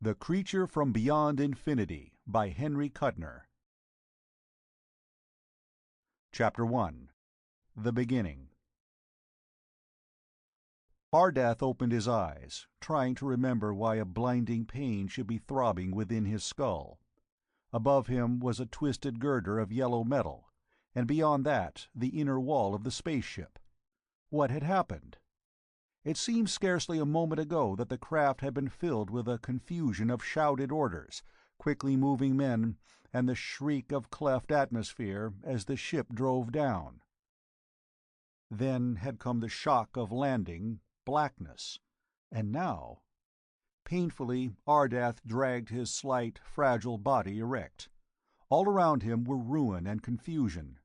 The Creature from Beyond Infinity by Henry Kuttner. Chapter 1. The Beginning. Ardath opened his eyes, trying to remember why a blinding pain should be throbbing within his skull. Above him was a twisted girder of yellow metal, and beyond that the inner wall of the spaceship. What had happened? It seemed scarcely a moment ago that the craft had been filled with a confusion of shouted orders, quickly moving men, and the shriek of cleft atmosphere as the ship drove down. Then had come the shock of landing, blackness, and now— Painfully, Ardath dragged his slight, fragile body erect. All around him were ruin and confusion.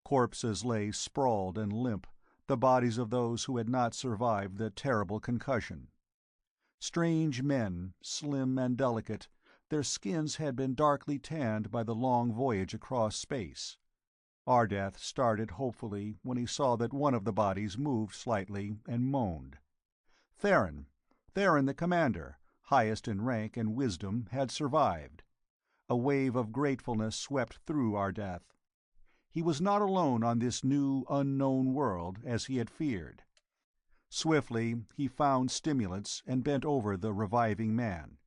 Corpses lay sprawled and limp, the bodies of those who had not survived the terrible concussion. Strange men, slim and delicate, their skins had been darkly tanned by the long voyage across space. Ardath started hopefully when he saw that one of the bodies moved slightly and moaned. Theron the commander, highest in rank and wisdom, had survived. A wave of gratefulness swept through Ardath. He was not alone on this new, unknown world, as he had feared. Swiftly he found stimulants and bent over the reviving man.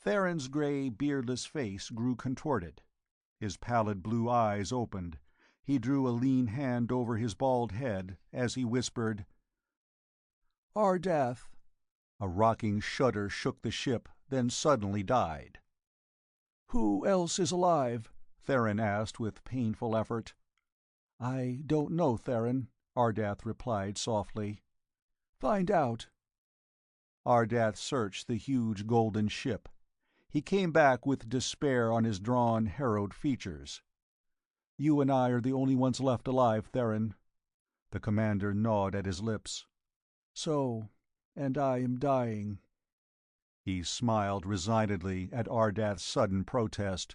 Theron's gray, beardless face grew contorted. His pallid blue eyes opened. He drew a lean hand over his bald head as he whispered, "Ardath." A rocking shudder shook the ship, then suddenly died. "Who else is alive?" Theron asked with painful effort. "I don't know, Theron," Ardath replied softly. "Find out." Ardath searched the huge golden ship. He came back with despair on his drawn, harrowed features. "You and I are the only ones left alive, Theron." The commander gnawed at his lips. "So, and I am dying." He smiled resignedly at Ardath's sudden protest.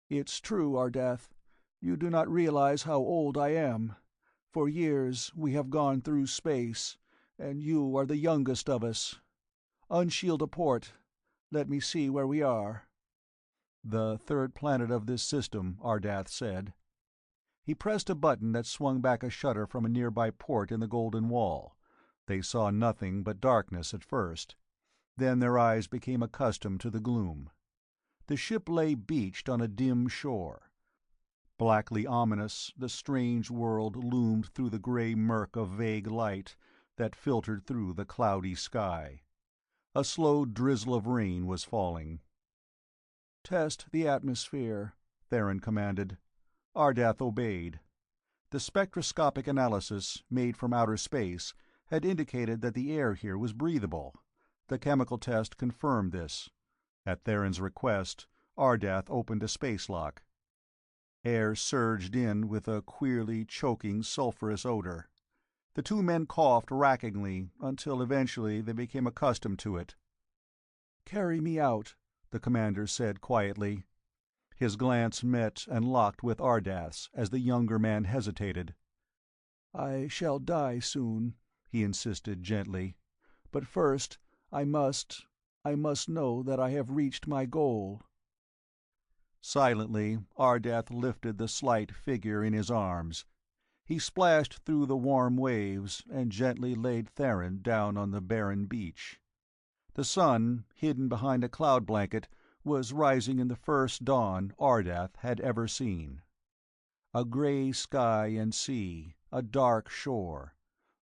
"It's true, Ardath. You do not realize how old I am. For years we have gone through space, and you are the youngest of us. Unshield a port. Let me see where we are." "The third planet of this system," Ardath said. He pressed a button that swung back a shutter from a nearby port in the golden wall. They saw nothing but darkness at first. Then their eyes became accustomed to the gloom. The ship lay beached on a dim shore. Blackly ominous, the strange world loomed through the gray murk of vague light that filtered through the cloudy sky. A slow drizzle of rain was falling. "Test the atmosphere," Theron commanded. Ardath obeyed. The spectroscopic analysis, made from outer space, had indicated that the air here was breathable. The chemical test confirmed this. At Theron's request, Ardath opened a space lock. Air surged in with a queerly choking sulphurous odor. The two men coughed rackingly until eventually they became accustomed to it. "Carry me out," the commander said quietly. His glance met and locked with Ardath's as the younger man hesitated. "I shall die soon," he insisted gently. "But first I must know that I have reached my goal." Silently, Ardath lifted the slight figure in his arms. He splashed through the warm waves and gently laid Theron down on the barren beach. The sun, hidden behind a cloud blanket, was rising in the first dawn Ardath had ever seen. A gray sky and sea, a dark shore—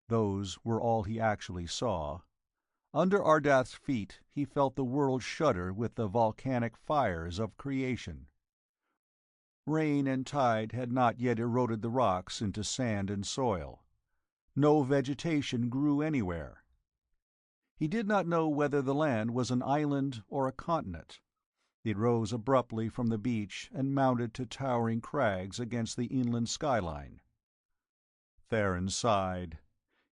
those were all he actually saw. Under Ardath's feet he felt the world shudder with the volcanic fires of creation. Rain and tide had not yet eroded the rocks into sand and soil. No vegetation grew anywhere. He did not know whether the land was an island or a continent. It rose abruptly from the beach and mounted to towering crags against the inland skyline. Theron sighed.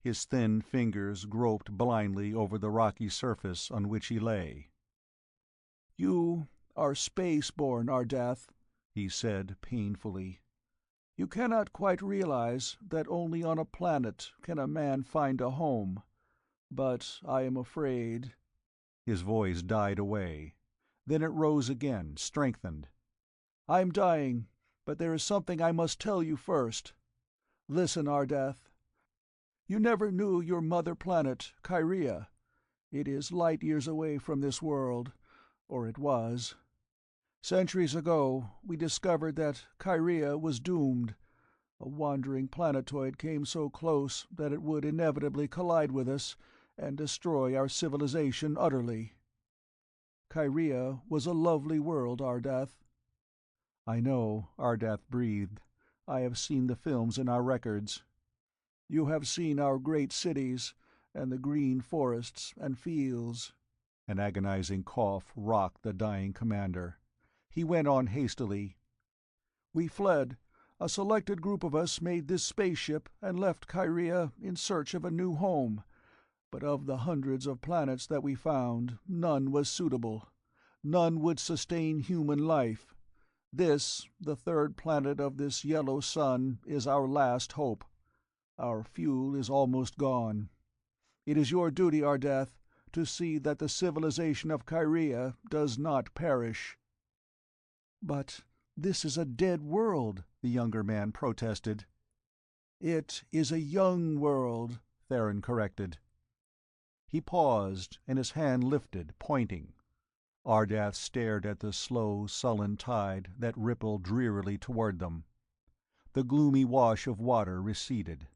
His thin fingers groped blindly over the rocky surface on which he lay. "You are space-born, Ardath," he said painfully. "You cannot quite realize that only on a planet can a man find a home. But I am afraid—" His voice died away. Then it rose again, strengthened. "I'm dying, but there is something I must tell you first. Listen, Ardath. You never knew your mother planet, Kyria. It is light years away from this world, or it was. Centuries ago, we discovered that Kyria was doomed. A wandering planetoid came so close that it would inevitably collide with us and destroy our civilization utterly. Kyria was a lovely world, Ardath." "I know," Ardath breathed. "I have seen the films in our records." "You have seen our great cities, and the green forests and fields." An agonizing cough rocked the dying commander. He went on hastily. "We fled. A selected group of us made this spaceship and left Kyria in search of a new home. But of the hundreds of planets that we found, none was suitable. None would sustain human life. This, the third planet of this yellow sun, is our last hope. Our fuel is almost gone. It is your duty, Ardath, to see that the civilization of Kyria does not perish." "But this is a dead world," the younger man protested. "It is a young world," Theron corrected. He paused, and his hand lifted, pointing. Ardath stared at the slow, sullen tide that rippled drearily toward them. The gloomy wash of water receded,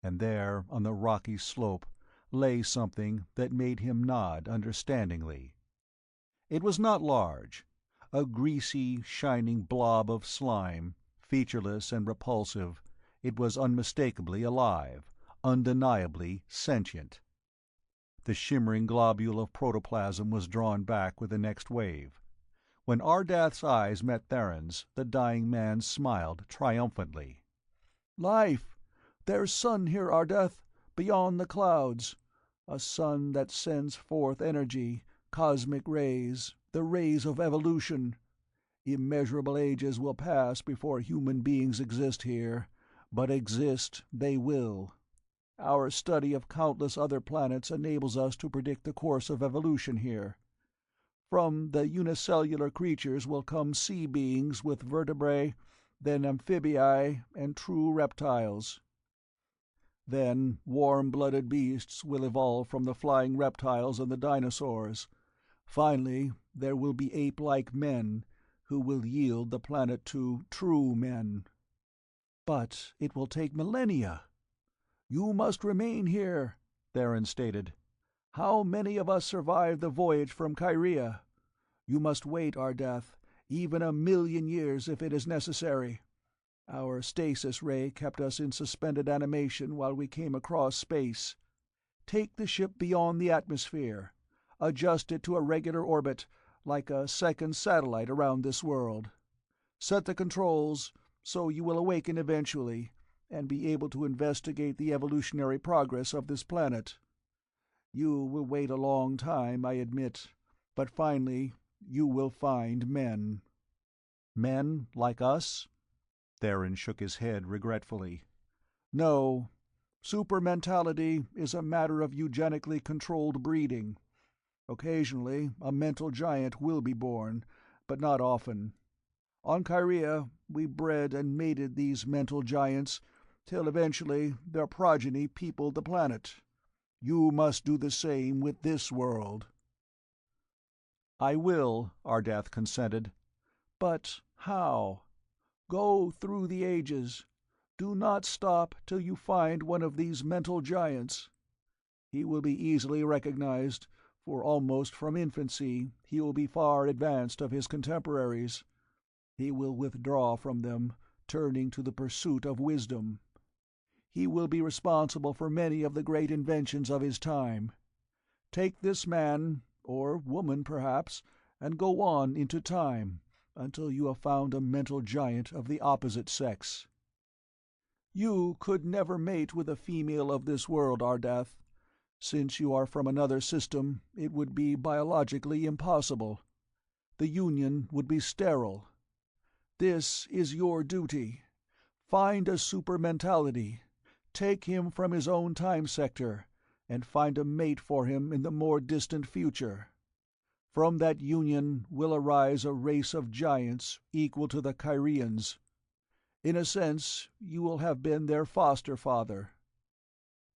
and there, on the rocky slope, lay something that made him nod understandingly. It was not large. A greasy, shining blob of slime, featureless and repulsive, it was unmistakably alive, undeniably sentient. The shimmering globule of protoplasm was drawn back with the next wave. When Ardath's eyes met Theron's, the dying man smiled triumphantly. "Life! There's sun here, Ardath, beyond the clouds. A sun that sends forth energy, cosmic rays, the rays of evolution. Immeasurable ages will pass before human beings exist here, but exist they will. Our study of countless other planets enables us to predict the course of evolution here. From the unicellular creatures will come sea beings with vertebrae, then amphibii and true reptiles. Then warm-blooded beasts will evolve from the flying reptiles and the dinosaurs. Finally, there will be ape-like men, who will yield the planet to true men. But it will take millennia." "You must remain here," Theron stated. "How many of us survived the voyage from Kyria? You must wait, Ardath, even 1,000,000 years if it is necessary. Our stasis ray kept us in suspended animation while we came across space. Take the ship beyond the atmosphere. Adjust it to a regular orbit, like a second satellite around this world. Set the controls so you will awaken eventually, and be able to investigate the evolutionary progress of this planet. You will wait a long time, I admit, but finally you will find men." "Men like us?" Theron shook his head regretfully. "No. Supermentality is a matter of eugenically controlled breeding. Occasionally a mental giant will be born, but not often. On Kyria we bred and mated these mental giants, till eventually their progeny peopled the planet. You must do the same with this world." "I will," Ardath consented. "But how? Go through the ages. Do not stop till you find one of these mental giants. He will be easily recognized, for almost from infancy he will be far advanced of his contemporaries. He will withdraw from them, turning to the pursuit of wisdom. He will be responsible for many of the great inventions of his time. Take this man, or woman perhaps, and go on into time, until you have found a mental giant of the opposite sex. You could never mate with a female of this world, Ardath. Since you are from another system, it would be biologically impossible. The union would be sterile. This is your duty. Find a supermentality. Take him from his own time sector, and find a mate for him in the more distant future. From that union will arise a race of giants equal to the Kyrians. In a sense, you will have been their foster father."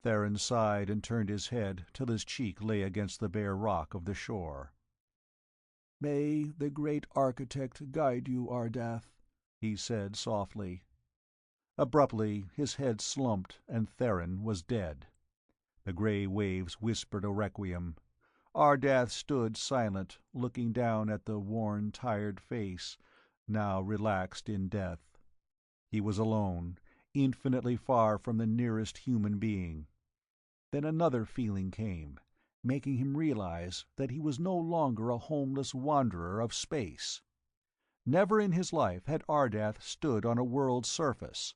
Theron sighed and turned his head till his cheek lay against the bare rock of the shore. "May the great architect guide you, Ardath," he said softly. Abruptly his head slumped and Theron was dead. The grey waves whispered a requiem. Ardath stood silent, looking down at the worn, tired face, now relaxed in death. He was alone, infinitely far from the nearest human being. Then another feeling came, making him realize that he was no longer a homeless wanderer of space. Never in his life had Ardath stood on a world's surface.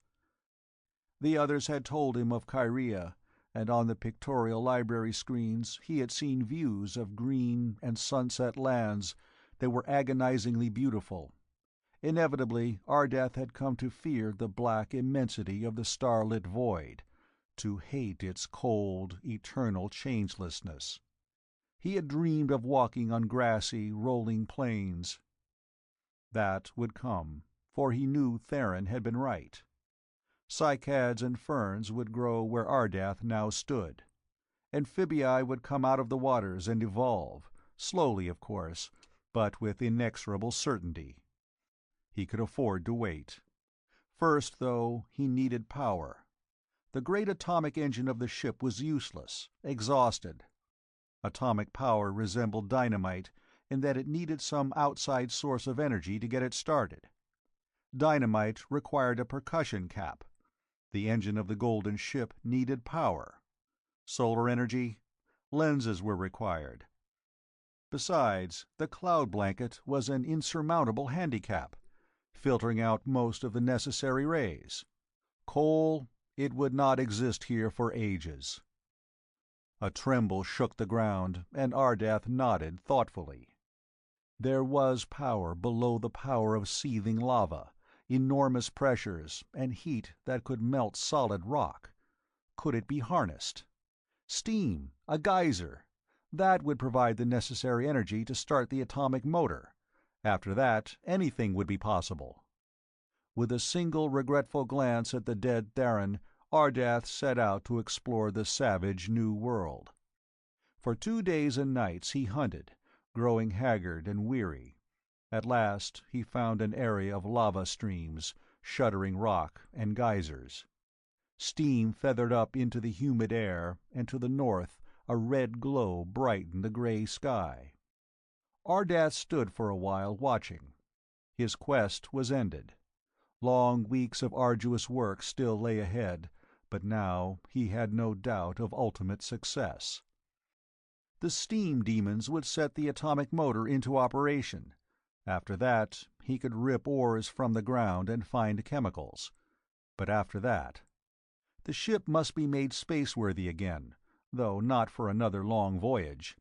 The others had told him of Kyria, and on the pictorial library screens he had seen views of green and sunset lands that were agonizingly beautiful. Inevitably, Ardath had come to fear the black immensity of the starlit void, to hate its cold, eternal changelessness. He had dreamed of walking on grassy, rolling plains. That would come, for he knew Theron had been right. Cycads and ferns would grow where Ardath now stood. Amphibii would come out of the waters and evolve, slowly of course, but with inexorable certainty. He could afford to wait. First, though, he needed power. The great atomic engine of the ship was useless, exhausted. Atomic power resembled dynamite in that it needed some outside source of energy to get it started. Dynamite required a percussion cap. The engine of the golden ship needed power. Solar energy? Lenses were required. Besides, the cloud blanket was an insurmountable handicap, filtering out most of the necessary rays. Coal, it would not exist here for ages. A tremble shook the ground, and Ardath nodded thoughtfully. There was power below the power of seething lava, enormous pressures, and heat that could melt solid rock. Could it be harnessed? Steam, a geyser. That would provide the necessary energy to start the atomic motor. After that, anything would be possible. With a single regretful glance at the dead Theron, Ardath set out to explore the savage new world. For 2 days and nights he hunted, growing haggard and weary. At last he found an area of lava streams, shuddering rock, and geysers. Steam feathered up into the humid air, and to the north a red glow brightened the grey sky. Ardath stood for a while watching. His quest was ended. Long weeks of arduous work still lay ahead, but now he had no doubt of ultimate success. The steam demons would set the atomic motor into operation. After that, he could rip ores from the ground and find chemicals. But after that, the ship must be made spaceworthy again, though not for another long voyage.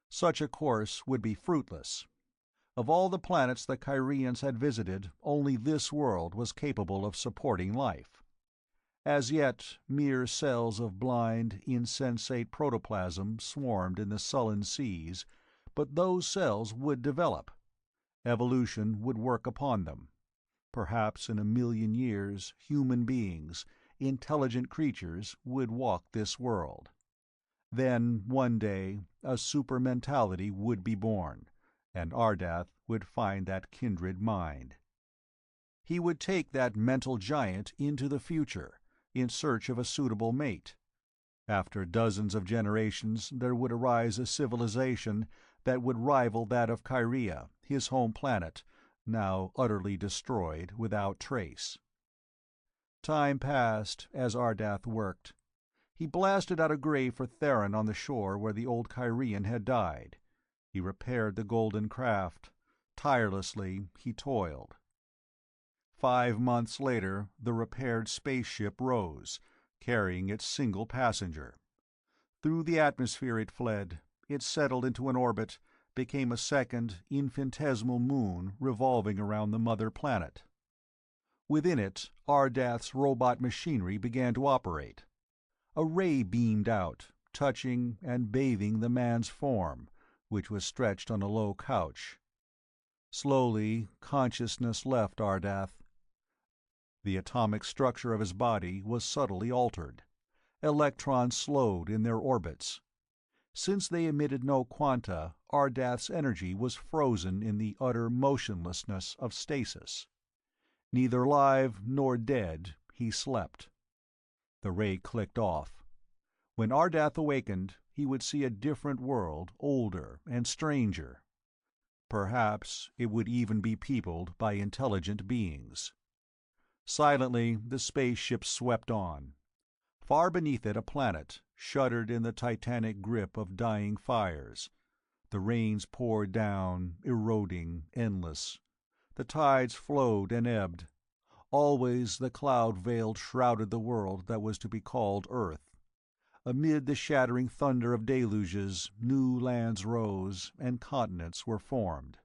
Such a course would be fruitless. Of all the planets the Kyrians had visited, only this world was capable of supporting life. As yet, mere cells of blind, insensate protoplasm swarmed in the sullen seas, but those cells would develop. Evolution would work upon them. Perhaps in 1,000,000 years human beings, intelligent creatures, would walk this world. Then, one day, a super-mentality would be born, and Ardath would find that kindred mind. He would take that mental giant into the future, in search of a suitable mate. After dozens of generations there would arise a civilization that would rival that of Kyria, his home planet, now utterly destroyed without trace. Time passed as Ardath worked. He blasted out a grave for Theron on the shore where the old Kyrian had died. He repaired the golden craft. Tirelessly he toiled. 5 months later the repaired spaceship rose, carrying its single passenger. Through the atmosphere it fled. It settled into an orbit, became a second, infinitesimal moon revolving around the mother planet. Within it, Ardath's robot machinery began to operate. A ray beamed out, touching and bathing the man's form, which was stretched on a low couch. Slowly, consciousness left Ardath. The atomic structure of his body was subtly altered. Electrons slowed in their orbits. Since they emitted no quanta, Ardath's energy was frozen in the utter motionlessness of stasis. Neither alive nor dead, he slept. The ray clicked off. When Ardath awakened, he would see a different world, older and stranger. Perhaps it would even be peopled by intelligent beings. Silently, the spaceship swept on. Far beneath it a planet shuddered in the titanic grip of dying fires. The rains poured down, eroding, endless. The tides flowed and ebbed. Always the cloud veil shrouded the world that was to be called Earth. Amid the shattering thunder of deluges, new lands rose, and continents were formed.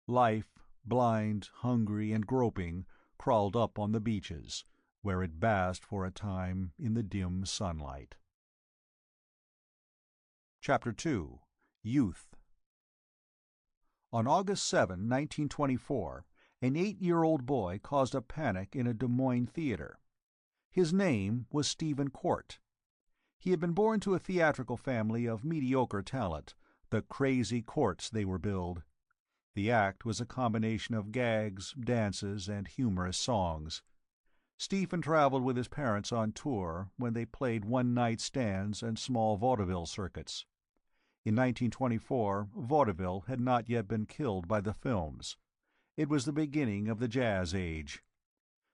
Life, blind, hungry, and groping, crawled up on the beaches, where it basked for a time in the dim sunlight. Chapter 2. Youth. On August 7, 1924, an 8-year-old boy caused a panic in a Des Moines theater. His name was Stephen Court. He had been born to a theatrical family of mediocre talent, the crazy Courts they were billed. The act was a combination of gags, dances, and humorous songs. Stephen traveled with his parents on tour when they played one-night stands and small vaudeville circuits. In 1924, vaudeville had not yet been killed by the films. It was the beginning of the Jazz Age.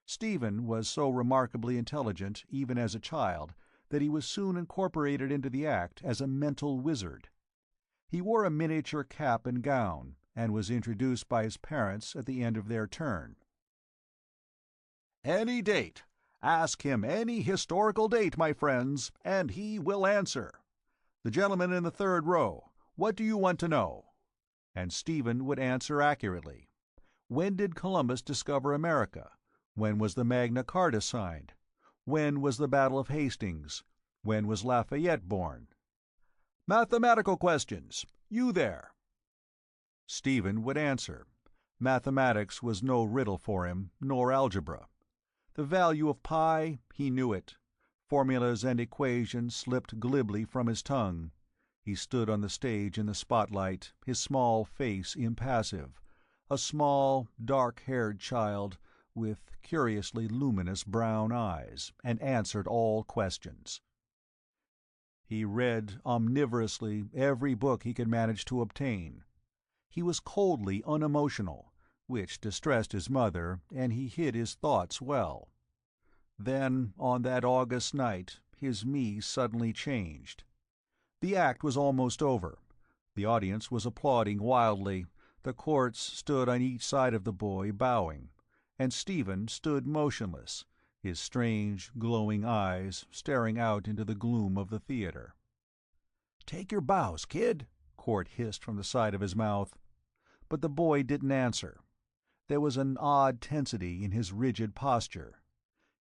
Stephen was so remarkably intelligent even as a child that he was soon incorporated into the act as a mental wizard. He wore a miniature cap and gown, and was introduced by his parents at the end of their turn. "Any date. Ask him any historical date, my friends, and he will answer. The gentleman in the third row, what do you want to know?" And Stephen would answer accurately. When did Columbus discover America? When was the Magna Carta signed? When was the Battle of Hastings? When was Lafayette born? "Mathematical questions. You there." Stephen would answer. Mathematics was no riddle for him, nor algebra. The value of pi, he knew it. Formulas and equations slipped glibly from his tongue. He stood on the stage in the spotlight, his small face impassive, a small, dark-haired child with curiously luminous brown eyes, and answered all questions. He read omnivorously every book he could manage to obtain. He was coldly unemotional, which distressed his mother, and he hid his thoughts well. Then, on that August night, his me suddenly changed. The act was almost over. The audience was applauding wildly. The Courts stood on each side of the boy, bowing, and Stephen stood motionless, his strange, glowing eyes staring out into the gloom of the theater. "Take your bows, kid," Court hissed from the side of his mouth. But the boy didn't answer. There was an odd tensity in his rigid posture.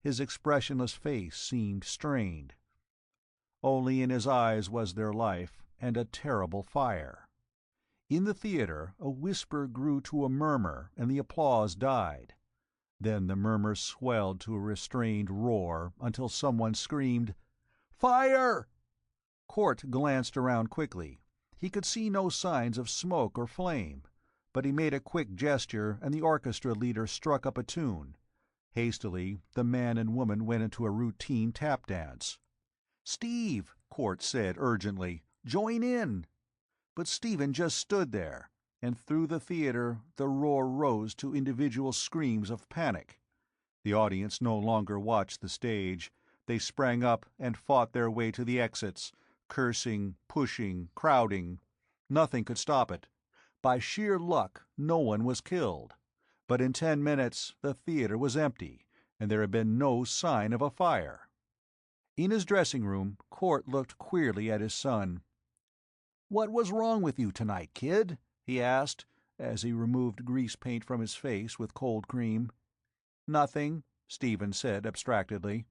His expressionless face seemed strained. Only in his eyes was there life, and a terrible fire. In the theater a whisper grew to a murmur, and the applause died. Then the murmur swelled to a restrained roar until someone screamed, "Fire!" Court glanced around quickly. He could see no signs of smoke or flame, but he made a quick gesture and the orchestra leader struck up a tune. Hastily, the man and woman went into a routine tap dance. "Steve," Court said urgently, "join in." But Stephen just stood there, and through the theater the roar rose to individual screams of panic. The audience no longer watched the stage. They sprang up and fought their way to the exits, cursing, pushing, crowding. Nothing could stop it. By sheer luck, no one was killed. But in 10 minutes the theater was empty, and there had been no sign of a fire. In his dressing room, Court looked queerly at his son. "What was wrong with you tonight, kid?" he asked, as he removed grease paint from his face with cold cream. "Nothing," Stephen said abstractedly.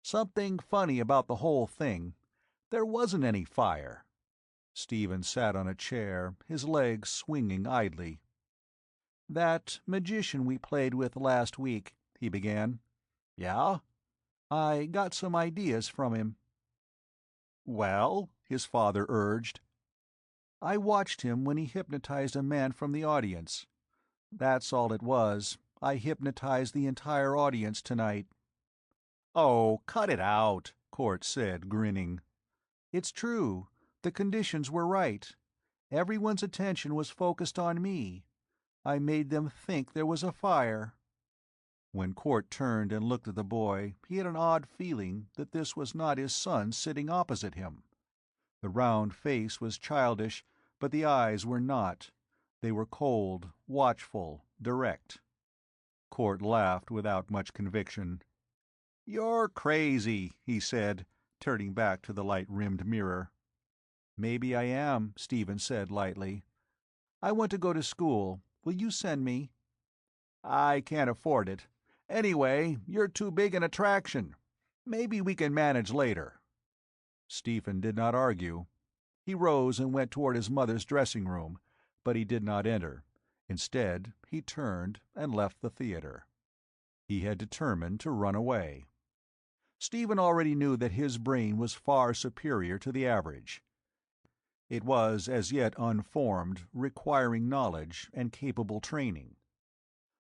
"Something funny about the whole thing. There wasn't any fire." Stephen sat on a chair, his legs swinging idly. "That magician we played with last week," he began. "Yeah?" "I got some ideas from him." "Well?" his father urged. "I watched him when he hypnotized a man from the audience. That's all it was. I hypnotized the entire audience tonight." "Oh, cut it out," Court said, grinning. "It's true. The conditions were right. Everyone's attention was focused on me. I made them think there was a fire." When Court turned and looked at the boy, he had an odd feeling that this was not his son sitting opposite him. The round face was childish, but the eyes were not. They were cold, watchful, direct. Court laughed without much conviction. "You're crazy," he said, turning back to the light-rimmed mirror. "Maybe I am," Stephen said lightly. "I want to go to school. Will you send me?" "I can't afford it. Anyway, you're too big an attraction. Maybe we can manage later." Stephen did not argue. He rose and went toward his mother's dressing room, but he did not enter. Instead, he turned and left the theater. He had determined to run away. Stephen already knew that his brain was far superior to the average. It was as yet unformed, requiring knowledge and capable training.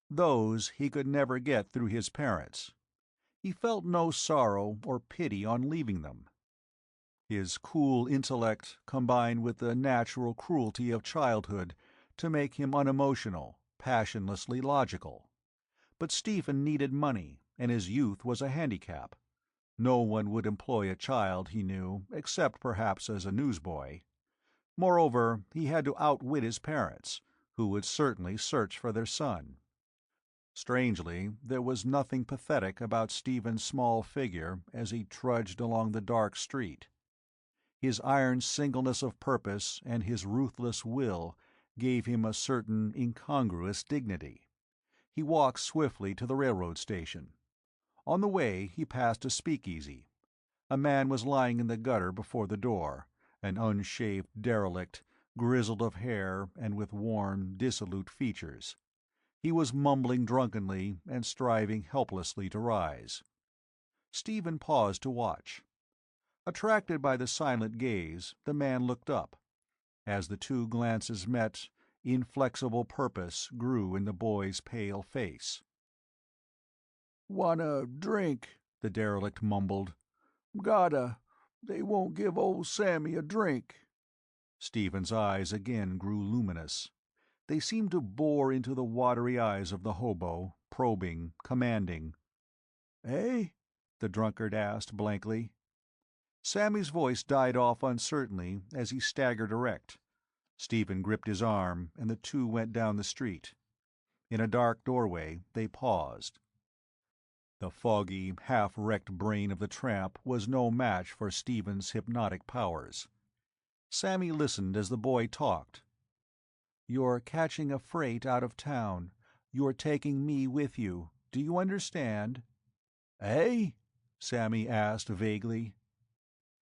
Those he could never get through his parents. He felt no sorrow or pity on leaving them. His cool intellect combined with the natural cruelty of childhood to make him unemotional, passionlessly logical. But Stephen needed money, and his youth was a handicap. No one would employ a child, he knew, except perhaps as a newsboy. Moreover, he had to outwit his parents, who would certainly search for their son. Strangely, there was nothing pathetic about Stephen's small figure as he trudged along the dark street. His iron singleness of purpose and his ruthless will gave him a certain incongruous dignity. He walked swiftly to the railroad station. On the way he passed a speakeasy. A man was lying in the gutter before the door, an unshaved derelict, grizzled of hair and with worn, dissolute features. He was mumbling drunkenly and striving helplessly to rise. Stephen paused to watch. Attracted by the silent gaze, the man looked up. As the two glances met, inflexible purpose grew in the boy's pale face. "Want a drink," the derelict mumbled. "Gotta. They won't give old Sammy a drink." Stephen's eyes again grew luminous. They seemed to bore into the watery eyes of the hobo, probing, commanding. "Eh?" the drunkard asked blankly. Sammy's voice died off uncertainly as he staggered erect. Stephen gripped his arm, and the two went down the street. In a dark doorway, they paused. The foggy, half-wrecked brain of the tramp was no match for Stephen's hypnotic powers. Sammy listened as the boy talked. "You're catching a freight out of town. You're taking me with you. Do you understand?" "Eh?" Sammy asked vaguely.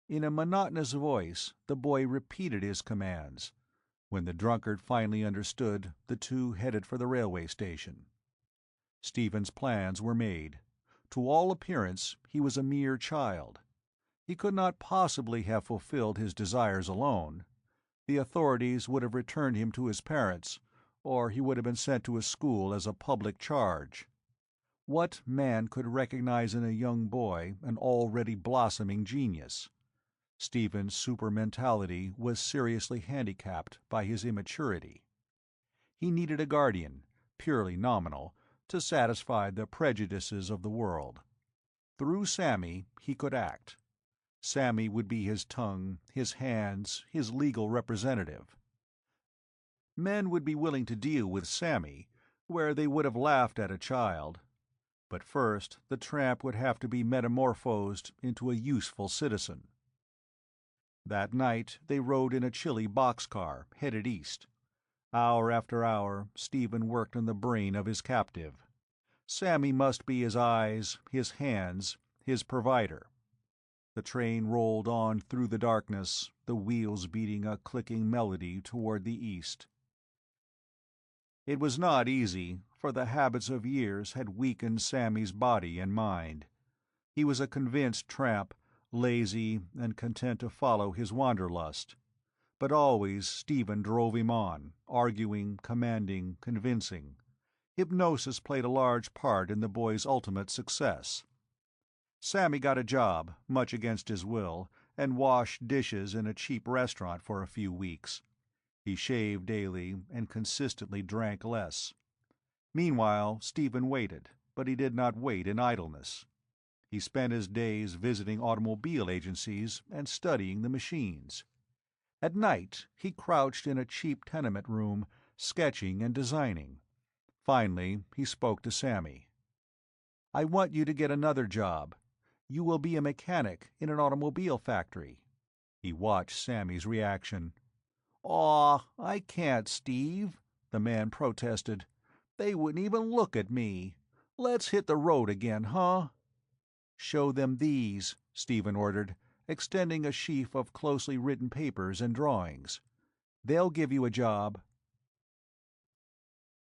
In a monotonous voice, the boy repeated his commands. When the drunkard finally understood, the two headed for the railway station. Stephen's plans were made. To all appearance, he was a mere child. He could not possibly have fulfilled his desires alone. The authorities would have returned him to his parents, or he would have been sent to a school as a public charge. What man could recognize in a young boy an already blossoming genius? Stephen's super-mentality was seriously handicapped by his immaturity. He needed a guardian, purely nominal, to satisfy the prejudices of the world. Through Sammy, he could act. Sammy would be his tongue, his hands, his legal representative. Men would be willing to deal with Sammy, where they would have laughed at a child. But first, the tramp would have to be metamorphosed into a useful citizen. That night they rode in a chilly boxcar, headed east. Hour after hour, Stephen worked on the brain of his captive. Sammy must be his eyes, his hands, his provider. The train rolled on through the darkness, the wheels beating a clicking melody toward the east. It was not easy, for the habits of years had weakened Sammy's body and mind. He was a convinced tramp, lazy and content to follow his wanderlust. But always Stephen drove him on, arguing, commanding, convincing. Hypnosis played a large part in the boy's ultimate success. Sammy got a job, much against his will, and washed dishes in a cheap restaurant for a few weeks. He shaved daily and consistently drank less. Meanwhile, Stephen waited, but he did not wait in idleness. He spent his days visiting automobile agencies and studying the machines. At night, he crouched in a cheap tenement room, sketching and designing. Finally, he spoke to Sammy. "I want you to get another job. You will be a mechanic in an automobile factory." He watched Sammy's reaction. "Aw, I can't, Steve," the man protested. "They wouldn't even look at me. Let's hit the road again, huh?" "Show them these," Stephen ordered, extending a sheaf of closely written papers and drawings. "They'll give you a job."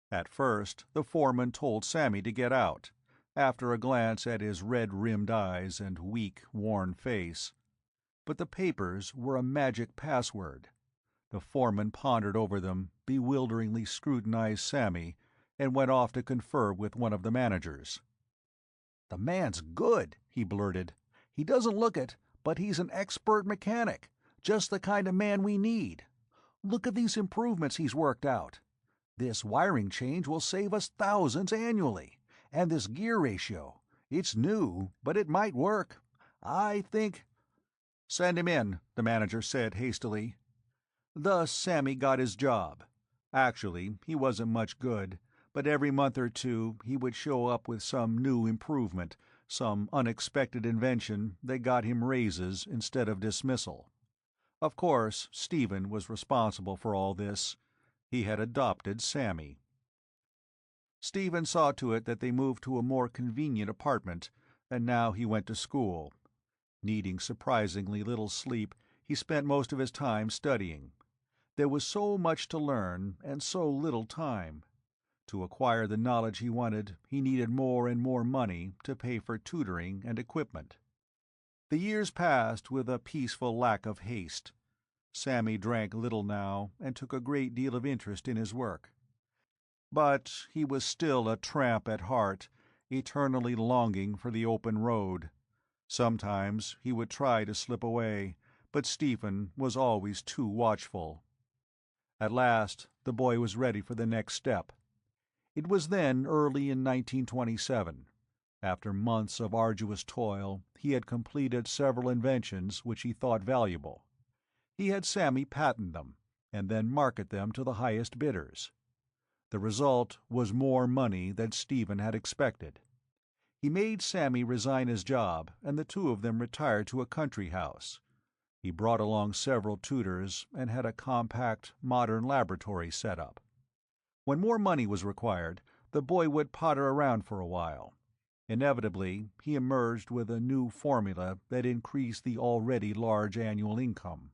At first, the foreman told Sammy to get out, after a glance at his red-rimmed eyes and weak, worn face. But the papers were a magic password. The foreman pondered over them, bewilderingly scrutinized Sammy, and went off to confer with one of the managers. "The man's good," he blurted. "He doesn't look it, but he's an expert mechanic, just the kind of man we need. Look at these improvements he's worked out. This wiring change will save us thousands annually. And this gear ratio. It's new, but it might work. I think—" "Send him in," the manager said hastily. Thus Sammy got his job. Actually, he wasn't much good, but every month or two he would show up with some new improvement, some unexpected invention that got him raises instead of dismissal. Of course, Stephen was responsible for all this. He had adopted Sammy. Stephen saw to it that they moved to a more convenient apartment, and now he went to school. Needing surprisingly little sleep, he spent most of his time studying. There was so much to learn, and so little time. To acquire the knowledge he wanted, he needed more and more money to pay for tutoring and equipment. The years passed with a peaceful lack of haste. Sammy drank little now, and took a great deal of interest in his work. But he was still a tramp at heart, eternally longing for the open road. Sometimes he would try to slip away, but Stephen was always too watchful. At last, the boy was ready for the next step. It was then early in 1927. After months of arduous toil, he had completed several inventions which he thought valuable. He had Sammy patent them, and then market them to the highest bidders. The result was more money than Stephen had expected. He made Sammy resign his job, and the two of them retired to a country house. He brought along several tutors, and had a compact, modern laboratory set up. When more money was required, the boy would potter around for a while. Inevitably, he emerged with a new formula that increased the already large annual income.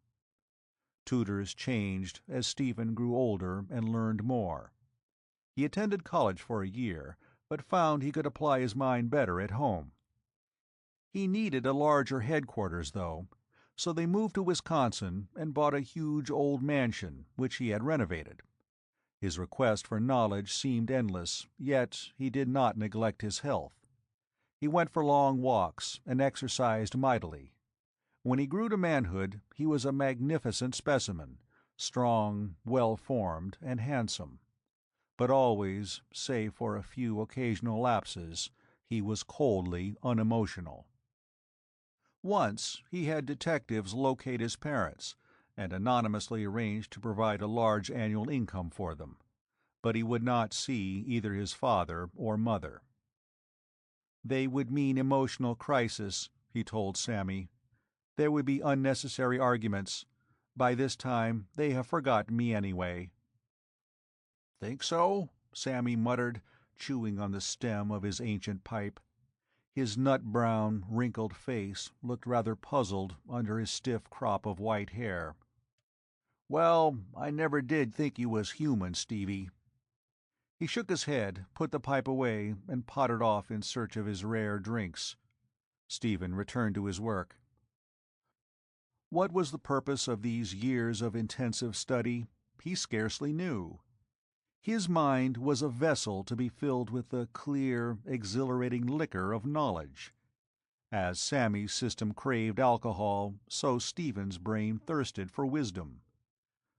Tutors changed as Stephen grew older and learned more. He attended college for a year, but found he could apply his mind better at home. He needed a larger headquarters, though, so they moved to Wisconsin and bought a huge old mansion, which he had renovated. His request for knowledge seemed endless, yet he did not neglect his health. He went for long walks and exercised mightily. When he grew to manhood, he was a magnificent specimen, strong, well-formed, and handsome. But always, save for a few occasional lapses, he was coldly unemotional. Once he had detectives locate his parents, and anonymously arranged to provide a large annual income for them, but he would not see either his father or mother. They would mean emotional crisis, he told Sammy. There would be unnecessary arguments. By this time, they have forgotten me anyway. "Think so?" Sammy muttered, chewing on the stem of his ancient pipe. His nut-brown, wrinkled face looked rather puzzled under his stiff crop of white hair. "Well, I never did think you was human, Stevie." He shook his head, put the pipe away, and pottered off in search of his rare drinks. Stephen returned to his work. What was the purpose of these years of intensive study? He scarcely knew. His mind was a vessel to be filled with the clear, exhilarating liquor of knowledge. As Sammy's system craved alcohol, so Stephen's brain thirsted for wisdom.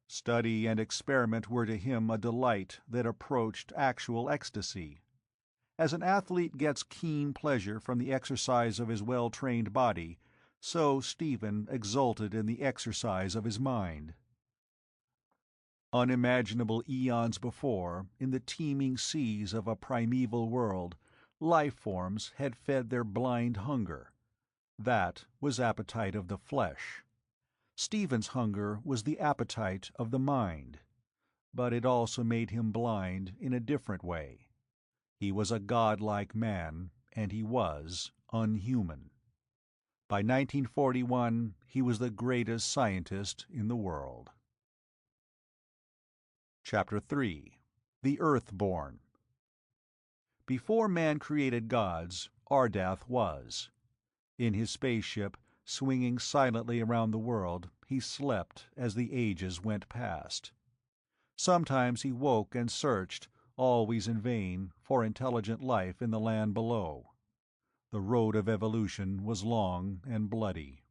Study and experiment were to him a delight that approached actual ecstasy. As an athlete gets keen pleasure from the exercise of his well-trained body, so Stephen exulted in the exercise of his mind. Unimaginable eons before, in the teeming seas of a primeval world, life forms had fed their blind hunger. That was appetite of the flesh. Stephen's hunger was the appetite of the mind. But it also made him blind in a different way. He was a godlike man, and he was unhuman. By 1941, he was the greatest scientist in the world. Chapter 3. The Earthborn. Before man created gods, Ardath was. In his spaceship, swinging silently around the world, he slept as the ages went past. Sometimes he woke and searched, always in vain, for intelligent life in the land below. The road of evolution was long and bloody.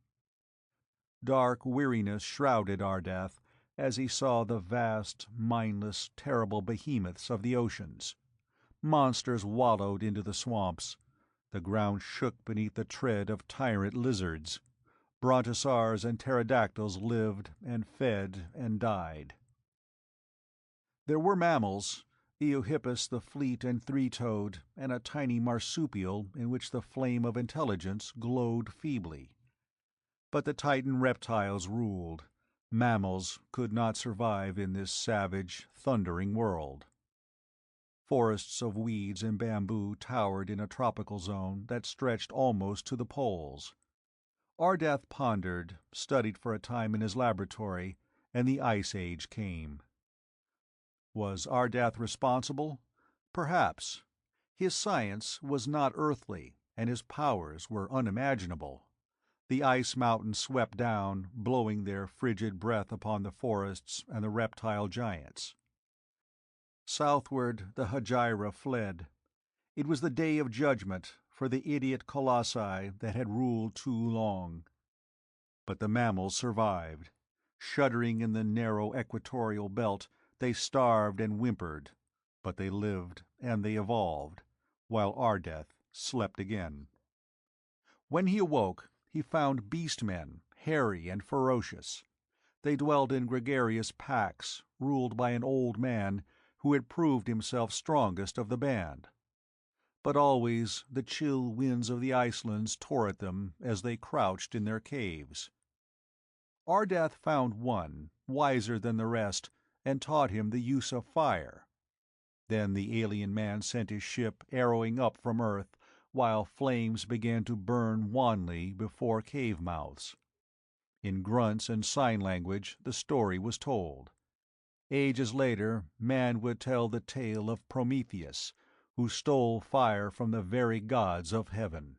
Dark weariness shrouded Ardath as he saw the vast, mindless, terrible behemoths of the oceans. Monsters wallowed into the swamps. The ground shook beneath the tread of tyrant lizards. Brontosaurs and pterodactyls lived and fed and died. There were mammals, Eohippus the fleet and three-toed, and a tiny marsupial in which the flame of intelligence glowed feebly. But the Titan reptiles ruled. Mammals could not survive in this savage, thundering world. Forests of weeds and bamboo towered in a tropical zone that stretched almost to the poles. Ardath pondered, studied for a time in his laboratory, and the Ice Age came. Was Ardath responsible? Perhaps. His science was not earthly, and his powers were unimaginable. The ice mountains swept down, blowing their frigid breath upon the forests and the reptile giants. Southward the Hejira fled. It was the day of judgment for the idiot colossi that had ruled too long. But the mammals survived. Shuddering in the narrow equatorial belt, they starved and whimpered, but they lived and they evolved, while Ardath slept again. When he awoke, he found beast-men, hairy and ferocious. They dwelt in gregarious packs, ruled by an old man who had proved himself strongest of the band. But always the chill winds of the Icelands tore at them as they crouched in their caves. Ardath found one, wiser than the rest, and taught him the use of fire. Then the alien man sent his ship arrowing up from Earth, while flames began to burn wanly before cave mouths. In grunts and sign language the story was told. Ages later, man would tell the tale of Prometheus, who stole fire from the very gods of heaven.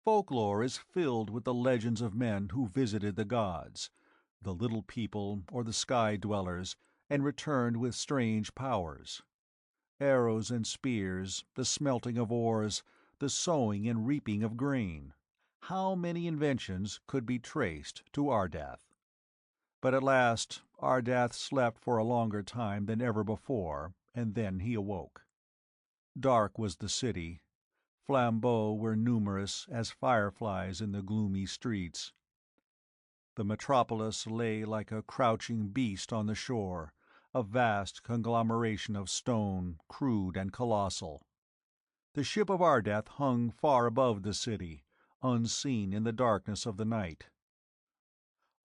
Folklore is filled with the legends of men who visited the gods, the little people or the sky-dwellers, and returned with strange powers. Arrows and spears, the smelting of ores, the sowing and reaping of grain. How many inventions could be traced to Ardath? But at last Ardath slept for a longer time than ever before, and then he awoke. Dark was the city. Flambeaux were numerous as fireflies in the gloomy streets. The metropolis lay like a crouching beast on the shore, a vast conglomeration of stone, crude and colossal. The ship of Ardath hung far above the city, unseen in the darkness of the night.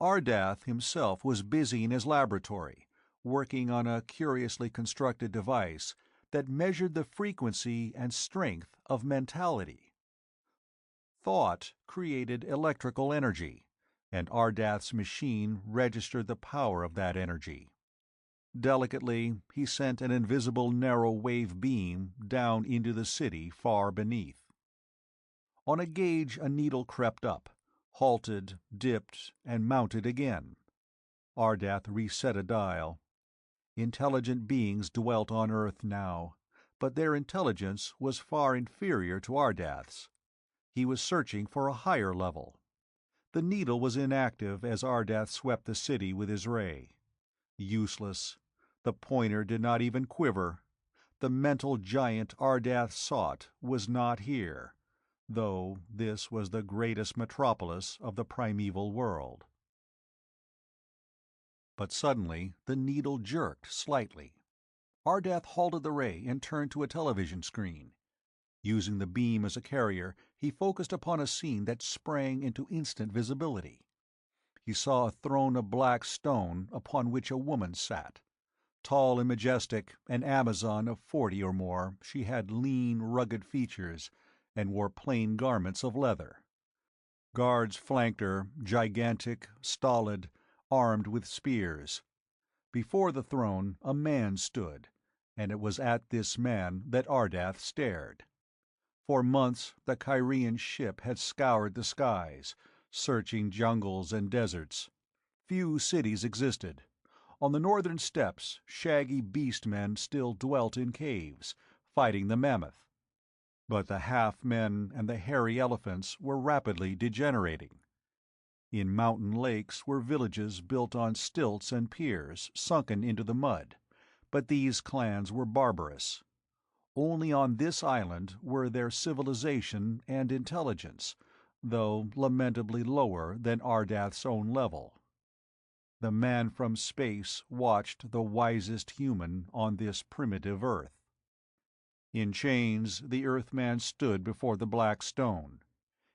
Ardath himself was busy in his laboratory, working on a curiously constructed device that measured the frequency and strength of mentality. Thought created electrical energy, and Ardath's machine registered the power of that energy. Delicately, he sent an invisible narrow-wave beam down into the city far beneath. On a gauge a needle crept up, halted, dipped, and mounted again. Ardath reset a dial. Intelligent beings dwelt on Earth now, but their intelligence was far inferior to Ardath's. He was searching for a higher level. The needle was inactive as Ardath swept the city with his ray. Useless. The pointer did not even quiver. The mental giant Ardath sought was not here, though this was the greatest metropolis of the primeval world. But suddenly the needle jerked slightly. Ardath halted the ray and turned to a television screen. Using the beam as a carrier, he focused upon a scene that sprang into instant visibility. He saw a throne of black stone upon which a woman sat. Tall and majestic, an Amazon of 40 or more, she had lean, rugged features and wore plain garments of leather. Guards flanked her, gigantic, stolid, armed with spears. Before the throne a man stood, and it was at this man that Ardath stared. For months the Kyrian ship had scoured the skies, searching jungles and deserts. Few cities existed. On the northern steppes, shaggy beast-men still dwelt in caves, fighting the mammoth. But the half-men and the hairy elephants were rapidly degenerating. In mountain lakes were villages built on stilts and piers, sunken into the mud, but these clans were barbarous. Only on this island were there civilization and intelligence, though lamentably lower than Ardath's own level. The man from space watched the wisest human on this primitive Earth. In chains, the Earthman stood before the black stone.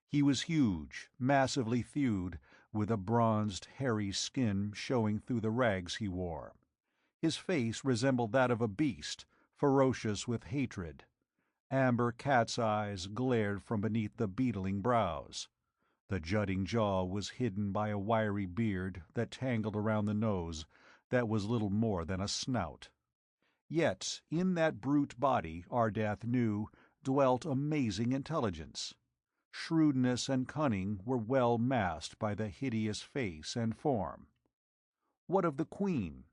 He was huge, massively thewed, with a bronzed, hairy skin showing through the rags he wore. His face resembled that of a beast, ferocious with hatred. Amber cat's eyes glared from beneath the beetling brows. The jutting jaw was hidden by a wiry beard that tangled around the nose that was little more than a snout. Yet in that brute body, Ardath knew, dwelt amazing intelligence. Shrewdness and cunning were well masked by the hideous face and form. What of the Queen?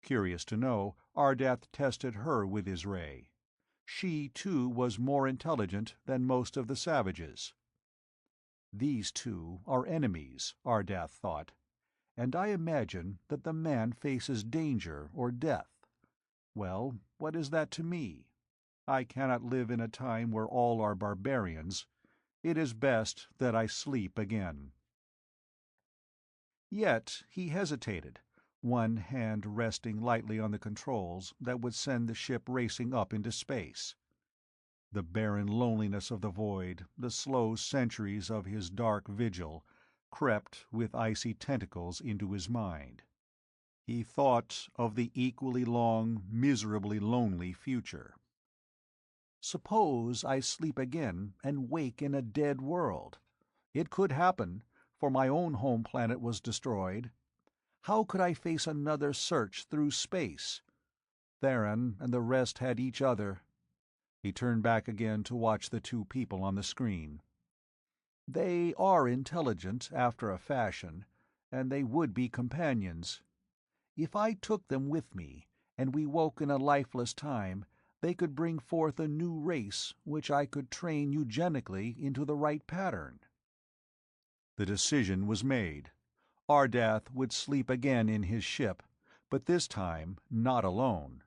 Curious to know, Ardath tested her with his ray. She, too, was more intelligent than most of the savages. These two are enemies, Ardath thought, and I imagine that the man faces danger or death. Well, what is that to me? I cannot live in a time where all are barbarians. It is best that I sleep again. Yet he hesitated, one hand resting lightly on the controls that would send the ship racing up into space. The barren loneliness of the void, the slow centuries of his dark vigil, crept with icy tentacles into his mind. He thought of the equally long, miserably lonely future. Suppose I sleep again and wake in a dead world. It could happen, for my own home planet was destroyed. How could I face another search through space? Theron and the rest had each other. He turned back again to watch the two people on the screen. They are intelligent, after a fashion, and they would be companions. If I took them with me, and we woke in a lifeless time, they could bring forth a new race which I could train eugenically into the right pattern. The decision was made. Ardath would sleep again in his ship, but this time not alone.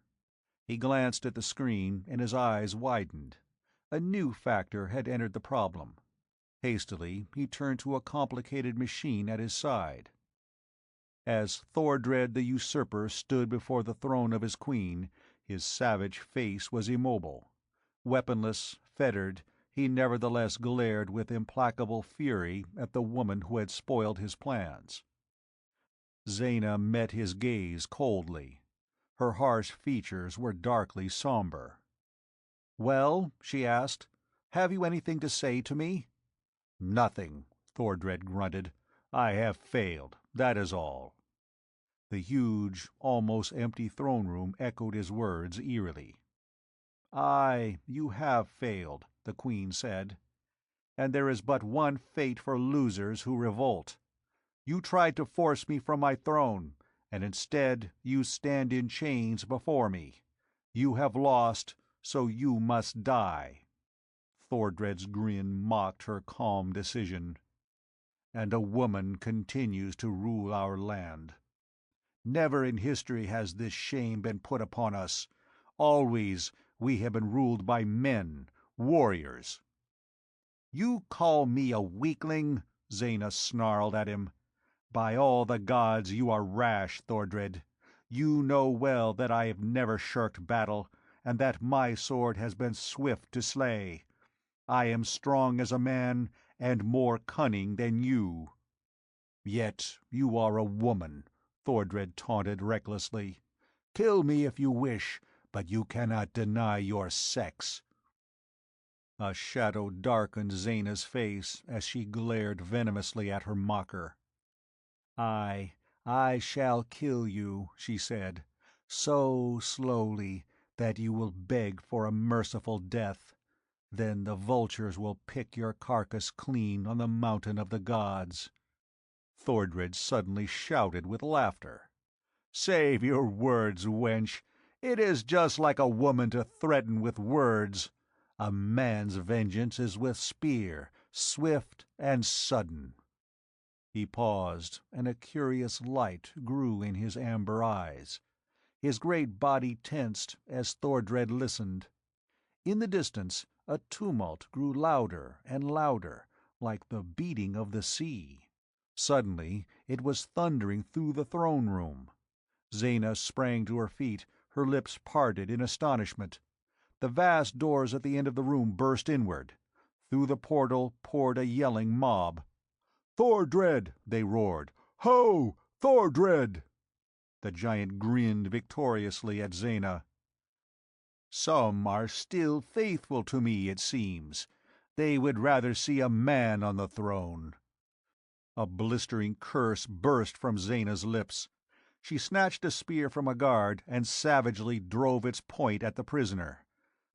He glanced at the screen, and his eyes widened. A new factor had entered the problem. Hastily, he turned to a complicated machine at his side. As Thordred the usurper stood before the throne of his queen, his savage face was immobile. Weaponless, fettered, he nevertheless glared with implacable fury at the woman who had spoiled his plans. Zaina met his gaze coldly. Her harsh features were darkly somber. "Well," she asked, "have you anything to say to me?" "Nothing," Thordred grunted. "I have failed, that is all." The huge, almost empty throne room echoed his words eerily. "Aye, you have failed," the Queen said. "And there is but one fate for losers who revolt. You tried to force me from my throne, and instead you stand in chains before me. You have lost, so you must die." Thordred's grin mocked her calm decision. "And a woman continues to rule our land. Never in history has this shame been put upon us. Always we have been ruled by men, warriors." "You call me a weakling?" Zaina snarled at him. "By all the gods, you are rash, Thordred. You know well that I have never shirked battle, and that my sword has been swift to slay. I am strong as a man, and more cunning than you." "Yet you are a woman," Thordred taunted recklessly. "Kill me if you wish, but you cannot deny your sex." A shadow darkened Zaina's face as she glared venomously at her mocker. "Aye, I shall kill you," she said, "so slowly that you will beg for a merciful death. Then the vultures will pick your carcass clean on the mountain of the gods." Thordred suddenly shouted with laughter. "Save your words, wench. It is just like a woman to threaten with words. A man's vengeance is with spear, swift and sudden." He paused, and a curious light grew in his amber eyes. His great body tensed as Thordred listened. In the distance a tumult grew louder and louder, like the beating of the sea. Suddenly it was thundering through the throne room. Zaina sprang to her feet, her lips parted in astonishment. The vast doors at the end of the room burst inward. Through the portal poured a yelling mob. "Thordred!" they roared. "Ho! Thordred!" The giant grinned victoriously at Zaina. "Some are still faithful to me, it seems. They would rather see a man on the throne." A blistering curse burst from Zaina's lips. She snatched a spear from a guard and savagely drove its point at the prisoner.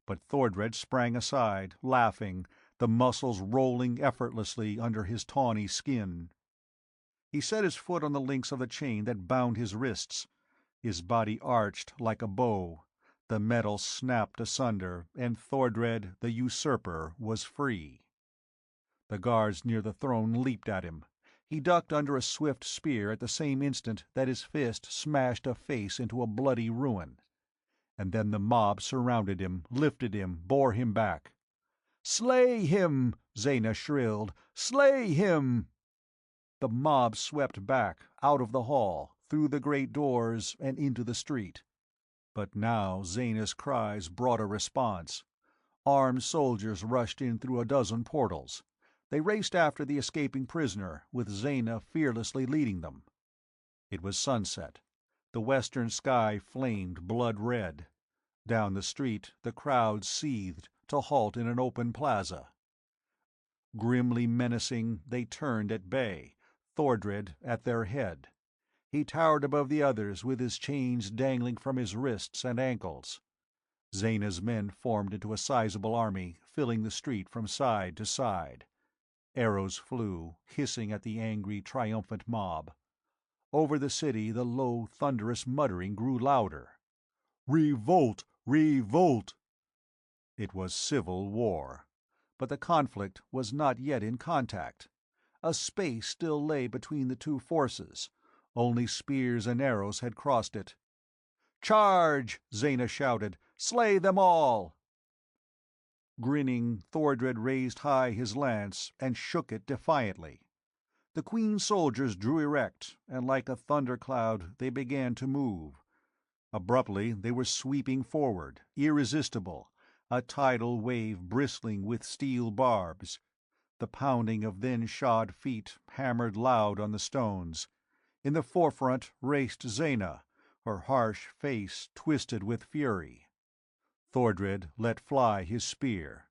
But Thordred sprang aside, laughing, the muscles rolling effortlessly under his tawny skin. He set his foot on the links of the chain that bound his wrists. His body arched like a bow. The metal snapped asunder, and Thordred, the usurper, was free. The guards near the throne leaped at him. He ducked under a swift spear at the same instant that his fist smashed a face into a bloody ruin. And then the mob surrounded him, lifted him, bore him back. "Slay him!" Zaina shrilled. "Slay him!" The mob swept back, out of the hall, through the great doors, and into the street. But now Zaina's cries brought a response. Armed soldiers rushed in through a dozen portals. They raced after the escaping prisoner, with Zaina fearlessly leading them. It was sunset. The western sky flamed blood-red. Down the street the crowd seethed, to halt in an open plaza. Grimly menacing, they turned at bay, Thordred at their head. He towered above the others with his chains dangling from his wrists and ankles. Zaina's men formed into a sizable army, filling the street from side to side. Arrows flew, hissing at the angry, triumphant mob. Over the city the low, thunderous muttering grew louder. "Revolt! Revolt!" It was civil war. But the conflict was not yet in contact. A space still lay between the two forces. Only spears and arrows had crossed it. "Charge!" Zaina shouted. "Slay them all!" Grinning, Thordred raised high his lance and shook it defiantly. The Queen's soldiers drew erect, and like a thundercloud they began to move. Abruptly they were sweeping forward, irresistible, a tidal wave bristling with steel barbs. The pounding of thin-shod feet hammered loud on the stones. In the forefront raced Zaina, her harsh face twisted with fury. Thordred let fly his spear.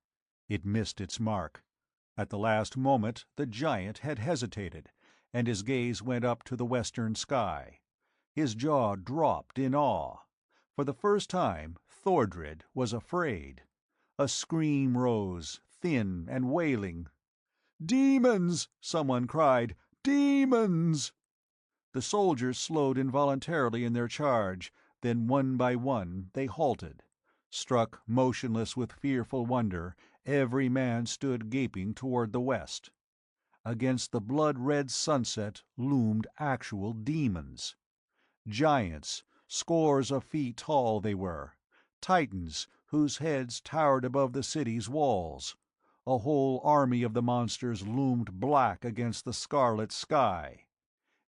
It missed its mark. At the last moment the giant had hesitated, and his gaze went up to the western sky. His jaw dropped in awe. For the first time Thordred was afraid. A scream rose, thin and wailing. "Demons!" someone cried. "Demons!" The soldiers slowed involuntarily in their charge, then one by one they halted. Struck motionless with fearful wonder, every man stood gaping toward the west. Against the blood-red sunset loomed actual demons. Giants, scores of feet tall they were, titans whose heads towered above the city's walls. A whole army of the monsters loomed black against the scarlet sky.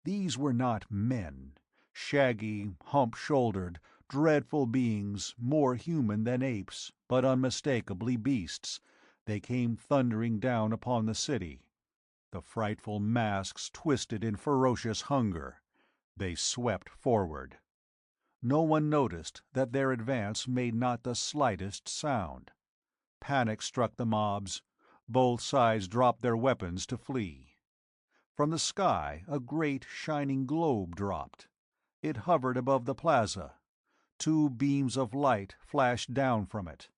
These were not men. Shaggy, hump-shouldered, dreadful beings, more human than apes, but unmistakably beasts, they came thundering down upon the city. The frightful masks twisted in ferocious hunger. They swept forward. No one noticed that their advance made not the slightest sound. Panic struck the mobs. Both sides dropped their weapons to flee. From the sky a great shining globe dropped. It hovered above the plaza. Two beams of light flashed down from it.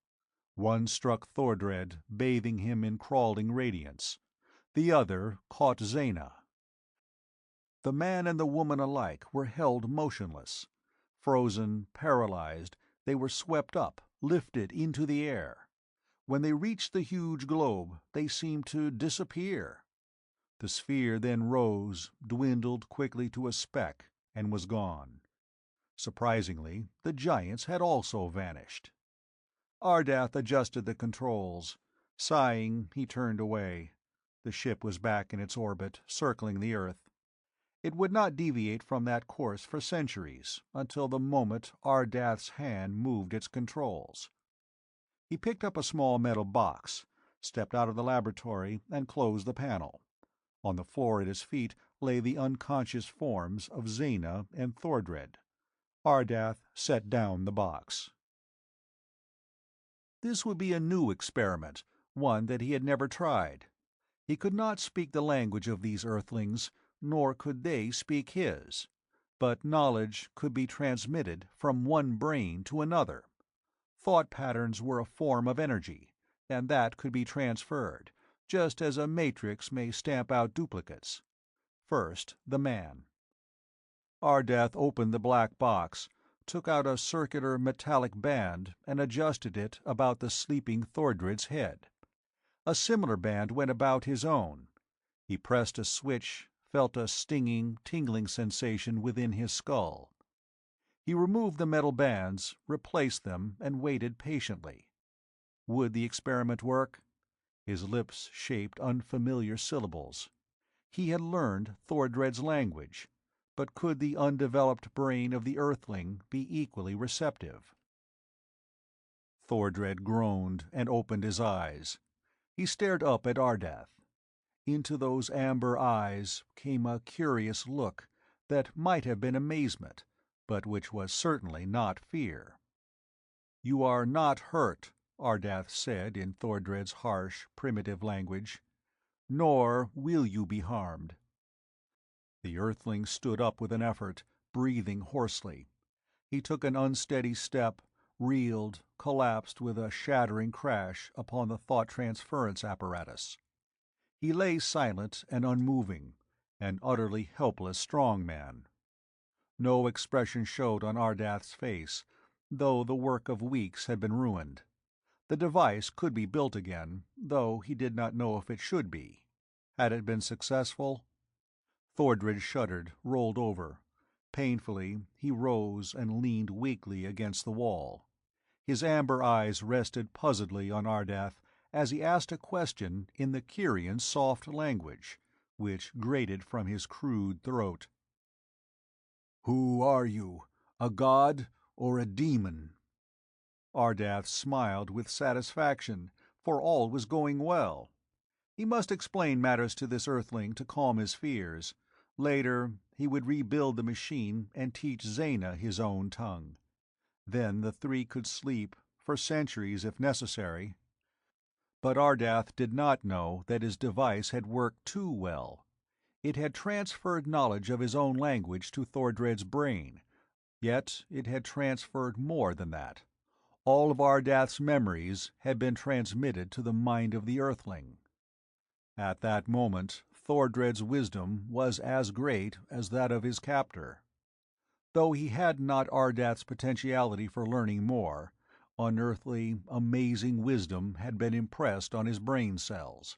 One struck Thordred, bathing him in crawling radiance. The other caught Zaina. The man and the woman alike were held motionless. Frozen, paralyzed, they were swept up, lifted into the air. When they reached the huge globe, they seemed to disappear. The sphere then rose, dwindled quickly to a speck, and was gone. Surprisingly, the giants had also vanished. Ardath adjusted the controls. Sighing, he turned away. The ship was back in its orbit, circling the Earth. It would not deviate from that course for centuries, until the moment Ardath's hand moved its controls. He picked up a small metal box, stepped out of the laboratory, and closed the panel. On the floor at his feet lay the unconscious forms of Zaina and Thordred. Ardath set down the box. This would be a new experiment, one that he had never tried. He could not speak the language of these Earthlings, nor could they speak his. But knowledge could be transmitted from one brain to another. Thought patterns were a form of energy, and that could be transferred, just as a matrix may stamp out duplicates. First, the man. Ardath opened the black box, took out a circular metallic band and adjusted it about the sleeping Thordred's head. A similar band went about his own. He pressed a switch, felt a stinging, tingling sensation within his skull. He removed the metal bands, replaced them, and waited patiently. Would the experiment work? His lips shaped unfamiliar syllables. He had learned Thordred's language, but could the undeveloped brain of the Earthling be equally receptive? Thordred groaned and opened his eyes. He stared up at Ardath. Into those amber eyes came a curious look that might have been amazement, but which was certainly not fear. "You are not hurt," Ardath said in Thordred's harsh, primitive language. "Nor will you be harmed." The Earthling stood up with an effort, breathing hoarsely. He took an unsteady step, reeled, collapsed with a shattering crash upon the thought-transference apparatus. He lay silent and unmoving, an utterly helpless strong man. No expression showed on Ardath's face, though the work of weeks had been ruined. The device could be built again, though he did not know if it should be. Had it been successful? Thordred shuddered, rolled over. Painfully, he rose and leaned weakly against the wall. His amber eyes rested puzzledly on Ardath as he asked a question in the Kyrian's soft language, which grated from his crude throat. "Who are you? A god or a demon?" Ardath smiled with satisfaction, for all was going well. He must explain matters to this Earthling to calm his fears. Later, he would rebuild the machine and teach Zaina his own tongue. Then the three could sleep, for centuries if necessary. But Ardath did not know that his device had worked too well. It had transferred knowledge of his own language to Thordred's brain, yet it had transferred more than that. All of Ardath's memories had been transmitted to the mind of the Earthling. At that moment, Thordred's wisdom was as great as that of his captor. Though he had not Ardath's potentiality for learning more, unearthly, amazing wisdom had been impressed on his brain cells.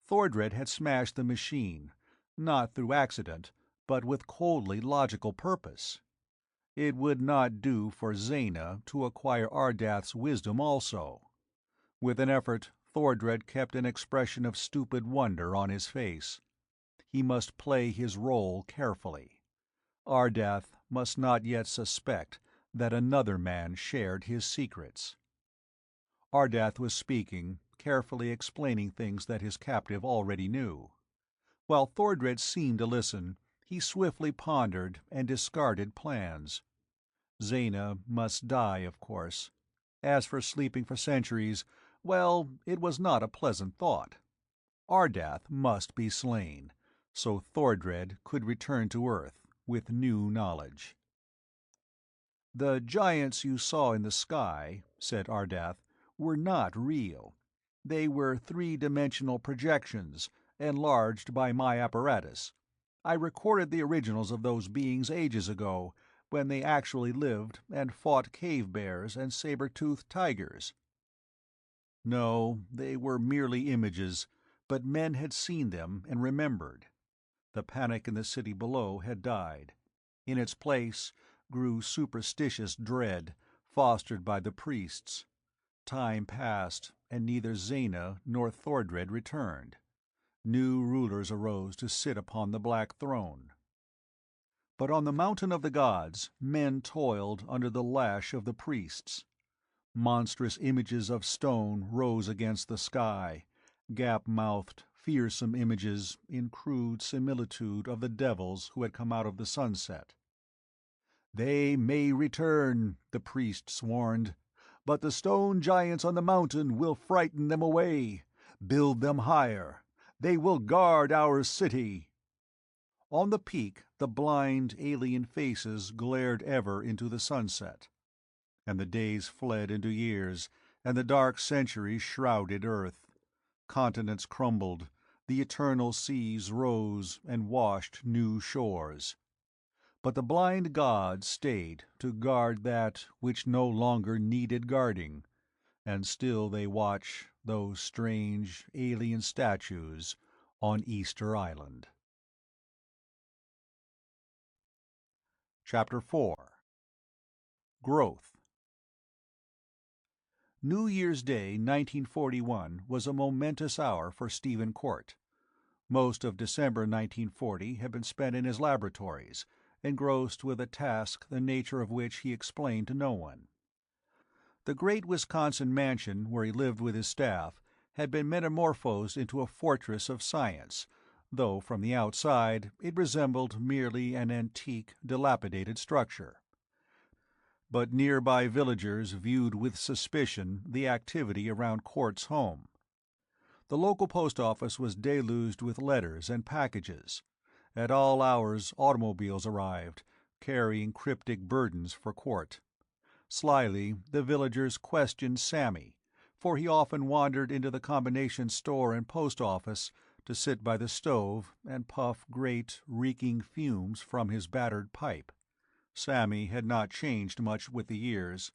Thordred had smashed the machine, not through accident, but with coldly logical purpose. It would not do for Zaina to acquire Ardath's wisdom also. With an effort, Thordred kept an expression of stupid wonder on his face. He must play his role carefully. Ardath must not yet suspect that another man shared his secrets. Ardath was speaking, carefully explaining things that his captive already knew. While Thordred seemed to listen, he swiftly pondered and discarded plans. Zaina must die, of course. As for sleeping for centuries, well, it was not a pleasant thought. Ardath must be slain, so Thordred could return to Earth with new knowledge. "The giants you saw in the sky," said Ardath, "were not real. They were three-dimensional projections, enlarged by my apparatus. I recorded the originals of those beings ages ago, when they actually lived and fought cave bears and saber-toothed tigers." No, they were merely images, but men had seen them and remembered. The panic in the city below had died. In its place grew superstitious dread, fostered by the priests. Time passed, and neither Zaina nor Thordred returned. New rulers arose to sit upon the Black Throne. But on the mountain of the gods, men toiled under the lash of the priests. Monstrous images of stone rose against the sky, gap-mouthed, fearsome images in crude similitude of the devils who had come out of the sunset. "They may return," the priests warned, "but the stone giants on the mountain will frighten them away. Build them higher. They will guard our city." On the peak the blind, alien faces glared ever into the sunset. And the days fled into years, and the dark centuries shrouded Earth. Continents crumbled, the eternal seas rose and washed new shores. But the blind gods stayed to guard that which no longer needed guarding, and still they watch those strange, alien statues on Easter Island. Chapter 4. Growth. New Year's Day, 1941, was a momentous hour for Stephen Court. Most of December 1940 had been spent in his laboratories, engrossed with a task the nature of which he explained to no one. The great Wisconsin mansion where he lived with his staff had been metamorphosed into a fortress of science, though from the outside it resembled merely an antique, dilapidated structure. But nearby villagers viewed with suspicion the activity around Court's home. The local post office was deluged with letters and packages. At all hours automobiles arrived, carrying cryptic burdens for Court. Slyly, the villagers questioned Sammy, for he often wandered into the combination store and post office to sit by the stove and puff great, reeking fumes from his battered pipe. Sammy had not changed much with the years.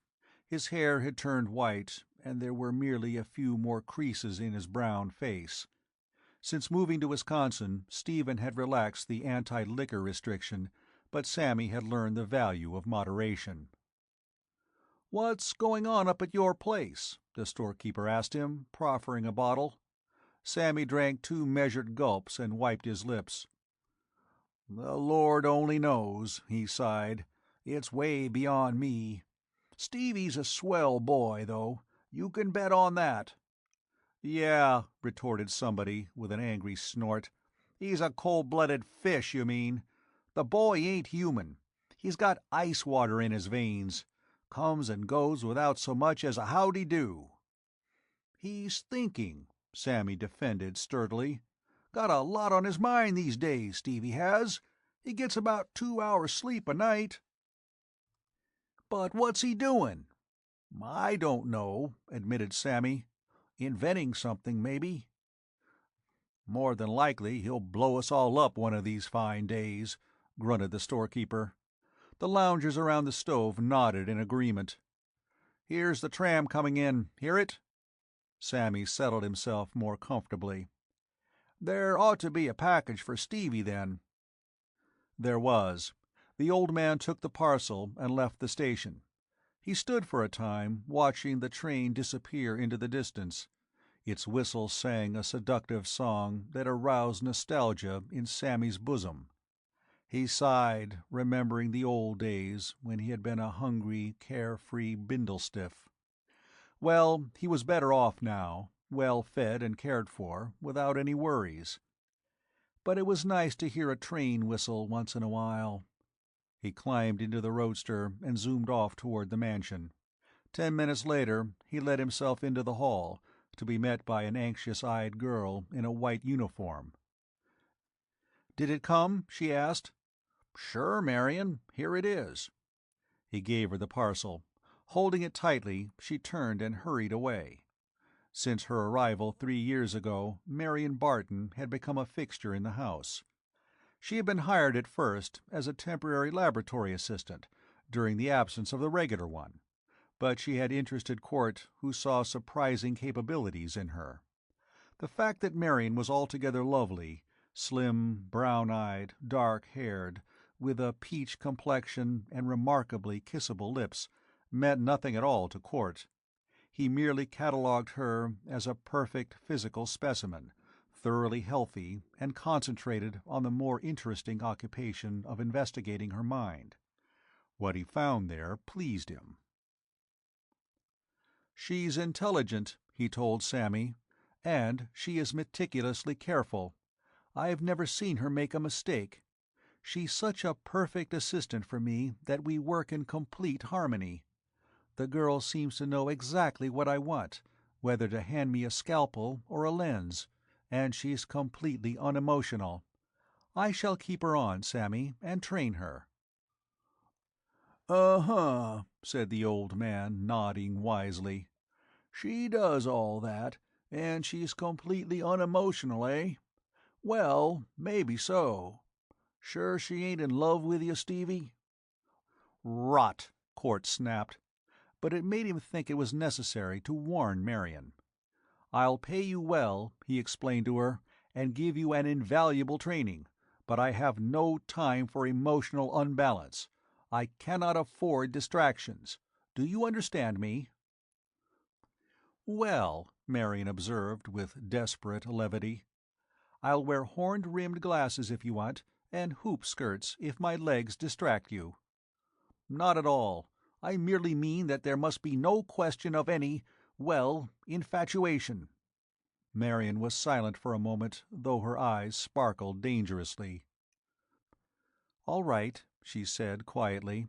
His hair had turned white, and there were merely a few more creases in his brown face. Since moving to Wisconsin, Stephen had relaxed the anti-liquor restriction, but Sammy had learned the value of moderation. "What's going on up at your place?" the storekeeper asked him, proffering a bottle. Sammy drank 2 measured gulps and wiped his lips. "The Lord only knows," he sighed. "It's way beyond me. Stevie's a swell boy, though. You can bet on that." "Yeah," retorted somebody, with an angry snort. "He's a cold-blooded fish, you mean. The boy ain't human. He's got ice water in his veins. Comes and goes without so much as a howdy-do." "He's thinking," Sammy defended sturdily. "Got a lot on his mind these days, Stevie has. He gets about 2 hours sleep a night." "But what's he doing?" "I don't know," admitted Sammy. "Inventing something, maybe." "More than likely he'll blow us all up one of these fine days," grunted the storekeeper. The loungers around the stove nodded in agreement. "Here's the tram coming in. Hear it?" Sammy settled himself more comfortably. "There ought to be a package for Stevie, then." There was. The old man took the parcel and left the station. He stood for a time, watching the train disappear into the distance. Its whistle sang a seductive song that aroused nostalgia in Sammy's bosom. He sighed, remembering the old days when he had been a hungry, carefree bindlestiff. Well, he was better off now, well fed and cared for, without any worries. But it was nice to hear a train whistle once in a while. He climbed into the roadster and zoomed off toward the mansion. 10 minutes later, he let himself into the hall, to be met by an anxious-eyed girl in a white uniform. "Did it come?" she asked. "Sure, Marion. Here it is." He gave her the parcel. Holding it tightly, she turned and hurried away. Since her arrival 3 years ago, Marion Barton had become a fixture in the house. She had been hired at first as a temporary laboratory assistant, during the absence of the regular one, but she had interested Court, who saw surprising capabilities in her. The fact that Marion was altogether lovely, slim, brown-eyed, dark-haired, with a peach complexion and remarkably kissable lips, meant nothing at all to Court. He merely catalogued her as a perfect physical specimen, thoroughly healthy and concentrated on the more interesting occupation of investigating her mind. What he found there pleased him. "She's intelligent," he told Sammy, "and she is meticulously careful. I have never seen her make a mistake. She's such a perfect assistant for me that we work in complete harmony. The girl seems to know exactly what I want, whether to hand me a scalpel or a lens, and she's completely unemotional. I shall keep her on, Sammy, and train her." "Uh-huh," said the old man, nodding wisely. "She does all that, and she's completely unemotional, eh? Well, maybe so. Sure she ain't in love with you, Stevie?" "Rot," Court snapped. But it made him think it was necessary to warn Marion. "I'll pay you well," he explained to her, "and give you an invaluable training, but I have no time for emotional unbalance. I cannot afford distractions. Do you understand me?" "Well," Marion observed with desperate levity, "I'll wear horn-rimmed glasses if you want, and hoop skirts if my legs distract you." "Not at all. I merely mean that there must be no question of any, well, infatuation." Marion was silent for a moment, though her eyes sparkled dangerously. "All right," she said quietly.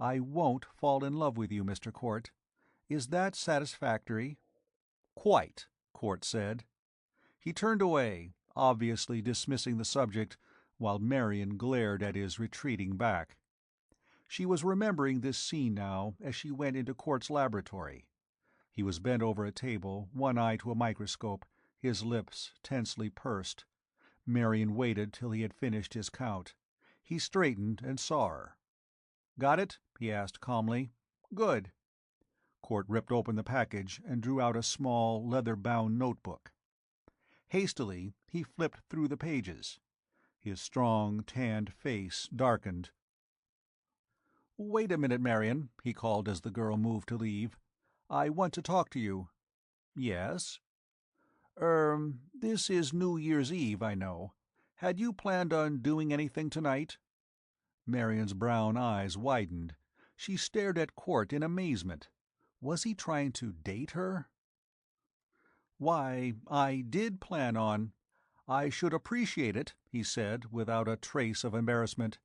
"I won't fall in love with you, Mr. Court. Is that satisfactory?" "Quite," Court said. He turned away, obviously dismissing the subject, while Marion glared at his retreating back. She was remembering this scene now as she went into Court's laboratory. He was bent over a table, one eye to a microscope, his lips tensely pursed. Marion waited till he had finished his count. He straightened and saw her. "Got it?" he asked calmly. "Good." Court ripped open the package and drew out a small, leather-bound notebook. Hastily, he flipped through the pages. His strong, tanned face darkened. "Wait a minute, Marion," he called as the girl moved to leave. "I want to talk to you." "Yes?" This is New Year's Eve, I know. Had you planned on doing anything tonight?" Marion's brown eyes widened. She stared at Court in amazement. Was he trying to date her? "Why, I did plan on—" "I should appreciate it," he said, without a trace of embarrassment,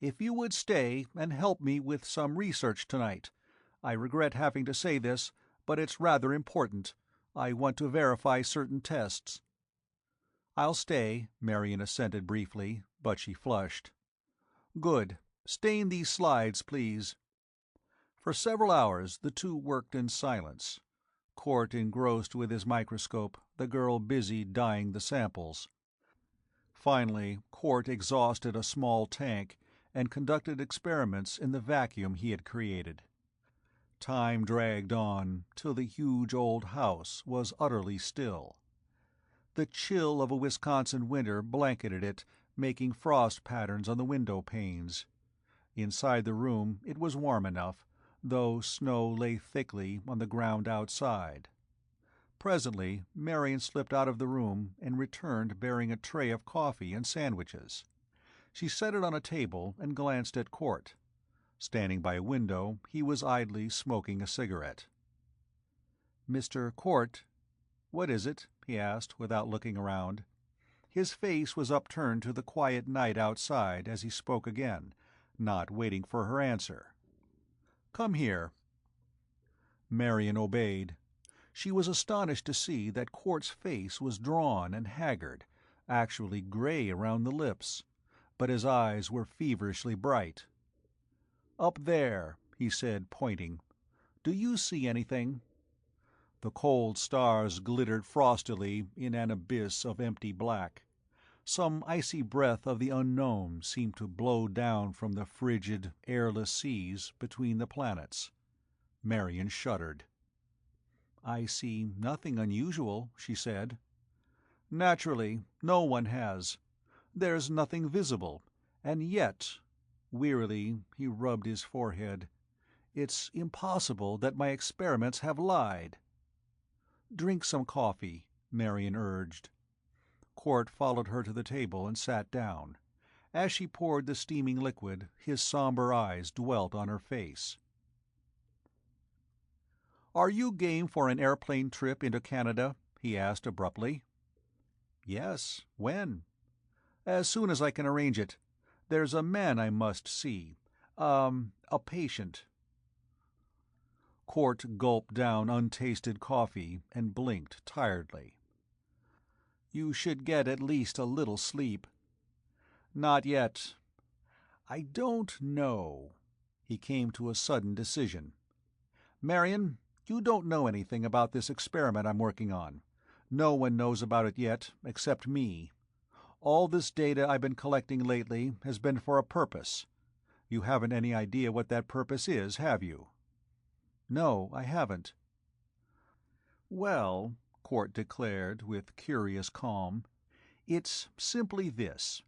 "if you would stay and help me with some research tonight. I regret having to say this, but it's rather important. I want to verify certain tests." "I'll stay," Marion assented briefly, but she flushed. "Good. Stain these slides, please." For several hours the two worked in silence. Court engrossed with his microscope, the girl busy dyeing the samples. Finally, Court exhausted a small tank and conducted experiments in the vacuum he had created. Time dragged on, till the huge old house was utterly still. The chill of a Wisconsin winter blanketed it, making frost patterns on the window panes. Inside the room it was warm enough, though snow lay thickly on the ground outside. Presently Marion slipped out of the room and returned bearing a tray of coffee and sandwiches. She set it on a table and glanced at Court. Standing by a window, he was idly smoking a cigarette. "Mr. Court." "What is it?" he asked, without looking around. His face was upturned to the quiet night outside as he spoke again, not waiting for her answer. "Come here." Marion obeyed. She was astonished to see that Quart's face was drawn and haggard, actually gray around the lips, but his eyes were feverishly bright. "Up there," he said, pointing. "Do you see anything?" The cold stars glittered frostily in an abyss of empty black. Some icy breath of the unknown seemed to blow down from the frigid, airless seas between the planets. Marion shuddered. "I see nothing unusual," she said. "Naturally, no one has. There's nothing visible, and yet—" wearily he rubbed his forehead, "it's impossible that my experiments have lied." "Drink some coffee," Marion urged. Court followed her to the table and sat down. As she poured the steaming liquid, his somber eyes dwelt on her face. "Are you game for an airplane trip into Canada?" he asked abruptly. "Yes. When?" "As soon as I can arrange it. There's a man I must see. A patient." Court gulped down untasted coffee and blinked tiredly. "You should get at least a little sleep." "Not yet. I don't know." He came to a sudden decision. "Marion, you don't know anything about this experiment I'm working on. No one knows about it yet, except me. All this data I've been collecting lately has been for a purpose. You haven't any idea what that purpose is, have you?" "No, I haven't." "Well," Court declared with curious calm, "it's simply this.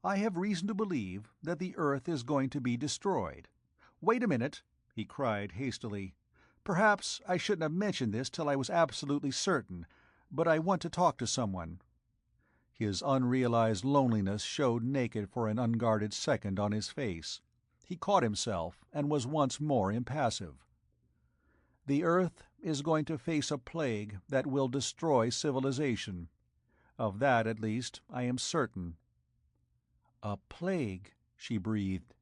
I have reason to believe that the Earth is going to be destroyed. Wait a minute," he cried hastily. "Perhaps I shouldn't have mentioned this till I was absolutely certain, but I want to talk to someone." His unrealized loneliness showed naked for an unguarded second on his face. He caught himself and was once more impassive. "The Earth is going to face a plague that will destroy civilization. Of that, at least, I am certain." "A plague," she breathed.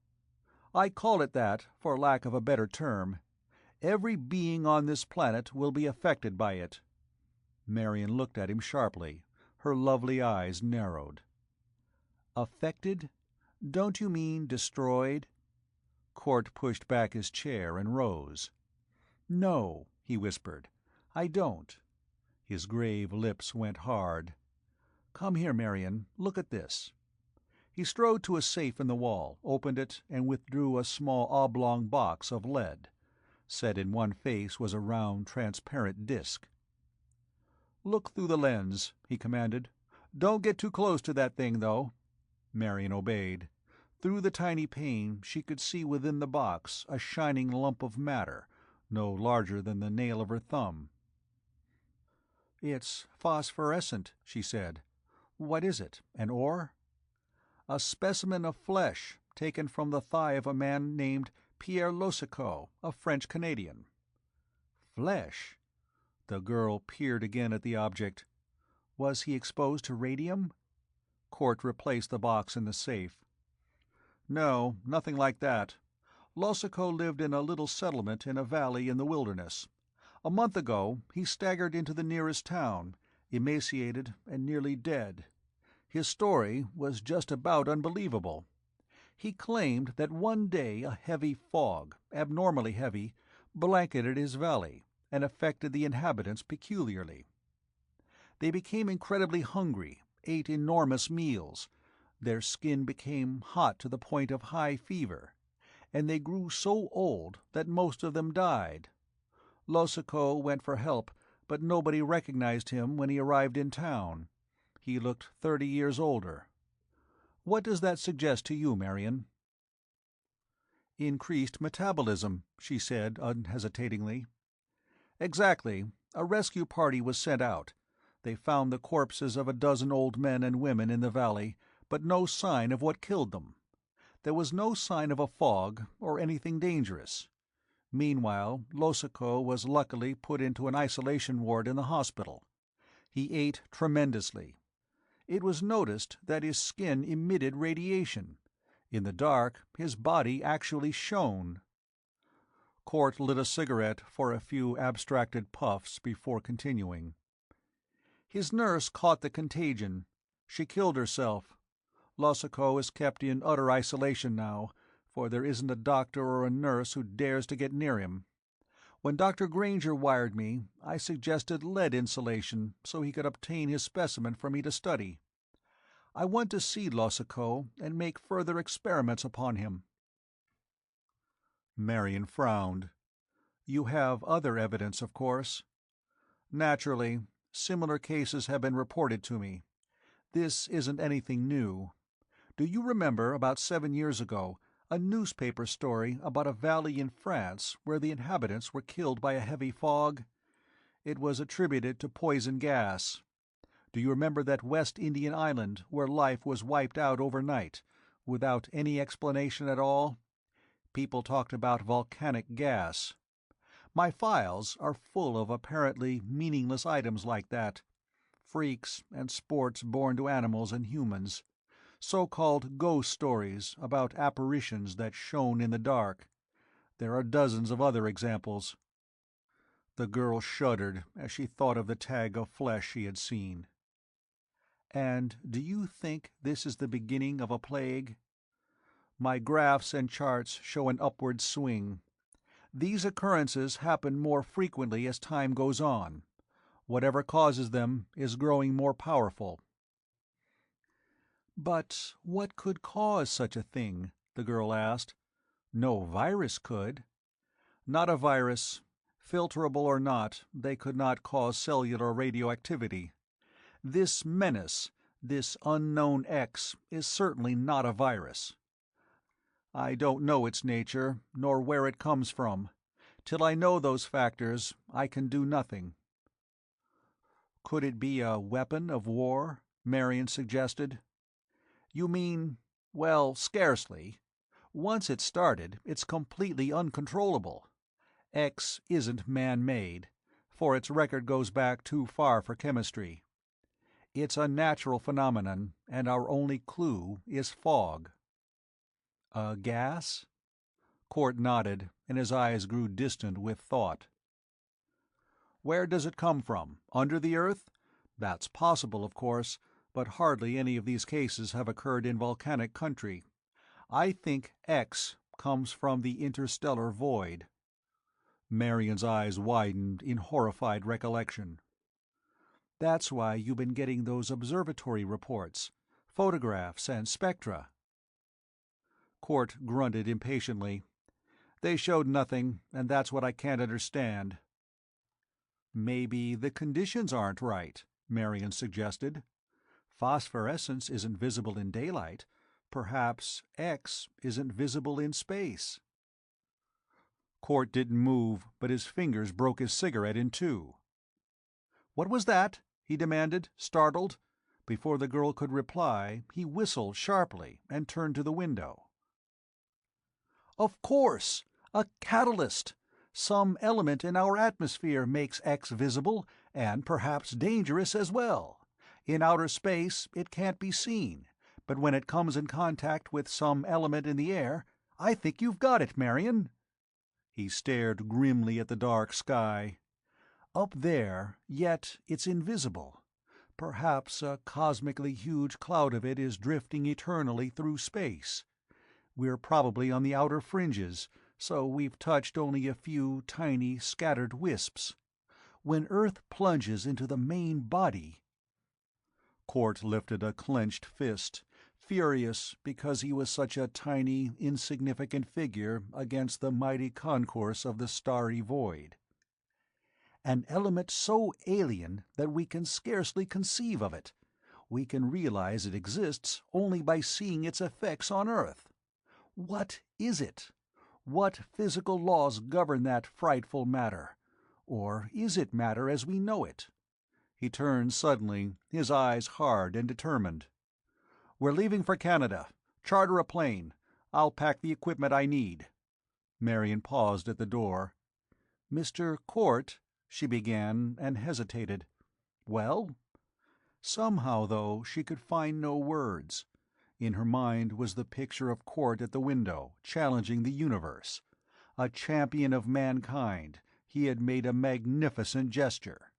"I call it that, for lack of a better term. Every being on this planet will be affected by it." Marion looked at him sharply. Her lovely eyes narrowed. "Affected? Don't you mean destroyed?" Court pushed back his chair and rose. "No," he whispered, "I don't." His grave lips went hard. "Come here, Marion. Look at this." He strode to a safe in the wall, opened it, and withdrew a small oblong box of lead. Set in one face was a round, transparent disk. "Look through the lens," he commanded. "Don't get too close to that thing, though." Marion obeyed. Through the tiny pane she could see within the box a shining lump of matter, no larger than the nail of her thumb. "It's phosphorescent," she said. "What is it, an ore?" "A specimen of flesh, taken from the thigh of a man named Pierre Losicot, a French-Canadian." "Flesh?" The girl peered again at the object. "Was he exposed to radium?" Court replaced the box in the safe. "No, nothing like that. Losico lived in a little settlement in a valley in the wilderness. A month ago he staggered into the nearest town, emaciated and nearly dead. His story was just about unbelievable. He claimed that one day a heavy fog, abnormally heavy, blanketed his valley and affected the inhabitants peculiarly. They became incredibly hungry, ate enormous meals. Their skin became hot to the point of high fever, and they grew so old that most of them died. Losico went for help, but nobody recognized him when he arrived in town. He looked 30 years older. What does that suggest to you, Marion?" "Increased metabolism," she said unhesitatingly. "Exactly. A rescue party was sent out. They found the corpses of a dozen old men and women in the valley, but no sign of what killed them. There was no sign of a fog or anything dangerous. Meanwhile, Losico was luckily put into an isolation ward in the hospital. He ate tremendously. It was noticed that his skin emitted radiation. In the dark, his body actually shone." Court lit a cigarette for a few abstracted puffs before continuing. "His nurse caught the contagion. She killed herself. Losico is kept in utter isolation now, for there isn't a doctor or a nurse who dares to get near him. When Dr. Granger wired me, I suggested lead insulation so he could obtain his specimen for me to study. I want to see Losico and make further experiments upon him." Marion frowned. "You have other evidence, of course?" "Naturally. Similar cases have been reported to me. This isn't anything new. Do you remember, about 7 years ago, a newspaper story about a valley in France where the inhabitants were killed by a heavy fog? It was attributed to poison gas. Do you remember that West Indian island where life was wiped out overnight, without any explanation at all? People talked about volcanic gas. My files are full of apparently meaningless items like that. Freaks and sports born to animals and humans. So-called ghost stories about apparitions that shone in the dark. There are dozens of other examples." The girl shuddered as she thought of the tag of flesh she had seen. "And do you think this is the beginning of a plague?" "My graphs and charts show an upward swing. These occurrences happen more frequently as time goes on. Whatever causes them is growing more powerful." "But what could cause such a thing?" the girl asked. "No virus could." "Not a virus. Filterable or not, they could not cause cellular radioactivity. This menace, this unknown X, is certainly not a virus. I don't know its nature, nor where it comes from. Till I know those factors, I can do nothing." "Could it be a weapon of war?" Marion suggested. "You mean— well, scarcely. Once it's started, it's completely uncontrollable. X isn't man-made, for its record goes back too far for chemistry. It's a natural phenomenon, and our only clue is fog." "A gas?" Court nodded, and his eyes grew distant with thought. "Where does it come from? Under the earth? That's possible, of course, but hardly any of these cases have occurred in volcanic country. I think X comes from the interstellar void." Marion's eyes widened in horrified recollection. "That's why you've been getting those observatory reports, photographs and spectra." Court grunted impatiently. "They showed nothing, and that's what I can't understand." "Maybe the conditions aren't right," Marion suggested. "Phosphorescence isn't visible in daylight. Perhaps X isn't visible in space." Court didn't move, but his fingers broke his cigarette in two. "What was that?" he demanded, startled. Before the girl could reply, he whistled sharply and turned to the window. "Of course! A catalyst! Some element in our atmosphere makes X visible, and perhaps dangerous as well. In outer space it can't be seen, but when it comes in contact with some element in the air, I think you've got it, Marion." He stared grimly at the dark sky. "Up there, yet it's invisible. Perhaps a cosmically huge cloud of it is drifting eternally through space. We're probably on the outer fringes, so we've touched only a few tiny, scattered wisps. When Earth plunges into the main body—" Court lifted a clenched fist, furious because he was such a tiny, insignificant figure against the mighty concourse of the starry void. "An element so alien that we can scarcely conceive of it. We can realize it exists only by seeing its effects on Earth. What is it? What physical laws govern that frightful matter? Or is it matter as we know it?" He turned suddenly, his eyes hard and determined. "We're leaving for Canada. Charter a plane. I'll pack the equipment I need." Marion paused at the door. "Mr. Court," she began, and hesitated. "Well?" Somehow, though, she could find no words. In her mind was the picture of Court at the window, challenging the universe. A champion of mankind, he had made a magnificent gesture.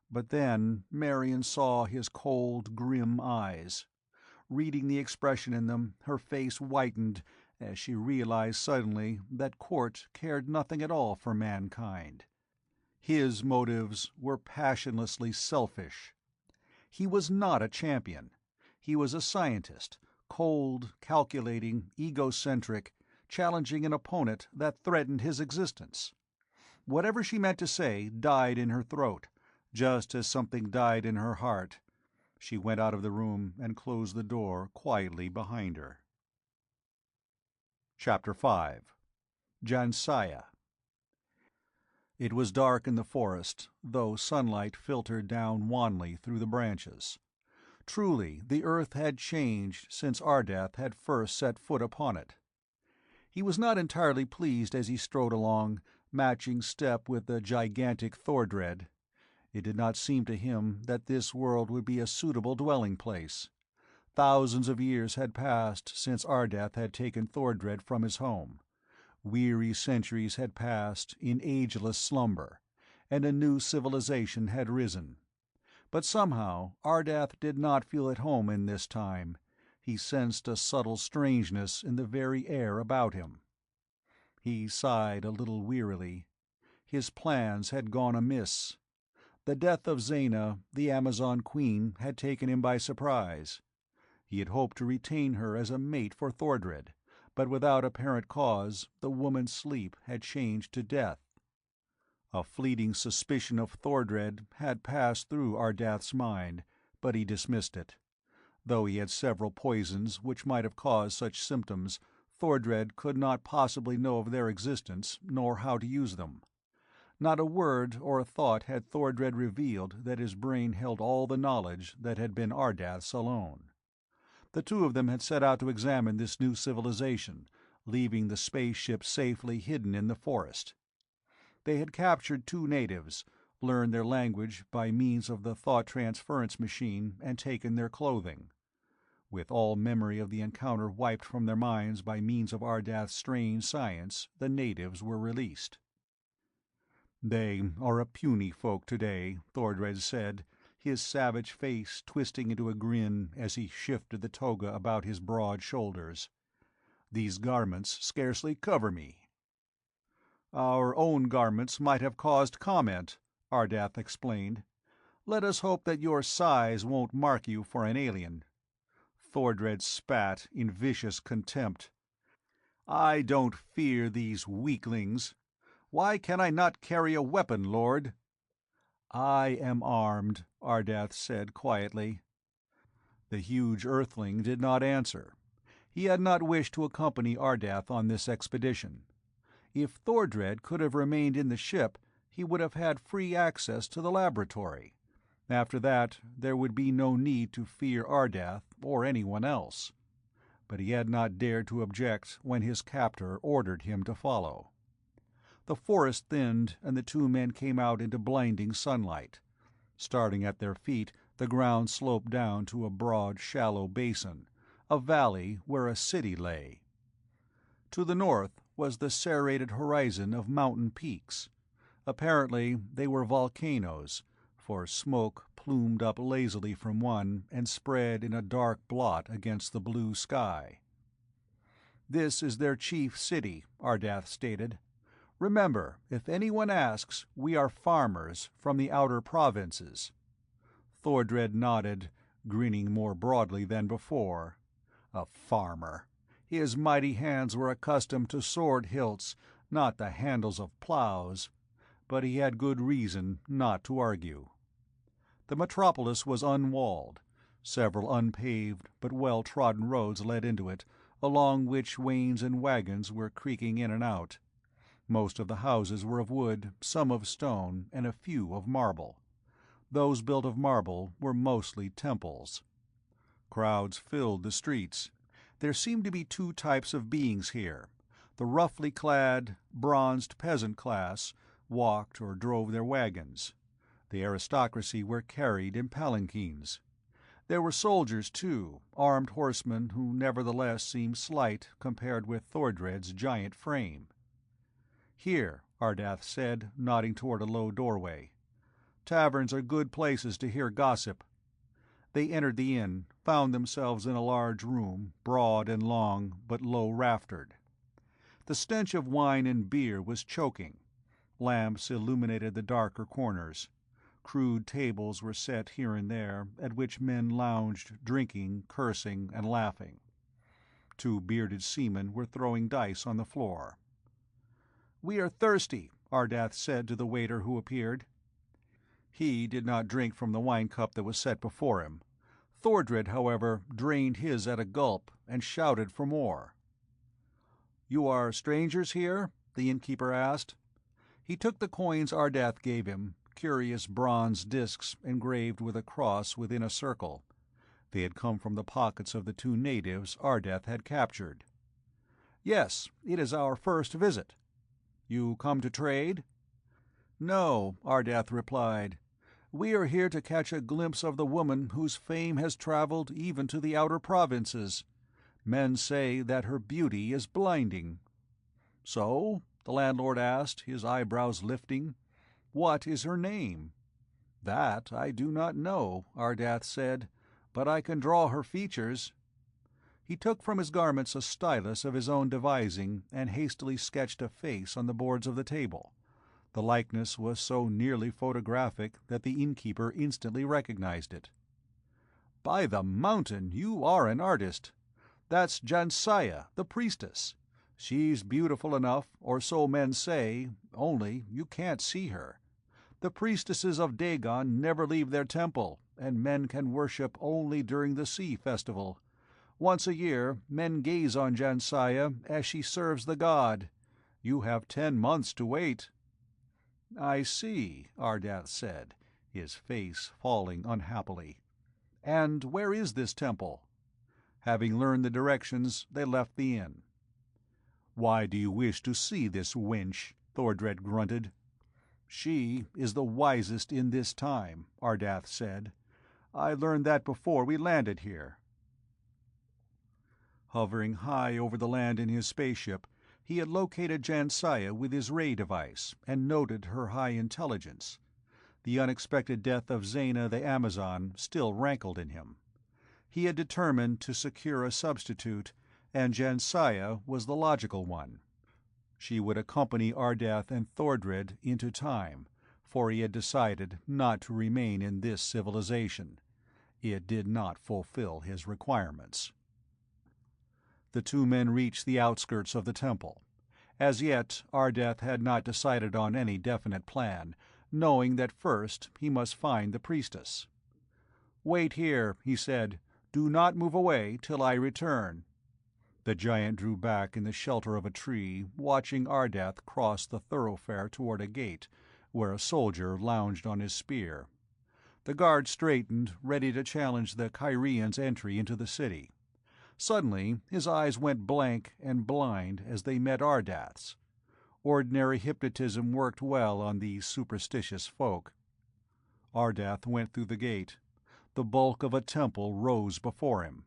But then Marion saw his cold, grim eyes. Reading the expression in them, her face whitened as she realized suddenly that Court cared nothing at all for mankind. His motives were passionlessly selfish. He was not a champion. He was a scientist, cold, calculating, egocentric, challenging an opponent that threatened his existence. Whatever she meant to say died in her throat, just as something died in her heart. She went out of the room and closed the door quietly behind her. Chapter 5. Jansiah. It was dark in the forest, though sunlight filtered down wanly through the branches. Truly, the earth had changed since Ardath had first set foot upon it. He was not entirely pleased as he strode along, matching step with the gigantic Thordred. It did not seem to him that this world would be a suitable dwelling-place. Thousands of years had passed since Ardath had taken Thordred from his home. Weary centuries had passed in ageless slumber, and a new civilization had risen. But somehow Ardath did not feel at home in this time. He sensed a subtle strangeness in the very air about him. He sighed a little wearily. His plans had gone amiss. The death of Zaina, the Amazon Queen, had taken him by surprise. He had hoped to retain her as a mate for Thordred, but without apparent cause the woman's sleep had changed to death. A fleeting suspicion of Thordred had passed through Ardath's mind, but he dismissed it. Though he had several poisons which might have caused such symptoms, Thordred could not possibly know of their existence, nor how to use them. Not a word or a thought had Thordred revealed that his brain held all the knowledge that had been Ardath's alone. The two of them had set out to examine this new civilization, leaving the spaceship safely hidden in the forest. They had captured 2 natives, learned their language by means of the thought transference machine, and taken their clothing. With all memory of the encounter wiped from their minds by means of Ardath's strange science, the natives were released. "They are a puny folk today," Thordred said, his savage face twisting into a grin as he shifted the toga about his broad shoulders. "These garments scarcely cover me." "Our own garments might have caused comment," Ardath explained. "Let us hope that your size won't mark you for an alien." Thordred spat in vicious contempt. "I don't fear these weaklings. Why can I not carry a weapon, Lord?" "I am armed," Ardath said quietly. The huge Earthling did not answer. He had not wished to accompany Ardath on this expedition. If Thordred could have remained in the ship, he would have had free access to the laboratory. After that, there would be no need to fear Ardath or anyone else. But he had not dared to object when his captor ordered him to follow. The forest thinned, and the 2 men came out into blinding sunlight. Starting at their feet, the ground sloped down to a broad, shallow basin, a valley where a city lay. To the north was the serrated horizon of mountain peaks. Apparently they were volcanoes, for smoke plumed up lazily from one and spread in a dark blot against the blue sky. "This is their chief city," Ardath stated. "Remember, if anyone asks, we are farmers from the outer provinces." Thordred nodded, grinning more broadly than before. A farmer! His mighty hands were accustomed to sword hilts, not the handles of plows. But he had good reason not to argue. The metropolis was unwalled. Several unpaved but well-trodden roads led into it, along which wains and wagons were creaking in and out. Most of the houses were of wood, some of stone, and a few of marble. Those built of marble were mostly temples. Crowds filled the streets. There seemed to be two types of beings here. The roughly clad, bronzed peasant class walked or drove their wagons. The aristocracy were carried in palanquins. There were soldiers, too, armed horsemen who nevertheless seemed slight compared with Thordred's giant frame. "Here," Ardath said, nodding toward a low doorway. "Taverns are good places to hear gossip." They entered the inn, found themselves in a large room, broad and long, but low-raftered. The stench of wine and beer was choking. Lamps illuminated the darker corners. Crude tables were set here and there, at which men lounged, drinking, cursing, and laughing. Two bearded seamen were throwing dice on the floor. "We are thirsty," Ardath said to the waiter who appeared. He did not drink from the wine cup that was set before him. Thordred, however, drained his at a gulp and shouted for more. "You are strangers here?" the innkeeper asked. He took the coins Ardath gave him, curious bronze discs engraved with a cross within a circle. They had come from the pockets of the two natives Ardath had captured. "Yes, it is our first visit." "You come to trade?" "No," Ardath replied. "We are here to catch a glimpse of the woman whose fame has traveled even to the outer provinces. Men say that her beauty is blinding." "So?" the landlord asked, his eyebrows lifting. "What is her name?" "That I do not know," Ardath said, "but I can draw her features." He took from his garments a stylus of his own devising and hastily sketched a face on the boards of the table. The likeness was so nearly photographic that the innkeeper instantly recognized it. "By the mountain, you are an artist! That's Jansaya, the priestess. She's beautiful enough, or so men say, only you can't see her. The priestesses of Dagon never leave their temple, and men can worship only during the sea festival. Once a year men gaze on Jansaya as she serves the god. You have 10 months to wait." "I see," Ardath said, his face falling unhappily. "And where is this temple?" Having learned the directions, they left the inn. "Why do you wish to see this wench?" Thordred grunted. "She is the wisest in this time," Ardath said. "I learned that before we landed here." Hovering high over the land in his spaceship, he had located Jansaya with his ray device, and noted her high intelligence. The unexpected death of Zena the Amazon still rankled in him. He had determined to secure a substitute, and Jansaya was the logical one. She would accompany Ardath and Thordred into time, for he had decided not to remain in this civilization. It did not fulfill his requirements. The two men reached the outskirts of the temple. As yet, Ardath had not decided on any definite plan, knowing that first he must find the priestess. "Wait here," he said. "Do not move away till I return." The giant drew back in the shelter of a tree, watching Ardath cross the thoroughfare toward a gate, where a soldier lounged on his spear. The guard straightened, ready to challenge the Kyrian's entry into the city. Suddenly his eyes went blank and blind as they met Ardath's. Ordinary hypnotism worked well on these superstitious folk. Ardath went through the gate. The bulk of a temple rose before him.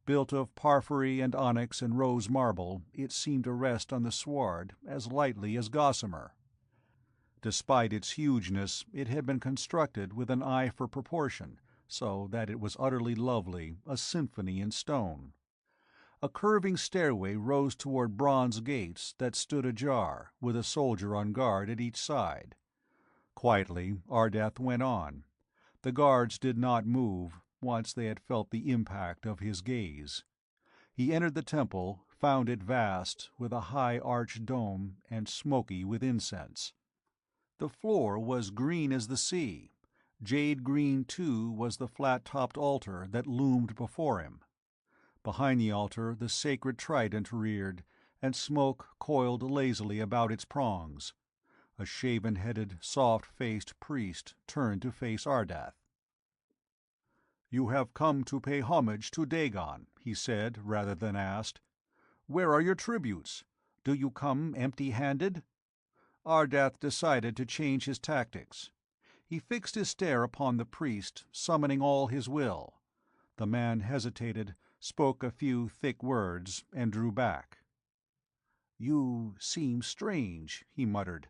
Built of porphyry and onyx and rose marble, it seemed to rest on the sward as lightly as gossamer. Despite its hugeness, it had been constructed with an eye for proportion, so that it was utterly lovely, a symphony in stone. A curving stairway rose toward bronze gates that stood ajar, with a soldier on guard at each side. Quietly, Ardath went on. The guards did not move, once they had felt the impact of his gaze. He entered the temple, found it vast, with a high arched dome, and smoky with incense. The floor was green as the sea. Jade green, too, was the flat-topped altar that loomed before him. Behind the altar the sacred trident reared, and smoke coiled lazily about its prongs. A shaven-headed, soft-faced priest turned to face Ardath. "You have come to pay homage to Dagon," he said, rather than asked. "Where are your tributes? Do you come empty-handed?" Ardath decided to change his tactics. He fixed his stare upon the priest, summoning all his will. The man hesitated, spoke a few thick words, and drew back. "You seem strange," he muttered.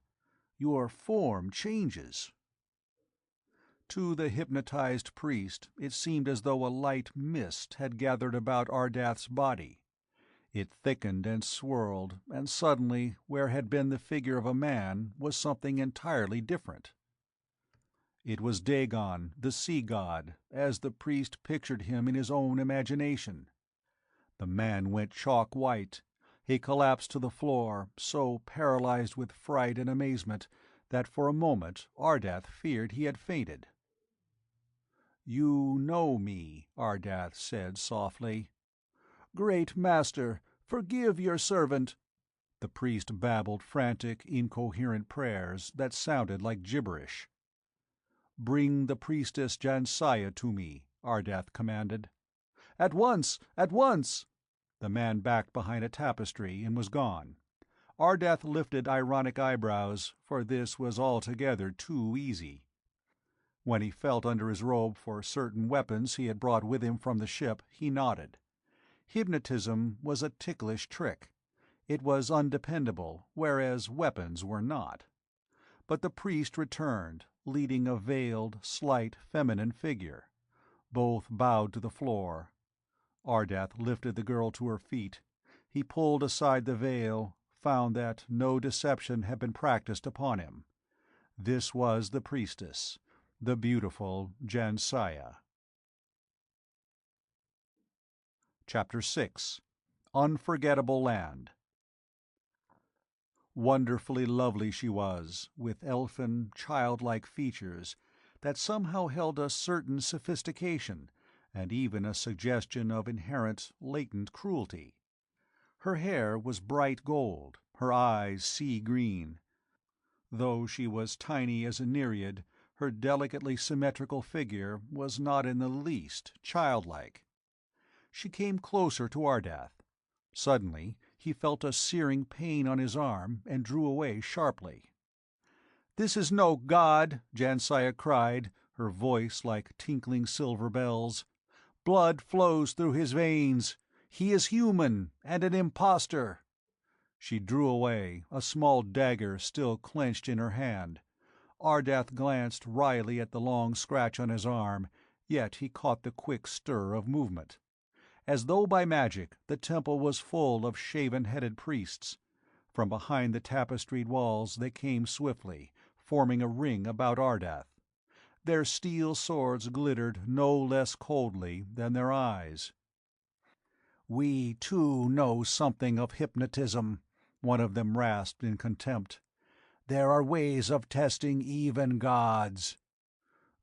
"Your form changes." To the hypnotized priest it seemed as though a light mist had gathered about Ardath's body. It thickened and swirled, and suddenly where had been the figure of a man was something entirely different. It was Dagon, the sea god, as the priest pictured him in his own imagination. The man went chalk white. He collapsed to the floor, so paralyzed with fright and amazement that for a moment Ardath feared he had fainted. "You know me," Ardath said softly. "Great Master, forgive your servant." The priest babbled frantic, incoherent prayers that sounded like gibberish. "Bring the priestess Jansaya to me," Ardath commanded. "At once! At once!" The man backed behind a tapestry and was gone. Ardath lifted ironic eyebrows, for this was altogether too easy. When he felt under his robe for certain weapons he had brought with him from the ship, he nodded. Hypnotism was a ticklish trick. It was undependable, whereas weapons were not. But the priest returned, leading a veiled, slight, feminine figure. Both bowed to the floor. Ardath lifted the girl to her feet. He pulled aside the veil, found that no deception had been practiced upon him. This was the priestess, the beautiful Jansaya. Chapter 6. Unforgettable Land. Wonderfully lovely she was, with elfin, childlike features that somehow held a certain sophistication, and even a suggestion of inherent, latent cruelty. Her hair was bright gold, her eyes sea-green. Though she was tiny as a nereid, her delicately symmetrical figure was not in the least childlike. She came closer to Ardath. Suddenly he felt a searing pain on his arm and drew away sharply. "This is no god!" Jansaya cried, her voice like tinkling silver bells. "Blood flows through his veins. He is human, and an impostor." She drew away, a small dagger still clenched in her hand. Ardath glanced wryly at the long scratch on his arm, yet he caught the quick stir of movement. As though by magic, the temple was full of shaven-headed priests. From behind the tapestried walls they came swiftly, forming a ring about Ardath. Their steel swords glittered no less coldly than their eyes. "We, too, know something of hypnotism," one of them rasped in contempt. "There are ways of testing even gods."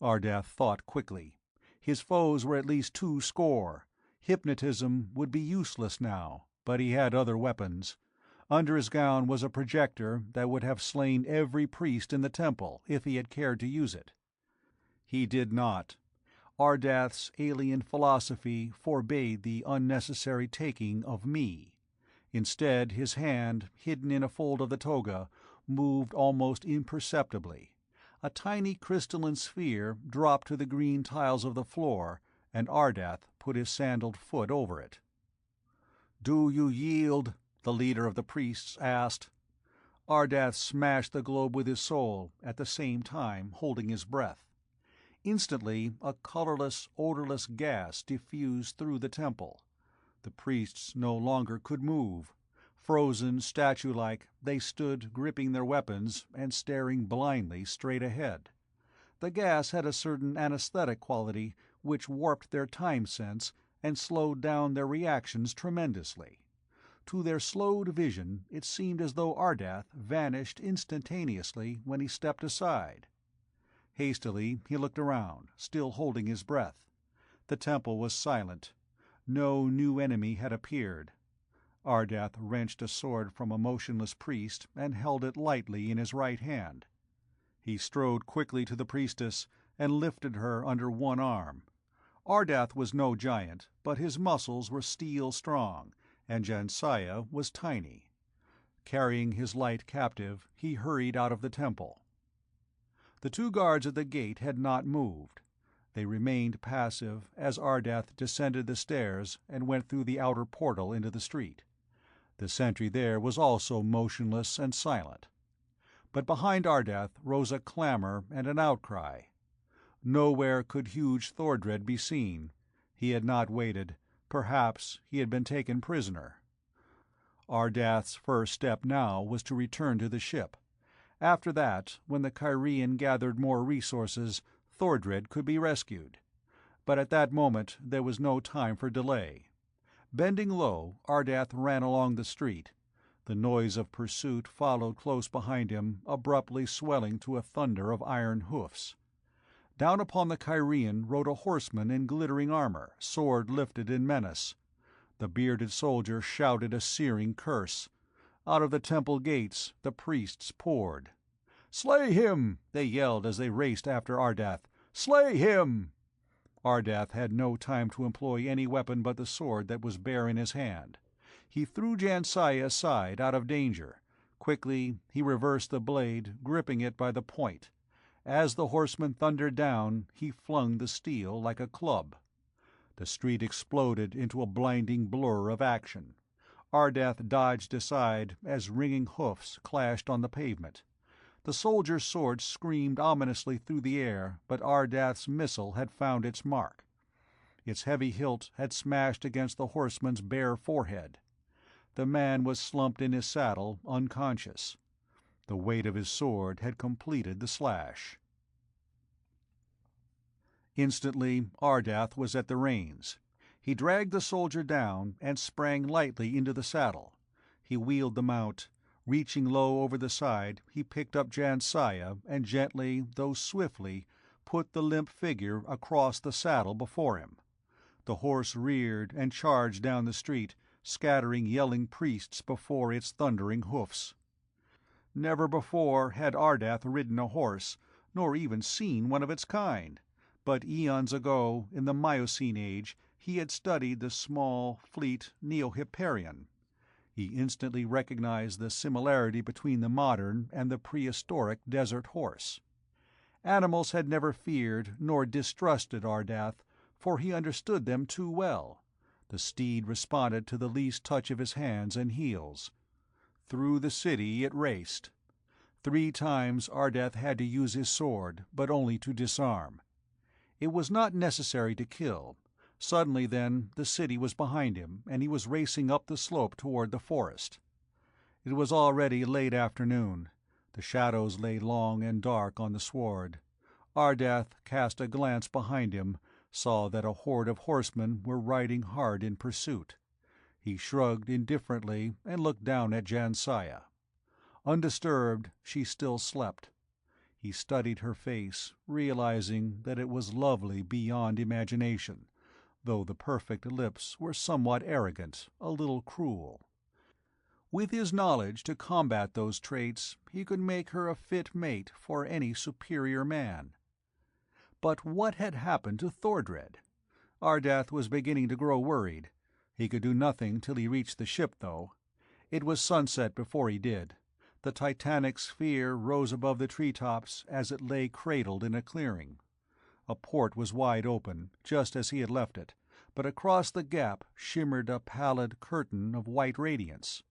Ardath thought quickly. His foes were at least 200. Hypnotism would be useless now, but he had other weapons. Under his gown was a projector that would have slain every priest in the temple if he had cared to use it. He did not. Ardath's alien philosophy forbade the unnecessary taking of me. Instead, his hand, hidden in a fold of the toga, moved almost imperceptibly. A tiny crystalline sphere dropped to the green tiles of the floor, and Ardath put put his sandaled foot over it. "Do you yield?" the leader of the priests asked. Ardath smashed the globe with his soul, at the same time holding his breath. Instantly, a colorless, odorless gas diffused through the temple. The priests no longer could move. Frozen, statue-like, they stood gripping their weapons and staring blindly straight ahead. The gas had a certain anesthetic quality which warped their time sense and slowed down their reactions tremendously. To their slowed vision it seemed as though Ardath vanished instantaneously when he stepped aside. Hastily he looked around, still holding his breath. The temple was silent. No new enemy had appeared. Ardath wrenched a sword from a motionless priest and held it lightly in his right hand. He strode quickly to the priestess and lifted her under one arm. Ardath was no giant, but his muscles were steel-strong, and Jansiah was tiny. Carrying his light captive, he hurried out of the temple. The two guards at the gate had not moved. They remained passive as Ardath descended the stairs and went through the outer portal into the street. The sentry there was also motionless and silent. But behind Ardath rose a clamor and an outcry. Nowhere could huge Thordred be seen. He had not waited. Perhaps he had been taken prisoner. Ardath's first step now was to return to the ship. After that, when the Kyrian gathered more resources, Thordred could be rescued. But at that moment there was no time for delay. Bending low, Ardath ran along the street. The noise of pursuit followed close behind him, abruptly swelling to a thunder of iron hoofs. Down upon the Kyrian rode a horseman in glittering armor, sword lifted in menace. The bearded soldier shouted a searing curse. Out of the temple gates the priests poured. "Slay him!" they yelled as they raced after Ardath. "Slay him!" Ardath had no time to employ any weapon but the sword that was bare in his hand. He threw Jansiah aside out of danger. Quickly he reversed the blade, gripping it by the point. As the horseman thundered down, he flung the steel like a club. The street exploded into a blinding blur of action. Ardath dodged aside as ringing hoofs clashed on the pavement. The soldier's sword screamed ominously through the air, but Ardath's missile had found its mark. Its heavy hilt had smashed against the horseman's bare forehead. The man was slumped in his saddle, unconscious. The weight of his sword had completed the slash. Instantly Ardath was at the reins. He dragged the soldier down and sprang lightly into the saddle. He wheeled the mount. Reaching low over the side, he picked up Jansiah and gently, though swiftly, put the limp figure across the saddle before him. The horse reared and charged down the street, scattering yelling priests before its thundering hoofs. Never before had Ardath ridden a horse, nor even seen one of its kind, but eons ago, in the Miocene age, he had studied the small, fleet Neo-Hipparion. He instantly recognized the similarity between the modern and the prehistoric desert horse. Animals had never feared nor distrusted Ardath, for he understood them too well. The steed responded to the least touch of his hands and heels. Through the city it raced. 3 times Ardath had to use his sword, but only to disarm. It was not necessary to kill. Suddenly, then, the city was behind him, and he was racing up the slope toward the forest. It was already late afternoon. The shadows lay long and dark on the sward. Ardath cast a glance behind him, saw that a horde of horsemen were riding hard in pursuit. He shrugged indifferently and looked down at Jansiah. Undisturbed, she still slept. He studied her face, realizing that it was lovely beyond imagination, though the perfect lips were somewhat arrogant, a little cruel. With his knowledge to combat those traits, he could make her a fit mate for any superior man. But what had happened to Thordred? Ardath was beginning to grow worried. He could do nothing till he reached the ship, though. It was sunset before he did. The titanic sphere rose above the treetops as it lay cradled in a clearing. A port was wide open, just as he had left it, but across the gap shimmered a pallid curtain of white radiance.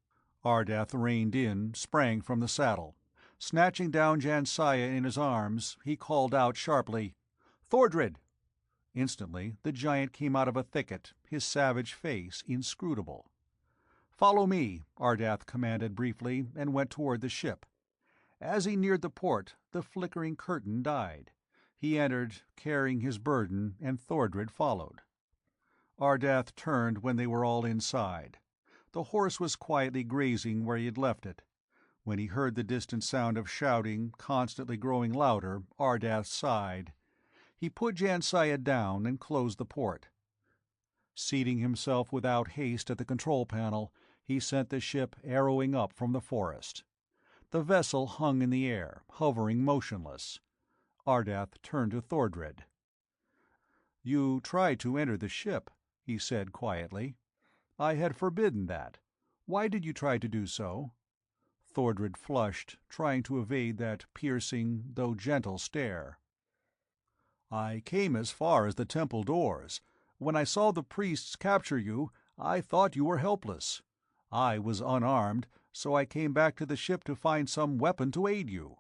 Ardath reined in, sprang from the saddle. Snatching down Jansaya in his arms, he called out sharply, "Thordred!" Instantly the giant came out of a thicket, his savage face inscrutable. "Follow me," Ardath commanded briefly, and went toward the ship. As he neared the port, the flickering curtain died. He entered, carrying his burden, and Thordred followed. Ardath turned when they were all inside. The horse was quietly grazing where he had left it. When he heard the distant sound of shouting, constantly growing louder, Ardath sighed. He put Jansaya down and closed the port. Seating himself without haste at the control panel, he sent the ship arrowing up from the forest. The vessel hung in the air, hovering motionless. Ardath turned to Thordred. "You tried to enter the ship," he said quietly. "I had forbidden that. Why did you try to do so?" Thordred flushed, trying to evade that piercing, though gentle stare. "I came as far as the temple doors. When I saw the priests capture you, I thought you were helpless. I was unarmed, so I came back to the ship to find some weapon to aid you."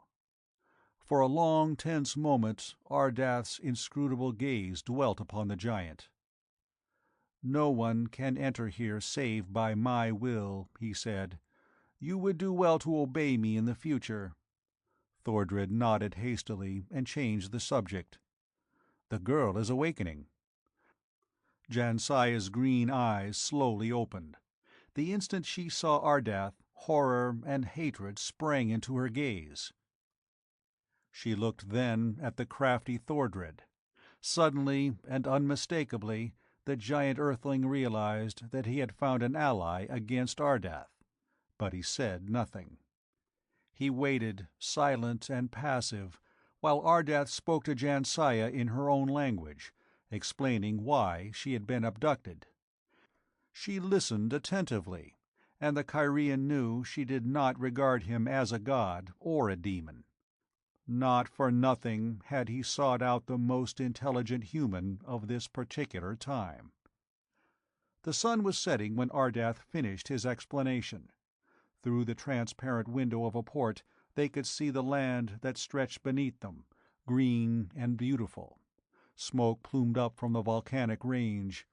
For a long, tense moment, Ardath's inscrutable gaze dwelt upon the giant. "No one can enter here save by my will," he said. "You would do well to obey me in the future." Thordred nodded hastily and changed the subject. "The girl is awakening." Jansaya's green eyes slowly opened. The instant she saw Ardath, horror and hatred sprang into her gaze. She looked then at the crafty Thordred. Suddenly and unmistakably, the giant earthling realized that he had found an ally against Ardath. But he said nothing. He waited, silent and passive, while Ardath spoke to Jansaya in her own language, explaining why she had been abducted. She listened attentively, and the Kyrian knew she did not regard him as a god or a demon. Not for nothing had he sought out the most intelligent human of this particular time. The sun was setting when Ardath finished his explanation. Through the transparent window of a port they could see the land that stretched beneath them, green and beautiful. Smoke plumed up from the volcanic range.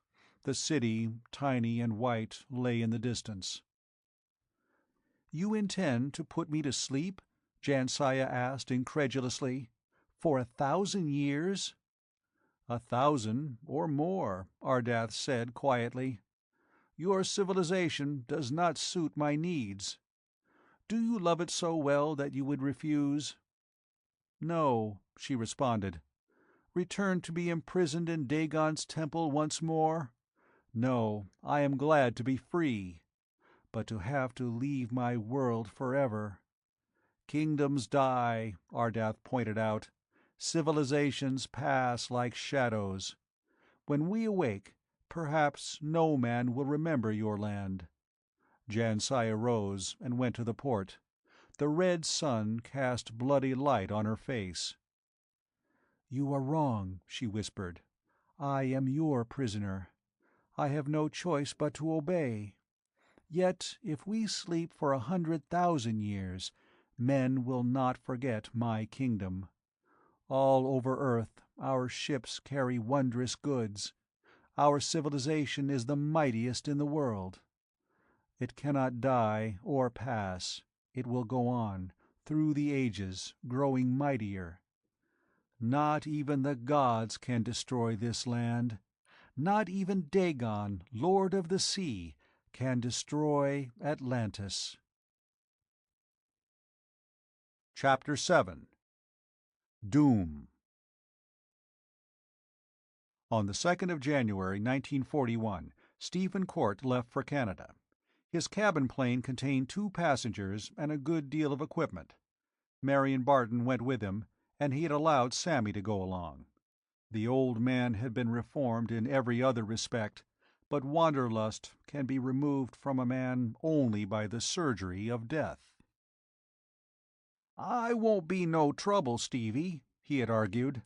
The city, tiny and white, lay in the distance. "You intend to put me to sleep?" Jansaya asked incredulously. "For 1,000 years?" 1,000 or more," Ardath said quietly. "Your civilization does not suit my needs. Do you love it so well that you would refuse?" "No," she responded. "Return to be imprisoned in Dagon's temple once more? No, I am glad to be free. But to have to leave my world forever—" "Kingdoms die," Ardath pointed out. "Civilizations pass like shadows. When we awake, perhaps no man will remember your land." Jansaya rose and went to the port. The red sun cast bloody light on her face. "You are wrong," she whispered. "I am your prisoner. I have no choice but to obey. Yet if we sleep for 100,000 years, men will not forget my kingdom. All over Earth our ships carry wondrous goods. Our civilization is the mightiest in the world. It cannot die or pass. It will go on, through the ages, growing mightier. Not even the gods can destroy this land. Not even Dagon, Lord of the Sea, can destroy Atlantis." Chapter 7. Doom. On the 2nd of January, 1941, Stephen Court left for Canada. His cabin plane contained 2 passengers and a good deal of equipment. Marion Barton went with him, and he had allowed Sammy to go along. The old man had been reformed in every other respect, but wanderlust can be removed from a man only by the surgery of death. "I won't be no trouble, Stevie," he had argued.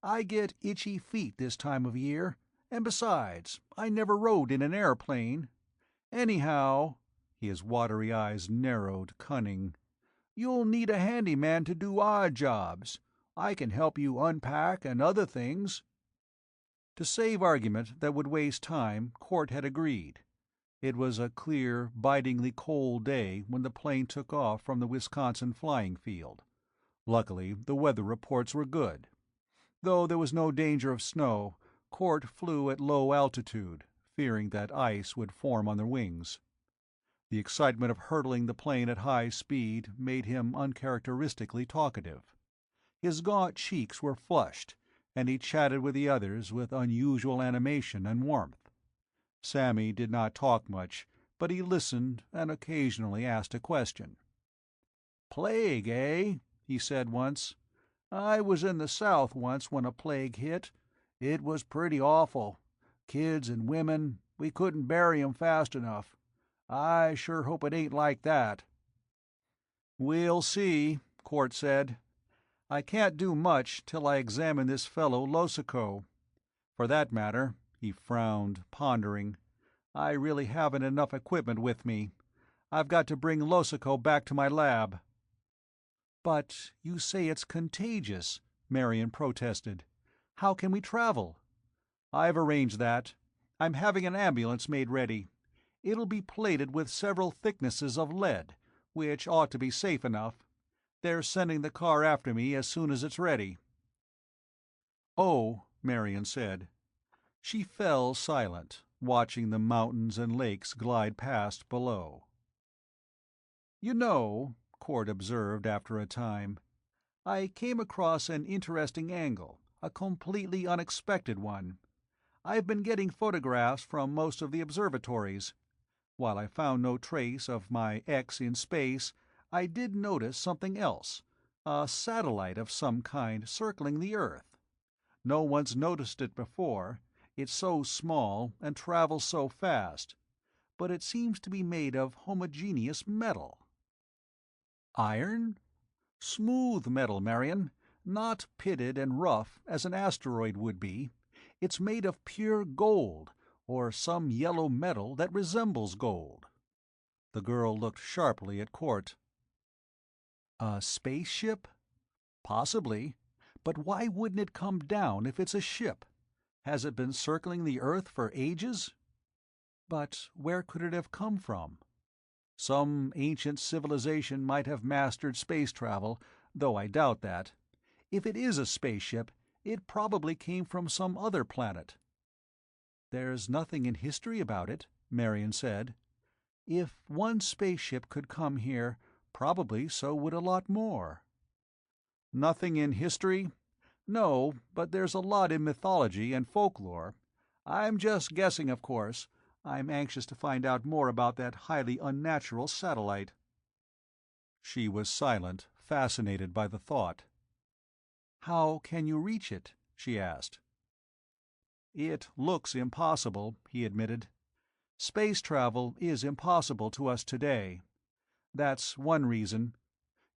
"I get itchy feet this time of year, And besides, I never rode in an airplane. Anyhow," his watery eyes narrowed, cunning, "you'll need a handyman to do odd jobs. I can help you unpack and other things." To save argument that would waste time, Court had agreed. It was a clear, bitingly cold day when the plane took off from the Wisconsin flying field. Luckily, the weather reports were good. Though there was no danger of snow, Court flew at low altitude, fearing that ice would form on their wings. The excitement of hurtling the plane at high speed made him uncharacteristically talkative. His gaunt cheeks were flushed, and he chatted with the others with unusual animation and warmth. Sammy did not talk much, but he listened and occasionally asked a question. "Plague, eh?" he said once. "I was in the South once when a plague hit. It was pretty awful. Kids and women, we couldn't bury 'em fast enough. I sure hope it ain't like that." "We'll see," Court said. "I can't do much till I examine this fellow Losico. For that matter," he frowned, pondering, "I really haven't enough equipment with me. I've got to bring Losico back to my lab." "But you say it's contagious," Marion protested. "How can we travel?" "I've arranged that. I'm having an ambulance made ready. It'll be plated with several thicknesses of lead, which ought to be safe enough. They're sending the car after me as soon as it's ready." "Oh," Marion said. She fell silent, watching the mountains and lakes glide past below. "You know," Court observed after a time, "I came across an interesting angle, a completely unexpected one. I've been getting photographs from most of the observatories. While I found no trace of my X in space, I did notice something else, a satellite of some kind circling the Earth. No one's noticed it before, it's so small and travels so fast, but it seems to be made of homogeneous metal." "Iron?" "Smooth metal, Marion, not pitted and rough as an asteroid would be. It's made of pure gold, or some yellow metal that resembles gold." The girl looked sharply at Court. "A spaceship? Possibly. But why wouldn't it come down if it's a ship? Has it been circling the Earth for ages?" "But where could it have come from?" "Some ancient civilization might have mastered space travel, though I doubt that. If it is a spaceship, it probably came from some other planet." "There's nothing in history about it," Marion said. "If one spaceship could come here, probably so would a lot more." "Nothing in history? No, but there's a lot in mythology and folklore. I'm just guessing, of course. I'm anxious to find out more about that highly unnatural satellite." She was silent, fascinated by the thought. "How can you reach it?" she asked. "It looks impossible," he admitted. "Space travel is impossible to us today. That's one reason.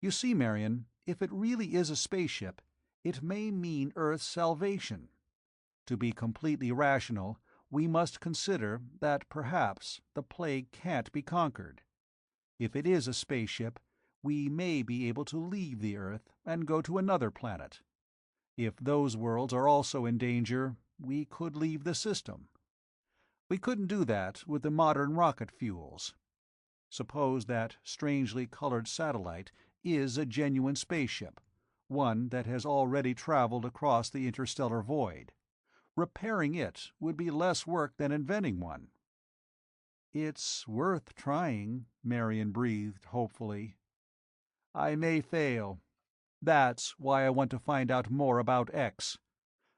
You see, Marion, if it really is a spaceship, it may mean Earth's salvation. To be completely rational, we must consider that perhaps the plague can't be conquered. If it is a spaceship, we may be able to leave the Earth and go to another planet. If those worlds are also in danger, we could leave the system. We couldn't do that with the modern rocket fuels. Suppose that strangely colored satellite is a genuine spaceship, one that has already traveled across the interstellar void. Repairing it would be less work than inventing one." "It's worth trying," Marion breathed hopefully. "I may fail. That's why I want to find out more about X.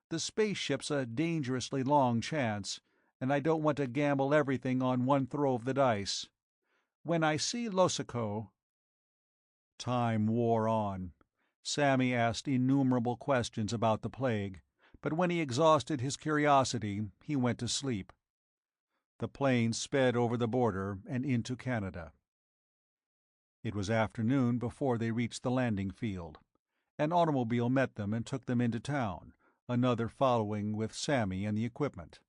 The spaceship's a dangerously long chance, and I don't want to gamble everything on one throw of the dice. When I see Losico—" Time wore on. Sammy asked innumerable questions about the plague, but when he exhausted his curiosity, he went to sleep. The plane sped over the border and into Canada. It was afternoon before they reached the landing field. An automobile met them and took them into town, another following with Sammy and the equipment.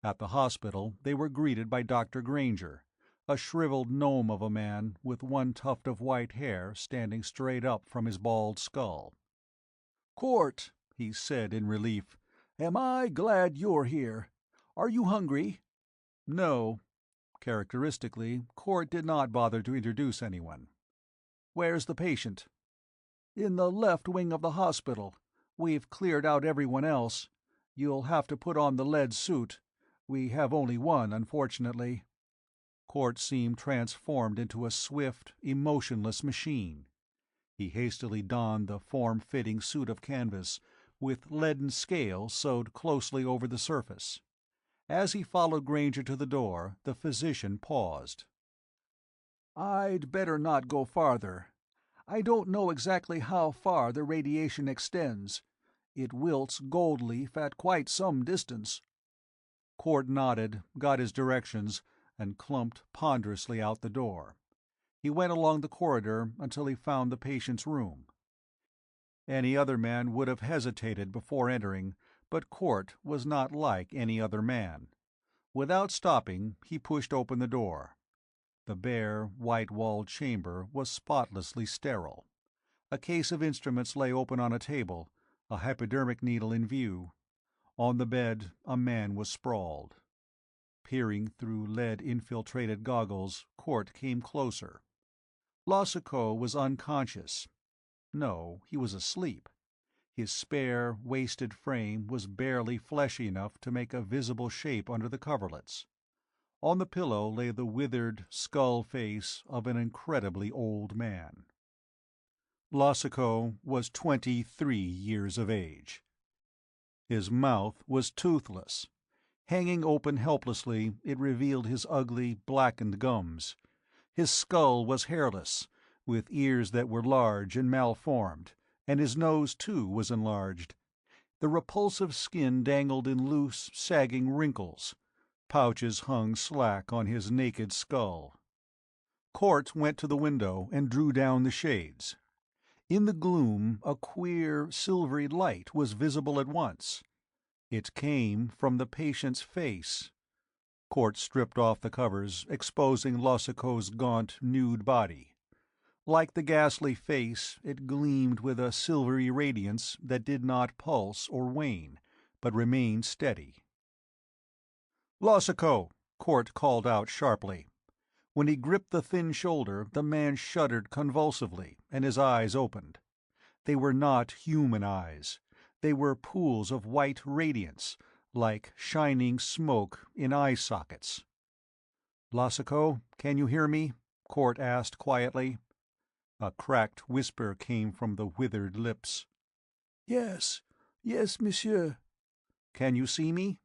At the hospital they were greeted by Dr. Granger, a shriveled gnome of a man with one tuft of white hair standing straight up from his bald skull. "Court," he said in relief, "am I glad you're here. Are you hungry?" "No." Characteristically, Court did not bother to introduce anyone. "Where's the patient?" "In the left wing of the hospital. We've cleared out everyone else. You'll have to put on the lead suit. We have only one, unfortunately." Court seemed transformed into a swift, emotionless machine. He hastily donned the form-fitting suit of canvas, with leaden scales sewed closely over the surface. As he followed Granger to the door, the physician paused. "I'd better not go farther. I don't know exactly how far the radiation extends. It wilts gold leaf at quite some distance." Court nodded, got his directions, and clumped ponderously out the door. He went along the corridor until he found the patient's room. Any other man would have hesitated before entering, but Court was not like any other man. Without stopping, he pushed open the door. The bare, white-walled chamber was spotlessly sterile. A case of instruments lay open on a table, a hypodermic needle in view. On the bed, a man was sprawled. Peering through lead-infiltrated goggles, Court came closer. Lassicot was unconscious. No, he was asleep. His spare, wasted frame was barely fleshy enough to make a visible shape under the coverlets. On the pillow lay the withered, skull face of an incredibly old man. Lassicot was 23 years of age. His mouth was toothless. Hanging open helplessly, it revealed his ugly, blackened gums. His skull was hairless, with ears that were large and malformed, and his nose, too, was enlarged. The repulsive skin dangled in loose, sagging wrinkles. Pouches hung slack on his naked skull. Court went to the window and drew down the shades. In the gloom, a queer, silvery light was visible at once. It came from the patient's face. Court stripped off the covers, exposing Lassicot's gaunt, nude body. Like the ghastly face, it gleamed with a silvery radiance that did not pulse or wane, but remained steady. "Lassicot!" Court called out sharply. When he gripped the thin shoulder, the man shuddered convulsively, and his eyes opened. They were not human eyes. They were pools of white radiance, like shining smoke in eye sockets. "Lassicot, can you hear me?" Court asked quietly. A cracked whisper came from the withered lips. "Yes, yes, monsieur." "Can you see me?"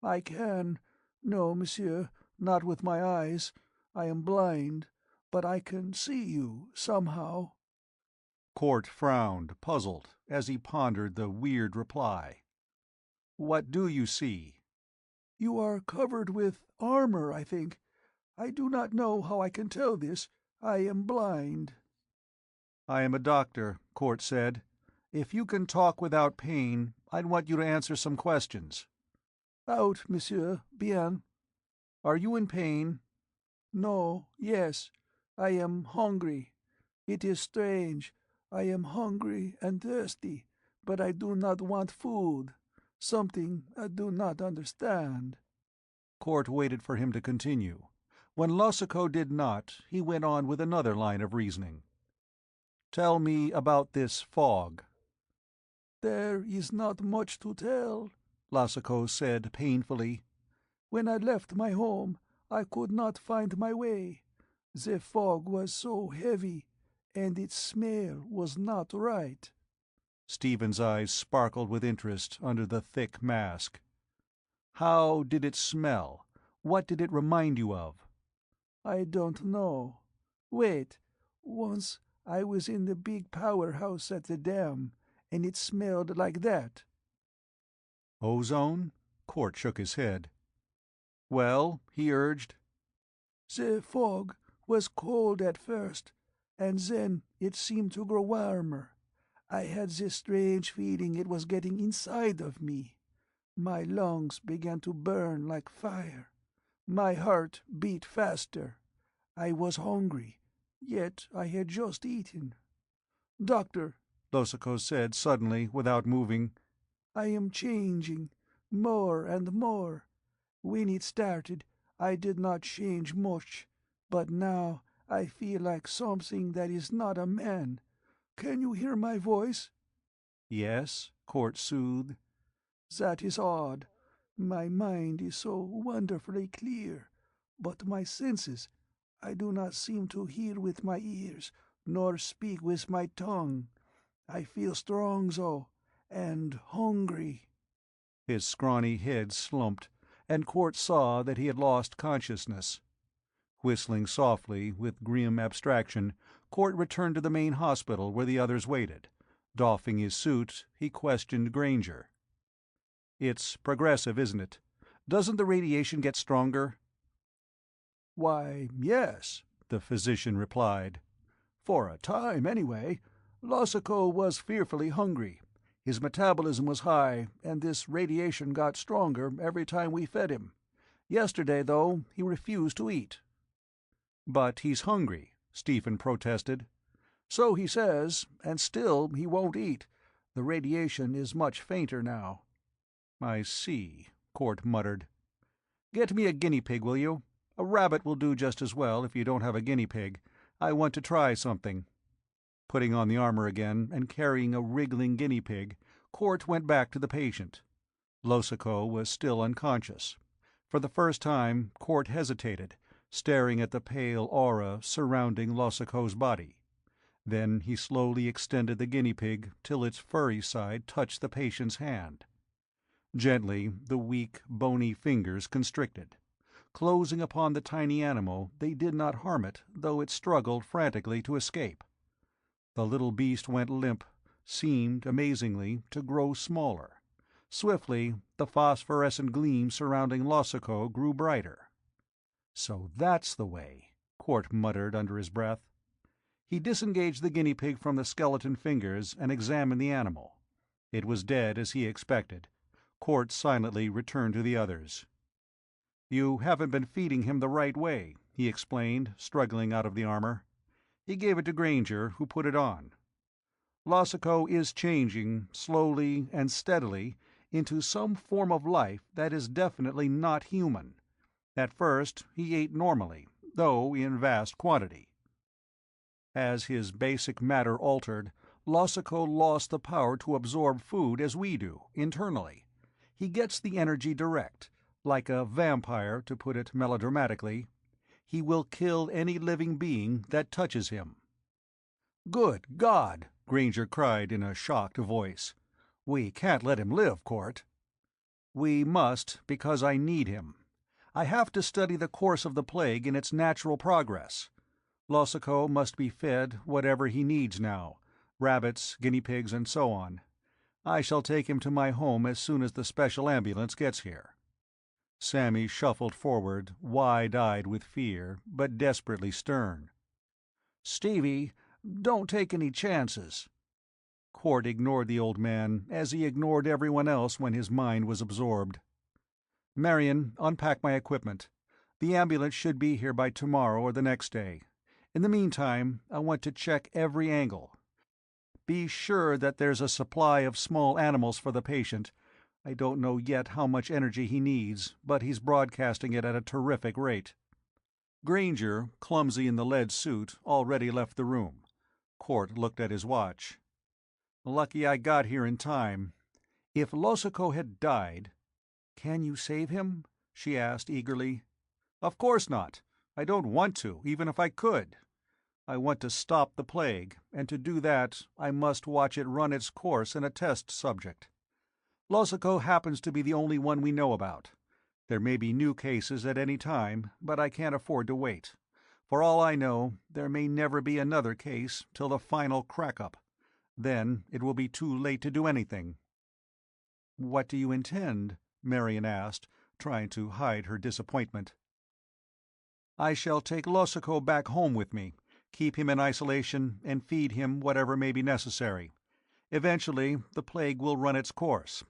"I can. No, monsieur, not with my eyes. I am blind, but I can see you, somehow." Court frowned, puzzled, as he pondered the weird reply. "What do you see?" "You are covered with armor, I think. I do not know how I can tell this. I am blind." "I am a doctor," Court said. "If you can talk without pain, I'd want you to answer some questions." "Out, monsieur. Bien." "Are you in pain?" "No, yes. I am hungry. It is strange. I am hungry and thirsty, but I do not want food. Something I do not understand." Court waited for him to continue. When Lassicot did not, he went on with another line of reasoning. "Tell me about this fog." "There is not much to tell," Lassicot said painfully. "When I left my home, I could not find my way. The fog was so heavy, and its smell was not right." Stephen's eyes sparkled with interest under the thick mask. "How did it smell? What did it remind you of?" "I don't know. Wait. Once I was in the big powerhouse at the dam, and it smelled like that." "Ozone?" Court shook his head. "Well," he urged. "The fog was cold at first, and then it seemed to grow warmer. I had this strange feeling it was getting inside of me. My lungs began to burn like fire. My heart beat faster. I was hungry, yet I had just eaten. Doctor, Losako said suddenly, without moving, I am changing, more and more. When it started, I did not change much, but now I feel like something that is not a man. Can you hear my voice? Yes, Court soothed. That is odd. My mind is so wonderfully clear, but my senses, I do not seem to hear with my ears, nor speak with my tongue. I feel strong, though, and hungry. His scrawny head slumped, and Court saw that he had lost consciousness. Whistling softly, with grim abstraction, Court returned to the main hospital where the others waited. Doffing his suit, he questioned Granger. "It's progressive, isn't it? Doesn't the radiation get stronger?" Why, yes, the physician replied. For a time, anyway. Losako was fearfully hungry. His metabolism was high, and this radiation got stronger every time we fed him. Yesterday, though, he refused to eat. "But he's hungry," Stephen protested. So he says, and still he won't eat. The radiation is much fainter now. "I see," Court muttered. "Get me a guinea pig, will you? A rabbit will do just as well if you don't have a guinea pig. I want to try something." Putting on the armor again and carrying a wriggling guinea pig, Court went back to the patient. Losako was still unconscious. For the first time, Court hesitated, staring at the pale aura surrounding Losako's body. Then he slowly extended the guinea pig till its furry side touched the patient's hand. Gently, the weak, bony fingers constricted. Closing upon the tiny animal, they did not harm it, though it struggled frantically to escape. The little beast went limp, seemed, amazingly, to grow smaller. Swiftly, the phosphorescent gleam surrounding Losako grew brighter. "So that's the way," Court muttered under his breath. He disengaged the guinea pig from the skeleton fingers and examined the animal. It was dead as he expected. Court silently returned to the others. "You haven't been feeding him the right way," he explained, struggling out of the armor. He gave it to Granger, who put it on. "Losako is changing, slowly and steadily, into some form of life that is definitely not human. At first he ate normally, though in vast quantity. As his basic matter altered, Losako lost the power to absorb food as we do, internally. He gets the energy direct, like a vampire, to put it melodramatically. He will kill any living being that touches him." "Good God!" Granger cried in a shocked voice. "We can't let him live, Court." "We must, because I need him. I have to study the course of the plague in its natural progress. Losako must be fed whatever he needs now, rabbits, guinea pigs, and so on. I shall take him to my home as soon as the special ambulance gets here." Sammy shuffled forward, wide-eyed with fear, but desperately stern. "Stevie, don't take any chances." Court ignored the old man, as he ignored everyone else when his mind was absorbed. "Marion, unpack my equipment. The ambulance should be here by tomorrow or the next day. In the meantime, I want to check every angle. Be sure that there's a supply of small animals for the patient. I don't know yet how much energy he needs, but he's broadcasting it at a terrific rate." Granger, clumsy in the lead suit, already left the room. Court looked at his watch. "Lucky I got here in time. If Losako had died—" "Can you save him?" she asked eagerly. "Of course not. I don't want to, even if I could. I want to stop the plague, and to do that I must watch it run its course in a test subject. Losako happens to be the only one we know about. There may be new cases at any time, but I can't afford to wait. For all I know, there may never be another case till the final crack-up. Then it will be too late to do anything." "What do you intend?" Marion asked, trying to hide her disappointment. "I shall take Losako back home with me, keep him in isolation, and feed him whatever may be necessary. Eventually, the plague will run its course.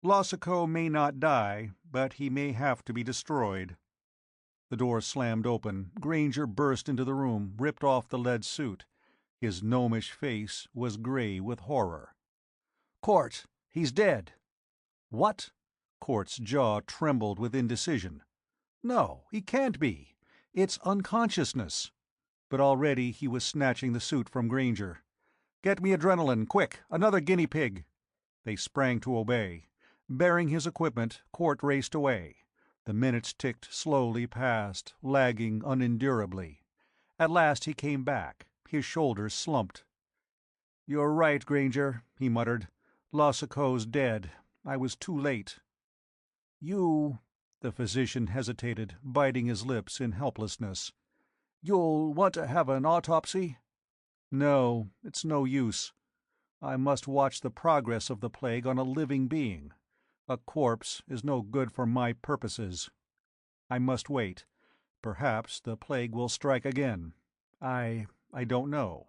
Losico may not die, but he may have to be destroyed. The door slammed open. Granger burst into the room, ripped off the lead suit. His gnomish face was gray with horror. "Court, he's dead." "What?" Court's jaw trembled with indecision. "No, he can't be. It's unconsciousness." But already he was snatching the suit from Granger. "Get me adrenaline, quick! Another guinea pig!" They sprang to obey. Bearing his equipment, Court raced away. The minutes ticked slowly past, lagging unendurably. At last he came back. His shoulders slumped. "You're right, Granger," he muttered. "Losico's dead. I was too late." "You—" The physician hesitated, biting his lips in helplessness. "You'll want to have an autopsy?" "No, it's no use. I must watch the progress of the plague on a living being. A corpse is no good for my purposes. I must wait. Perhaps the plague will strike again. I don't know."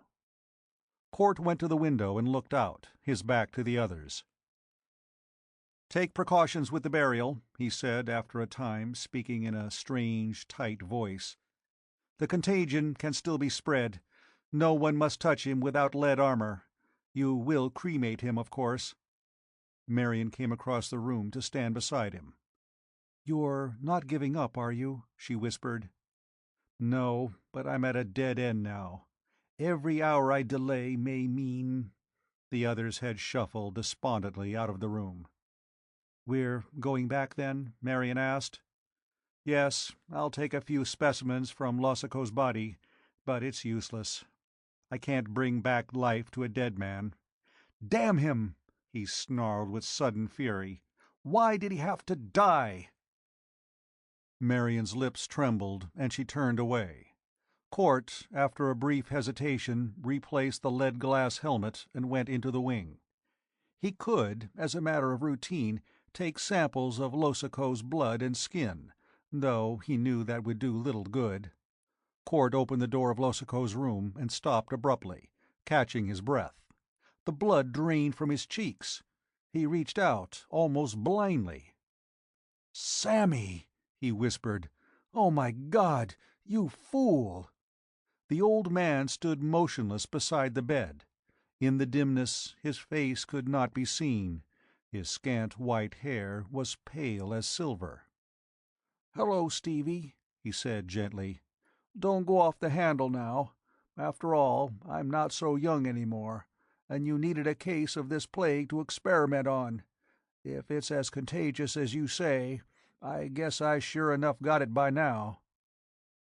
Court went to the window and looked out, his back to the others. "Take precautions with the burial," he said after a time, speaking in a strange, tight voice. "The contagion can still be spread. No one must touch him without lead armor. You will cremate him, of course." Marion came across the room to stand beside him. "You're not giving up, are you?" she whispered. "No, but I'm at a dead end now. Every hour I delay may mean—" The others had shuffled despondently out of the room. "We're going back, then?" Marion asked. "Yes, I'll take a few specimens from Losico's body, but it's useless. I can't bring back life to a dead man. Damn him!" he snarled with sudden fury. "Why did he have to die?" Marion's lips trembled, and she turned away. Court, after a brief hesitation, replaced the lead-glass helmet and went into the wing. He could, as a matter of routine, take samples of Losico's blood and skin, though he knew that would do little good. Court opened the door of Losico's room and stopped abruptly, catching his breath. The blood drained from his cheeks. He reached out, almost blindly. "Sammy!" he whispered. "Oh my God, you fool!" The old man stood motionless beside the bed. In the dimness his face could not be seen. His scant white hair was pale as silver. "Hello, Stevie," he said gently. "Don't go off the handle now. After all, I'm not so young anymore, and you needed a case of this plague to experiment on. If it's as contagious as you say, I guess I sure enough got it by now."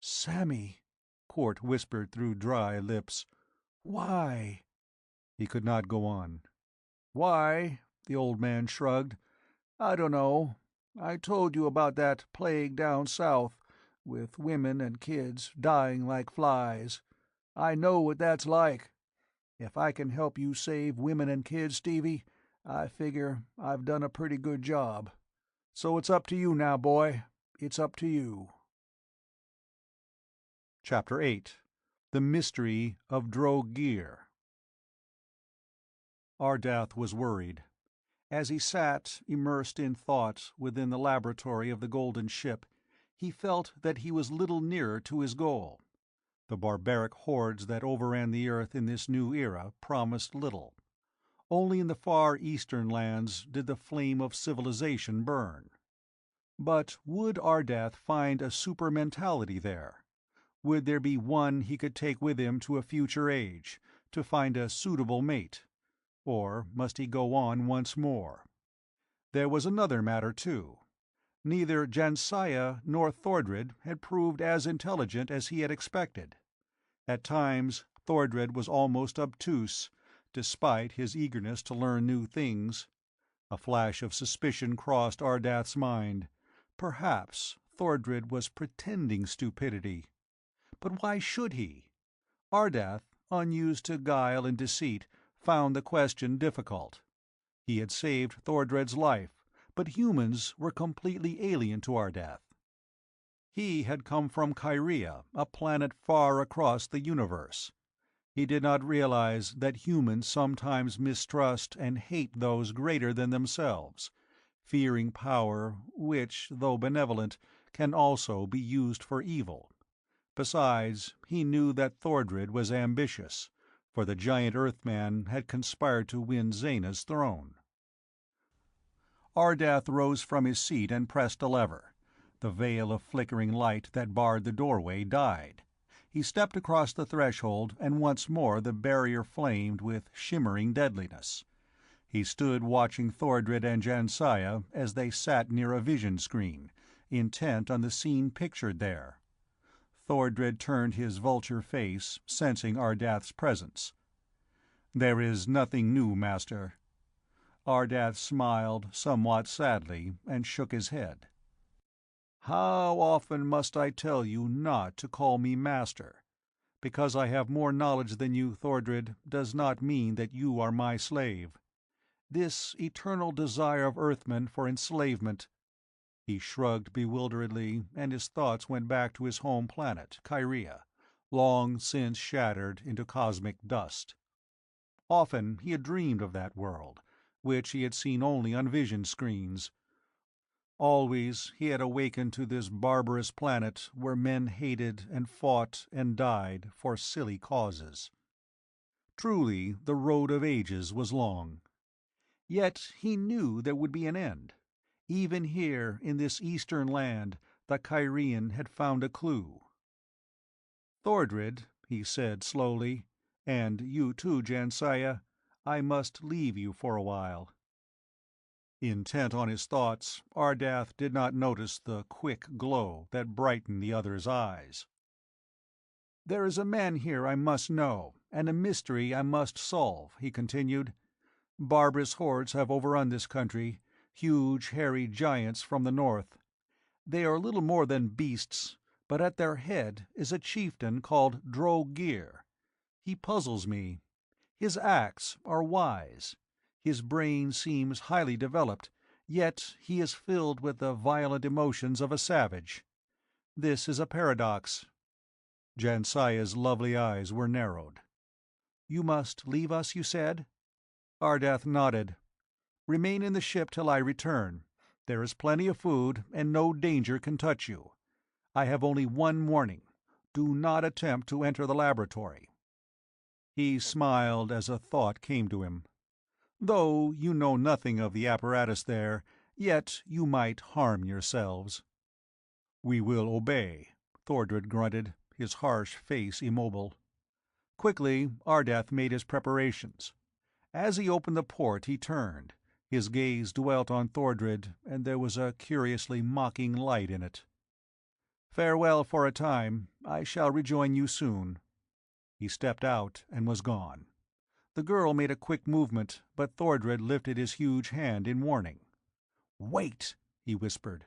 "Sammy," Court whispered through dry lips. "Why?" He could not go on. "Why?" the old man shrugged. "I don't know. I told you about that plague down south, with women and kids dying like flies. I know what that's like. If I can help you save women and kids, Stevie, I figure I've done a pretty good job. So it's up to you now, boy. It's up to you." Chapter 8. The Mystery of Drogear. Ardath was worried. As he sat, immersed in thought, within the laboratory of the Golden Ship, he felt that he was little nearer to his goal. The barbaric hordes that overran the earth in this new era promised little. Only in the far eastern lands did the flame of civilization burn. But would Ardath find a super-mentality there? Would there be one he could take with him to a future age, to find a suitable mate? Or must he go on once more? There was another matter, too. Neither Jansiah nor Thordred had proved as intelligent as he had expected. At times, Thordred was almost obtuse, despite his eagerness to learn new things. A flash of suspicion crossed Ardath's mind. Perhaps Thordred was pretending stupidity. But why should he? Ardath, unused to guile and deceit, found the question difficult. He had saved Thordred's life, but humans were completely alien to Ardath. He had come from Kyria, a planet far across the universe. He did not realize that humans sometimes mistrust and hate those greater than themselves, fearing power which, though benevolent, can also be used for evil. Besides, he knew that Thordred was ambitious, for the giant Earthman had conspired to win Zaina's throne. Ardath rose from his seat and pressed a lever. The veil of flickering light that barred the doorway died. He stepped across the threshold, and once more the barrier flamed with shimmering deadliness. He stood watching Thordred and Jansiah as they sat near a vision screen, intent on the scene pictured there. Thordred turned his vulture face, sensing Ardath's presence. "There is nothing new, Master." Ardath smiled somewhat sadly and shook his head. "How often must I tell you not to call me Master? Because I have more knowledge than you, Thordred, does not mean that you are my slave. This eternal desire of Earthmen for enslavement—" He shrugged bewilderedly, and his thoughts went back to his home planet, Kyria, long since shattered into cosmic dust. Often he had dreamed of that world, which he had seen only on vision screens. Always he had awakened to this barbarous planet where men hated and fought and died for silly causes. Truly, the road of ages was long. Yet he knew there would be an end. Even here, in this eastern land, the Kyrian had found a clue. "Thordred," he said slowly, "and you too, Jansiah, I must leave you for a while." Intent on his thoughts, Ardath did not notice the quick glow that brightened the other's eyes. "There is a man here I must know, and a mystery I must solve," he continued. "Barbarous hordes have overrun this country, huge hairy giants from the north. They are little more than beasts, but at their head is a chieftain called Dro-Gear. He puzzles me. His acts are wise. His brain seems highly developed, yet he is filled with the violent emotions of a savage. This is a paradox." Jansiah's lovely eyes were narrowed. "You must leave us, you said?" Ardath nodded. "Remain in the ship till I return. There is plenty of food, and no danger can touch you. I have only one warning. Do not attempt to enter the laboratory." He smiled as a thought came to him. "Though you know nothing of the apparatus there, yet you might harm yourselves." "We will obey," Thordred grunted, his harsh face immobile. Quickly Ardath made his preparations. As he opened the port he turned. His gaze dwelt on Thordred, and there was a curiously mocking light in it. "Farewell for a time. I shall rejoin you soon." He stepped out and was gone. The girl made a quick movement, but Thordred lifted his huge hand in warning. "Wait!" he whispered.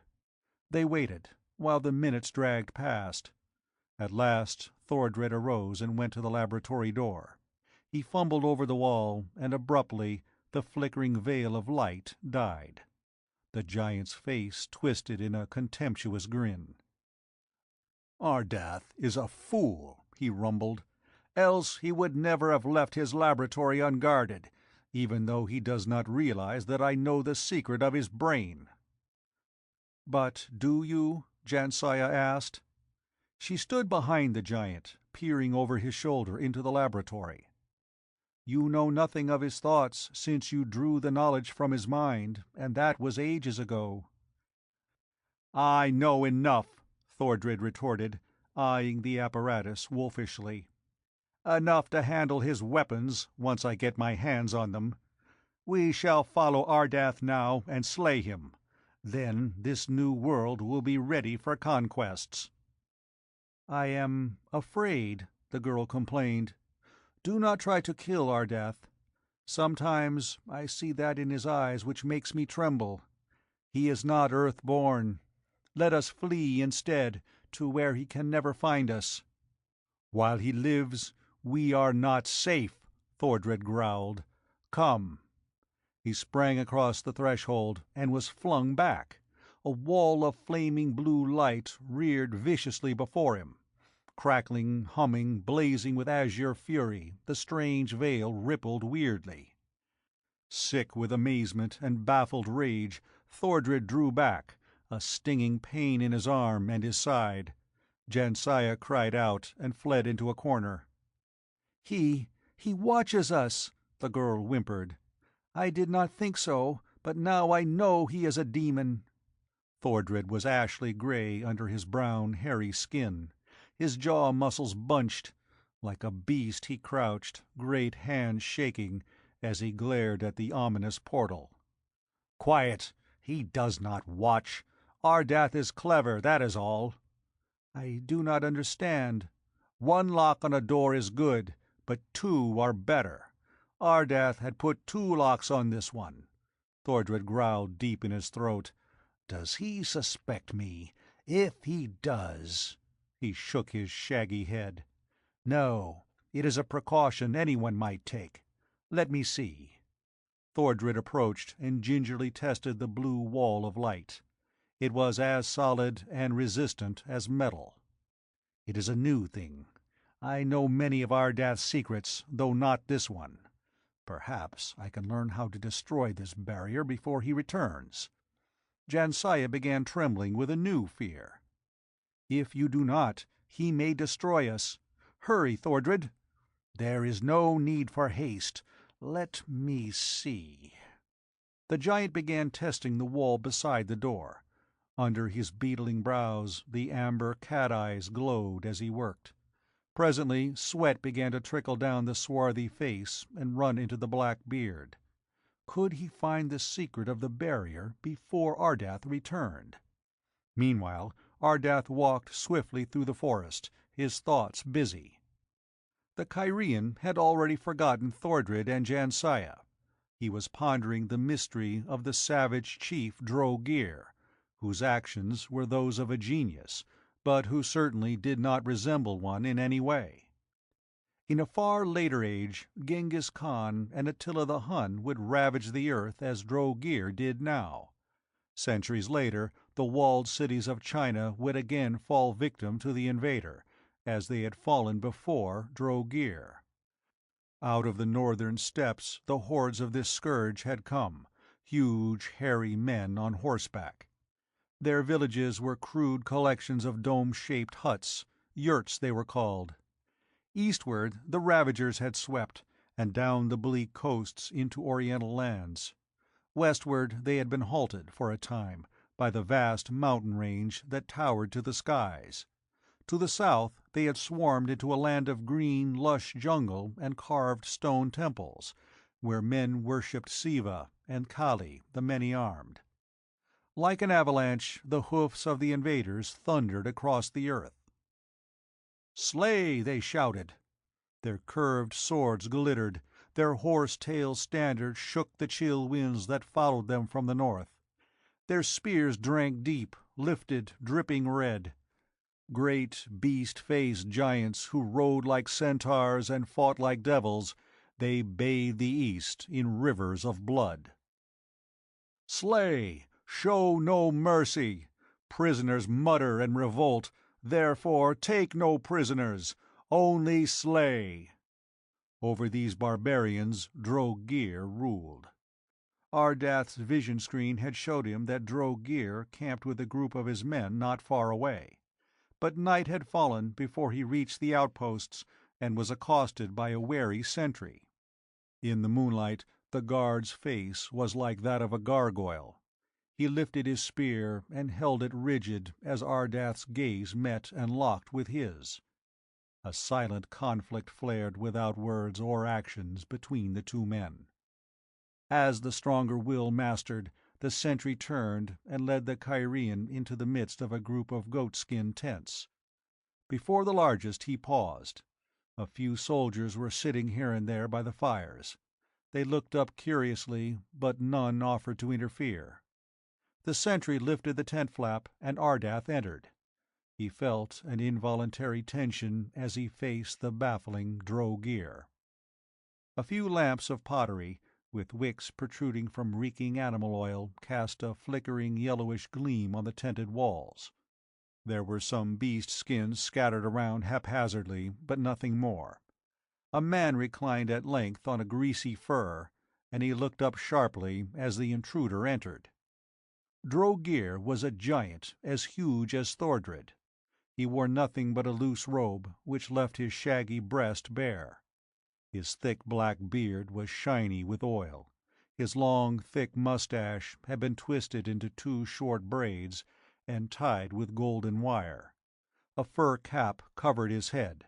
They waited, while the minutes dragged past. At last Thordred arose and went to the laboratory door. He fumbled over the wall, and abruptly the flickering veil of light died. The giant's face twisted in a contemptuous grin. "Ardath is a fool," he rumbled. "Else he would never have left his laboratory unguarded, even though he does not realize that I know the secret of his brain." "But do you?" Jansiah asked. She stood behind the giant, peering over his shoulder into the laboratory. "You know nothing of his thoughts since you drew the knowledge from his mind, and that was ages ago." "I know enough," Thordred retorted, eyeing the apparatus wolfishly. "Enough to handle his weapons, once I get my hands on them. We shall follow Ardath now and slay him. Then this new world will be ready for conquests." "I am afraid," the girl complained. "Do not try to kill Ardath. Sometimes I see that in his eyes which makes me tremble. He is not earth-born. Let us flee instead, to where he can never find us." "While he lives, we are not safe," Thordred growled. "Come." He sprang across the threshold, and was flung back. A wall of flaming blue light reared viciously before him. Crackling, humming, blazing with azure fury, the strange veil rippled weirdly. Sick with amazement and baffled rage, Thordred drew back, a stinging pain in his arm and his side. Jansiah cried out and fled into a corner. He watches us," the girl whimpered. "I did not think so, but now I know he is a demon." Thordred was ashly gray under his brown, hairy skin. His jaw muscles bunched. Like a beast he crouched, great hands shaking, as he glared at the ominous portal. "Quiet! He does not watch. Ardath is clever, that is all." "I do not understand." "One lock on a door is good, but two are better. Ardath had put 2 locks on this one." Thordred growled deep in his throat. "Does he suspect me? If he does—" He shook his shaggy head. "No, it is a precaution anyone might take. Let me see." Thordred approached and gingerly tested the blue wall of light. It was as solid and resistant as metal. "It is a new thing. I know many of Ardath's secrets, though not this one. Perhaps I can learn how to destroy this barrier before he returns." Jansiah began trembling with a new fear. "If you do not, he may destroy us. Hurry, Thordred." "There is no need for haste. Let me see." The giant began testing the wall beside the door. Under his beetling brows the amber cat-eyes glowed as he worked. Presently sweat began to trickle down the swarthy face and run into the black beard. Could he find the secret of the barrier before Ardath returned? Meanwhile, Ardath walked swiftly through the forest, his thoughts busy. The Kyrian had already forgotten Thordred and Jansiah. He was pondering the mystery of the savage chief Drogear, whose actions were those of a genius, but who certainly did not resemble one in any way. In a far later age, Genghis Khan and Attila the Hun would ravage the earth as Drogear did now. Centuries later, the walled cities of China would again fall victim to the invader, as they had fallen before Drogear. Out of the northern steppes the hordes of this scourge had come, huge, hairy men on horseback. Their villages were crude collections of dome-shaped huts, yurts they were called. Eastward the ravagers had swept, and down the bleak coasts into Oriental lands. Westward they had been halted, for a time, by the vast mountain range that towered to the skies. To the south they had swarmed into a land of green, lush jungle and carved stone temples, where men worshipped Siva and Kali, the many-armed. Like an avalanche, the hoofs of the invaders thundered across the earth. "Slay!" they shouted. Their curved swords glittered, their horse-tail standards shook the chill winds that followed them from the north. Their spears drank deep, lifted, dripping red. Great, beast-faced giants who rode like centaurs and fought like devils, they bathed the east in rivers of blood. "Slay! Show no mercy! Prisoners mutter and revolt, therefore take no prisoners, only slay!" Over these barbarians Drogear ruled. Ardath's vision screen had showed him that Drogear camped with a group of his men not far away. But night had fallen before he reached the outposts and was accosted by a wary sentry. In the moonlight the guard's face was like that of a gargoyle. He lifted his spear and held it rigid as Ardath's gaze met and locked with his. A silent conflict flared without words or actions between the two men. As the stronger will mastered, the sentry turned and led the Kyrian into the midst of a group of goatskin tents. Before the largest he paused. A few soldiers were sitting here and there by the fires. They looked up curiously, but none offered to interfere. The sentry lifted the tent flap, and Ardath entered. He felt an involuntary tension as he faced the baffling Drogear. A few lamps of pottery, with wicks protruding from reeking animal oil, cast a flickering yellowish gleam on the tented walls. There were some beast skins scattered around haphazardly, but nothing more. A man reclined at length on a greasy fur, and he looked up sharply as the intruder entered. Drogear was a giant as huge as Thordred. He wore nothing but a loose robe, which left his shaggy breast bare. His thick black beard was shiny with oil. His long, thick mustache had been twisted into 2 short braids and tied with golden wire. A fur cap covered his head.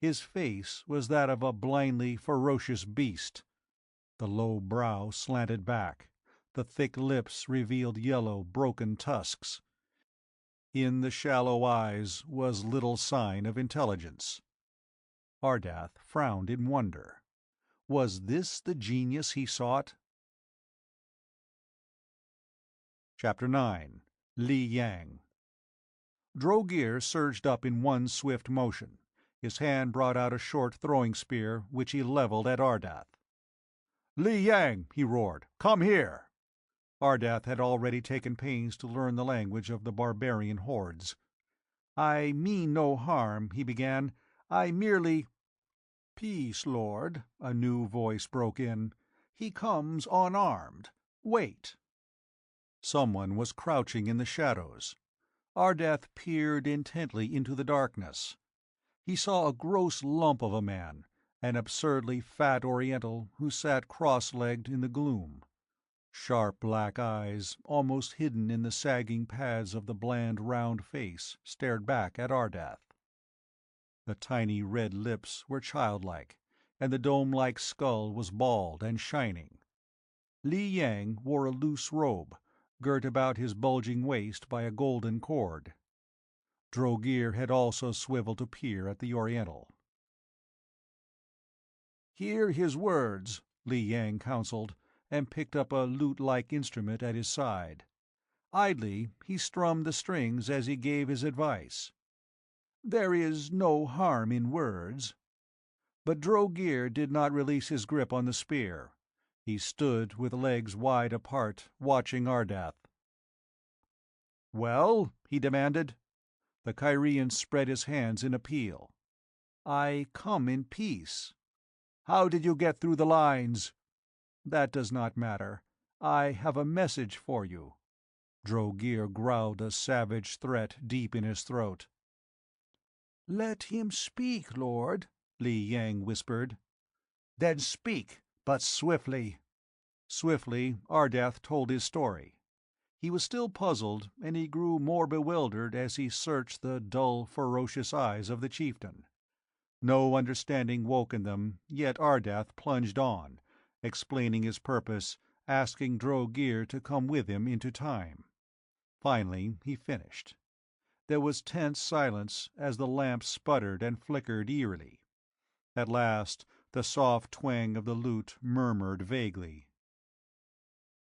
His face was that of a blindly ferocious beast. The low brow slanted back. The thick lips revealed yellow, broken tusks. In the shallow eyes was little sign of intelligence. Ardath frowned in wonder. Was this the genius he sought? Chapter 9. Li Yang. Drogear surged up in one swift motion. His hand brought out a short throwing spear, which he leveled at Ardath. "Li Yang!" he roared. "Come here!" Ardath had already taken pains to learn the language of the barbarian hordes. "I mean no harm," he began. "I merely—" "Peace, Lord," a new voice broke in. "He comes unarmed. Wait." Someone was crouching in the shadows. Ardath peered intently into the darkness. He saw a gross lump of a man, an absurdly fat Oriental who sat cross-legged in the gloom. Sharp black eyes, almost hidden in the sagging pads of the bland round face, stared back at Ardath. The tiny red lips were childlike, and the dome-like skull was bald and shining. Li Yang wore a loose robe, girt about his bulging waist by a golden cord. Drogear had also swiveled to peer at the Oriental. "Hear his words," Li Yang counseled, and picked up a lute-like instrument at his side. Idly he strummed the strings as he gave his advice. "There is no harm in words." But Drogear did not release his grip on the spear. He stood with legs wide apart, watching Ardath. "Well?" he demanded. The Kyrian spread his hands in appeal. "I come in peace." "How did you get through the lines?" "That does not matter. I have a message for you." Drogear growled a savage threat deep in his throat. "Let him speak, Lord," Li Yang whispered. "Then speak, but swiftly." Swiftly Ardath told his story. He was still puzzled, and he grew more bewildered as he searched the dull, ferocious eyes of the chieftain. No understanding woke in them, yet Ardath plunged on, explaining his purpose, asking Drogear to come with him into time. Finally he finished. There was tense silence as the lamp sputtered and flickered eerily. At last the soft twang of the lute murmured vaguely.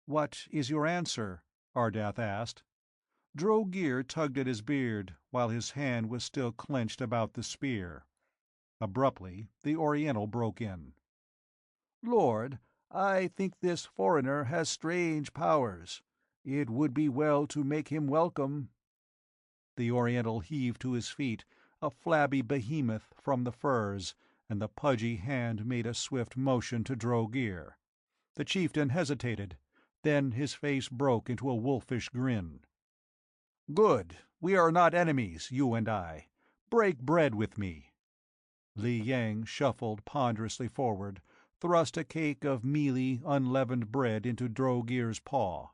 "What is your answer?" Ardath asked. Drogear tugged at his beard, while his hand was still clenched about the spear. Abruptly the Oriental broke in. "Lord, I think this foreigner has strange powers. It would be well to make him welcome." The Oriental heaved to his feet, a flabby behemoth from the furs, and the pudgy hand made a swift motion to Drogear. The chieftain hesitated. Then his face broke into a wolfish grin. "Good. We are not enemies, you and I. Break bread with me." Li Yang shuffled ponderously forward, thrust a cake of mealy, unleavened bread into Drogear's paw.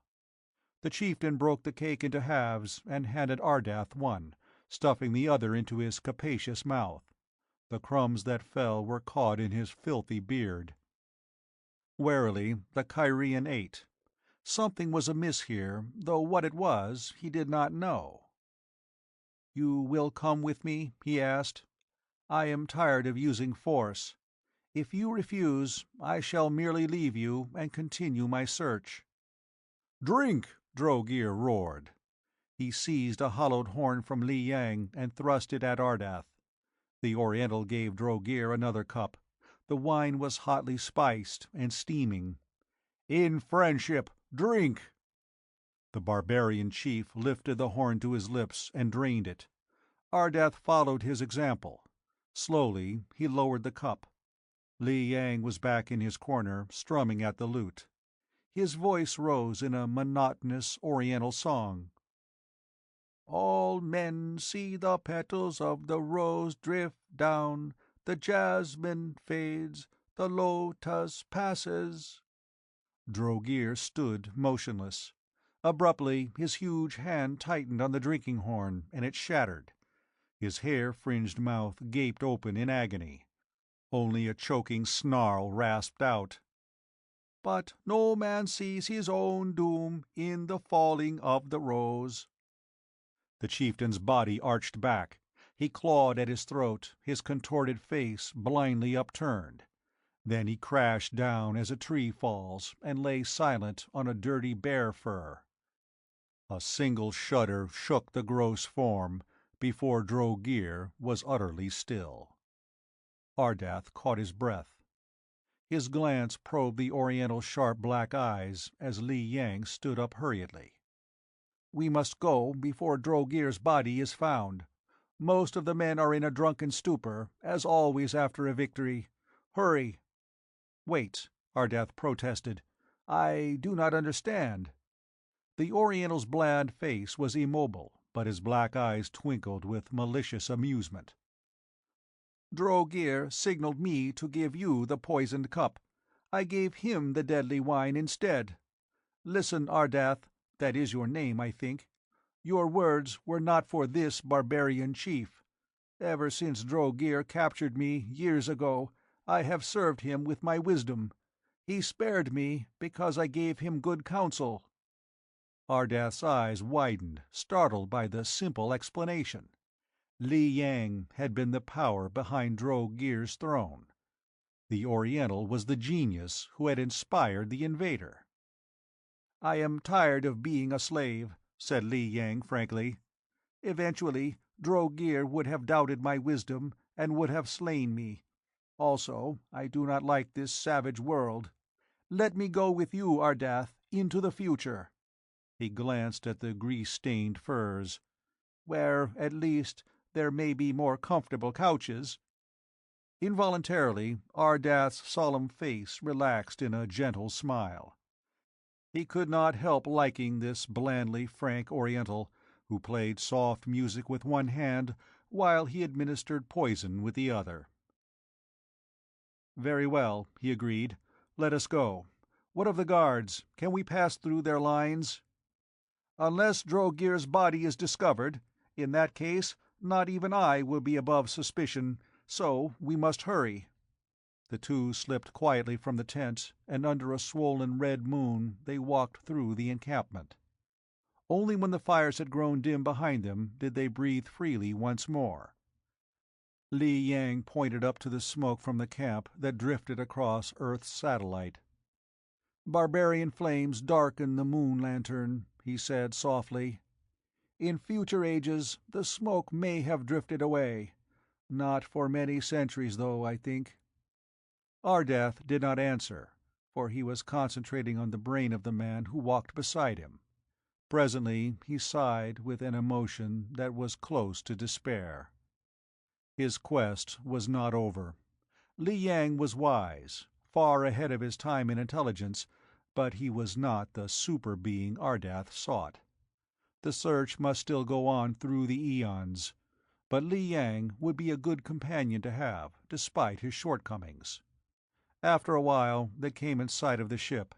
The chieftain broke the cake into halves and handed Ardath one, stuffing the other into his capacious mouth. The crumbs that fell were caught in his filthy beard. Warily the Kyrian ate. Something was amiss here, though what it was he did not know. "You will come with me?" he asked. "I am tired of using force. If you refuse, I shall merely leave you and continue my search." "Drink!" Drogear roared. He seized a hollowed horn from Li Yang and thrust it at Ardath. The Oriental gave Drogear another cup. The wine was hotly spiced and steaming. "In friendship, drink!" The barbarian chief lifted the horn to his lips and drained it. Ardath followed his example. Slowly he lowered the cup. Li Yang was back in his corner, strumming at the lute. His voice rose in a monotonous Oriental song. All men see the petals of the rose drift down, the jasmine fades, the lotus passes. Drogear stood motionless. Abruptly, his huge hand tightened on the drinking horn, and it shattered. His hair-fringed mouth gaped open in agony. Only a choking snarl rasped out. But no man sees his own doom in the falling of the rose. The chieftain's body arched back. He clawed at his throat, his contorted face blindly upturned. Then he crashed down as a tree falls, and lay silent on a dirty bear fur. A single shudder shook the gross form before Drogear was utterly still. Ardath caught his breath. His glance probed the Oriental's sharp black eyes as Li Yang stood up hurriedly. "We must go before Drogear's body is found. Most of the men are in a drunken stupor, as always after a victory. Hurry!" "Wait," Ardath protested. "I do not understand." The Oriental's bland face was immobile, but his black eyes twinkled with malicious amusement. "Drogear signaled me to give you the poisoned cup. I gave him the deadly wine instead. Listen, Ardath, that is your name, I think. Your words were not for this barbarian chief. Ever since Drogear captured me, years ago, I have served him with my wisdom. He spared me because I gave him good counsel." Ardath's eyes widened, startled by the simple explanation. Li Yang had been the power behind Drogear's throne. The Oriental was the genius who had inspired the invader. "I am tired of being a slave," said Li Yang frankly. "Eventually, Drogear would have doubted my wisdom and would have slain me. Also, I do not like this savage world. Let me go with you, Ardath, into the future." He glanced at the grease-stained furs. "Where, at least, there may be more comfortable couches." Involuntarily, Ardath's solemn face relaxed in a gentle smile. He could not help liking this blandly frank Oriental, who played soft music with one hand while he administered poison with the other. "Very well," he agreed. "Let us go. What of the guards? Can we pass through their lines?" "Unless Drogear's body is discovered. In that case, not even I will be above suspicion, so we must hurry." The two slipped quietly from the tent, and under a swollen red moon they walked through the encampment. Only when the fires had grown dim behind them did they breathe freely once more. Li Yang pointed up to the smoke from the camp that drifted across Earth's satellite. "Barbarian flames darken the moon lantern," he said softly. "In future ages the smoke may have drifted away. Not for many centuries, though, I think." Ardath did not answer, for he was concentrating on the brain of the man who walked beside him. Presently he sighed with an emotion that was close to despair. His quest was not over. Li Yang was wise, far ahead of his time in intelligence, but he was not the super-being Ardath sought. The search must still go on through the eons, but Li Yang would be a good companion to have, despite his shortcomings. After a while they came in sight of the ship.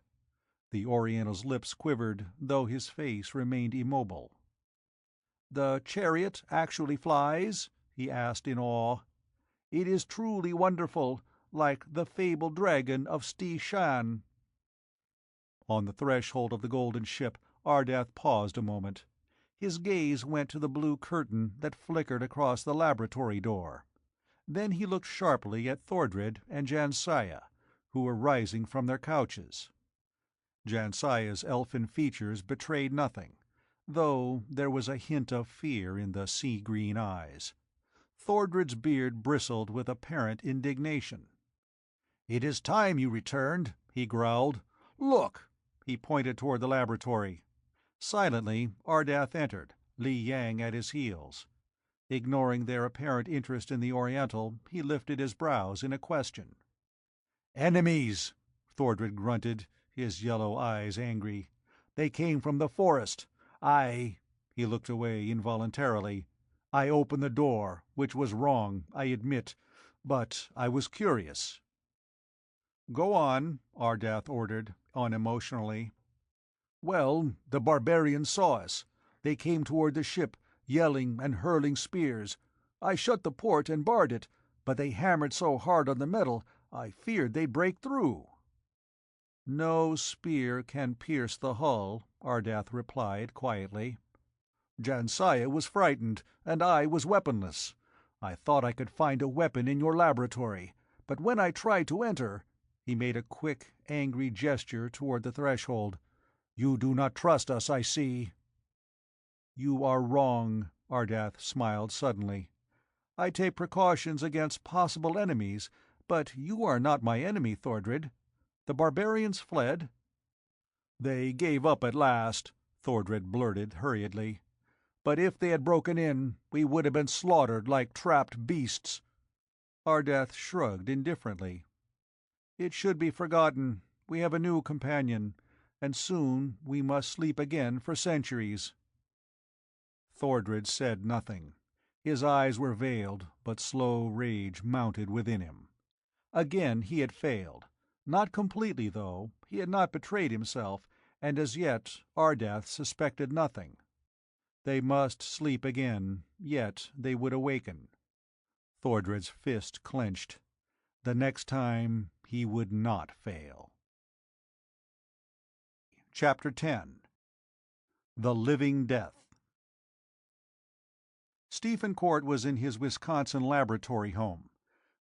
The Oriental's lips quivered, though his face remained immobile. "The chariot actually flies?" he asked in awe. "It is truly wonderful, like the fabled dragon of Shan." On the threshold of the golden ship, Ardath paused a moment. His gaze went to the blue curtain that flickered across the laboratory door. Then he looked sharply at Thordred and Jansiah, who were rising from their couches. Jansiah's elfin features betrayed nothing, though there was a hint of fear in the sea-green eyes. Thordred's beard bristled with apparent indignation. "It is time you returned," he growled. "Look!" He pointed toward the laboratory. Silently, Ardath entered, Li Yang at his heels. Ignoring their apparent interest in the Oriental, he lifted his brows in a question. "Enemies!" Thordred grunted, his yellow eyes angry. "They came from the forest. I—" He looked away involuntarily. "I opened the door, which was wrong, I admit, but I was curious." "Go on," Ardath ordered, unemotionally. "Well, the barbarians saw us. They came toward the ship, yelling and hurling spears. I shut the port and barred it, but they hammered so hard on the metal I feared they'd break through." "No spear can pierce the hull," Ardath replied quietly. "Jansiah was frightened, and I was weaponless. I thought I could find a weapon in your laboratory, but when I tried to enter—" He made a quick, angry gesture toward the threshold. "You do not trust us, I see." "You are wrong," Ardath smiled suddenly. "I take precautions against possible enemies, but you are not my enemy, Thordred. The barbarians fled?" "They gave up at last," Thordred blurted hurriedly. "But if they had broken in, we would have been slaughtered like trapped beasts." Ardath shrugged indifferently. "It should be forgotten. We have a new companion, and soon we must sleep again for centuries." Thordred said nothing. His eyes were veiled, but slow rage mounted within him. Again he had failed. Not completely, though. He had not betrayed himself, and as yet Ardath suspected nothing. They must sleep again, yet they would awaken. Thordred's fist clenched. The next time he would not fail. Chapter 10. The Living Death. Stephen Court was in his Wisconsin laboratory home.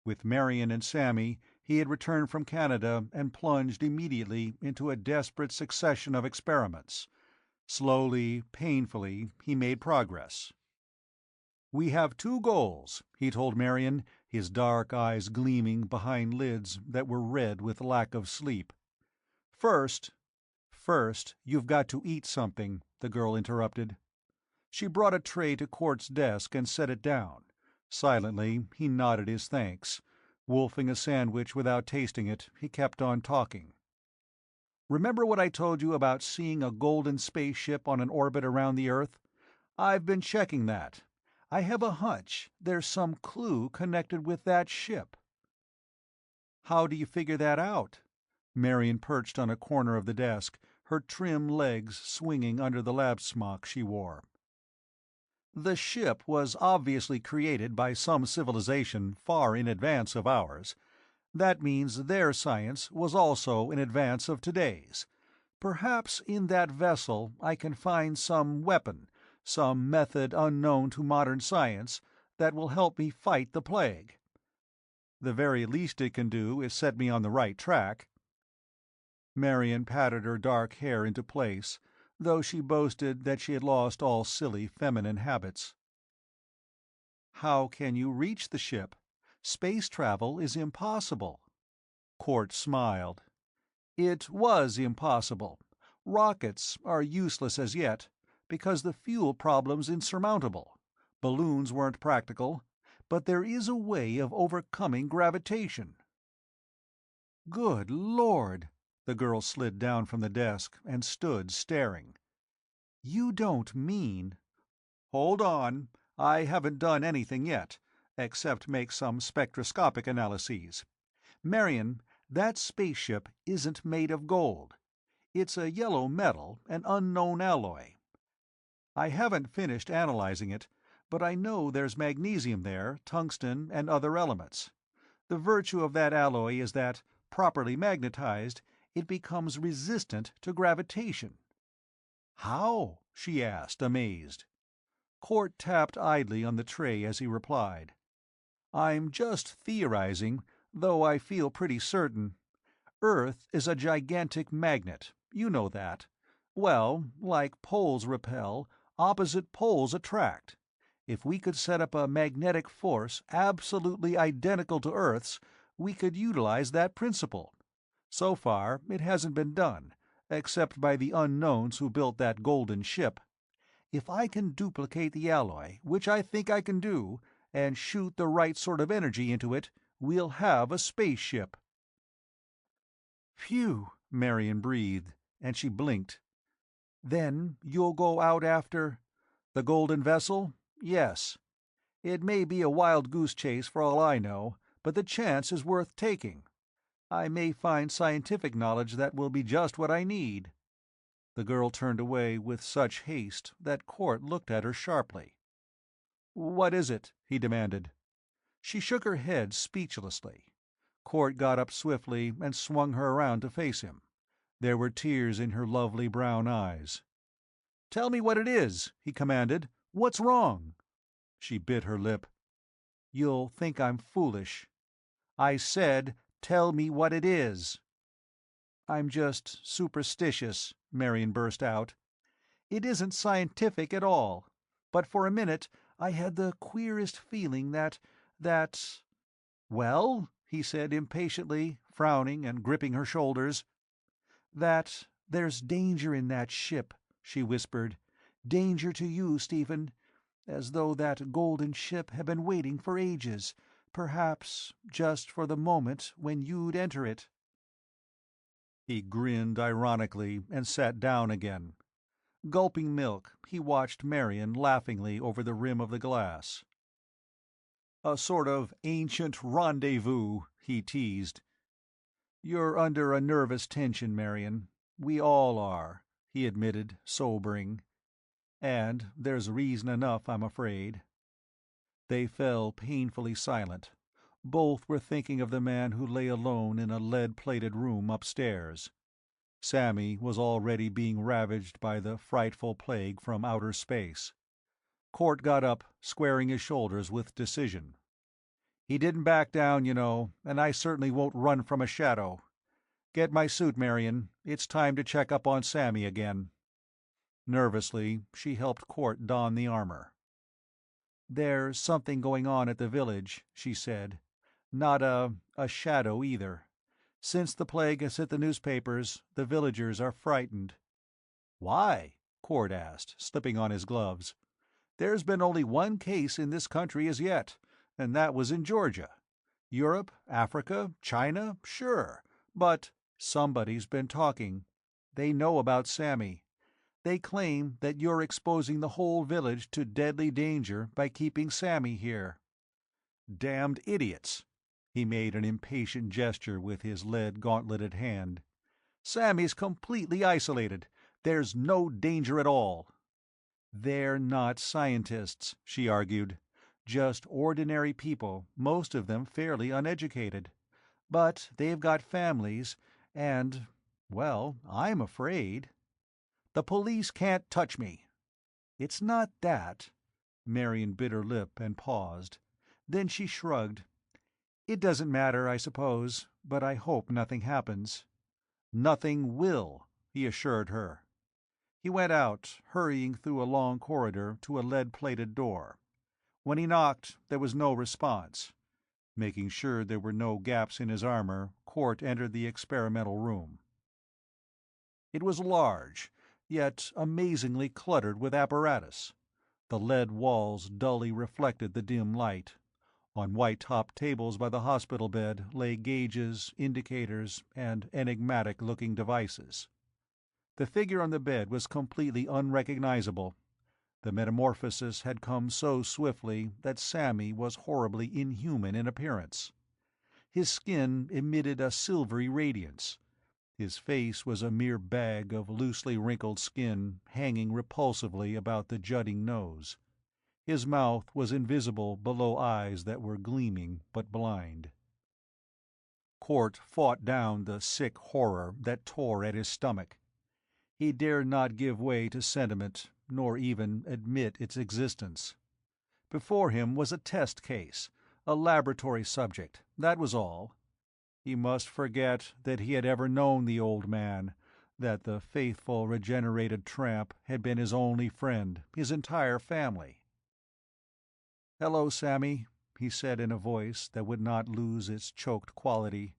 With Marion and Sammy, he had returned from Canada and plunged immediately into a desperate succession of experiments. Slowly, painfully, he made progress. "We have two goals," he told Marion, his dark eyes gleaming behind lids that were red with lack of sleep. "First—" "First, you've got to eat something," the girl interrupted. She brought a tray to Court's desk and set it down. Silently, he nodded his thanks. Wolfing a sandwich without tasting it, he kept on talking. "Remember what I told you about seeing a golden spaceship on an orbit around the Earth? I've been checking that. I have a hunch there's some clue connected with that ship." "How do you figure that out?" Marion perched on a corner of the desk, her trim legs swinging under the lab smock she wore. "The ship was obviously created by some civilization far in advance of ours. That means their science was also in advance of today's. Perhaps in that vessel I can find some weapon, some method unknown to modern science, that will help me fight the plague. The very least it can do is set me on the right track." Marion patted her dark hair into place, though she boasted that she had lost all silly feminine habits. "How can you reach the ship? Space travel is impossible." Court smiled. "It was impossible. Rockets are useless as yet, because the fuel problem's insurmountable. Balloons weren't practical, but there is a way of overcoming gravitation." "Good Lord!" The girl slid down from the desk and stood staring. "You don't mean—" "Hold on. I haven't done anything yet, except make some spectroscopic analyses. Marion, that spaceship isn't made of gold. It's a yellow metal, an unknown alloy. I haven't finished analyzing it, but I know there's magnesium there, tungsten, and other elements. The virtue of that alloy is that, properly magnetized, it becomes resistant to gravitation." "How?" she asked, amazed. Court tapped idly on the tray as he replied. "I'm just theorizing, though I feel pretty certain. Earth is a gigantic magnet, you know that. Well, like poles repel, opposite poles attract. If we could set up a magnetic force absolutely identical to Earth's, we could utilize that principle. So far, it hasn't been done, except by the unknowns who built that golden ship. If I can duplicate the alloy, which I think I can do, and shoot the right sort of energy into it, we'll have a spaceship." Phew, Marion breathed, and she blinked. Then you'll go out after the golden vessel? Yes. It may be a wild goose chase for all I know, but the chance is worth taking. I may find scientific knowledge that will be just what I need. The girl turned away with such haste that Court looked at her sharply. "What is it?" he demanded. She shook her head speechlessly. Court got up swiftly and swung her around to face him. There were tears in her lovely brown eyes. "Tell me what it is," he commanded. "What's wrong?" She bit her lip. "You'll think I'm foolish." "I said, tell me what it is." "I'm just superstitious," Marion burst out. "It isn't scientific at all. But for a minute I had the queerest feeling that— "Well?" he said impatiently, frowning and gripping her shoulders. "That there's danger in that ship," she whispered. "Danger to you, Stephen. As though that golden ship had been waiting for ages, perhaps just for the moment when you'd enter it." He grinned ironically and sat down again. Gulping milk, he watched Marion laughingly over the rim of the glass. "A sort of ancient rendezvous," he teased. "You're under a nervous tension, Marion. We all are," he admitted, sobering. "And there's reason enough, I'm afraid." They fell painfully silent. Both were thinking of the man who lay alone in a lead-plated room upstairs. Sammy was already being ravaged by the frightful plague from outer space. Court got up, squaring his shoulders with decision. "He didn't back down, you know, and I certainly won't run from a shadow. Get my suit, Marion. It's time to check up on Sammy again." Nervously, she helped Court don the armor. "There's something going on at the village," she said. "Not a shadow, either. Since the plague has hit the newspapers, the villagers are frightened." "Why?" Court asked, slipping on his gloves. "There's been only one case in this country as yet, and that was in Georgia. Europe, Africa, China, sure, but somebody's been talking. They know about Sammy. They claim that you're exposing the whole village to deadly danger by keeping Sammy here." "Damned idiots!" He made an impatient gesture with his lead-gauntleted hand. "Sammy's completely isolated. There's no danger at all." "They're not scientists," she argued. "Just ordinary people, most of them fairly uneducated. But they've got families, and, well, I'm afraid." "The police can't touch me." "It's not that." Marion bit her lip and paused. Then she shrugged. "It doesn't matter, I suppose, but I hope nothing happens." "Nothing will," he assured her. He went out, hurrying through a long corridor to a lead-plated door. When he knocked, there was no response. Making sure there were no gaps in his armor, Court entered the experimental room. It was large, yet amazingly cluttered with apparatus. The lead walls dully reflected the dim light. On white-topped tables by the hospital bed lay gauges, indicators, and enigmatic-looking devices. The figure on the bed was completely unrecognizable. The metamorphosis had come so swiftly that Sammy was horribly inhuman in appearance. His skin emitted a silvery radiance. His face was a mere bag of loosely wrinkled skin hanging repulsively about the jutting nose. His mouth was invisible below eyes that were gleaming but blind. Court fought down the sick horror that tore at his stomach. He dared not give way to sentiment, nor even admit its existence. Before him was a test case, a laboratory subject, that was all. He must forget that he had ever known the old man, that the faithful, regenerated tramp had been his only friend, his entire family. "Hello, Sammy," he said in a voice that would not lose its choked quality.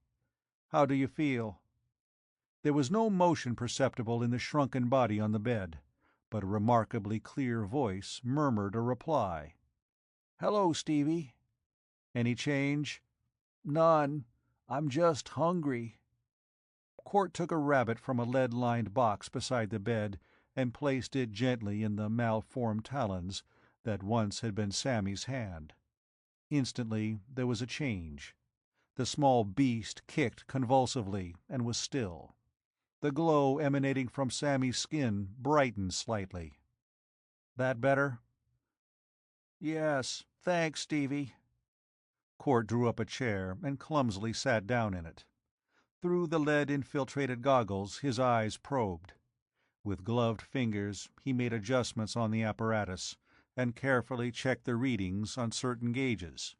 "How do you feel?" There was no motion perceptible in the shrunken body on the bed, but a remarkably clear voice murmured a reply. "Hello, Stevie." "Any change?" "None. I'm just hungry." Court took a rabbit from a lead-lined box beside the bed and placed it gently in the malformed talons that once had been Sammy's hand. Instantly there was a change. The small beast kicked convulsively and was still. The glow emanating from Sammy's skin brightened slightly. "That better?" "Yes, thanks, Stevie." Court drew up a chair and clumsily sat down in it. Through the lead-infiltrated goggles his eyes probed. With gloved fingers he made adjustments on the apparatus, and carefully checked the readings on certain gauges.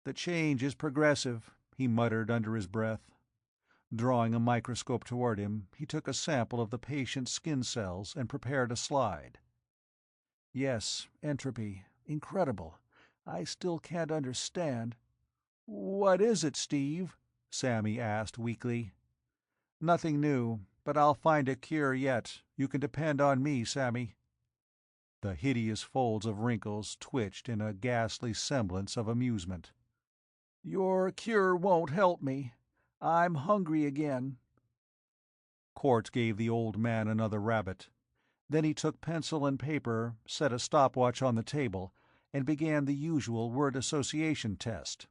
"The change is progressive," he muttered under his breath. Drawing a microscope toward him, he took a sample of the patient's skin cells and prepared a slide. "Yes, entropy. Incredible. I still can't understand." "What is it, Steve?" Sammy asked weakly. "Nothing new, but I'll find a cure yet. You can depend on me, Sammy." The hideous folds of wrinkles twitched in a ghastly semblance of amusement. "Your cure won't help me. I'm hungry again." Court gave the old man another rabbit. Then he took pencil and paper, set a stopwatch on the table, and began the usual word association test.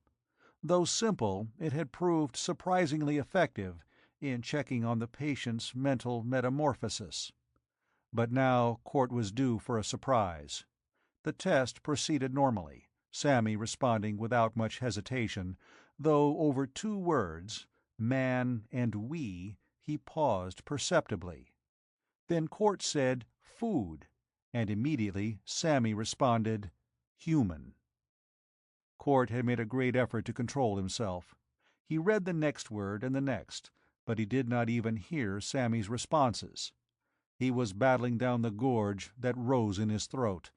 Though simple, it had proved surprisingly effective in checking on the patient's mental metamorphosis. But now Court was due for a surprise. The test proceeded normally, Sammy responding without much hesitation, though over two words, man and we, he paused perceptibly. Then Court said food, and immediately Sammy responded human. Court had made a great effort to control himself. He read the next word and the next, but he did not even hear Sammy's responses. He was battling down the gorge that rose in his throat,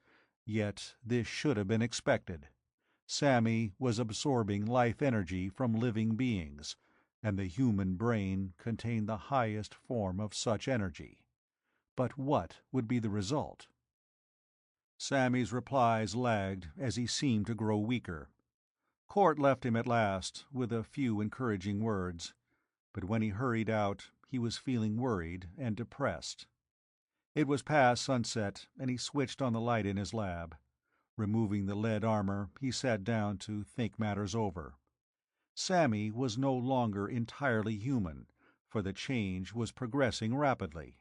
yet this should have been expected. Sammy was absorbing life energy from living beings, and the human brain contained the highest form of such energy. But what would be the result? Sammy's replies lagged as he seemed to grow weaker. Court left him at last, with a few encouraging words, but when he hurried out, he was feeling worried and depressed. It was past sunset, and he switched on the light in his lab. Removing the lead armor, he sat down to think matters over. Sammy was no longer entirely human, for the change was progressing rapidly.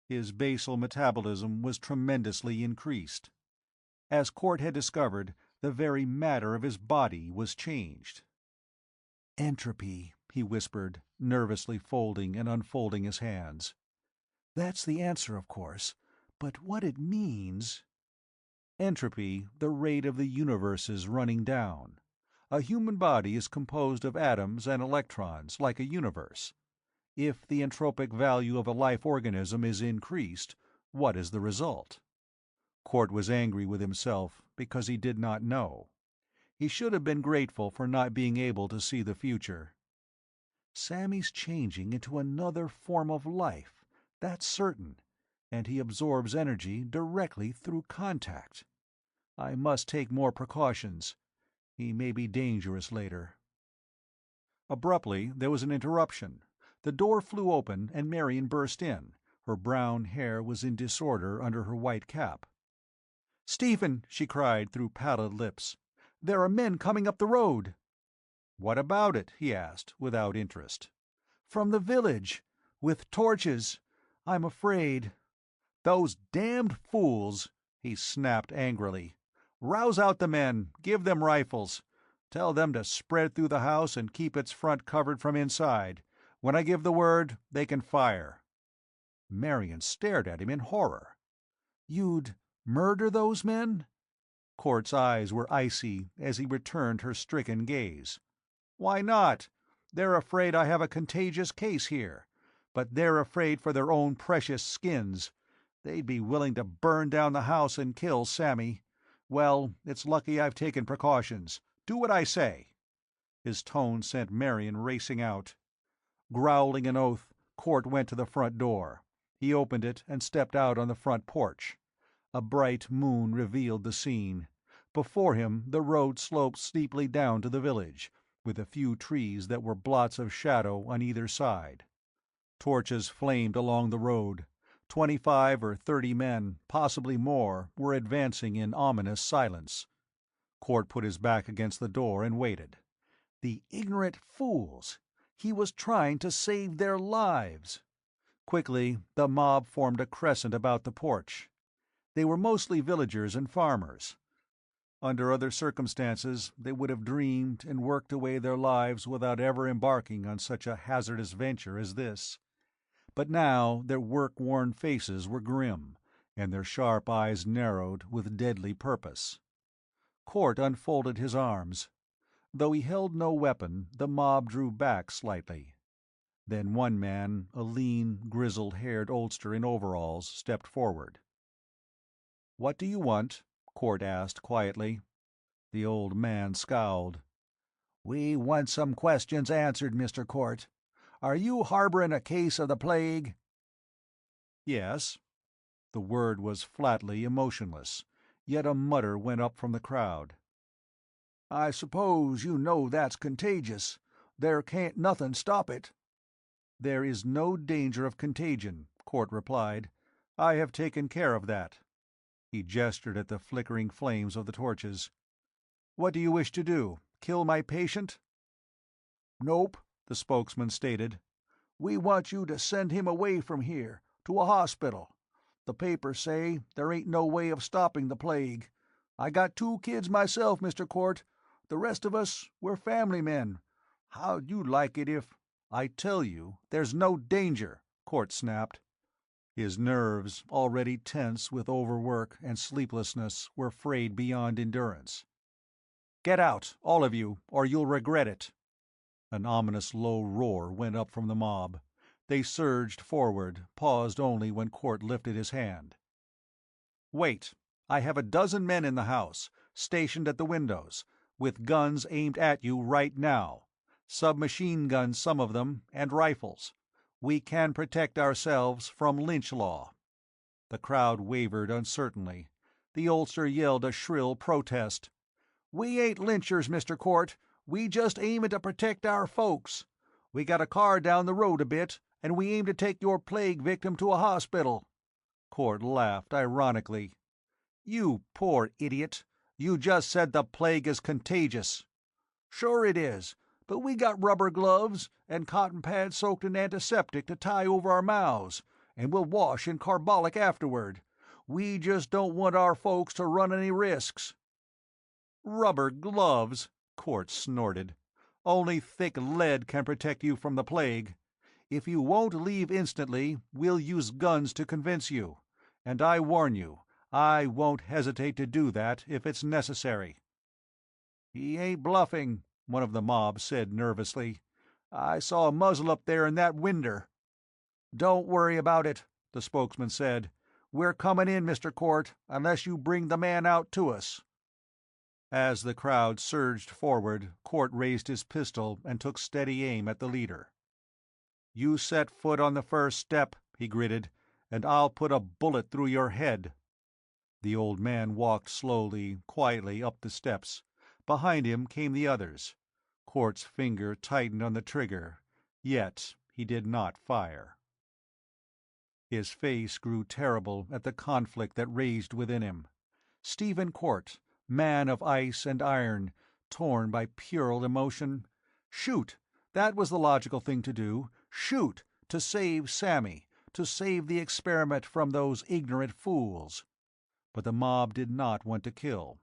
His basal metabolism was tremendously increased. As Court had discovered, the very matter of his body was changed. "Entropy," he whispered, nervously folding and unfolding his hands. "That's the answer, of course, but what it means—" Entropy, the rate of the universe's running down. A human body is composed of atoms and electrons, like a universe. If the entropic value of a life organism is increased, what is the result? Court was angry with himself because he did not know. He should have been grateful for not being able to see the future. Sammy's changing into another form of life, that's certain, and he absorbs energy directly through contact. I must take more precautions. He may be dangerous later. Abruptly, there was an interruption. The door flew open and Marion burst in. Her brown hair was in disorder under her white cap. "Stephen," she cried through pallid lips, "there are men coming up the road." "What about it?" he asked, without interest. "From the village. With torches. I'm afraid." "Those damned fools!" he snapped angrily. "Rouse out the men. Give them rifles. Tell them to spread through the house and keep its front covered from inside. When I give the word, they can fire." Marion stared at him in horror. "You'd murder those men?" Court's eyes were icy as he returned her stricken gaze. "Why not? They're afraid I have a contagious case here. But they're afraid for their own precious skins. They'd be willing to burn down the house and kill Sammy. Well, it's lucky I've taken precautions. Do what I say." His tone sent Marion racing out. Growling an oath, Court went to the front door. He opened it and stepped out on the front porch. A bright moon revealed the scene. Before him the road sloped steeply down to the village, with a few trees that were blots of shadow on either side. Torches flamed along the road. 25 or 30 men, possibly more, were advancing in ominous silence. Court put his back against the door and waited. The ignorant fools! He was trying to save their lives! Quickly, the mob formed a crescent about the porch. They were mostly villagers and farmers. Under other circumstances, they would have dreamed and worked away their lives without ever embarking on such a hazardous venture as this. But now their work-worn faces were grim, and their sharp eyes narrowed with deadly purpose. Court unfolded his arms. Though he held no weapon, the mob drew back slightly. Then one man, a lean, grizzled-haired oldster in overalls, stepped forward. "What do you want?" Court asked quietly. The old man scowled. "We want some questions answered, Mr. Court. Are you harboring a case of the plague?" "Yes." The word was flatly emotionless, yet a mutter went up from the crowd. "I suppose you know that's contagious. There can't nothing stop it." "There is no danger of contagion," Court replied. "I have taken care of that." He gestured at the flickering flames of the torches. "What do you wish to do? Kill my patient?" "Nope," the spokesman stated. "We want you to send him away from here, to a hospital. The papers say there ain't no way of stopping the plague. I got 2 kids myself, Mr. Court. The rest of us, we're family men. How'd you like it if—" "I tell you, there's no danger," Court snapped. His nerves, already tense with overwork and sleeplessness, were frayed beyond endurance. "Get out, all of you, or you'll regret it." An ominous low roar went up from the mob. They surged forward, paused only when Court lifted his hand. "Wait. I have a dozen men in the house, stationed at the windows, with guns aimed at you right now. Submachine guns, some of them, and rifles. We can protect ourselves from lynch law." The crowd wavered uncertainly. The oldster yelled a shrill protest. "We ain't lynchers, Mr. Court. We just aimin' to protect our folks. We got a car down the road a bit, and we aim to take your plague victim to a hospital." Court laughed ironically. "You poor idiot. You just said the plague is contagious." "Sure it is, but we got rubber gloves and cotton pads soaked in antiseptic to tie over our mouths, and we'll wash in carbolic afterward. We just don't want our folks to run any risks." "Rubber gloves!" Court snorted. "Only thick lead can protect you from the plague. If you won't leave instantly, we'll use guns to convince you. And I warn you, I won't hesitate to do that if it's necessary." "He ain't bluffing," one of the mob said nervously. "I saw a muzzle up there in that winder." "Don't worry about it," the spokesman said. "We're coming in, Mr. Court, unless you bring the man out to us." As the crowd surged forward, Court raised his pistol and took steady aim at the leader. "You set foot on the first step," he gritted, "and I'll put a bullet through your head." The old man walked slowly, quietly up the steps. Behind him came the others. Court's finger tightened on the trigger, yet he did not fire. His face grew terrible at the conflict that raged within him. Stephen Court, man of ice and iron, torn by puerile emotion. Shoot! That was the logical thing to do. Shoot! To save Sammy, to save the experiment from those ignorant fools. But the mob did not want to kill.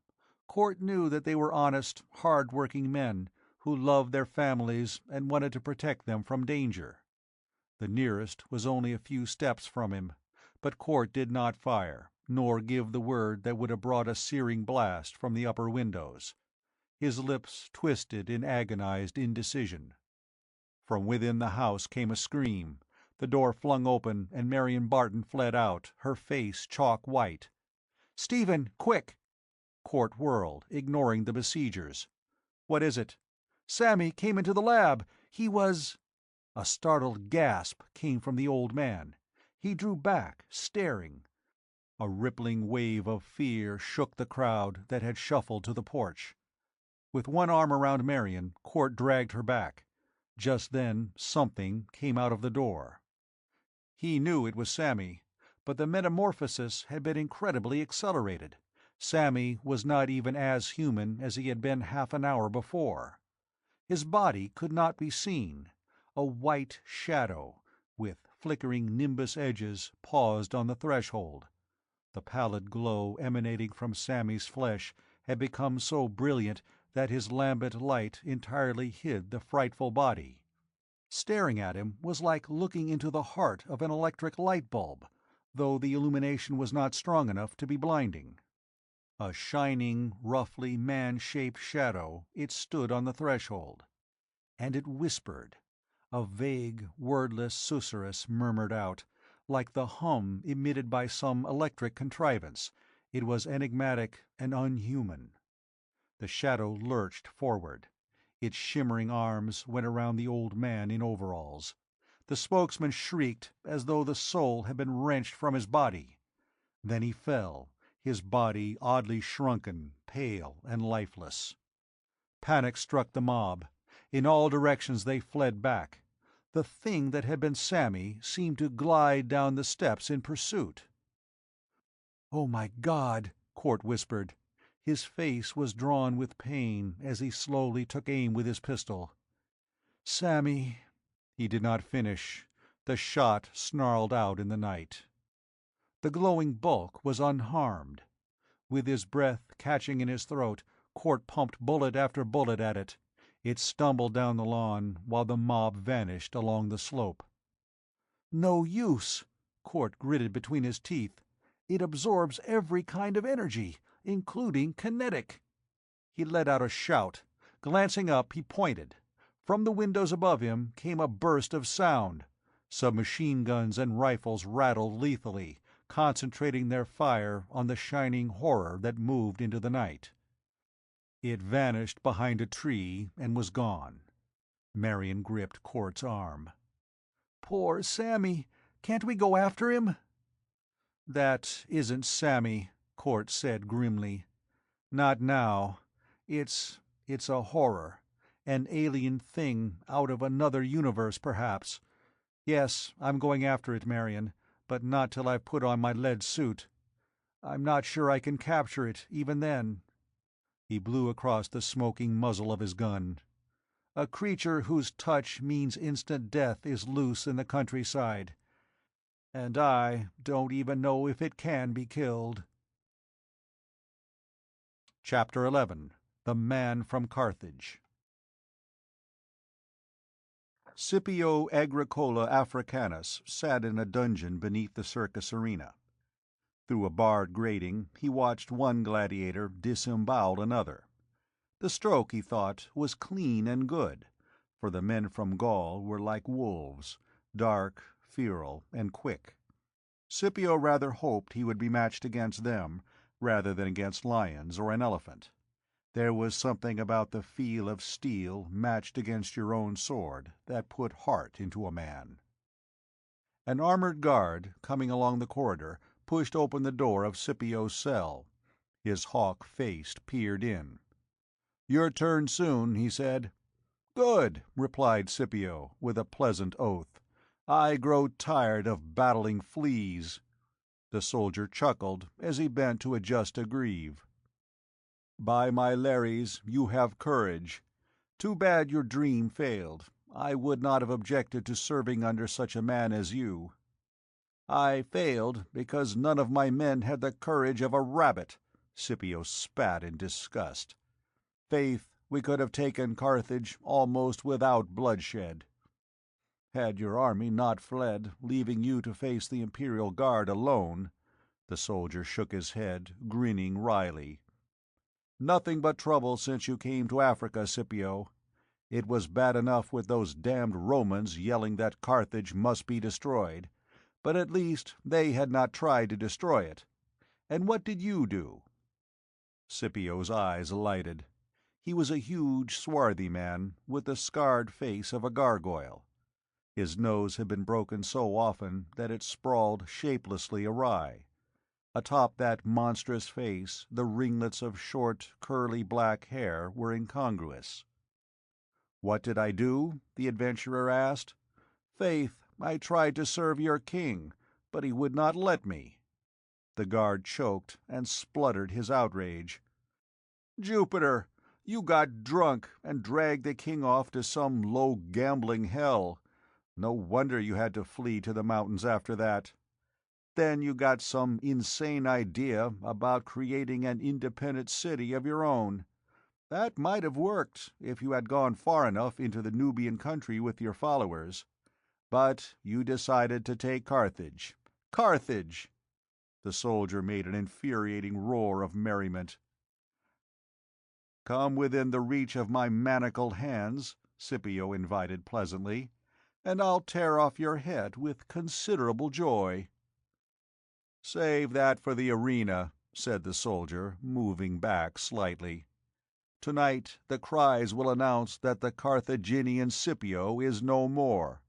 Court knew that they were honest, hard-working men who loved their families and wanted to protect them from danger. The nearest was only a few steps from him, but Court did not fire, nor give the word that would have brought a searing blast from the upper windows. His lips twisted in agonized indecision. From within the house came a scream. The door flung open and Marion Barton fled out, her face chalk white. "Stephen, quick!" Court whirled, ignoring the besiegers. "What is it?" "Sammy came into the lab. He was—" A startled gasp came from the old man. He drew back, staring. A rippling wave of fear shook the crowd that had shuffled to the porch. With one arm around Marion, Court dragged her back. Just then, something came out of the door. He knew it was Sammy, but the metamorphosis had been incredibly accelerated. Sammy was not even as human as he had been half an hour before. His body could not be seen. A white shadow, with flickering nimbus edges, paused on the threshold. The pallid glow emanating from Sammy's flesh had become so brilliant that his lambent light entirely hid the frightful body. Staring at him was like looking into the heart of an electric light bulb, though the illumination was not strong enough to be blinding. A shining, roughly man-shaped shadow, it stood on the threshold. And it whispered. A vague, wordless susurrus murmured out, like the hum emitted by some electric contrivance. It was enigmatic and unhuman. The shadow lurched forward. Its shimmering arms went around the old man in overalls. The spokesman shrieked as though the soul had been wrenched from his body. Then he fell, his body oddly shrunken, pale and lifeless. Panic struck the mob. In all directions they fled back. The thing that had been Sammy seemed to glide down the steps in pursuit. "Oh my God," Court whispered. His face was drawn with pain as he slowly took aim with his pistol. "Sammy—" He did not finish. The shot snarled out in the night. The glowing bulk was unharmed. With his breath catching in his throat, Court pumped bullet after bullet at it. It stumbled down the lawn, while the mob vanished along the slope. "No use," Court gritted between his teeth. "It absorbs every kind of energy, including kinetic." He let out a shout. Glancing up, he pointed. From the windows above him came a burst of sound. Submachine guns and rifles rattled lethally, concentrating their fire on the shining horror that moved into the night. It vanished behind a tree and was gone. Marion gripped Court's arm. "Poor Sammy! Can't we go after him?" "That isn't Sammy," Court said grimly. "Not now. It's a horror. An alien thing out of another universe, perhaps. Yes, I'm going after it, Marion, but not till I've put on my lead suit. I'm not sure I can capture it, even then." He blew across the smoking muzzle of his gun. "A creature whose touch means instant death is loose in the countryside. And I don't even know if it can be killed." Chapter 11. The Man from Carthage. Scipio Agricola Africanus sat in a dungeon beneath the circus arena. Through a barred grating he watched one gladiator disembowel another. The stroke, he thought, was clean and good, for the men from Gaul were like wolves, dark, feral, and quick. Scipio rather hoped he would be matched against them, rather than against lions or an elephant. There was something about the feel of steel matched against your own sword that put heart into a man. An armored guard, coming along the corridor, pushed open the door of Scipio's cell. His hawk-faced peered in. "Your turn soon," he said. "Good," replied Scipio, with a pleasant oath. "I grow tired of battling fleas." The soldier chuckled as he bent to adjust a greave. "By my Lares, you have courage. Too bad your dream failed. I would not have objected to serving under such a man as you." "I failed because none of my men had the courage of a rabbit," Scipio spat in disgust. "Faith, we could have taken Carthage almost without bloodshed." "Had your army not fled, leaving you to face the Imperial Guard alone." The soldier shook his head, grinning wryly. "Nothing but trouble since you came to Africa, Scipio. It was bad enough with those damned Romans yelling that Carthage must be destroyed, but at least they had not tried to destroy it. And what did you do?" Scipio's eyes lighted. He was a huge, swarthy man, with the scarred face of a gargoyle. His nose had been broken so often that it sprawled shapelessly awry. Atop that monstrous face, the ringlets of short, curly black hair were incongruous. "What did I do?" the adventurer asked. "Faith, I tried to serve your king, but he would not let me." The guard choked and spluttered his outrage. "Jupiter! You got drunk and dragged the king off to some low gambling hell. No wonder you had to flee to the mountains after that. Then you got some insane idea about creating an independent city of your own. That might have worked if you had gone far enough into the Nubian country with your followers. But you decided to take Carthage. Carthage!" The soldier made an infuriating roar of merriment. "Come within the reach of my manacled hands," Scipio invited pleasantly, "and I'll tear off your head with considerable joy." "Save that for the arena," said the soldier, moving back slightly. "Tonight the cries will announce that the Carthaginian Scipio is no more.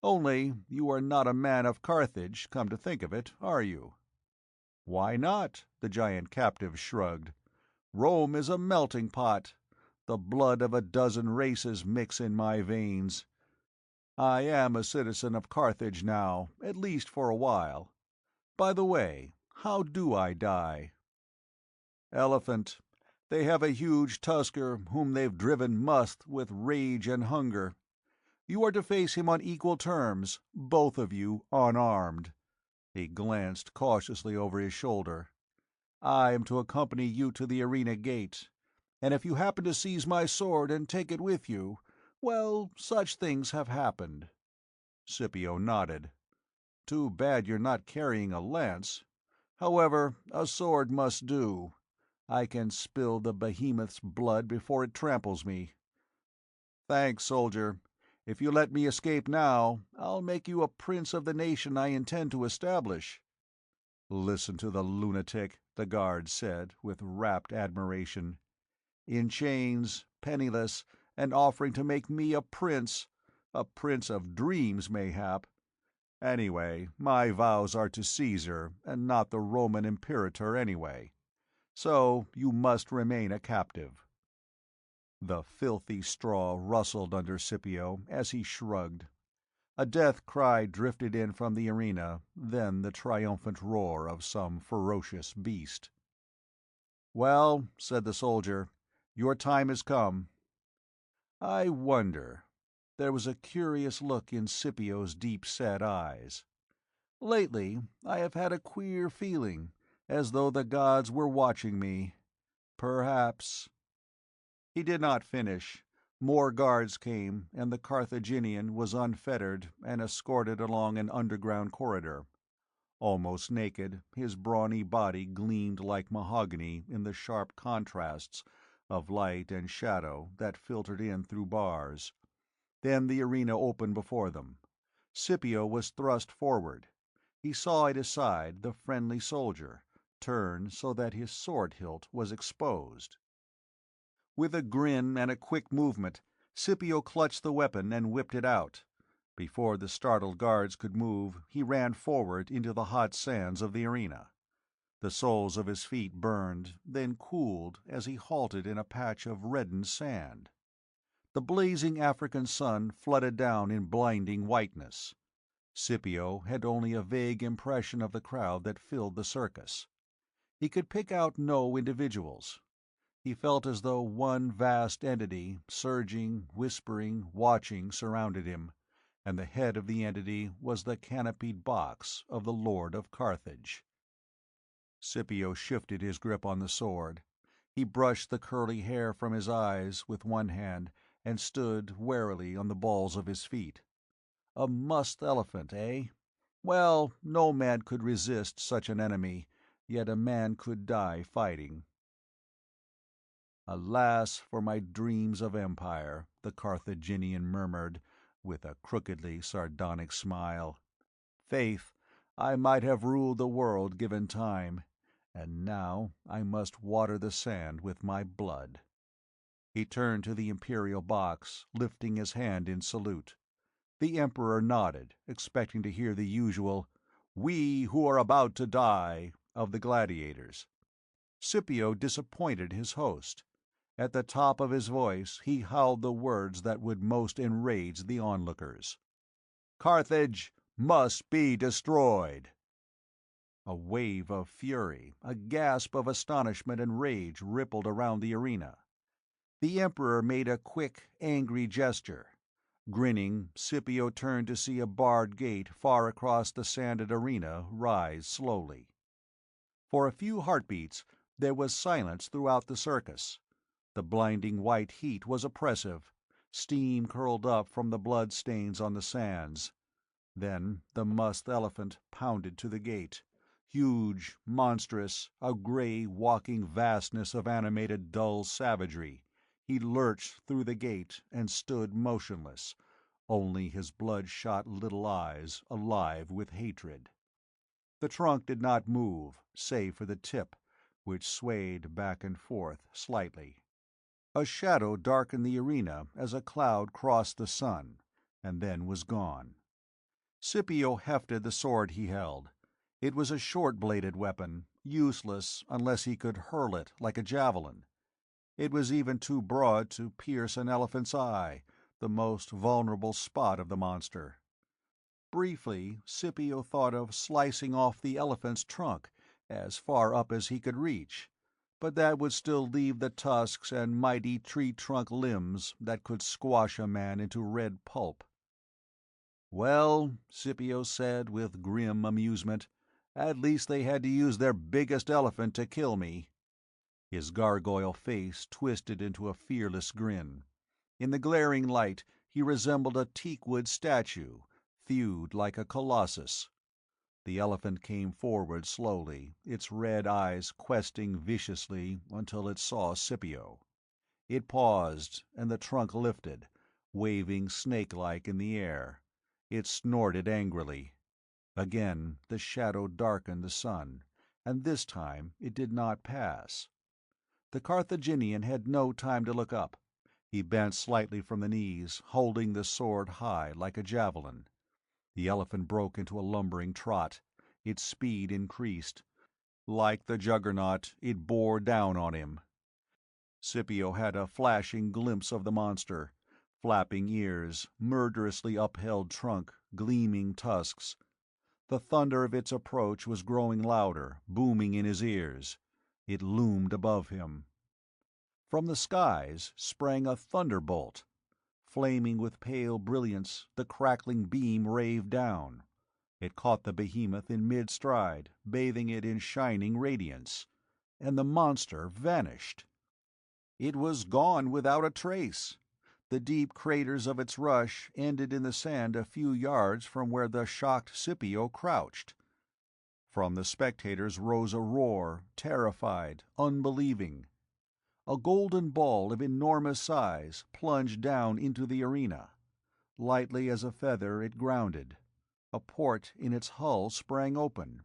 Only you are not a man of Carthage, come to think of it, are you?" "Why not?" the giant captive shrugged. "Rome is a melting pot. The blood of a dozen races mix in my veins. I am a citizen of Carthage now, at least for a while. By the way, how do I die?" "Elephant. They have a huge tusker whom they've driven must with rage and hunger. You are to face him on equal terms, both of you unarmed." He glanced cautiously over his shoulder. "I am to accompany you to the arena gate, and if you happen to seize my sword and take it with you, well, such things have happened." Scipio nodded. "Too bad you're not carrying a lance. However, a sword must do. I can spill the behemoth's blood before it tramples me. Thanks, soldier. If you let me escape now, I'll make you a prince of the nation I intend to establish." "Listen to the lunatic," the guard said, with rapt admiration. "In chains, penniless, and offering to make me a prince of dreams, mayhap. Anyway, my vows are to Caesar, and not the Roman Imperator anyway. So you must remain a captive." The filthy straw rustled under Scipio as he shrugged. A death cry drifted in from the arena, then the triumphant roar of some ferocious beast. "Well," said the soldier, "your time has come. I wonder—" There was a curious look in Scipio's deep-set eyes. "Lately I have had a queer feeling, as though the gods were watching me. Perhaps—" He did not finish. More guards came, and the Carthaginian was unfettered and escorted along an underground corridor. Almost naked, his brawny body gleamed like mahogany in the sharp contrasts of light and shadow that filtered in through bars. Then the arena opened before them. Scipio was thrust forward. He saw at his side the friendly soldier, turned so that his sword hilt was exposed. With a grin and a quick movement, Scipio clutched the weapon and whipped it out. Before the startled guards could move, he ran forward into the hot sands of the arena. The soles of his feet burned, then cooled as he halted in a patch of reddened sand. The blazing African sun flooded down in blinding whiteness. Scipio had only a vague impression of the crowd that filled the circus. He could pick out no individuals. He felt as though one vast entity, surging, whispering, watching, surrounded him, and the head of the entity was the canopied box of the Lord of Carthage. Scipio shifted his grip on the sword. He brushed the curly hair from his eyes with one hand and stood warily on the balls of his feet. A musk elephant, eh? Well, no man could resist such an enemy, yet a man could die fighting. "Alas for my dreams of empire," the Carthaginian murmured, with a crookedly sardonic smile. "Faith, I might have ruled the world given time, and now I must water the sand with my blood." He turned to the imperial box, lifting his hand in salute. The Emperor nodded, expecting to hear the usual "We who are about to die," of the gladiators. Scipio disappointed his host. At the top of his voice he howled the words that would most enrage the onlookers. "Carthage must be destroyed!" A wave of fury, a gasp of astonishment and rage rippled around the arena. The Emperor made a quick, angry gesture. Grinning, Scipio turned to see a barred gate far across the sanded arena rise slowly. For a few heartbeats there was silence throughout the circus. The blinding white heat was oppressive. Steam curled up from the blood stains on the sands. Then the musked elephant pounded to the gate. Huge, monstrous, a gray, walking vastness of animated dull savagery, he lurched through the gate and stood motionless, only his bloodshot little eyes alive with hatred. The trunk did not move, save for the tip, which swayed back and forth slightly. A shadow darkened the arena as a cloud crossed the sun, and then was gone. Scipio hefted the sword he held. It was a short-bladed weapon, useless unless he could hurl it like a javelin. It was even too broad to pierce an elephant's eye, the most vulnerable spot of the monster. Briefly, Scipio thought of slicing off the elephant's trunk, as far up as he could reach, but that would still leave the tusks and mighty tree-trunk limbs that could squash a man into red pulp. "Well," Scipio said with grim amusement, "at least they had to use their biggest elephant to kill me." His gargoyle face twisted into a fearless grin. In the glaring light he resembled a teakwood statue, thewed like a colossus. The elephant came forward slowly, its red eyes questing viciously until it saw Scipio. It paused, and the trunk lifted, waving snake-like in the air. It snorted angrily. Again the shadow darkened the sun, and this time it did not pass. The Carthaginian had no time to look up. He bent slightly from the knees, holding the sword high like a javelin. The elephant broke into a lumbering trot. Its speed increased. Like the juggernaut, it bore down on him. Scipio had a flashing glimpse of the monster. Flapping ears, murderously upheld trunk, gleaming tusks. The thunder of its approach was growing louder, booming in his ears. It loomed above him. From the skies sprang a thunderbolt. Flaming with pale brilliance, the crackling beam raved down. It caught the behemoth in mid-stride, bathing it in shining radiance. And the monster vanished. It was gone without a trace. The deep craters of its rush ended in the sand a few yards from where the shocked Scipio crouched. From the spectators rose a roar, terrified, unbelieving. A golden ball of enormous size plunged down into the arena. Lightly as a feather it grounded. A port in its hull sprang open.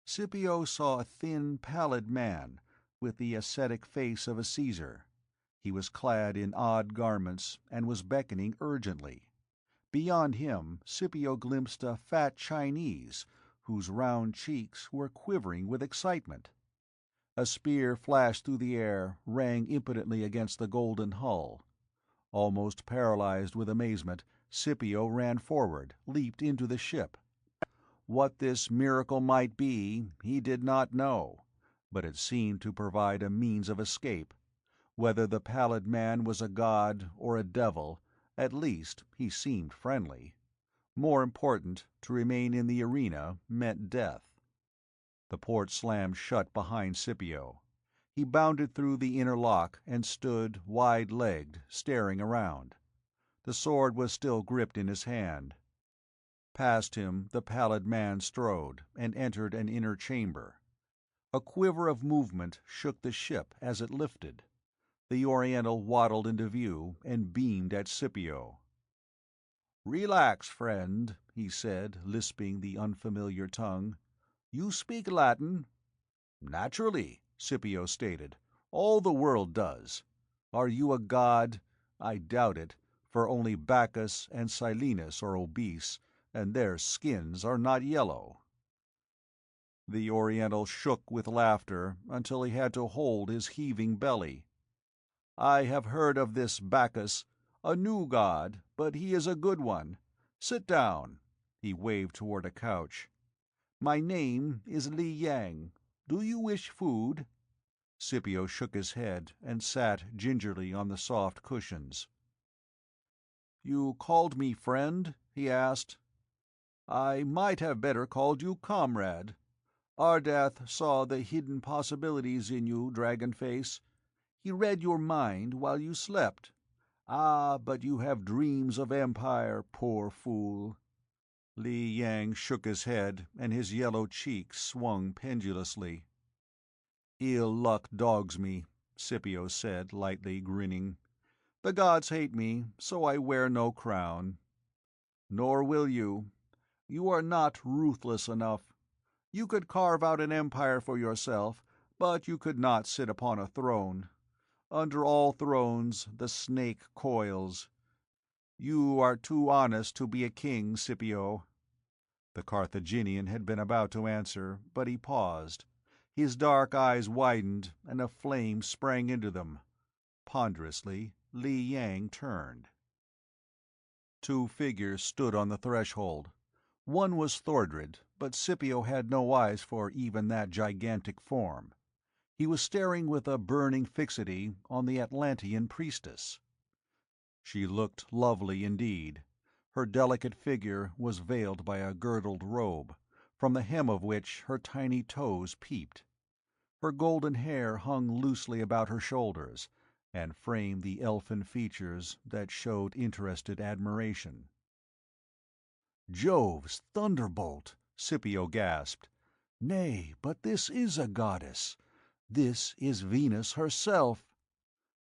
Scipio saw a thin, pallid man, with the ascetic face of a Caesar. He was clad in odd garments, and was beckoning urgently. Beyond him, Scipio glimpsed a fat Chinese, whose round cheeks were quivering with excitement. A spear flashed through the air, rang impotently against the golden hull. Almost paralyzed with amazement, Scipio ran forward, leaped into the ship. What this miracle might be, he did not know, but it seemed to provide a means of escape. Whether the pallid man was a god or a devil, at least he seemed friendly. More important, to remain in the arena meant death. The port slammed shut behind Scipio. He bounded through the inner lock and stood, wide-legged, staring around. The sword was still gripped in his hand. Past him the pallid man strode, and entered an inner chamber. A quiver of movement shook the ship as it lifted. The Oriental waddled into view and beamed at Scipio. "Relax, friend," he said, lisping the unfamiliar tongue. "You speak Latin?" "Naturally," Scipio stated. "All the world does. Are you a god? I doubt it, for only Bacchus and Silenus are obese, and their skins are not yellow." The Oriental shook with laughter until he had to hold his heaving belly. "I have heard of this Bacchus, a new god, but he is a good one. Sit down." He waved toward a couch. "My name is Li Yang. Do you wish food?" Scipio shook his head and sat gingerly on the soft cushions. "You called me friend?" he asked. "I might have better called you comrade. Ardath saw the hidden possibilities in you, Dragon-Face. He read your mind while you slept. Ah, but you have dreams of empire, poor fool." Li Yang shook his head, and his yellow cheeks swung pendulously. "Ill luck dogs me," Scipio said, lightly grinning. "The gods hate me, so I wear no crown. Nor will you. You are not ruthless enough. You could carve out an empire for yourself, but you could not sit upon a throne. Under all thrones the snake coils. You are too honest to be a king, Scipio." The Carthaginian had been about to answer, but he paused. His dark eyes widened, and a flame sprang into them. Ponderously, Li Yang turned. Two figures stood on the threshold. One was Thordred, but Scipio had no eyes for even that gigantic form. He was staring with a burning fixity on the Atlantean priestess. She looked lovely indeed. Her delicate figure was veiled by a girdled robe, from the hem of which her tiny toes peeped. Her golden hair hung loosely about her shoulders, and framed the elfin features that showed interested admiration. "Jove's thunderbolt!" Scipio gasped. "Nay, but this is a goddess. This is Venus herself."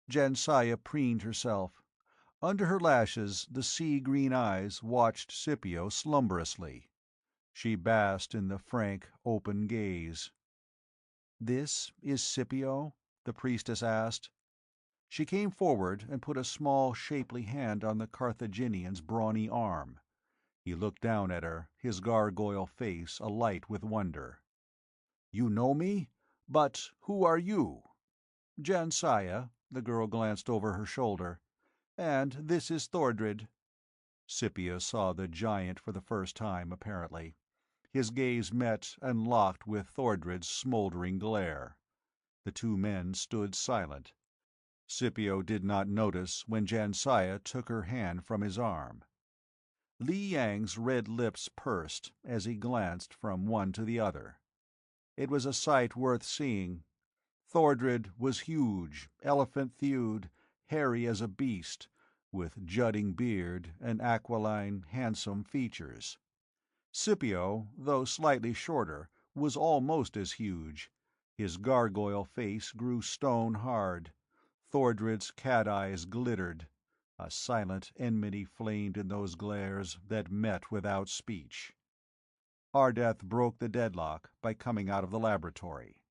Jansaya preened herself. Under her lashes the sea-green eyes watched Scipio slumberously. She basked in the frank, open gaze. "This is Scipio?" the priestess asked. She came forward and put a small, shapely hand on the Carthaginian's brawny arm. He looked down at her, his gargoyle face alight with wonder. "You know me? But who are you?" "Jansaya." The girl glanced over her shoulder. "And this is Thordred." Scipio saw the giant for the first time, apparently. His gaze met and locked with Thordred's smoldering glare. The two men stood silent. Scipio did not notice when Jansaya took her hand from his arm. Li Yang's red lips pursed as he glanced from one to the other. It was a sight worth seeing. Thordred was huge, elephant-thewed, hairy as a beast, with jutting beard and aquiline, handsome features. Scipio, though slightly shorter, was almost as huge. His gargoyle face grew stone-hard. Thordred's cat eyes glittered. A silent enmity flamed in those glares that met without speech. Ardath broke the deadlock by coming out of the laboratory.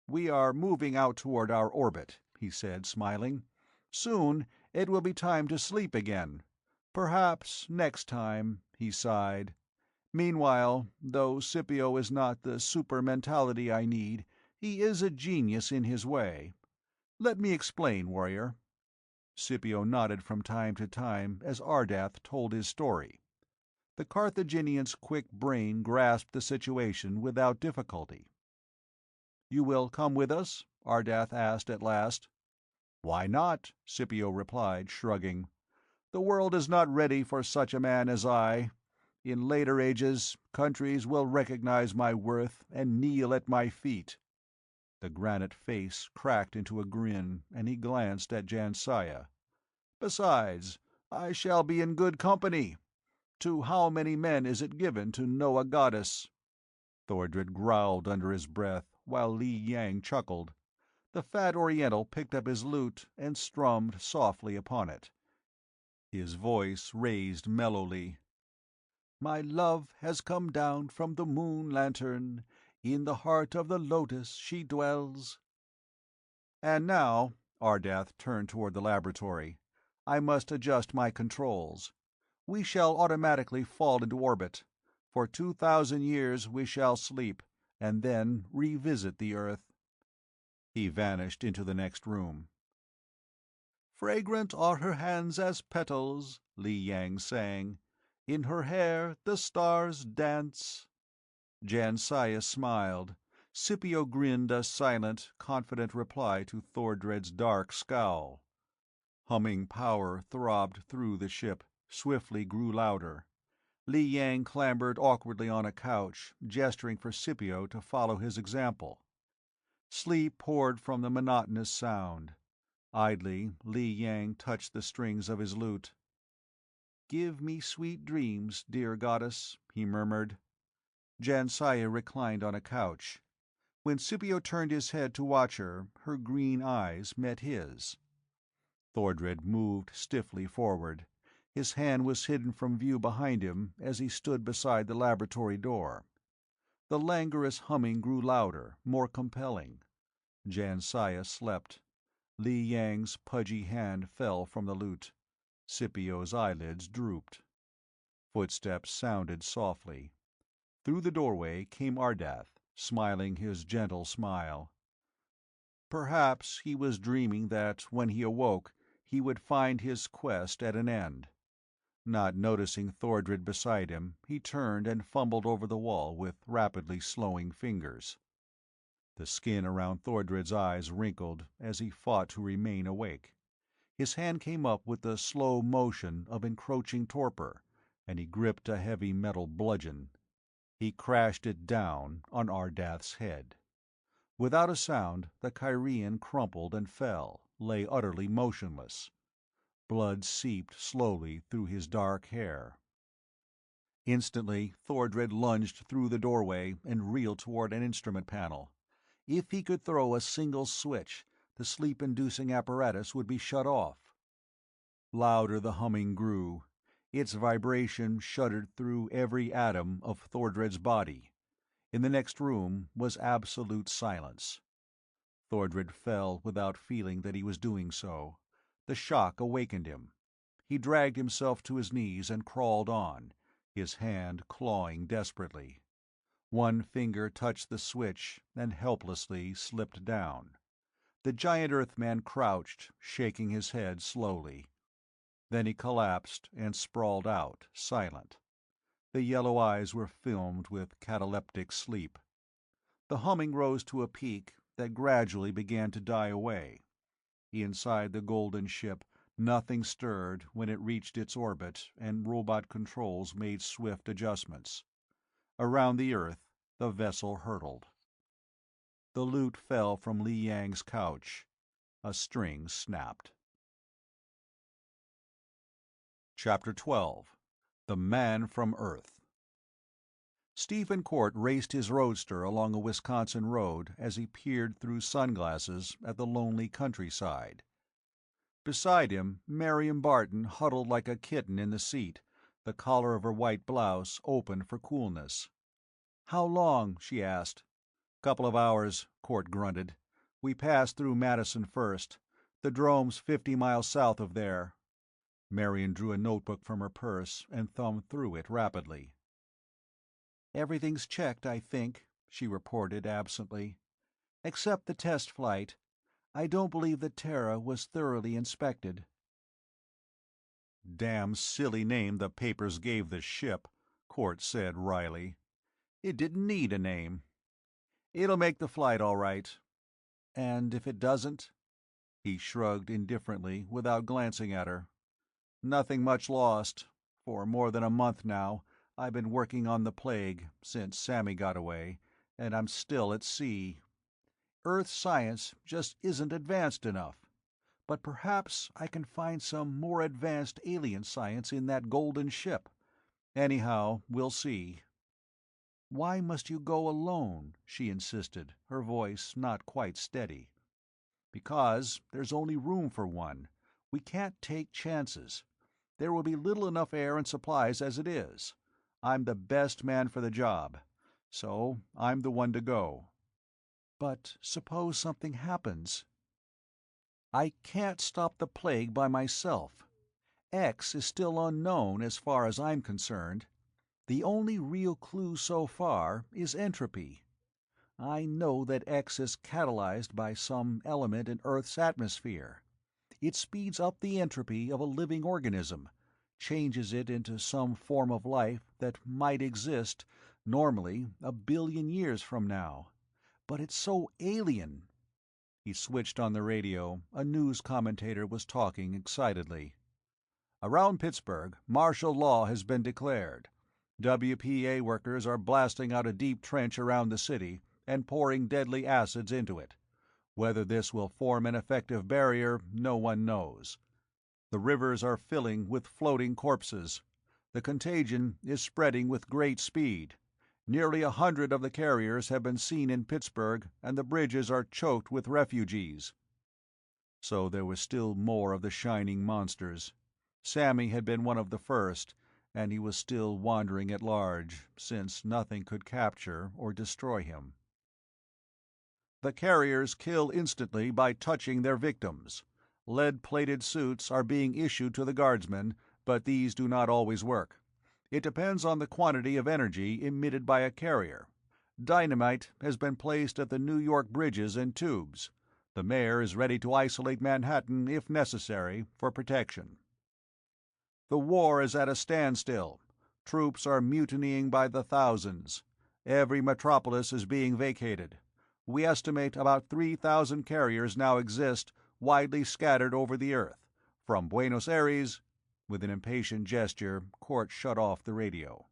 "We are moving out toward our orbit," he said, smiling. "Soon it will be time to sleep again. Perhaps next time," he sighed. "Meanwhile, though Scipio is not the super-mentality I need, he is a genius in his way. Let me explain, warrior." Scipio nodded from time to time as Ardath told his story. The Carthaginian's quick brain grasped the situation without difficulty. "You will come with us?" Ardath asked at last. "Why not?" Scipio replied, shrugging. "The world is not ready for such a man as I. In later ages, countries will recognize my worth and kneel at my feet." The granite face cracked into a grin, and he glanced at Jansaya. "Besides, I shall be in good company. To how many men is it given to know a goddess?" Thordred growled under his breath, while Li Yang chuckled. The fat Oriental picked up his lute and strummed softly upon it. His voice raised mellowly. "My love has come down from the moon-lantern. In the heart of the lotus she dwells." "And now," Ardath turned toward the laboratory, "I must adjust my controls. We shall automatically fall into orbit. For 2,000 years we shall sleep, and then revisit the earth." He vanished into the next room. "Fragrant are her hands as petals," Li Yang sang. "In her hair the stars dance." Jan Saya smiled. Scipio grinned a silent, confident reply to Thordred's dark scowl. Humming power throbbed through the ship, swiftly grew louder. Li Yang clambered awkwardly on a couch, gesturing for Scipio to follow his example. Sleep poured from the monotonous sound. Idly, Li Yang touched the strings of his lute. "Give me sweet dreams, dear goddess," he murmured. Jan Saya reclined on a couch. When Scipio turned his head to watch her, her green eyes met his. Thordred moved stiffly forward. His hand was hidden from view behind him as he stood beside the laboratory door. The languorous humming grew louder, more compelling. Jan Saya slept. Li Yang's pudgy hand fell from the lute. Scipio's eyelids drooped. Footsteps sounded softly. Through the doorway came Ardath, smiling his gentle smile. Perhaps he was dreaming that, when he awoke, he would find his quest at an end. Not noticing Thordred beside him, he turned and fumbled over the wall with rapidly slowing fingers. The skin around Thordred's eyes wrinkled as he fought to remain awake. His hand came up with the slow motion of encroaching torpor, and he gripped a heavy metal bludgeon. He crashed it down on Ardath's head. Without a sound, the Kyrian crumpled and fell, lay utterly motionless. Blood seeped slowly through his dark hair. Instantly, Thordred lunged through the doorway and reeled toward an instrument panel. If he could throw a single switch, the sleep-inducing apparatus would be shut off. Louder the humming grew. Its vibration shuddered through every atom of Thordred's body. In the next room was absolute silence. Thordred fell without feeling that he was doing so. The shock awakened him. He dragged himself to his knees and crawled on, his hand clawing desperately. One finger touched the switch and helplessly slipped down. The giant Earthman crouched, shaking his head slowly. Then he collapsed and sprawled out, silent. The yellow eyes were filmed with cataleptic sleep. The humming rose to a peak that gradually began to die away. Inside the golden ship, nothing stirred when it reached its orbit and robot controls made swift adjustments. Around the Earth, the vessel hurtled. The lute fell from Li Yang's couch. A string snapped. Chapter 12. The Man from Earth. Stephen Court raced his roadster along a Wisconsin road as he peered through sunglasses at the lonely countryside. Beside him, Marion Barton huddled like a kitten in the seat, the collar of her white blouse open for coolness. "How long?" she asked. "Couple of hours," Court grunted. "We passed through Madison first. The drome's 50 miles south of there." Marion drew a notebook from her purse and thumbed through it rapidly. "Everything's checked, I think," she reported absently. "Except the test flight. I don't believe the Terra was thoroughly inspected." "Damn silly name the papers gave the ship," Court said wryly. "It didn't need a name. It'll make the flight all right." "And if it doesn't?" He shrugged indifferently without glancing at her. "Nothing much lost. For more than a month now, I've been working on the plague, since Sammy got away, and I'm still at sea. Earth science just isn't advanced enough. But perhaps I can find some more advanced alien science in that golden ship. Anyhow, we'll see." "Why must you go alone?" she insisted, her voice not quite steady. "Because there's only room for one. We can't take chances. There will be little enough air and supplies as it is. I'm the best man for the job. So I'm the one to go." "But suppose something happens?" "I can't stop the plague by myself. X is still unknown as far as I'm concerned. The only real clue so far is entropy. I know that X is catalyzed by some element in Earth's atmosphere. It speeds up the entropy of a living organism, changes it into some form of life that might exist, normally, 1 billion years from now. But it's so alien. He switched on the radio. A news commentator was talking excitedly. Around Pittsburgh, martial law has been declared. WPA workers are blasting out a deep trench around the city and pouring deadly acids into it. Whether this will form an effective barrier, no one knows. The rivers are filling with floating corpses. The contagion is spreading with great speed. Nearly 100 of the carriers have been seen in Pittsburgh, and the bridges are choked with refugees. So there was still more of the shining monsters. Sammy had been one of the first, and he was still wandering at large, since nothing could capture or destroy him. The carriers kill instantly by touching their victims. Lead-plated suits are being issued to the guardsmen, but these do not always work. It depends on the quantity of energy emitted by a carrier. Dynamite has been placed at the New York bridges and tubes. The mayor is ready to isolate Manhattan, if necessary, for protection. The war is at a standstill. Troops are mutinying by the thousands. Every metropolis is being vacated. We estimate about 3,000 carriers now exist, widely scattered over the earth, from Buenos Aires. With an impatient gesture, Court shut off the radio.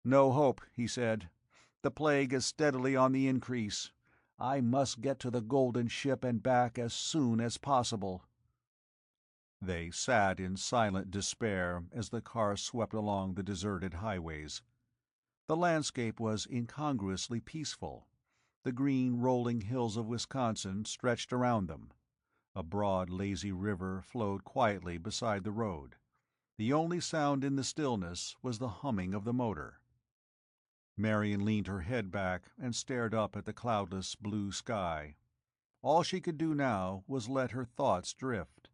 "No hope," he said. "The plague is steadily on the increase. I must get to the Golden Ship and back as soon as possible." They sat in silent despair as the car swept along the deserted highways. The landscape was incongruously peaceful. The green rolling hills of Wisconsin stretched around them. A broad, lazy river flowed quietly beside the road. The only sound in the stillness was the humming of the motor. Marion leaned her head back and stared up at the cloudless blue sky. All she could do now was let her thoughts drift.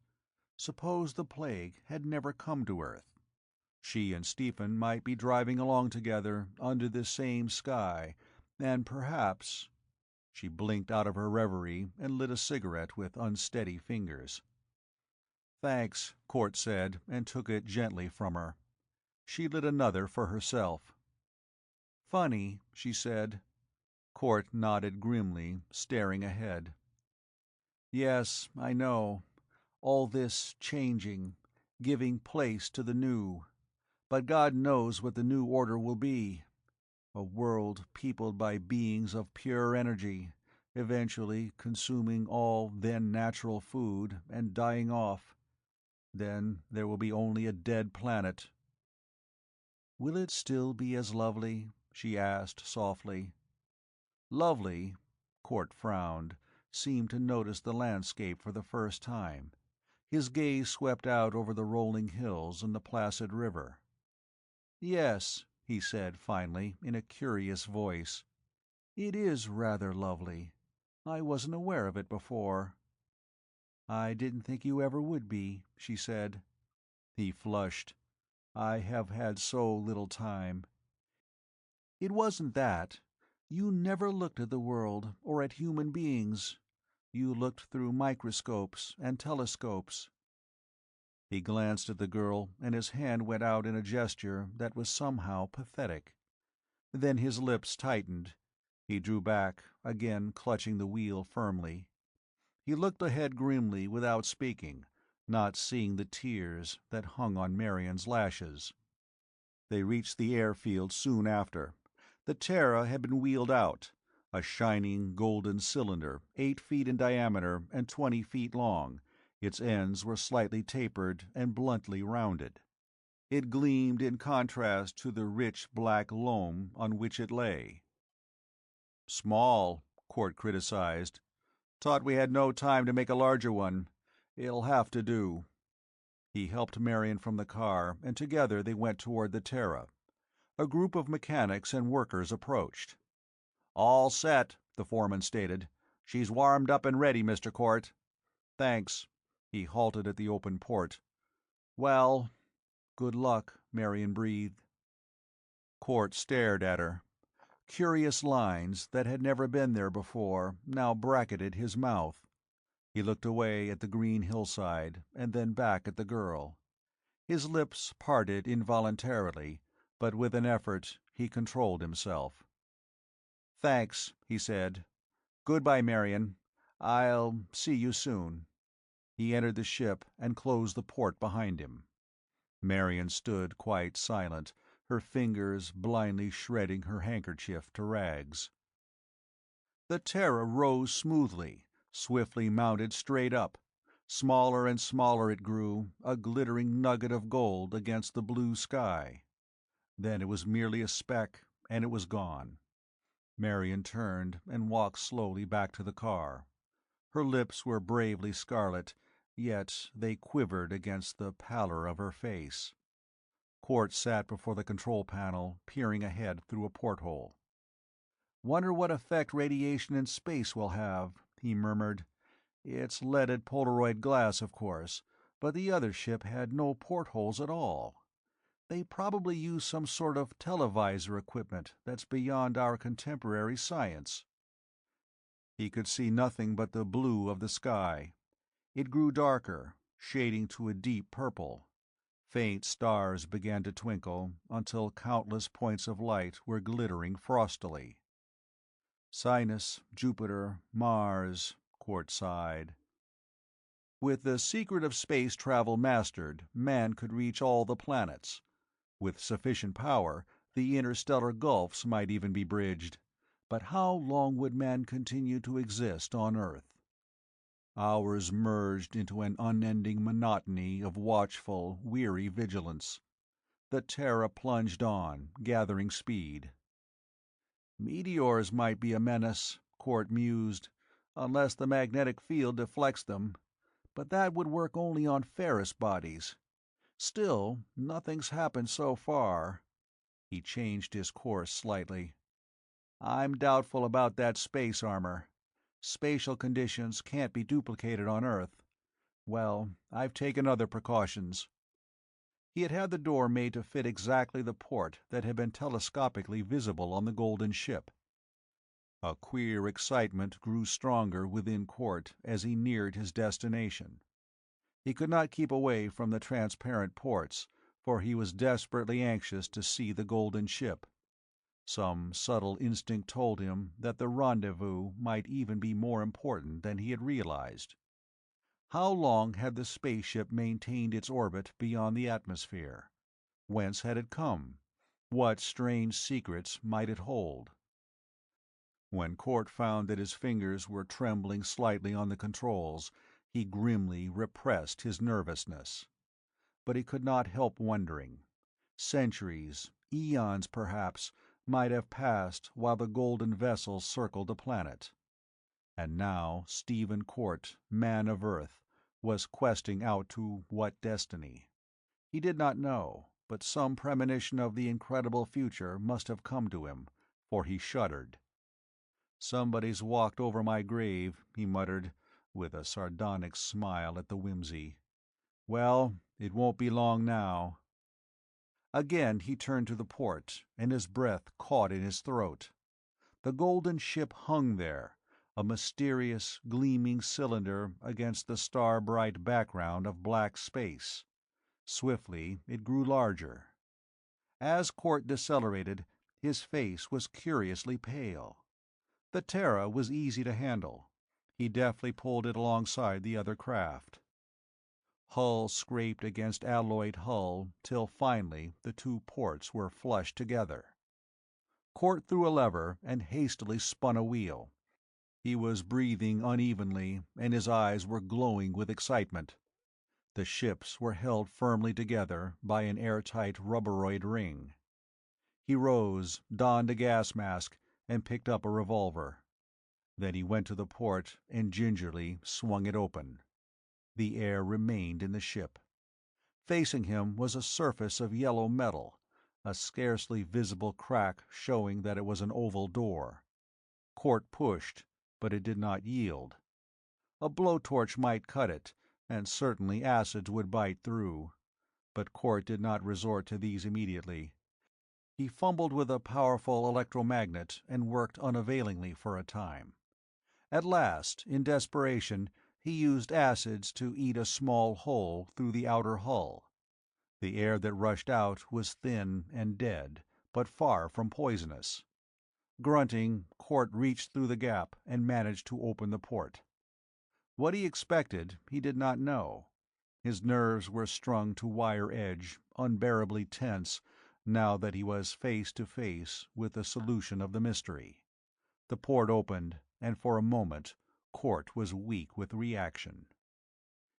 Suppose the plague had never come to Earth. She and Stephen might be driving along together under this same sky, and perhaps— She blinked out of her reverie and lit a cigarette with unsteady fingers. "Thanks," Court said, and took it gently from her. She lit another for herself. "Funny," she said. Court nodded grimly, staring ahead. "Yes, I know. All this changing, giving place to the new. But God knows what the new order will be. A world peopled by beings of pure energy, eventually consuming all then natural food and dying off. Then there will be only a dead planet." "Will it still be as lovely?" she asked softly. "Lovely?" Court frowned, seemed to notice the landscape for the first time. His gaze swept out over the rolling hills and the placid river. "Yes," he said finally, in a curious voice. "It is rather lovely. I wasn't aware of it before." "I didn't think you ever would be," she said. He flushed. "I have had so little time." "It wasn't that. You never looked at the world, or at human beings. You looked through microscopes and telescopes." He glanced at the girl, and his hand went out in a gesture that was somehow pathetic. Then his lips tightened. He drew back, again clutching the wheel firmly. He looked ahead grimly without speaking, not seeing the tears that hung on Marion's lashes. They reached the airfield soon after. The Terra had been wheeled out, a shining golden cylinder 8 feet in diameter and 20 feet long. Its ends were slightly tapered and bluntly rounded. It gleamed in contrast to the rich black loam on which it lay. "Small," Court criticized. "Thought we had no time to make a larger one. It'll have to do." He helped Marion from the car, and together they went toward the Terra. A group of mechanics and workers approached. "All set," the foreman stated. "She's warmed up and ready, Mr. Court." "Thanks." He halted at the open port. "Well—" "Good luck," Marion breathed. Court stared at her. Curious lines that had never been there before now bracketed his mouth. He looked away at the green hillside, and then back at the girl. His lips parted involuntarily, but with an effort he controlled himself. "Thanks," he said. "Goodbye, Marion. I'll see you soon." He entered the ship and closed the port behind him. Marion stood quite silent, her fingers blindly shredding her handkerchief to rags. The Terra rose smoothly, swiftly mounted straight up. Smaller and smaller it grew, a glittering nugget of gold against the blue sky. Then it was merely a speck, and it was gone. Marion turned and walked slowly back to the car. Her lips were bravely scarlet, yet they quivered against the pallor of her face. Court sat before the control panel, peering ahead through a porthole. "Wonder what effect radiation in space will have," he murmured. "It's leaded Polaroid glass, of course, but the other ship had no portholes at all. They probably use some sort of televisor equipment that's beyond our contemporary science." He could see nothing but the blue of the sky. It grew darker, shading to a deep purple. Faint stars began to twinkle, until countless points of light were glittering frostily. "Sinus, Jupiter, Mars," Court sighed. With the secret of space travel mastered, man could reach all the planets. With sufficient power, the interstellar gulfs might even be bridged. But how long would man continue to exist on Earth? Hours merged into an unending monotony of watchful, weary vigilance. The Terra plunged on, gathering speed. "Meteors might be a menace," Court mused, "unless the magnetic field deflects them. But that would work only on Ferris bodies. Still, nothing's happened so far." He changed his course slightly. "I'm doubtful about that space armor. Spatial conditions can't be duplicated on Earth. Well, I've taken other precautions." He had had the door made to fit exactly the port that had been telescopically visible on the golden ship. A queer excitement grew stronger within Court as he neared his destination. He could not keep away from the transparent ports, for he was desperately anxious to see the golden ship. Some subtle instinct told him that the rendezvous might even be more important than he had realized. How long had the spaceship maintained its orbit beyond the atmosphere? Whence had it come? What strange secrets might it hold? When Court found that his fingers were trembling slightly on the controls, he grimly repressed his nervousness. But he could not help wondering. Centuries, eons perhaps, might have passed while the golden vessel circled the planet. And now Stephen Court, man of Earth, was questing out to what destiny? He did not know, but some premonition of the incredible future must have come to him, for he shuddered. "Somebody's walked over my grave," he muttered, with a sardonic smile at the whimsy. "Well, it won't be long now." Again he turned to the port, and his breath caught in his throat. The golden ship hung there, a mysterious, gleaming cylinder against the star-bright background of black space. Swiftly it grew larger. As Court decelerated, his face was curiously pale. The Terra was easy to handle. He deftly pulled it alongside the other craft. Hull scraped against alloyed hull till finally the two ports were flush together. Court threw a lever and hastily spun a wheel. He was breathing unevenly, and his eyes were glowing with excitement. The ships were held firmly together by an airtight rubberoid ring. He rose, donned a gas mask, and picked up a revolver. Then he went to the port and gingerly swung it open. The air remained in the ship. Facing him was a surface of yellow metal, a scarcely visible crack showing that it was an oval door. Court pushed, but it did not yield. A blowtorch might cut it, and certainly acids would bite through. But Court did not resort to these immediately. He fumbled with a powerful electromagnet and worked unavailingly for a time. At last, in desperation, he used acids to eat a small hole through the outer hull. The air that rushed out was thin and dead, but far from poisonous. Grunting, Cort reached through the gap and managed to open the port. What he expected, he did not know. His nerves were strung to wire edge, unbearably tense, now that he was face to face with the solution of the mystery. The port opened, and for a moment, Cort was weak with reaction.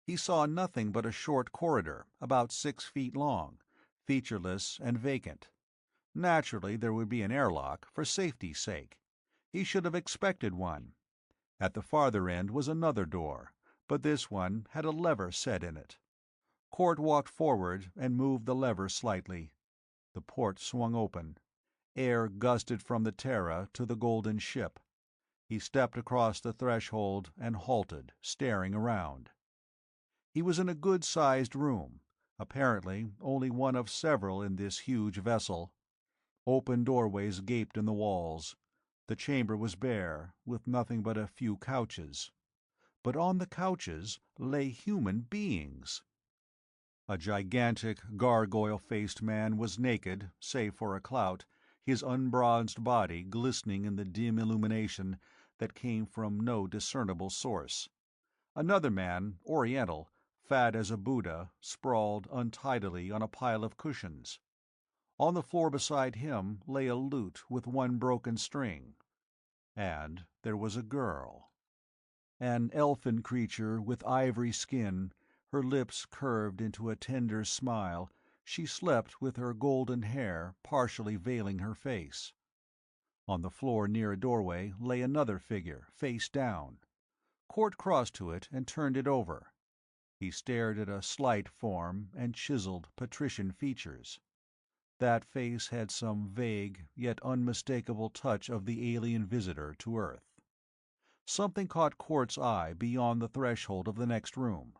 He saw nothing but a short corridor, about 6 feet long, featureless and vacant. Naturally, there would be an airlock, for safety's sake. He should have expected one. At the farther end was another door, but this one had a lever set in it. Cort walked forward and moved the lever slightly. The port swung open. Air gusted from the Terra to the golden ship. He stepped across the threshold and halted, staring around. He was in a good-sized room, apparently only one of several in this huge vessel. Open doorways gaped in the walls. The chamber was bare, with nothing but a few couches. But on the couches lay human beings. A gigantic, gargoyle-faced man was naked, save for a clout, his unbronzed body glistening in the dim illumination that came from no discernible source. Another man, Oriental, fat as a Buddha, sprawled untidily on a pile of cushions. On the floor beside him lay a lute with one broken string. And there was a girl. An elfin creature with ivory skin, her lips curved into a tender smile. She slept with her golden hair partially veiling her face. On the floor near a doorway lay another figure, face down. Cort crossed to it and turned it over. He stared at a slight form and chiseled, patrician features. That face had some vague, yet unmistakable touch of the alien visitor to Earth. Something caught Cort's eye beyond the threshold of the next room.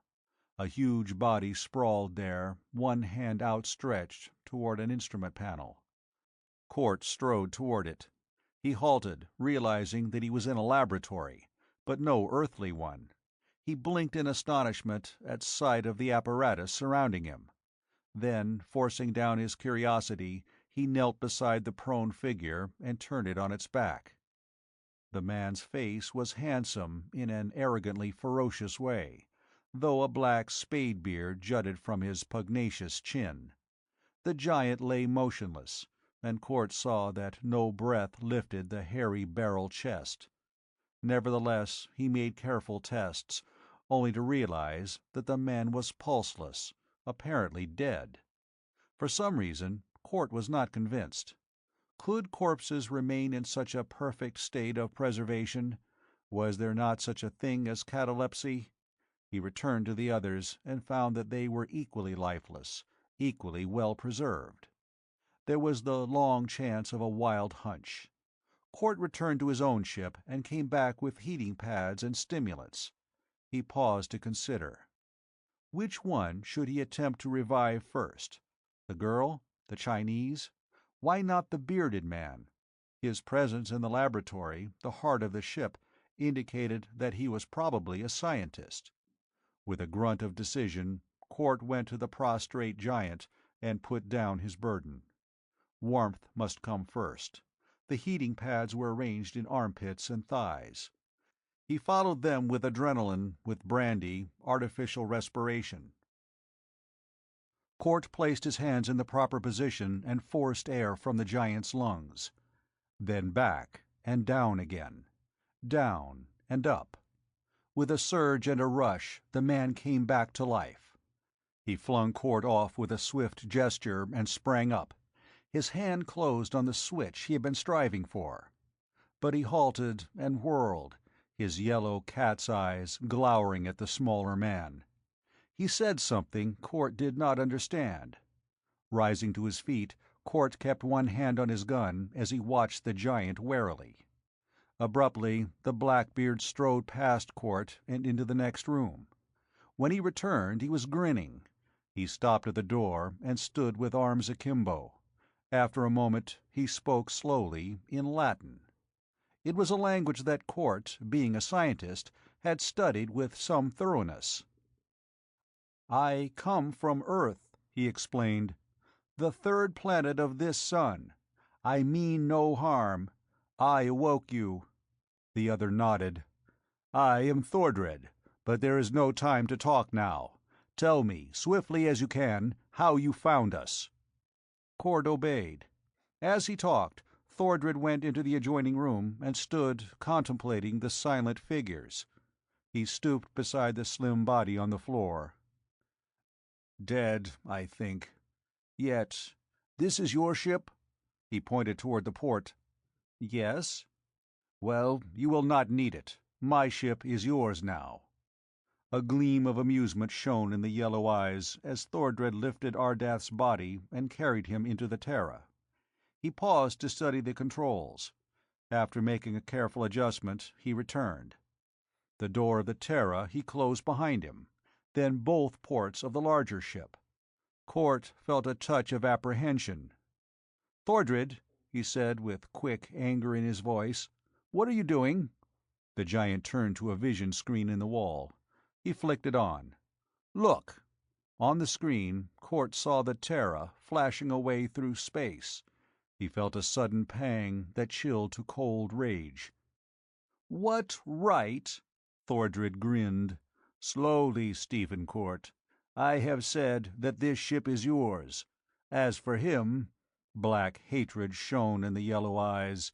A huge body sprawled there, one hand outstretched toward an instrument panel. Cort strode toward it. He halted, realizing that he was in a laboratory, but no earthly one. He blinked in astonishment at sight of the apparatus surrounding him. Then, forcing down his curiosity, he knelt beside the prone figure and turned it on its back. The man's face was handsome in an arrogantly ferocious way, though a black spade beard jutted from his pugnacious chin. The giant lay motionless, and Cort saw that no breath lifted the hairy barrel chest. Nevertheless, he made careful tests, only to realize that the man was pulseless, apparently dead. For some reason, Cort was not convinced. Could corpses remain in such a perfect state of preservation? Was there not such a thing as catalepsy? He returned to the others and found that they were equally lifeless, equally well preserved. There was the long chance of a wild hunch. Cort returned to his own ship and came back with heating pads and stimulants. He paused to consider. Which one should he attempt to revive first? The girl? The Chinese? Why not the bearded man? His presence in the laboratory, the heart of the ship, indicated that he was probably a scientist. With a grunt of decision, Cort went to the prostrate giant and put down his burden. Warmth must come first. The heating pads were arranged in armpits and thighs. He followed them with adrenaline, with brandy, artificial respiration. Cort placed his hands in the proper position and forced air from the giant's lungs. Then back, and down again. Down, and up. With a surge and a rush, the man came back to life. He flung Cort off with a swift gesture and sprang up. His hand closed on the switch he had been striving for. But he halted and whirled, his yellow cat's eyes glowering at the smaller man. He said something Cort did not understand. Rising to his feet, Cort kept one hand on his gun as he watched the giant warily. Abruptly, the Blackbeard strode past Cort and into the next room. When he returned, he was grinning. He stopped at the door and stood with arms akimbo. After a moment he spoke slowly, in Latin. It was a language that Cort, being a scientist, had studied with some thoroughness. "I come from Earth," he explained. "The third planet of this sun. I mean no harm. I awoke you." The other nodded. "I am Thordred, but there is no time to talk now. Tell me, swiftly as you can, how you found us." Cord obeyed. As he talked, Thordred went into the adjoining room and stood contemplating the silent figures. He stooped beside the slim body on the floor. "Dead, I think. Yet, this is your ship?" He pointed toward the port. "Yes." "Well, you will not need it. My ship is yours now." A gleam of amusement shone in the yellow eyes as Thordred lifted Ardath's body and carried him into the Terra. He paused to study the controls. After making a careful adjustment, he returned. The door of the Terra he closed behind him, then both ports of the larger ship. Cort felt a touch of apprehension. "Thordred," he said with quick anger in his voice, "what are you doing?" The giant turned to a vision screen in the wall. He flicked it on. "Look." On the screen, Cort saw the Terra flashing away through space. He felt a sudden pang that chilled to cold rage. "What right—" Thordred grinned. "Slowly, Stephen Cort. I have said that this ship is yours. As for him—" black hatred shone in the yellow eyes.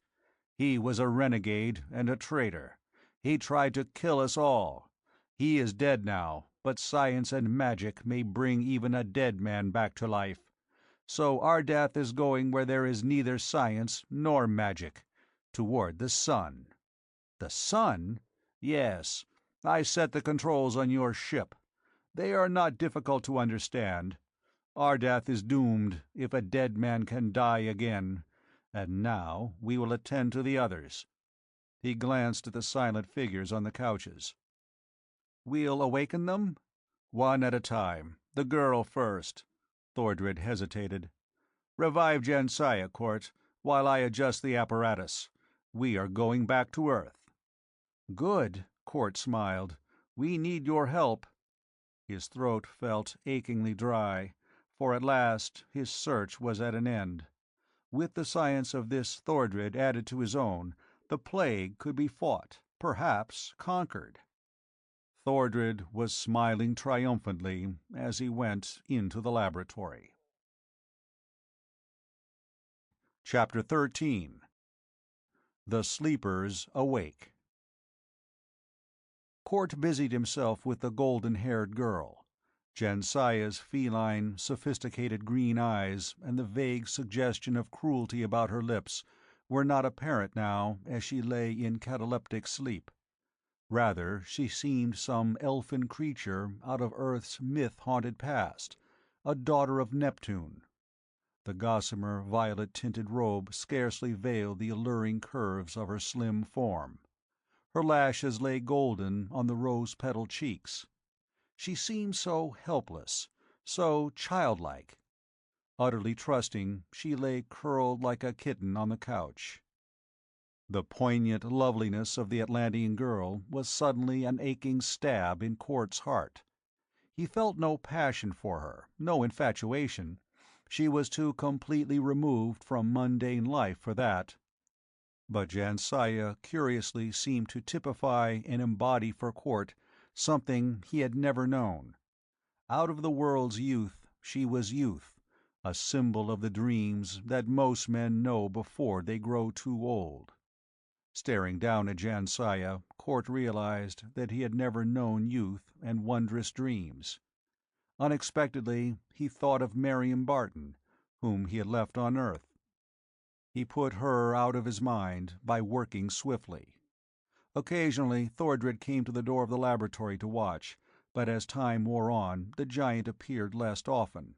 "He was a renegade and a traitor. He tried to kill us all. He is dead now, but science and magic may bring even a dead man back to life. So Ardath is going where there is neither science nor magic, toward the sun." "The sun?" "Yes. I set the controls on your ship. They are not difficult to understand. Ardath is doomed, if a dead man can die again. And now we will attend to the others." He glanced at the silent figures on the couches. "We'll awaken them?" "One at a time. The girl first." Thordred hesitated. "Revive Jensaya, Cort, while I adjust the apparatus. We are going back to Earth." "Good," Cort smiled. "We need your help." His throat felt achingly dry, for at last his search was at an end. With the science of this Thordred added to his own, the plague could be fought, perhaps conquered. Thordred was smiling triumphantly as he went into the laboratory. Chapter 13. The Sleepers Awake. Cort busied himself with the golden-haired girl. Jensaya's feline, sophisticated green eyes and the vague suggestion of cruelty about her lips were not apparent now as she lay in cataleptic sleep. Rather, she seemed some elfin creature out of Earth's myth-haunted past, a daughter of Neptune. The gossamer violet-tinted robe scarcely veiled the alluring curves of her slim form. Her lashes lay golden on the rose-petal cheeks. She seemed so helpless, so childlike. Utterly trusting, she lay curled like a kitten on the couch. The poignant loveliness of the Atlantean girl was suddenly an aching stab in Cort's heart. He felt no passion for her, no infatuation. She was too completely removed from mundane life for that. But Jensaya curiously seemed to typify and embody for Cort something he had never known. Out of the world's youth, she was youth, a symbol of the dreams that most men know before they grow too old. Staring down at Jensaya, Cort realized that he had never known youth and wondrous dreams. Unexpectedly, he thought of Miriam Barton, whom he had left on Earth. He put her out of his mind by working swiftly. Occasionally Thordred came to the door of the laboratory to watch, but as time wore on the giant appeared less often.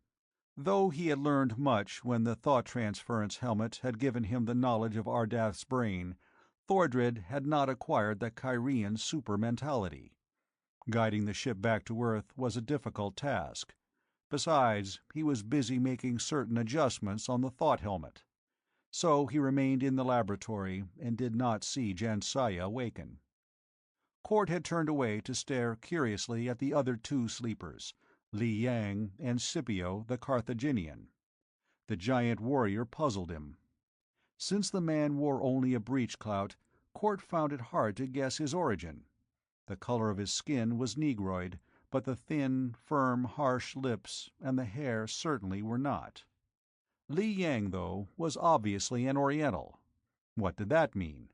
Though he had learned much when the thought-transference helmet had given him the knowledge of Ardath's brain, Thordred had not acquired the Kyrian super-mentality. Guiding the ship back to Earth was a difficult task. Besides, he was busy making certain adjustments on the thought helmet. So he remained in the laboratory and did not see Jensaya awaken. Court had turned away to stare curiously at the other two sleepers, Li Yang and Scipio the Carthaginian. The giant warrior puzzled him. Since the man wore only a breechclout, Court found it hard to guess his origin. The color of his skin was negroid, but the thin, firm, harsh lips and the hair certainly were not. Li Yang, though, was obviously an Oriental. What did that mean?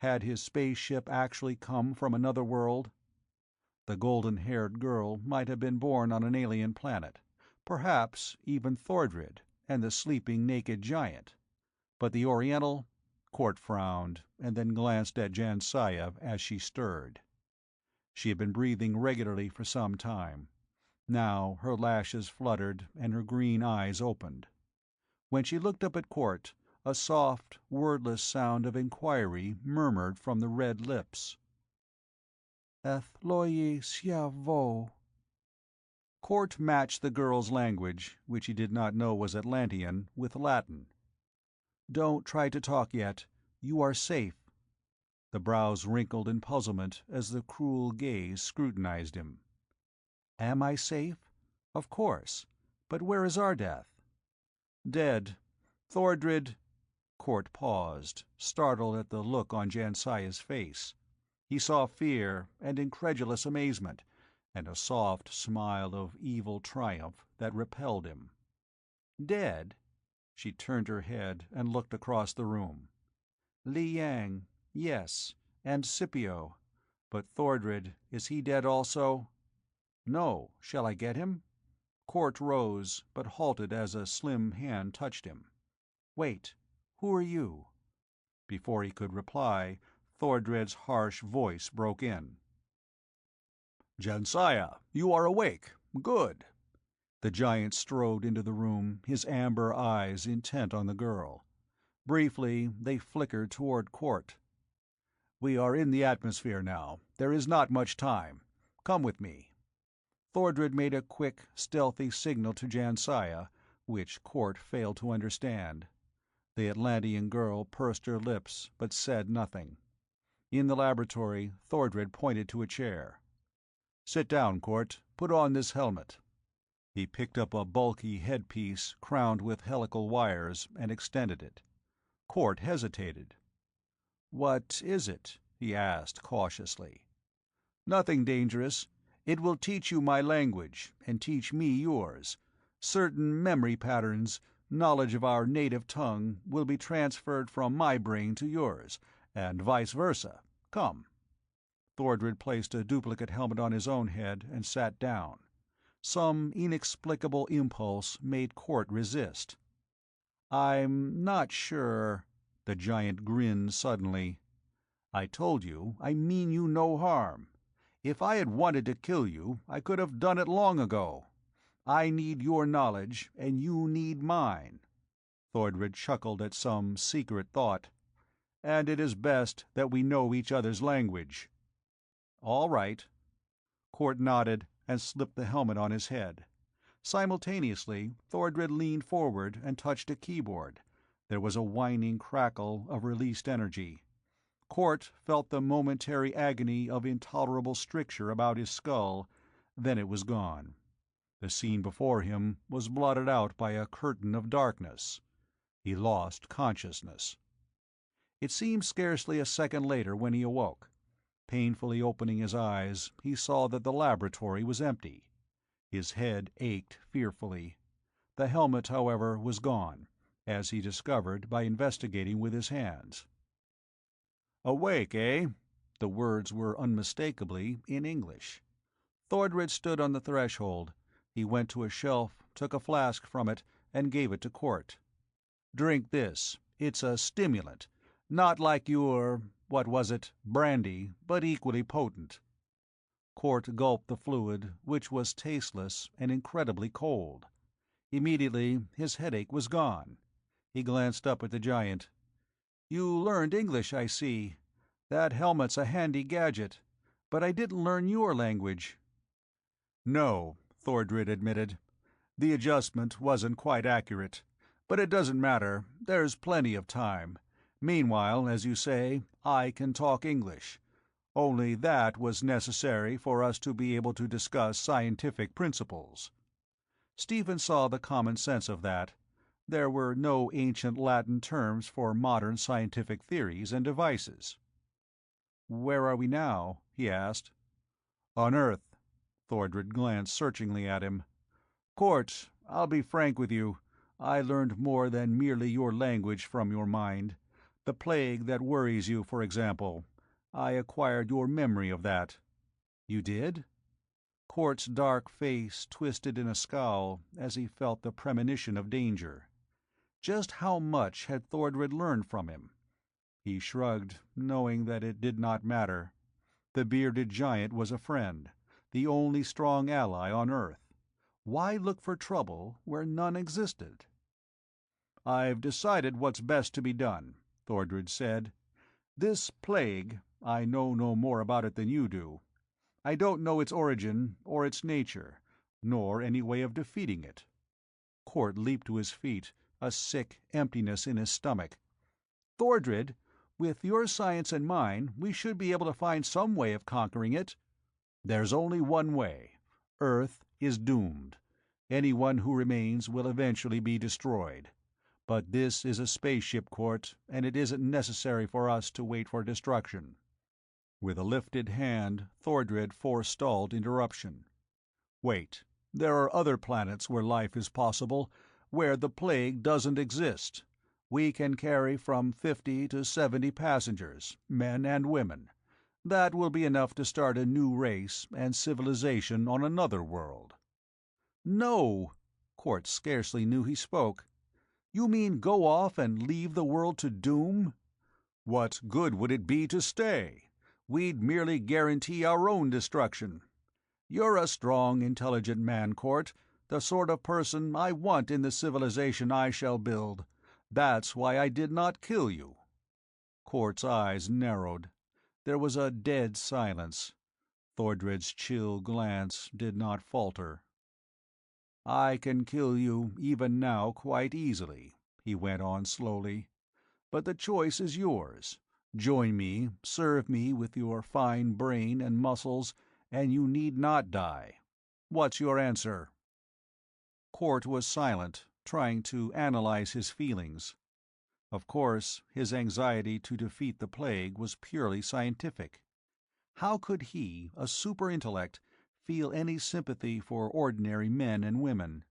Had his spaceship actually come from another world? The golden-haired girl might have been born on an alien planet, perhaps even Thordred and the sleeping naked giant. But the Oriental? Court frowned, and then glanced at Jensaya as she stirred. She had been breathing regularly for some time. Now her lashes fluttered and her green eyes opened. When she looked up at Court, a soft, wordless sound of inquiry murmured from the red lips. Athloye Siavo. Court matched the girl's language, which he did not know was Atlantean, with Latin. "Don't try to talk yet. You are safe." The brows wrinkled in puzzlement as the cruel gaze scrutinized him. "Am I safe? Of course. But where is Ardath?" "Dead. Thordred—" Court paused, startled at the look on Jensaya's face. He saw fear and incredulous amazement, and a soft smile of evil triumph that repelled him. "Dead?" She turned her head and looked across the room. "Li Yang, yes, and Scipio. But Thordred, is he dead also?" "No. Shall I get him?" Court rose, but halted as a slim hand touched him. "Wait. Who are you?" Before he could reply, Thordred's harsh voice broke in. "Jensaya, you are awake. Good." The giant strode into the room, his amber eyes intent on the girl. Briefly, they flickered toward Court. "We are in the atmosphere now. There is not much time. Come with me." Thordred made a quick, stealthy signal to Jensaya, which Court failed to understand. The Atlantean girl pursed her lips, but said nothing. In the laboratory, Thordred pointed to a chair. "Sit down, Court. Put on this helmet." He picked up a bulky headpiece crowned with helical wires and extended it. Court hesitated. "What is it?" he asked cautiously. "Nothing dangerous. It will teach you my language, and teach me yours. Certain memory patterns, knowledge of our native tongue, will be transferred from my brain to yours, and vice versa. Come." Thordred placed a duplicate helmet on his own head and sat down. Some inexplicable impulse made Court resist. "I'm not sure—" The giant grinned suddenly. "I told you I mean you no harm. If I had wanted to kill you, I could have done it long ago. I need your knowledge, and you need mine." Thordred chuckled at some secret thought. "And it is best that we know each other's language." "All right." Court nodded and slipped the helmet on his head. Simultaneously, Thordred leaned forward and touched a keyboard. There was a whining crackle of released energy. Court felt the momentary agony of intolerable stricture about his skull, then it was gone. The scene before him was blotted out by a curtain of darkness. He lost consciousness. It seemed scarcely a second later when he awoke. Painfully opening his eyes, he saw that the laboratory was empty. His head ached fearfully. The helmet, however, was gone, as he discovered by investigating with his hands. "Awake, eh?" The words were unmistakably in English. Thordred stood on the threshold. He went to a shelf, took a flask from it, and gave it to Court. "Drink this. It's a stimulant. Not like your—what was it? Brandy, but equally potent." Court gulped the fluid, which was tasteless and incredibly cold. Immediately his headache was gone. He glanced up at the giant. "You learned English, I see. That helmet's a handy gadget. But I didn't learn your language." "No," Thordred admitted. The adjustment wasn't quite accurate, but it doesn't matter, there's plenty of time. Meanwhile, as you say, I can talk English. Only that was necessary for us to be able to discuss scientific principles. Stephen saw the common sense of that. There were no ancient Latin terms for modern scientific theories and devices. "Where are we now?" he asked. "On Earth." Thordred glanced searchingly at him. "Court, I'll be frank with you. I learned more than merely your language from your mind. The plague that worries you, for example. I acquired your memory of that." "You did?" Court's dark face twisted in a scowl as he felt the premonition of danger. Just how much had Thordred learned from him? He shrugged, knowing that it did not matter. The bearded giant was a friend, the only strong ally on Earth. Why look for trouble where none existed? "I've decided what's best to be done," Thordred said. "This plague, I know no more about it than you do. I don't know its origin or its nature, nor any way of defeating it." Court leaped to his feet, a sick emptiness in his stomach. "Thordred, with your science and mine, we should be able to find some way of conquering it." "There's only one way. Earth is doomed. Anyone who remains will eventually be destroyed. But this is a spaceship, Court, and it isn't necessary for us to wait for destruction." With a lifted hand, Thordred forestalled interruption. "Wait. There are other planets where life is possible, where the plague doesn't exist. We can carry from 50 to 70 passengers, men and women. That will be enough to start a new race and civilization on another world." "No!" Court scarcely knew he spoke. "You mean go off and leave the world to doom?" "What good would it be to stay? We'd merely guarantee our own destruction. You're a strong, intelligent man, Court, the sort of person I want in the civilization I shall build. That's why I did not kill you." Court's eyes narrowed. There was a dead silence. Thordred's chill glance did not falter. "I can kill you even now quite easily," he went on slowly. "But the choice is yours. Join me, serve me with your fine brain and muscles, and you need not die. What's your answer?" Court was silent, trying to analyze his feelings. Of course, his anxiety to defeat the plague was purely scientific. How could he, a super-intellect, feel any sympathy for ordinary men and women?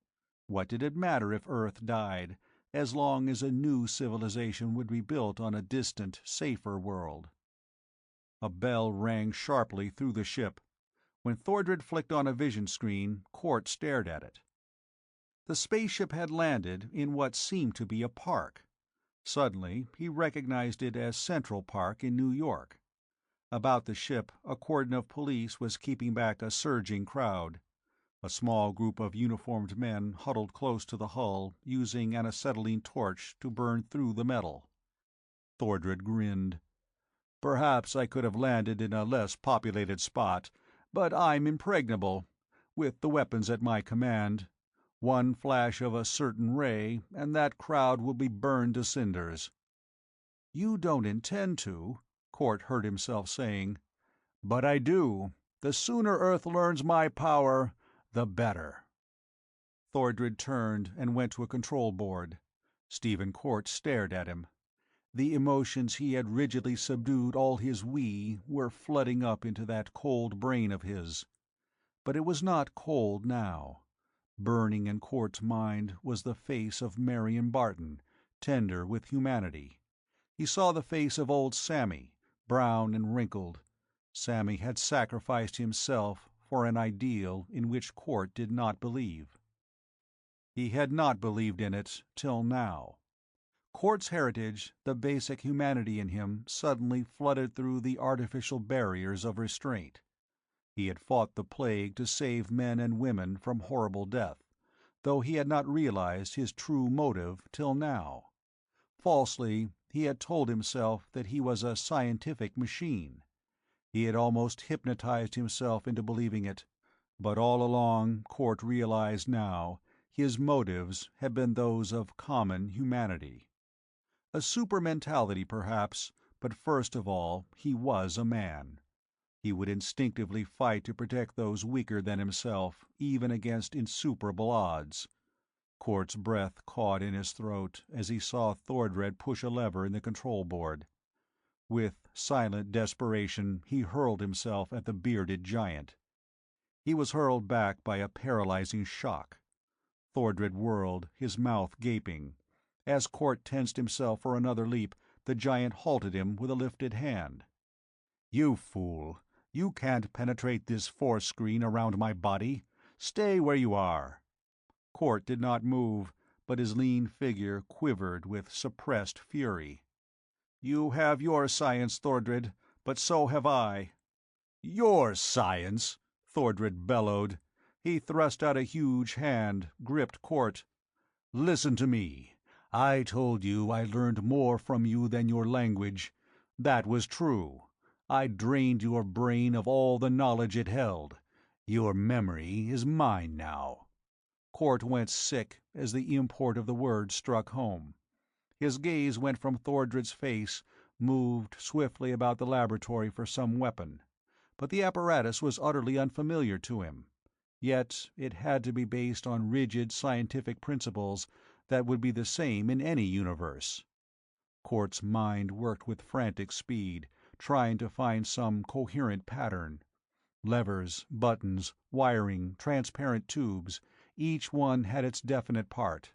What did it matter if Earth died, as long as a new civilization would be built on a distant, safer world? A bell rang sharply through the ship. When Thordred flicked on a vision screen, Court stared at it. The spaceship had landed in what seemed to be a park. Suddenly, he recognized it as Central Park in New York. About the ship, a cordon of police was keeping back a surging crowd. A small group of uniformed men huddled close to the hull, using an acetylene torch to burn through the metal. Thordred grinned. "Perhaps I could have landed in a less populated spot, but I'm impregnable, with the weapons at my command. One flash of a certain ray, and that crowd will be burned to cinders." "You don't intend to," Court heard himself saying. "But I do. The sooner Earth learns my power, the better." Thordred turned and went to a control board. Stephen Court stared at him. The emotions he had rigidly subdued all his were flooding up into that cold brain of his. But it was not cold now. Burning in Court's mind was the face of Marion Barton, tender with humanity. He saw the face of old Sammy, brown and wrinkled. Sammy had sacrificed himself for an ideal in which Court did not believe. He had not believed in it till now. Court's heritage, the basic humanity in him, suddenly flooded through the artificial barriers of restraint. He had fought the plague to save men and women from horrible death, though he had not realized his true motive till now. Falsely, he had told himself that he was a scientific machine. He had almost hypnotized himself into believing it, but all along, Court realized now, His motives had been those of common humanity. A super mentality, perhaps, but first of all, he was a man. He would instinctively fight to protect those weaker than himself, even against insuperable odds. Cort's breath caught in his throat as he saw Thordred push a lever in the control board. With silent desperation, he hurled himself at the bearded giant. He was hurled back by a paralyzing shock. Thordred whirled, his mouth gaping. As Cort tensed himself for another leap, the giant halted him with a lifted hand. "You fool! You can't penetrate this force screen around my body. Stay where you are." Cort did not move, but his lean figure quivered with suppressed fury. "You have your science, Thordred, but so have I." "Your science!" Thordred bellowed. He thrust out a huge hand, gripped Cort. "Listen to me. I told you I learned more from you than your language. That was true. I drained your brain of all the knowledge it held. Your memory is mine now." Cort went sick as the import of the words struck home. His gaze went from Thordred's face, moved swiftly about the laboratory for some weapon. But the apparatus was utterly unfamiliar to him. Yet it had to be based on rigid scientific principles that would be the same in any universe. Cort's mind worked with frantic speed, trying to find some coherent pattern. Levers, buttons, wiring, transparent tubes, each one had its definite part.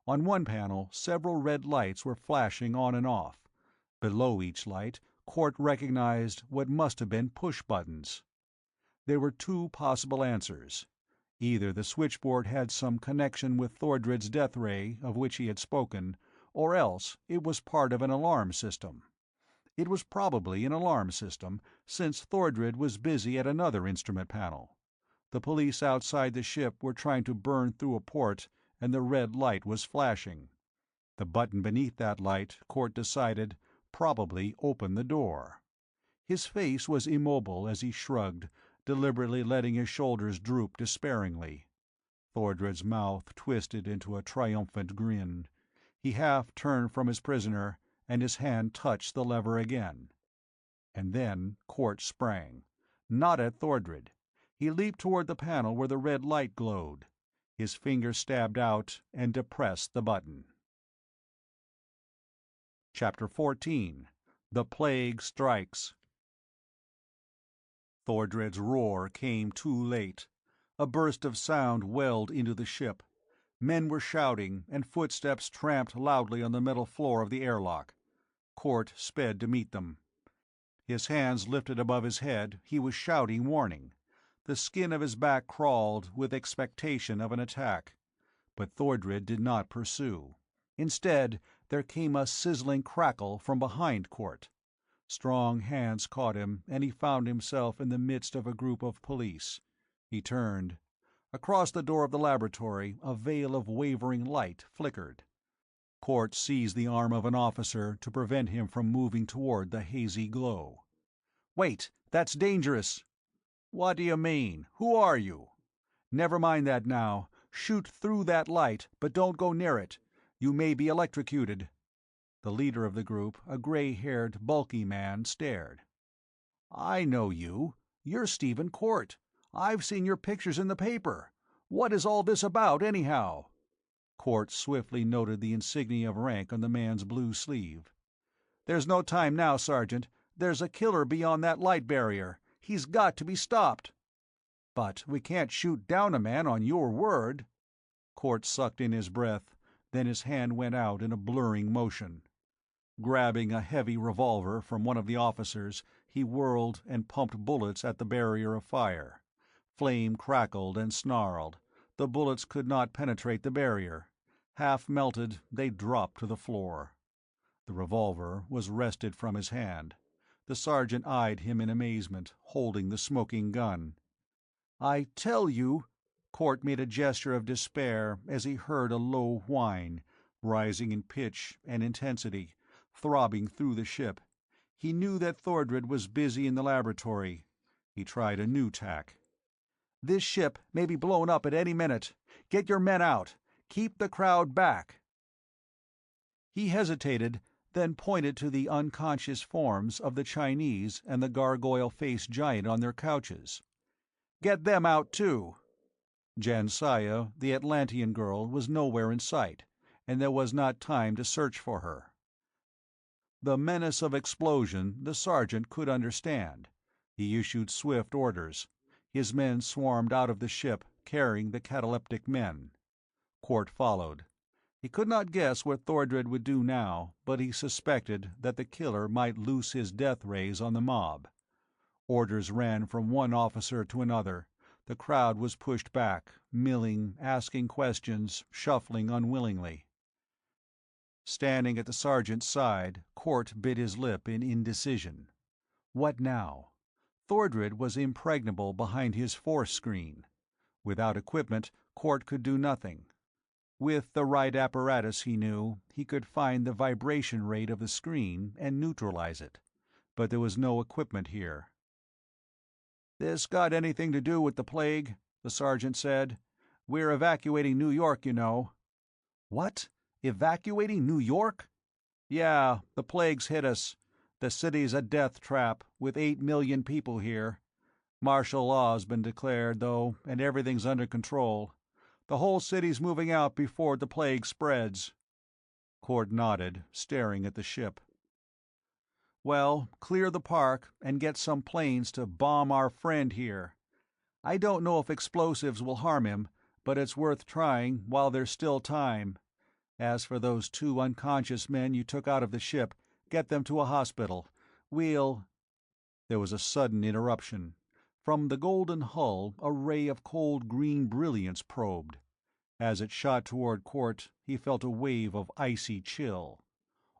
On one panel, several red lights were flashing on and off. Below each light, Cort recognized what must have been push-buttons. There were two possible answers. Either the switchboard had some connection with Thordred's death ray, of which he had spoken, or else it was part of an alarm system. It was probably an alarm system, since Thordred was busy at another instrument panel. The police outside the ship were trying to burn through a port, and the red light was flashing. The button beneath that light, Cort decided, probably opened the door. His face was immobile as he shrugged, deliberately letting his shoulders droop despairingly. Thordred's mouth twisted into a triumphant grin. He half turned from his prisoner, and his hand touched the lever again. And then Cort sprang. Not at Thordred. He leaped toward the panel where the red light glowed. His finger stabbed out and depressed the button. Chapter 14. The Plague Strikes. Thordred's roar came too late. A burst of sound welled into the ship. Men were shouting, and footsteps tramped loudly on the metal floor of the airlock. Cort sped to meet them. His hands lifted above his head, he was shouting warning. The skin of his back crawled with expectation of an attack. But Thordred did not pursue. Instead, there came a sizzling crackle from behind Cort. Strong hands caught him, and he found himself in the midst of a group of police. He turned. Across the door of the laboratory, a veil of wavering light flickered. Cort seized the arm of an officer to prevent him from moving toward the hazy glow. "Wait! That's dangerous!" "What do you mean? Who are you?" "Never mind that now. Shoot through that light, but don't go near it. You may be electrocuted." The leader of the group, a gray-haired, bulky man, stared. "I know you. You're Stephen Cort. I've seen your pictures in the paper. What is all this about, anyhow?" Cort swiftly noted the insignia of rank on the man's blue sleeve. "There's no time now, Sergeant. There's a killer beyond that light barrier. He's got to be stopped." "But we can't shoot down a man on your word." Cort sucked in his breath, then his hand went out in a blurring motion. Grabbing a heavy revolver from one of the officers, he whirled and pumped bullets at the barrier of fire. Flame crackled and snarled. The bullets could not penetrate the barrier. Half melted, they dropped to the floor. The revolver was wrested from his hand. The sergeant eyed him in amazement, holding the smoking gun. "I tell you—" Cort made a gesture of despair as he heard a low whine, rising in pitch and intensity, throbbing through the ship. He knew that Thordred was busy in the laboratory. He tried a new tack. "This ship may be blown up at any minute. Get your men out. Keep the crowd back." He hesitated, then pointed to the unconscious forms of the Chinese and the gargoyle-faced giant on their couches. "Get them out, too." Jansaya, the Atlantean girl, was nowhere in sight, and there was not time to search for her. The menace of explosion the sergeant could understand. He issued swift orders. His men swarmed out of the ship, carrying the cataleptic men. Court followed. He could not guess what Thordred would do now, but he suspected that the killer might loose his death rays on the mob. Orders ran from one officer to another. The crowd was pushed back, milling, asking questions, shuffling unwillingly. Standing at the sergeant's side, Court bit his lip in indecision. What now? Thordred was impregnable behind his force screen. Without equipment, Court could do nothing. With the right apparatus, he knew, he could find the vibration rate of the screen and neutralize it. But there was no equipment here. "This got anything to do with the plague?" the sergeant said. "We're evacuating New York, you know." "What? Evacuating New York?" "Yeah, the plague's hit us. The city's a death trap, with 8 million people here. Martial law's been declared, though, and everything's under control. The whole city's moving out before the plague spreads." Cord nodded, staring at the ship. "Well, clear the park, and get some planes to bomb our friend here. I don't know if explosives will harm him, but it's worth trying while there's still time. As for those 2 unconscious men you took out of the ship, get them to a hospital. We'll—" There was a sudden interruption. From the golden hull a ray of cold green brilliance probed. As it shot toward Court, he felt a wave of icy chill.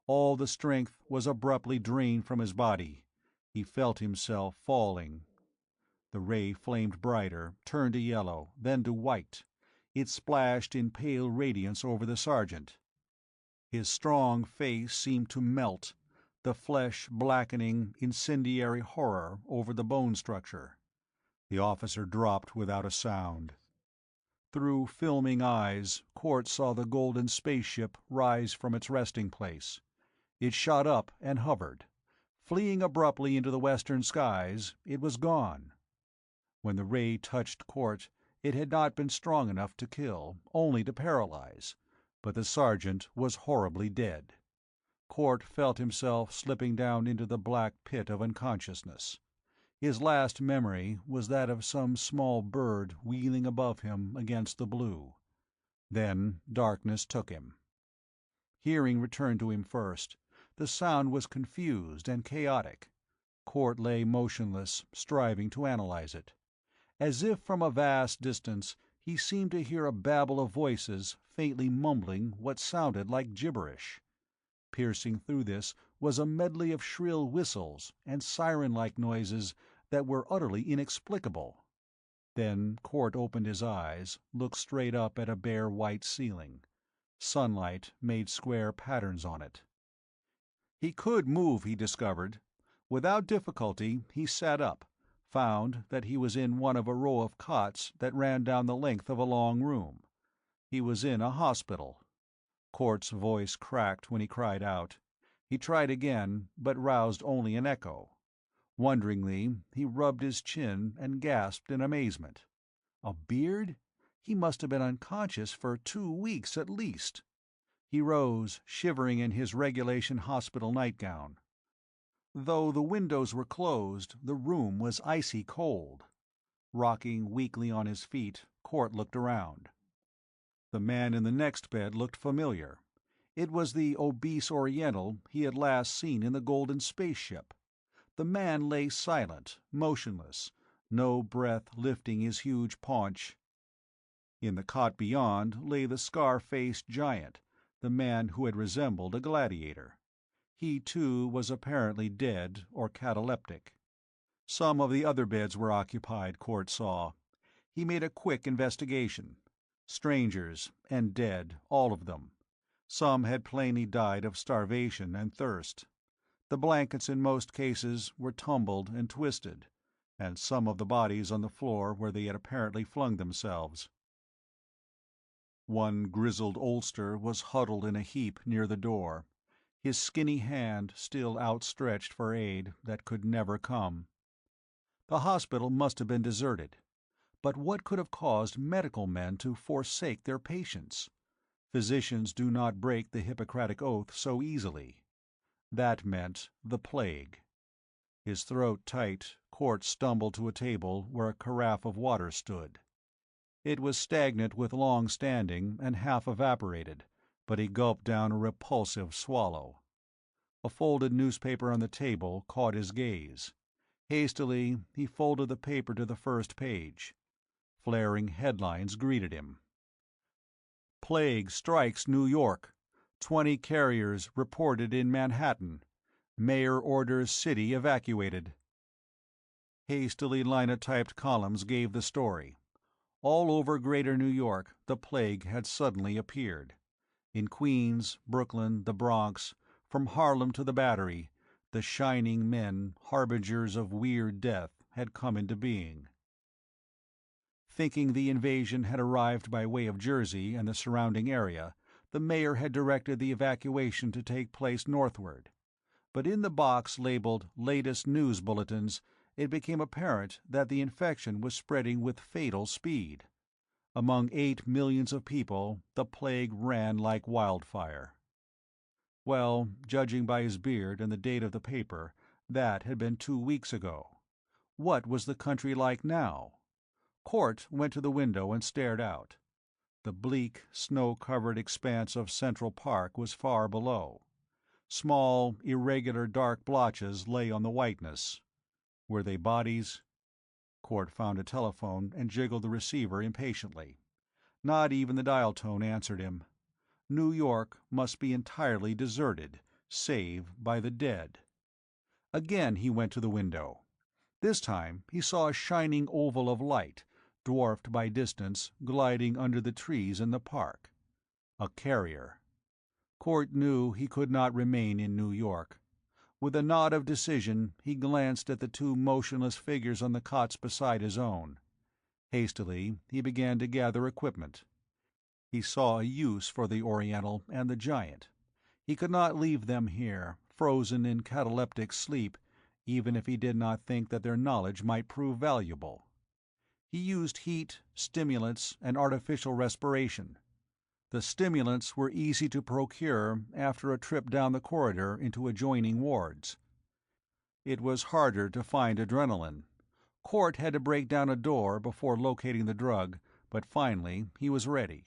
All the strength was abruptly drained from his body. He felt himself falling. The ray flamed brighter, turned to yellow, then to white. It splashed in pale radiance over the sergeant. His strong face seemed to melt, the flesh blackening incendiary horror over the bone structure. The officer dropped without a sound. Through filming eyes, Court saw the golden spaceship rise from its resting place. It shot up and hovered. Fleeing abruptly into the western skies, it was gone. When the ray touched Court, it had not been strong enough to kill, only to paralyze, but the sergeant was horribly dead. Court felt himself slipping down into the black pit of unconsciousness. His last memory was that of some small bird wheeling above him against the blue. Then darkness took him. Hearing returned to him first. The sound was confused and chaotic. Court lay motionless, striving to analyze it. As if from a vast distance, he seemed to hear a babble of voices faintly mumbling what sounded like gibberish. Piercing through this was a medley of shrill whistles and siren-like noises that were utterly inexplicable. Then Court opened his eyes, looked straight up at a bare white ceiling. Sunlight made square patterns on it. He could move, he discovered. Without difficulty he sat up, found that he was in one of a row of cots that ran down the length of a long room. He was in a hospital. Court's voice cracked when he cried out. He tried again, but roused only an echo. Wonderingly, he rubbed his chin and gasped in amazement. A beard? He must have been unconscious for 2 weeks at least. He rose, shivering in his regulation hospital nightgown. Though the windows were closed, the room was icy cold. Rocking weakly on his feet, Court looked around. The man in the next bed looked familiar. It was the obese Oriental he had last seen in the golden spaceship. The man lay silent, motionless, no breath lifting his huge paunch. In the cot beyond lay the scar-faced giant, the man who had resembled a gladiator. He, too, was apparently dead or cataleptic. Some of the other beds were occupied, Court saw. He made a quick investigation. Strangers, and dead, all of them. Some had plainly died of starvation and thirst. The blankets in most cases were tumbled and twisted, and some of the bodies on the floor where they had apparently flung themselves. One grizzled oldster was huddled in a heap near the door, his skinny hand still outstretched for aid that could never come. The hospital must have been deserted. But what could have caused medical men to forsake their patients? Physicians do not break the Hippocratic Oath so easily. That meant the plague. His throat tight, Court stumbled to a table where a carafe of water stood. It was stagnant with long standing and half evaporated, but he gulped down a repulsive swallow. A folded newspaper on the table caught his gaze. Hastily, he folded the paper to the first page. Flaring headlines greeted him. Plague strikes New York. 20 carriers reported in Manhattan. Mayor orders city evacuated. Hastily linotyped columns gave the story. All over Greater New York, the plague had suddenly appeared. In Queens, Brooklyn, the Bronx, from Harlem to the Battery, the shining men, harbingers of weird death, had come into being. Thinking the invasion had arrived by way of Jersey and the surrounding area, the mayor had directed the evacuation to take place northward. But in the box labeled Latest News Bulletins, it became apparent that the infection was spreading with fatal speed. Among 8 millions of people, the plague ran like wildfire. Well, judging by his beard and the date of the paper, that had been 2 weeks ago. What was the country like now? Court went to the window and stared out. The bleak, snow-covered expanse of Central Park was far below. Small, irregular dark blotches lay on the whiteness. Were they bodies? Court found a telephone and jiggled the receiver impatiently. Not even the dial tone answered him. New York must be entirely deserted, save by the dead. Again he went to the window. This time he saw a shining oval of light, dwarfed by distance, gliding under the trees in the park. A carrier. Court knew he could not remain in New York. With a nod of decision, he glanced at the 2 motionless figures on the cots beside his own. Hastily, he began to gather equipment. He saw a use for the Oriental and the Giant. He could not leave them here, frozen in cataleptic sleep, even if he did not think that their knowledge might prove valuable. He used heat, stimulants, and artificial respiration. The stimulants were easy to procure after a trip down the corridor into adjoining wards. It was harder to find adrenaline. Court had to break down a door before locating the drug, but finally he was ready.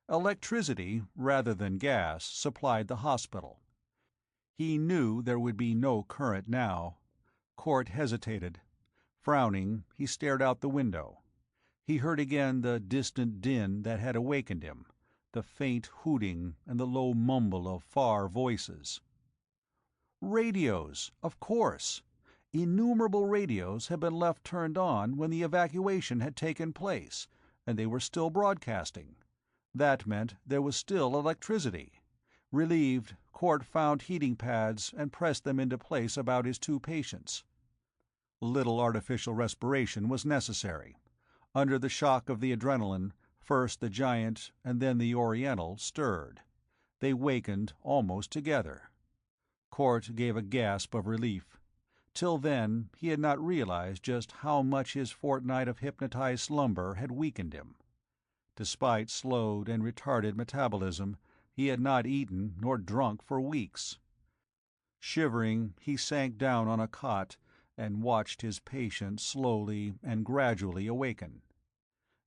Electricity, rather than gas, supplied the hospital. He knew there would be no current now. Court hesitated. Frowning, he stared out the window. He heard again the distant din that had awakened him, the faint hooting and the low mumble of far voices. Radios, of course. Innumerable radios had been left turned on when the evacuation had taken place, and they were still broadcasting. That meant there was still electricity. Relieved, Court found heating pads and pressed them into place about his 2 patients. Little artificial respiration was necessary. Under the shock of the adrenaline, first the Giant and then the Oriental stirred. They wakened almost together. Court gave a gasp of relief. Till then, he had not realized just how much his fortnight of hypnotized slumber had weakened him. Despite slowed and retarded metabolism, he had not eaten nor drunk for weeks. Shivering, he sank down on a cot and watched his patient slowly and gradually awaken.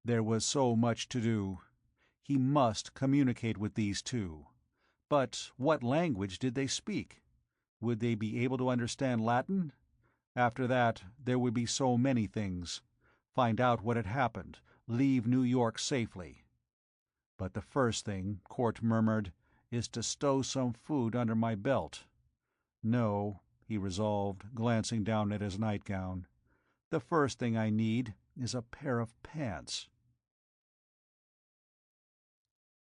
There was so much to do. He must communicate with these 2. But what language did they speak? Would they be able to understand Latin? After that, there would be so many things. Find out what had happened, leave New York safely. But the first thing, Court murmured, is to stow some food under my belt. No, he resolved, glancing down at his nightgown. The first thing I need is a pair of pants.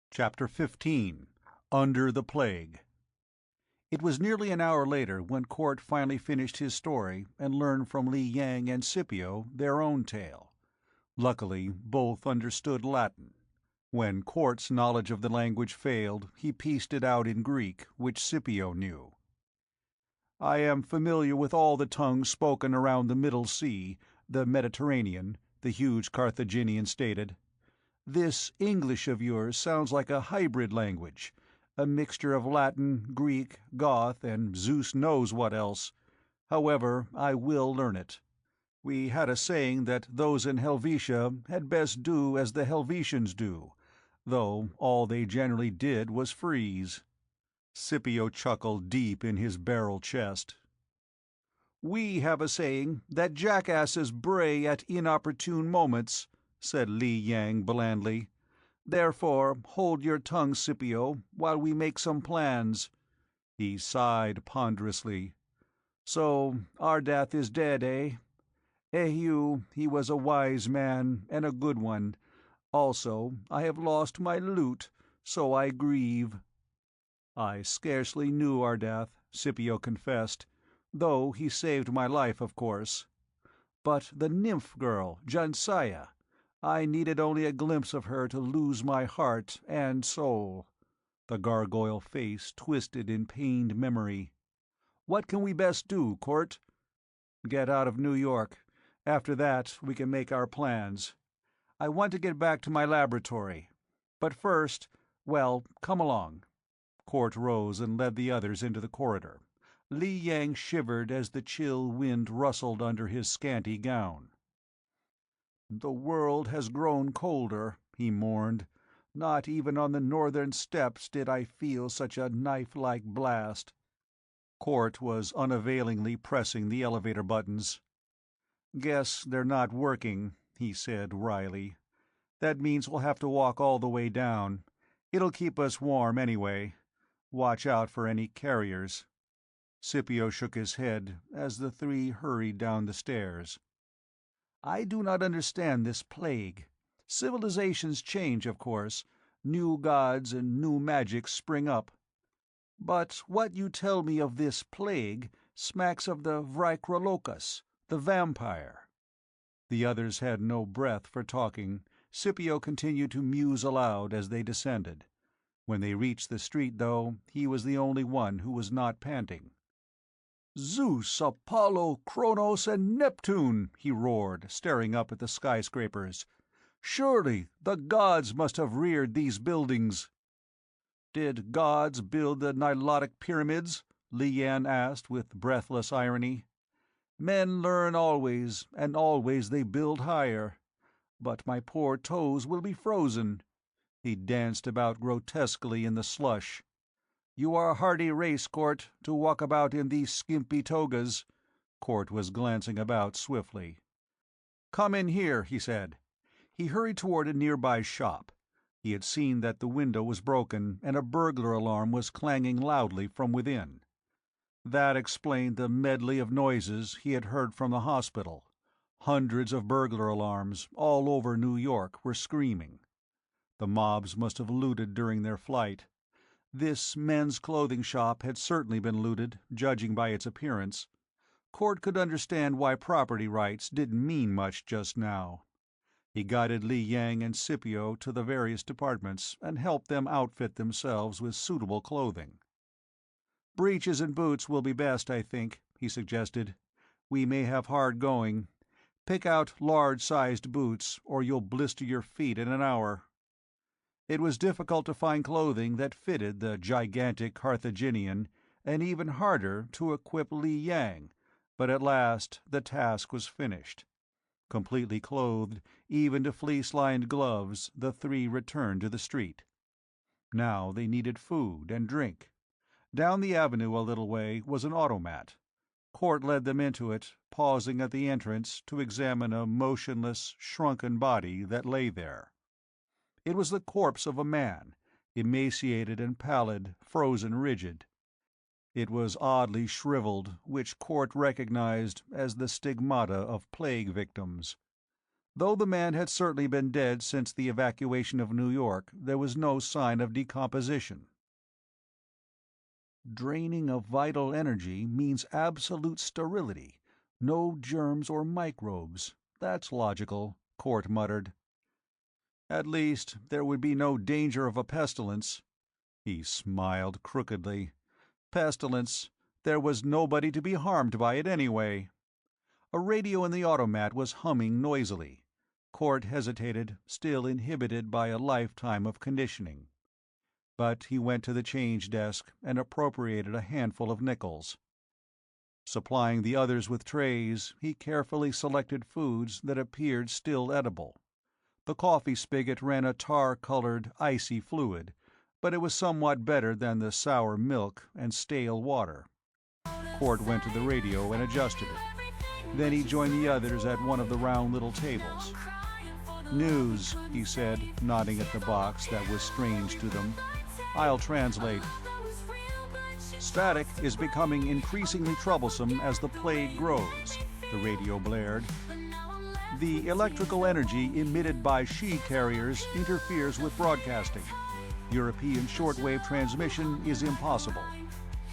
Chapter 15. Under the Plague. It was nearly an hour later when Court finally finished his story and learned from Li Yang and Scipio their own tale. Luckily, both understood Latin. When Quart's knowledge of the language failed, he pieced it out in Greek, which Scipio knew. "I am familiar with all the tongues spoken around the Middle Sea, the Mediterranean," the huge Carthaginian stated. "This English of yours sounds like a hybrid language, a mixture of Latin, Greek, Goth, and Zeus knows what else. However, I will learn it. We had a saying that those in Helvetia had best do as the Helvetians do, though all they generally did was freeze." Scipio chuckled deep in his barrel chest. "We have a saying that jackasses bray at inopportune moments," said Li Yang blandly. "Therefore, hold your tongue, Scipio, while we make some plans." He sighed ponderously. "So Ardath is dead, eh? Eheu, he was a wise man, and a good one. Also, I have lost my lute, so I grieve." "I scarcely knew Ardath," Scipio confessed, "though he saved my life, of course. But the nymph girl, Jansaya, I needed only a glimpse of her to lose my heart and soul." The gargoyle face twisted in pained memory. "What can we best do, Court?" "Get out of New York. After that, we can make our plans. I want to get back to my laboratory. But first, well, come along." Court rose and led the others into the corridor. Li Yang shivered as the chill wind rustled under his scanty gown. "The world has grown colder," he mourned. "Not even on the northern steppes did I feel such a knife-like blast." Court was unavailingly pressing the elevator buttons. "Guess they're not working," he said wryly. "That means we'll have to walk all the way down. It'll keep us warm anyway. Watch out for any carriers." Scipio shook his head as the three hurried down the stairs. "I do not understand this plague. Civilizations change, of course. New gods and new magics spring up. But what you tell me of this plague smacks of the Vrykra the vampire." The others had no breath for talking. Scipio continued to muse aloud as they descended. When they reached the street, though, he was the only one who was not panting. "Zeus, Apollo, Kronos, and Neptune!" he roared, staring up at the skyscrapers. "Surely the gods must have reared these buildings." "Did gods build the Nilotic pyramids?" Li Yan asked with breathless irony. "Men learn always, and always they build higher. But my poor toes will be frozen." He danced about grotesquely in the slush. "You are a hardy race, Court, to walk about in these skimpy togas." Court was glancing about swiftly. "Come in here," he said. He hurried toward a nearby shop. He had seen that the window was broken and a burglar alarm was clanging loudly from within. That explained the medley of noises he had heard from the hospital. Hundreds of burglar alarms, all over New York, were screaming. The mobs must have looted during their flight. This men's clothing shop had certainly been looted, judging by its appearance. Court could understand why property rights didn't mean much just now. He guided Li Yang and Scipio to the various departments and helped them outfit themselves with suitable clothing. "Breeches and boots will be best, I think," he suggested. "We may have hard going. Pick out large-sized boots, or you'll blister your feet in an hour." It was difficult to find clothing that fitted the gigantic Carthaginian, and even harder to equip Li Yang, but at last the task was finished. Completely clothed, even to fleece-lined gloves, the three returned to the street. Now they needed food and drink. Down the avenue a little way was an automat. Court led them into it, pausing at the entrance to examine a motionless, shrunken body that lay there. It was the corpse of a man, emaciated and pallid, frozen rigid. It was oddly shriveled, which Court recognized as the stigmata of plague victims. Though the man had certainly been dead since the evacuation of New York, there was no sign of decomposition. "Draining of vital energy means absolute sterility. No germs or microbes. That's logical," Court muttered. At least there would be no danger of a pestilence. He smiled crookedly. Pestilence. There was nobody to be harmed by it anyway. A radio in the automat was humming noisily. Cort hesitated, still inhibited by a lifetime of conditioning. But he went to the change desk and appropriated a handful of nickels. Supplying the others with trays, he carefully selected foods that appeared still edible. The coffee spigot ran a tar-colored, icy fluid, but it was somewhat better than the sour milk and stale water. Cort went to the radio and adjusted it. Then he joined the others at one of the round little tables. "News," he said, nodding at the box that was strange to them. "I'll translate." "Static is becoming increasingly troublesome as the plague grows," the radio blared. "The electrical energy emitted by she-carriers interferes with broadcasting. European shortwave transmission is impossible.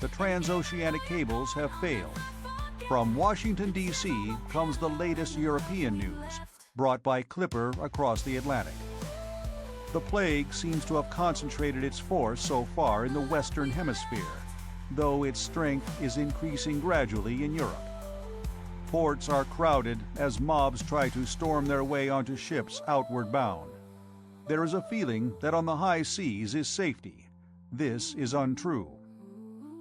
The transoceanic cables have failed. From Washington, D.C. comes the latest European news, brought by Clipper across the Atlantic. The plague seems to have concentrated its force so far in the Western Hemisphere, though its strength is increasing gradually in Europe. Ports are crowded as mobs try to storm their way onto ships outward bound. There is a feeling that on the high seas is safety. This is untrue.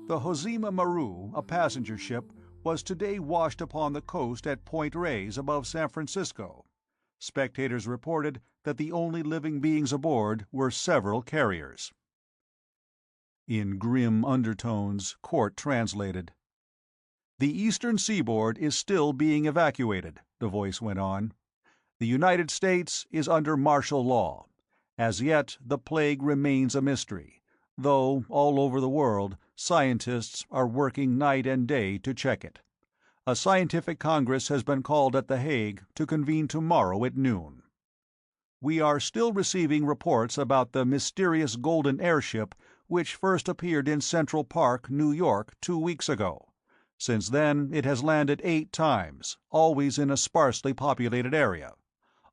The Hozima Maru, a passenger ship, was today washed upon the coast at Point Reyes above San Francisco. Spectators reported that the only living beings aboard were several carriers." In grim undertones, Cort translated. "The eastern seaboard is still being evacuated," the voice went on. "The United States is under martial law. As yet, the plague remains a mystery, though all over the world scientists are working night and day to check it. A scientific congress has been called at The Hague to convene tomorrow at noon. We are still receiving reports about the mysterious golden airship which first appeared in Central Park, New York, 2 weeks ago. Since then it has landed 8 times, always in a sparsely populated area.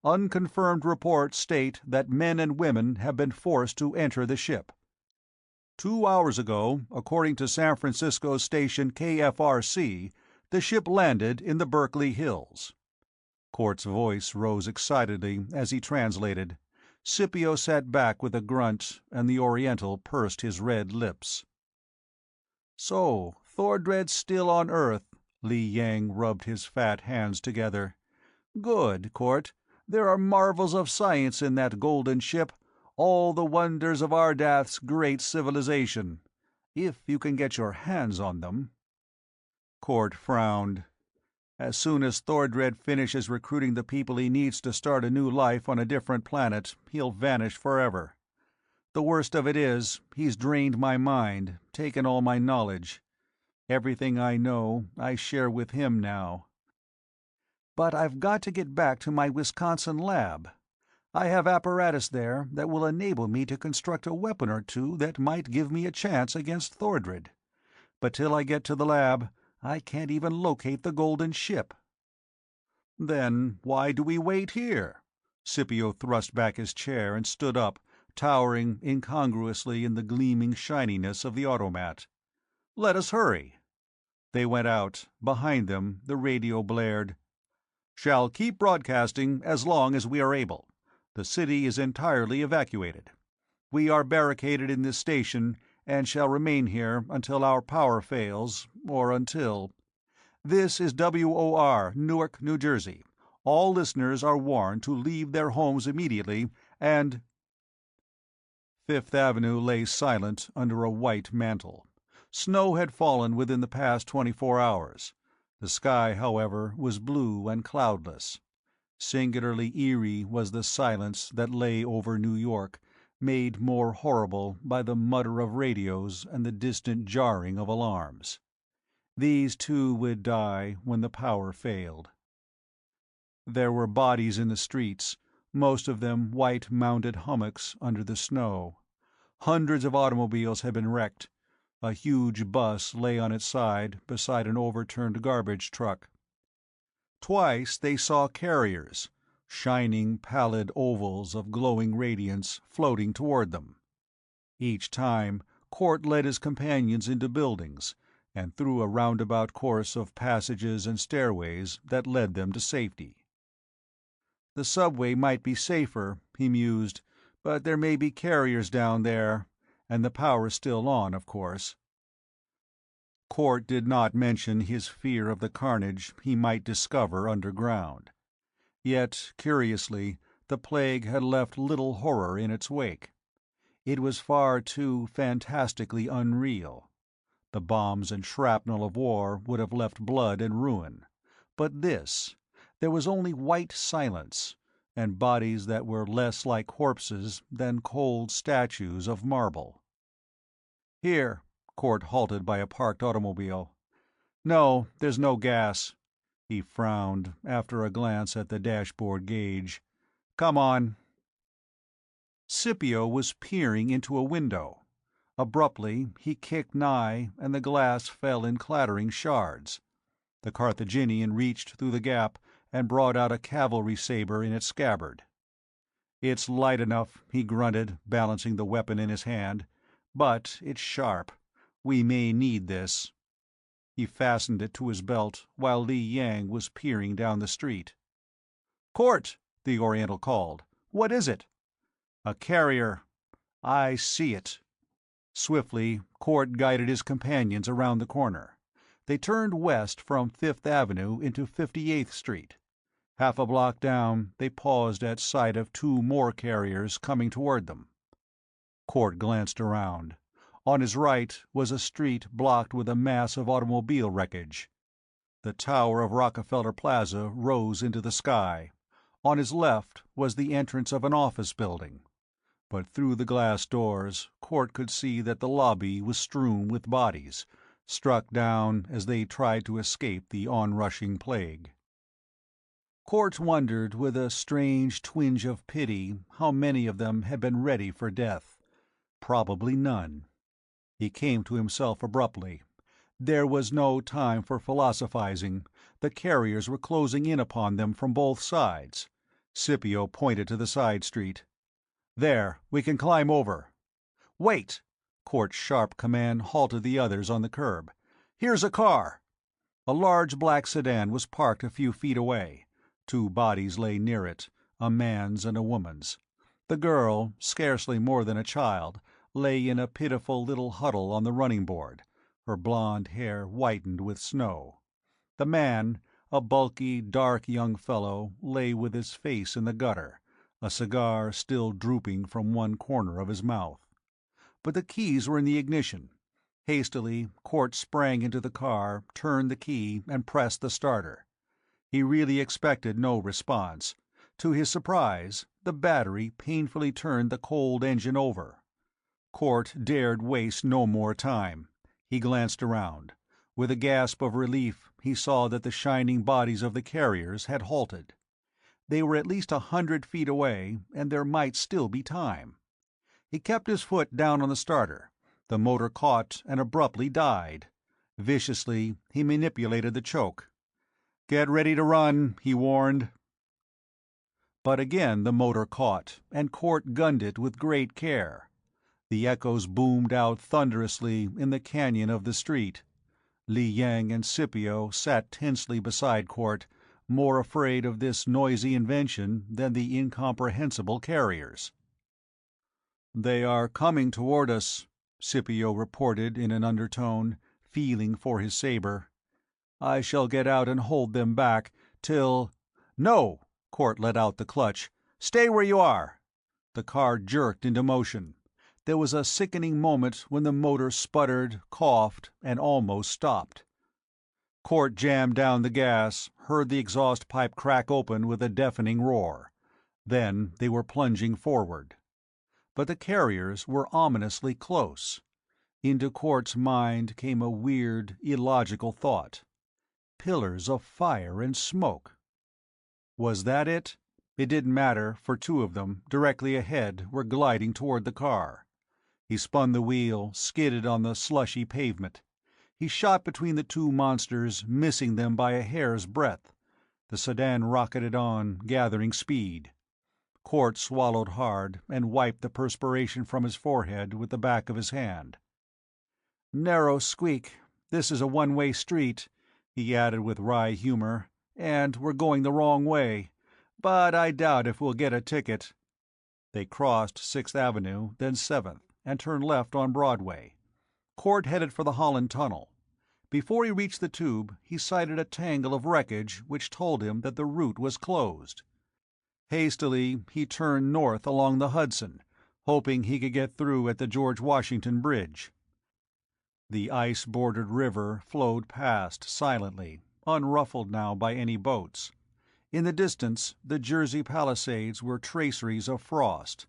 Unconfirmed reports state that men and women have been forced to enter the ship. 2 hours ago, according to San Francisco station KFRC, the ship landed in the Berkeley Hills." Cort's voice rose excitedly as he translated. Scipio sat back with a grunt, and the Oriental pursed his red lips. "So, Thordred's still on Earth." Li Yang rubbed his fat hands together. "Good, Cort. There are marvels of science in that golden ship, all the wonders of Ardath's great civilization. If you can get your hands on them." Cort frowned. "As soon as Thordred finishes recruiting the people he needs to start a new life on a different planet, he'll vanish forever. The worst of it is, he's drained my mind, taken all my knowledge. Everything I know, I share with him now. But I've got to get back to my Wisconsin lab. I have apparatus there that will enable me to construct a weapon or two that might give me a chance against Thordred. But till I get to the lab, I can't even locate the golden ship." "Then why do we wait here?" Scipio thrust back his chair and stood up, towering incongruously in the gleaming shininess of the automat. "Let us hurry." They went out. Behind them, the radio blared. "Shall keep broadcasting as long as we are able. The city is entirely evacuated. We are barricaded in this station and shall remain here until our power fails, or until— This is WOR, Newark, New Jersey. All listeners are warned to leave their homes immediately and—" Fifth Avenue lay silent under a white mantle. Snow had fallen within the past 24 hours. The sky, however, was blue and cloudless. Singularly eerie was the silence that lay over New York, made more horrible by the mutter of radios and the distant jarring of alarms. These too would die when the power failed. There were bodies in the streets, most of them white mounded hummocks under the snow. Hundreds of automobiles had been wrecked. A huge bus lay on its side beside an overturned garbage truck. Twice they saw carriers, shining pallid ovals of glowing radiance floating toward them. Each time, Court led his companions into buildings, and through a roundabout course of passages and stairways that led them to safety. The subway might be safer, he mused, but there may be carriers down there, and the power's still on, of course. Court did not mention his fear of the carnage he might discover underground. Yet, curiously, the plague had left little horror in its wake. It was far too fantastically unreal. The bombs and shrapnel of war would have left blood and ruin. But this, there was only white silence, and bodies that were less like corpses than cold statues of marble. "Here." Court halted by a parked automobile. "No, there's no gas." He frowned, after a glance at the dashboard gauge. "Come on." Scipio was peering into a window. Abruptly, he kicked nigh, and the glass fell in clattering shards. The Carthaginian reached through the gap and brought out a cavalry saber in its scabbard. "It's light enough," he grunted, balancing the weapon in his hand. "But it's sharp. We may need this." He fastened it to his belt, while Li Yang was peering down the street. "Court!" the Oriental called. "What is it?" "A carrier." "I see it." Swiftly, Court guided his companions around the corner. They turned west from Fifth Avenue into 58th Street. Half a block down, they paused at sight of two more carriers coming toward them. Court glanced around. On his right was a street blocked with a mass of automobile wreckage. The tower of Rockefeller Plaza rose into the sky. On his left was the entrance of an office building. But through the glass doors, Court could see that the lobby was strewn with bodies, struck down as they tried to escape the onrushing plague. Court wondered with a strange twinge of pity how many of them had been ready for death. Probably none. He came to himself abruptly. There was no time for philosophizing. The carriers were closing in upon them from both sides. Scipio pointed to the side street. "There, we can climb over." "Wait!" Court's sharp command halted the others on the curb. "Here's a car." A large black sedan was parked a few feet away. Two bodies lay near it, a man's and a woman's. The girl, scarcely more than a child, lay in a pitiful little huddle on the running board, her blonde hair whitened with snow. The man, a bulky, dark young fellow, lay with his face in the gutter, a cigar still drooping from one corner of his mouth. But the keys were in the ignition. Hastily, Court sprang into the car, turned the key, and pressed the starter. He really expected no response. To his surprise, the battery painfully turned the cold engine over. Court dared waste no more time. He glanced around. With a gasp of relief, he saw that the shining bodies of the carriers had halted. They were at least 100 feet away, and there might still be time. He kept his foot down on the starter. The motor caught and abruptly died. Viciously, he manipulated the choke. "Get ready to run," he warned. But again the motor caught, and Court gunned it with great care. The echoes boomed out thunderously in the canyon of the street. Li Yang and Scipio sat tensely beside Court, more afraid of this noisy invention than the incomprehensible carriers. "They are coming toward us," Scipio reported in an undertone, feeling for his saber. "I shall get out and hold them back till—" "No!" Court let out the clutch. "Stay where you are!" The car jerked into motion. There was a sickening moment when the motor sputtered, coughed, and almost stopped. Court jammed down the gas, heard the exhaust pipe crack open with a deafening roar. Then they were plunging forward. But the carriers were ominously close. Into Court's mind came a weird, illogical thought. Pillars of fire and smoke. Was that it? It didn't matter, for two of them, directly ahead, were gliding toward the car. He spun the wheel, skidded on the slushy pavement. He shot between the two monsters, missing them by a hair's breadth. The sedan rocketed on, gathering speed. Court swallowed hard and wiped the perspiration from his forehead with the back of his hand. "Narrow squeak. This is a one-way street," he added with wry humor, "and we're going the wrong way. But I doubt if we'll get a ticket." They crossed 6th Avenue, then 7th, and turned left on Broadway. Court headed for the Holland Tunnel. Before he reached the tube, he sighted a tangle of wreckage which told him that the route was closed. Hastily, he turned north along the Hudson, hoping he could get through at the George Washington Bridge. The ice-bordered river flowed past silently, unruffled now by any boats. In the distance, the Jersey Palisades were traceries of frost.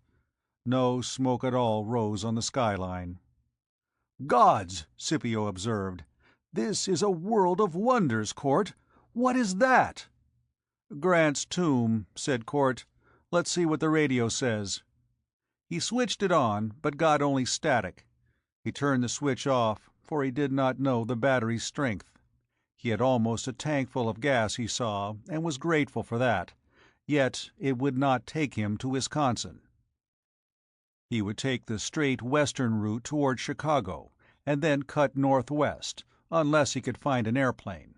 No smoke at all rose on the skyline. "Gods!" Scipio observed. "This is a world of wonders, Court. What is that?" "Grant's tomb," said Court. "Let's see what the radio says." He switched it on, but got only static. He turned the switch off, for he did not know the battery's strength. He had almost a tank full of gas, he saw, and was grateful for that. Yet it would not take him to Wisconsin. He would take the straight western route toward Chicago, and then cut northwest, unless he could find an airplane.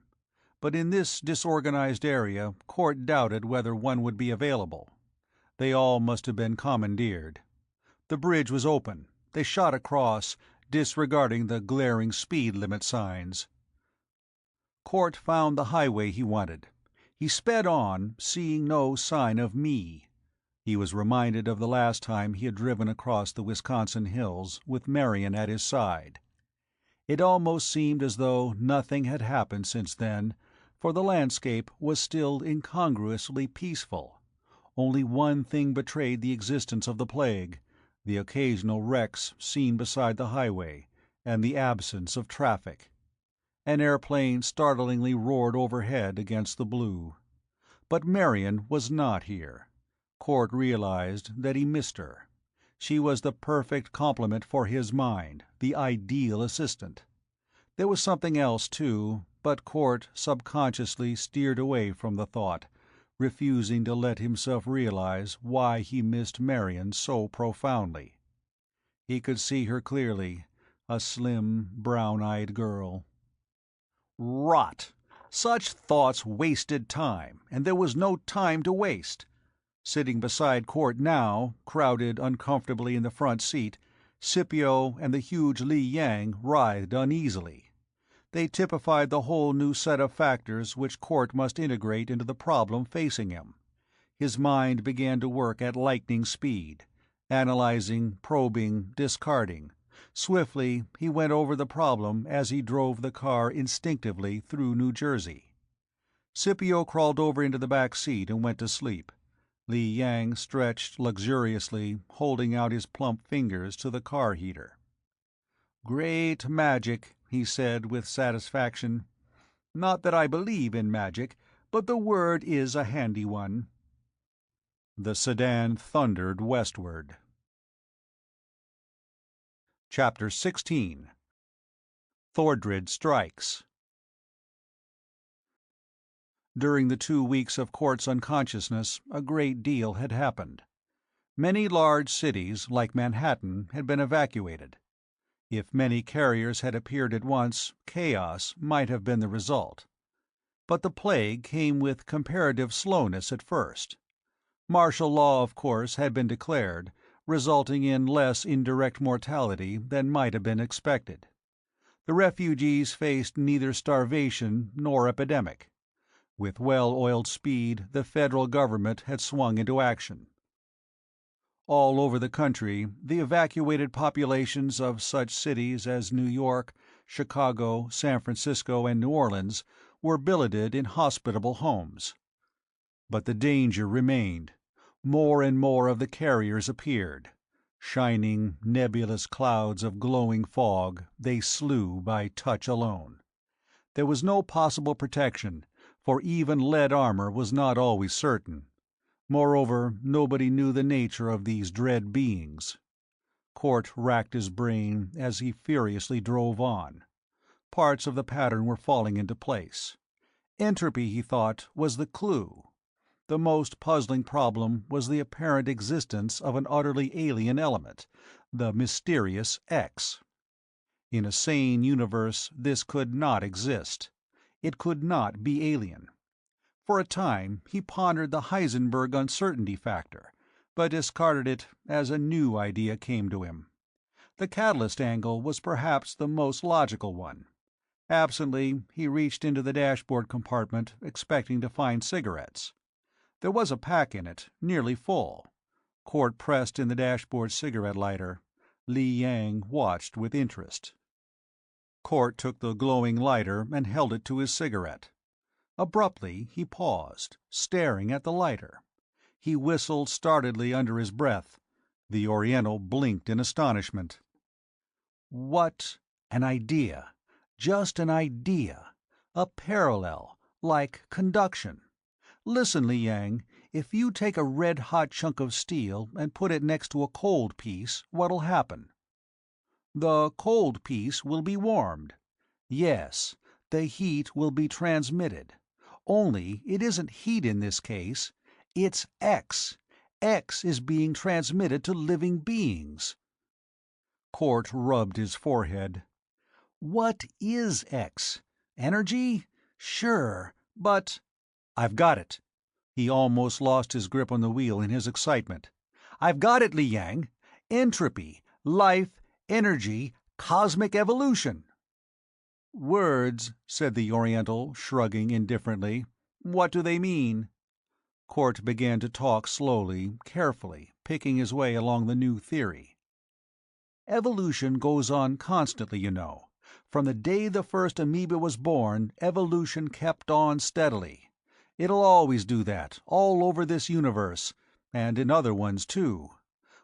But in this disorganized area, Court doubted whether one would be available. They all must have been commandeered. The bridge was open. They shot across, disregarding the glaring speed limit signs. Court found the highway he wanted. He sped on, seeing no sign of me. He was reminded of the last time he had driven across the Wisconsin hills, with Marion at his side. It almost seemed as though nothing had happened since then, for the landscape was still incongruously peaceful. Only one thing betrayed the existence of the plague: the occasional wrecks seen beside the highway, and the absence of traffic. An airplane startlingly roared overhead against the blue. But Marion was not here. Court realized that he missed her. She was the perfect complement for his mind, the ideal assistant. There was something else, too, but Court subconsciously steered away from the thought, refusing to let himself realize why he missed Marion so profoundly. He could see her clearly, a slim, brown-eyed girl. Rot! Such thoughts wasted time, and there was no time to waste. Sitting beside Court now, crowded uncomfortably in the front seat, Scipio and the huge Li Yang writhed uneasily. They typified the whole new set of factors which Court must integrate into the problem facing him. His mind began to work at lightning speed, analyzing, probing, discarding. Swiftly he went over the problem as he drove the car instinctively through New Jersey. Scipio crawled over into the back seat and went to sleep. Li Yang stretched luxuriously, holding out his plump fingers to the car heater. "Great magic," he said with satisfaction. "Not that I believe in magic, but the word is a handy one." The sedan thundered westward. Chapter 16. Thordred Strikes. During the 2 weeks of Court's unconsciousness, a great deal had happened. Many large cities, like Manhattan, had been evacuated. If many carriers had appeared at once, chaos might have been the result. But the plague came with comparative slowness at first. Martial law, of course, had been declared, resulting in less indirect mortality than might have been expected. The refugees faced neither starvation nor epidemic. With well-oiled speed, the federal government had swung into action. All over the country, the evacuated populations of such cities as New York, Chicago, San Francisco, and New Orleans were billeted in hospitable homes. But the danger remained. More and more of the carriers appeared. Shining, nebulous clouds of glowing fog, they slew by touch alone. There was no possible protection, for even lead armor was not always certain. Moreover, nobody knew the nature of these dread beings. Court racked his brain as he furiously drove on. Parts of the pattern were falling into place. Entropy, he thought, was the clue. The most puzzling problem was the apparent existence of an utterly alien element, the mysterious X. In a sane universe, this could not exist. It could not be alien. For a time, he pondered the Heisenberg uncertainty factor, but discarded it as a new idea came to him. The catalyst angle was perhaps the most logical one. Absently, he reached into the dashboard compartment, expecting to find cigarettes. There was a pack in it, nearly full. Court pressed in the dashboard cigarette lighter. Li Yang watched with interest. Court took the glowing lighter and held it to his cigarette. Abruptly, he paused, staring at the lighter. He whistled startledly under his breath. The Oriental blinked in astonishment. What? An idea. Just an idea. A parallel, like conduction. Listen, Li Yang, if you take a red-hot chunk of steel and put it next to a cold piece, what'll happen? The cold piece will be warmed. Yes, the heat will be transmitted. Only it isn't heat in this case. It's X. X is being transmitted to living beings. Court rubbed his forehead. What is X? Energy? Sure, but... I've got it. He almost lost his grip on the wheel in his excitement. I've got it, Li Yang. Entropy, life, energy, cosmic evolution. Words, said the Oriental, shrugging indifferently. What do they mean? Court began to talk slowly, carefully, picking his way along the new theory. Evolution goes on constantly, you know. From the day the first amoeba was born, evolution kept on steadily. It'll always do that, all over this universe, and in other ones too.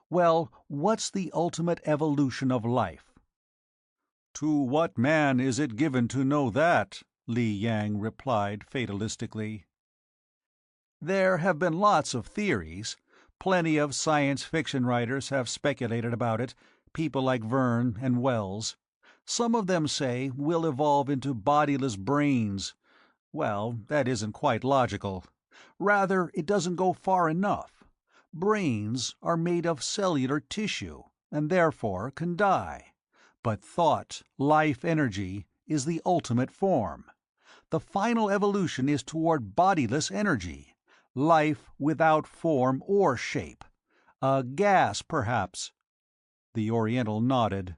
Well, what's the ultimate evolution of life? To what man is it given to know that? Li Yang replied fatalistically. There have been lots of theories. Plenty of science fiction writers have speculated about it, people like Verne and Wells. Some of them say we'll evolve into bodiless brains. Well, that isn't quite logical. Rather, it doesn't go far enough. Brains are made of cellular tissue, and therefore can die. But thought, life energy, is the ultimate form. The final evolution is toward bodiless energy, life without form or shape. A gas, perhaps. The Oriental nodded.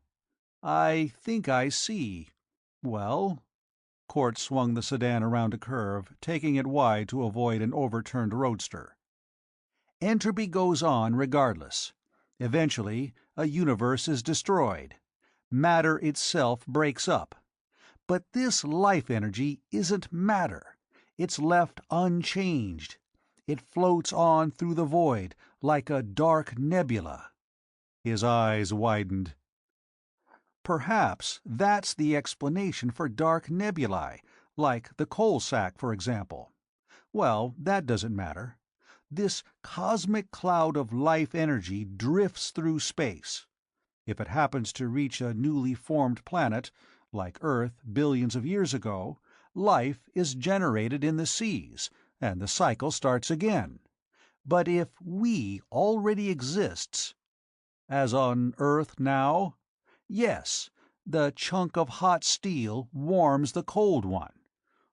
I think I see. Well? Court swung the sedan around a curve, taking it wide to avoid an overturned roadster. Entropy goes on regardless. Eventually, a universe is destroyed. Matter itself breaks up. But this life energy isn't matter. It's left unchanged. It floats on through the void, like a dark nebula. His eyes widened. Perhaps that's the explanation for dark nebulae, like the coal sack, for example. Well, that doesn't matter. This cosmic cloud of life energy drifts through space. If it happens to reach a newly formed planet, like Earth billions of years ago, life is generated in the seas, and the cycle starts again. But if we already exists, as on Earth now, yes, the chunk of hot steel warms the cold one.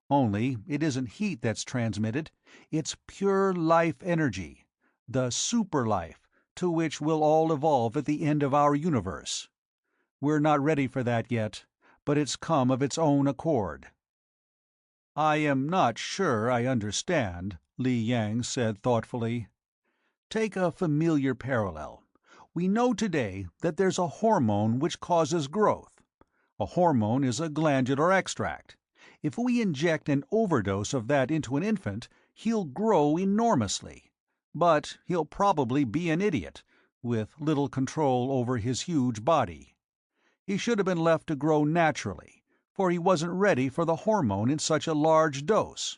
Only it isn't heat that's transmitted, it's pure life energy, the super-life, to which we'll all evolve at the end of our universe. We're not ready for that yet, but it's come of its own accord. I am not sure I understand, Li Yang said thoughtfully. Take a familiar parallel. We know today that there's a hormone which causes growth. A hormone is a glandular extract. If we inject an overdose of that into an infant, he'll grow enormously. But he'll probably be an idiot, with little control over his huge body. He should have been left to grow naturally, for he wasn't ready for the hormone in such a large dose.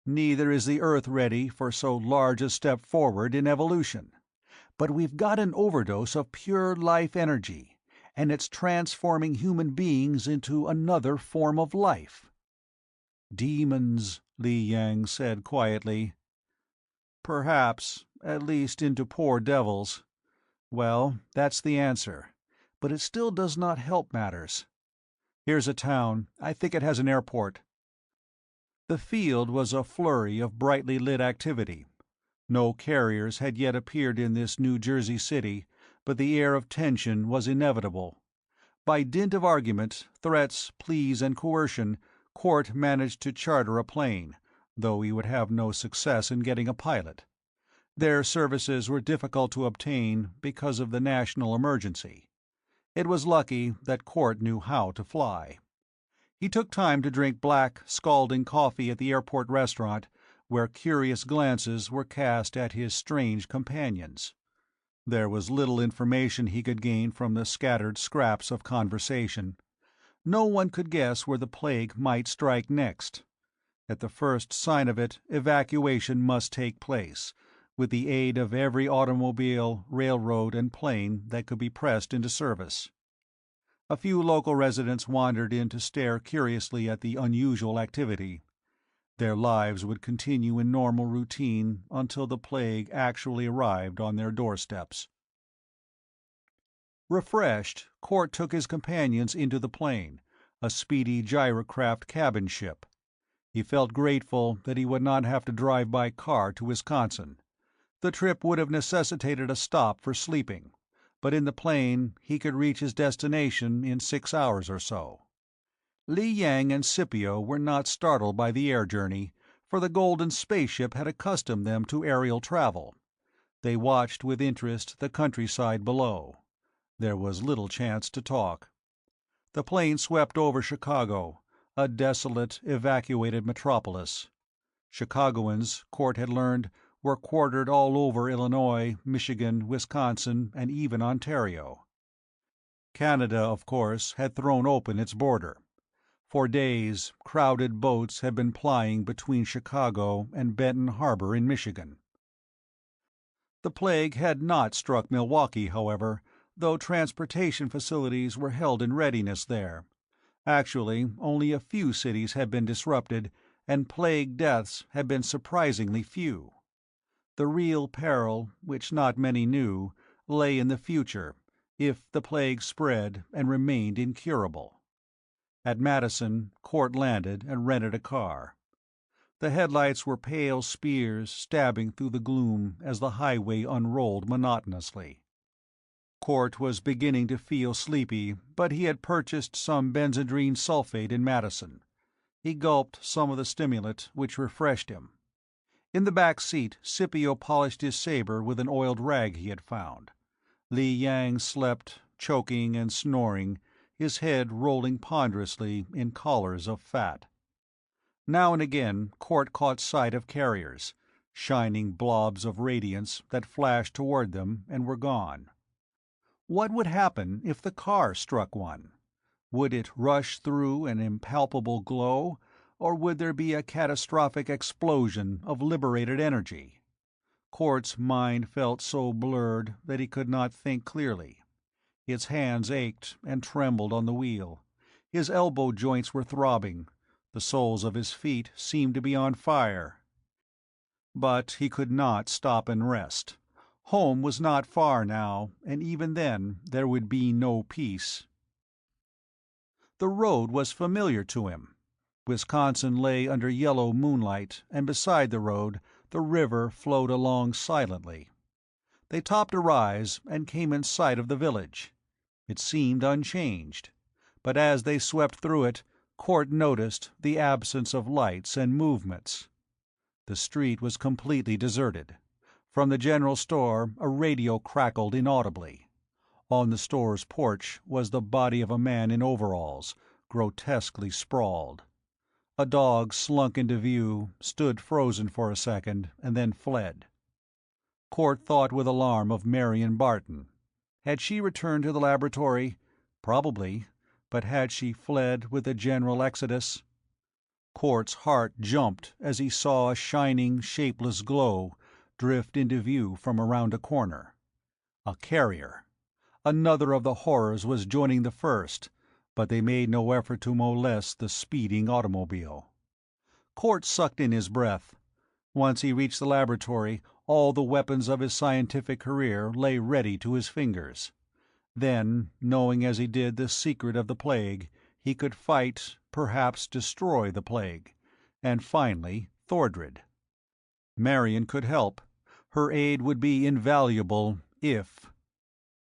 Neither is the Earth ready for so large a step forward in evolution. But we've got an overdose of pure life energy, and it's transforming human beings into another form of life. Demons, Li Yang said quietly. Perhaps, at least into poor devils. Well, that's the answer, but it still does not help matters. Here's a town. I think it has an airport. The field was a flurry of brightly lit activity. No carriers had yet appeared in this New Jersey city, but the air of tension was inevitable. By dint of argument, threats, pleas, and coercion, Court managed to charter a plane, though he would have no success in getting a pilot. Their services were difficult to obtain because of the national emergency. It was lucky that Court knew how to fly. He took time to drink black, scalding coffee at the airport restaurant, where curious glances were cast at his strange companions. There was little information he could gain from the scattered scraps of conversation. No one could guess where the plague might strike next. At the first sign of it, evacuation must take place, with the aid of every automobile, railroad, and plane that could be pressed into service. A few local residents wandered in to stare curiously at the unusual activity. Their lives would continue in normal routine until the plague actually arrived on their doorsteps. Refreshed, Court took his companions into the plane, a speedy gyrocraft cabin ship. He felt grateful that he would not have to drive by car to Wisconsin. The trip would have necessitated a stop for sleeping, but in the plane he could reach his destination in 6 hours or so. Li Yang and Scipio were not startled by the air journey, for the golden spaceship had accustomed them to aerial travel. They watched with interest the countryside below. There was little chance to talk. The plane swept over Chicago, a desolate, evacuated metropolis. Chicagoans, Court had learned, were quartered all over Illinois, Michigan, Wisconsin, and even Ontario. Canada, of course, had thrown open its border. For days, crowded boats had been plying between Chicago and Benton Harbor in Michigan. The plague had not struck Milwaukee, however, though transportation facilities were held in readiness there. Actually, only a few cities had been disrupted, and plague deaths had been surprisingly few. The real peril, which not many knew, lay in the future, if the plague spread and remained incurable. At Madison, Court landed and rented a car. The headlights were pale spears stabbing through the gloom as the highway unrolled monotonously. Court was beginning to feel sleepy, but he had purchased some benzodrine sulfate in Madison. He gulped some of the stimulant, which refreshed him. In the back seat, Scipio polished his saber with an oiled rag he had found. Li Yang slept, choking and snoring, his head rolling ponderously in collars of fat. Now and again Court caught sight of carriers, shining blobs of radiance that flashed toward them and were gone. What would happen if the car struck one? Would it rush through an impalpable glow, or would there be a catastrophic explosion of liberated energy? Court's mind felt so blurred that he could not think clearly. His hands ached and trembled on the wheel. His elbow joints were throbbing. The soles of his feet seemed to be on fire. But he could not stop and rest. Home was not far now, and even then there would be no peace. The road was familiar to him. Wisconsin lay under yellow moonlight, and beside the road the river flowed along silently. They topped a rise and came in sight of the village. It seemed unchanged, but as they swept through it, Court noticed the absence of lights and movements. The street was completely deserted. From the general store a radio crackled inaudibly. On the store's porch was the body of a man in overalls, grotesquely sprawled. A dog slunk into view, stood frozen for a second, and then fled. Court thought with alarm of Marion Barton. Had she returned to the laboratory? Probably, but had she fled with the general exodus? Court's heart jumped as he saw a shining, shapeless glow drift into view from around a corner. A carrier. Another of the horrors was joining the first, but they made no effort to molest the speeding automobile. Court sucked in his breath. Once he reached the laboratory, all the weapons of his scientific career lay ready to his fingers. Then, knowing as he did the secret of the plague, he could fight, perhaps destroy the plague. And finally, Thordred. Marion could help. Her aid would be invaluable if—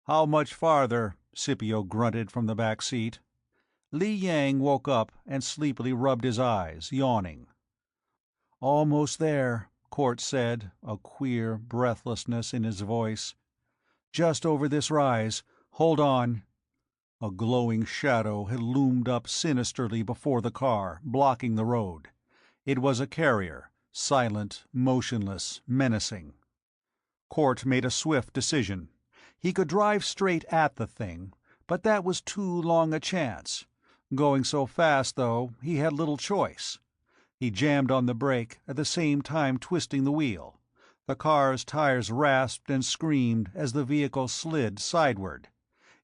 "How much farther?" Scipio grunted from the back seat. Li Yang woke up and sleepily rubbed his eyes, yawning. "Almost there," Court said, a queer breathlessness in his voice. "Just over this rise. Hold on." A glowing shadow had loomed up sinisterly before the car, blocking the road. It was a carrier, silent, motionless, menacing. Court made a swift decision. He could drive straight at the thing, but that was too long a chance. Going so fast, though, he had little choice. He jammed on the brake, at the same time twisting the wheel. The car's tires rasped and screamed as the vehicle slid sideward.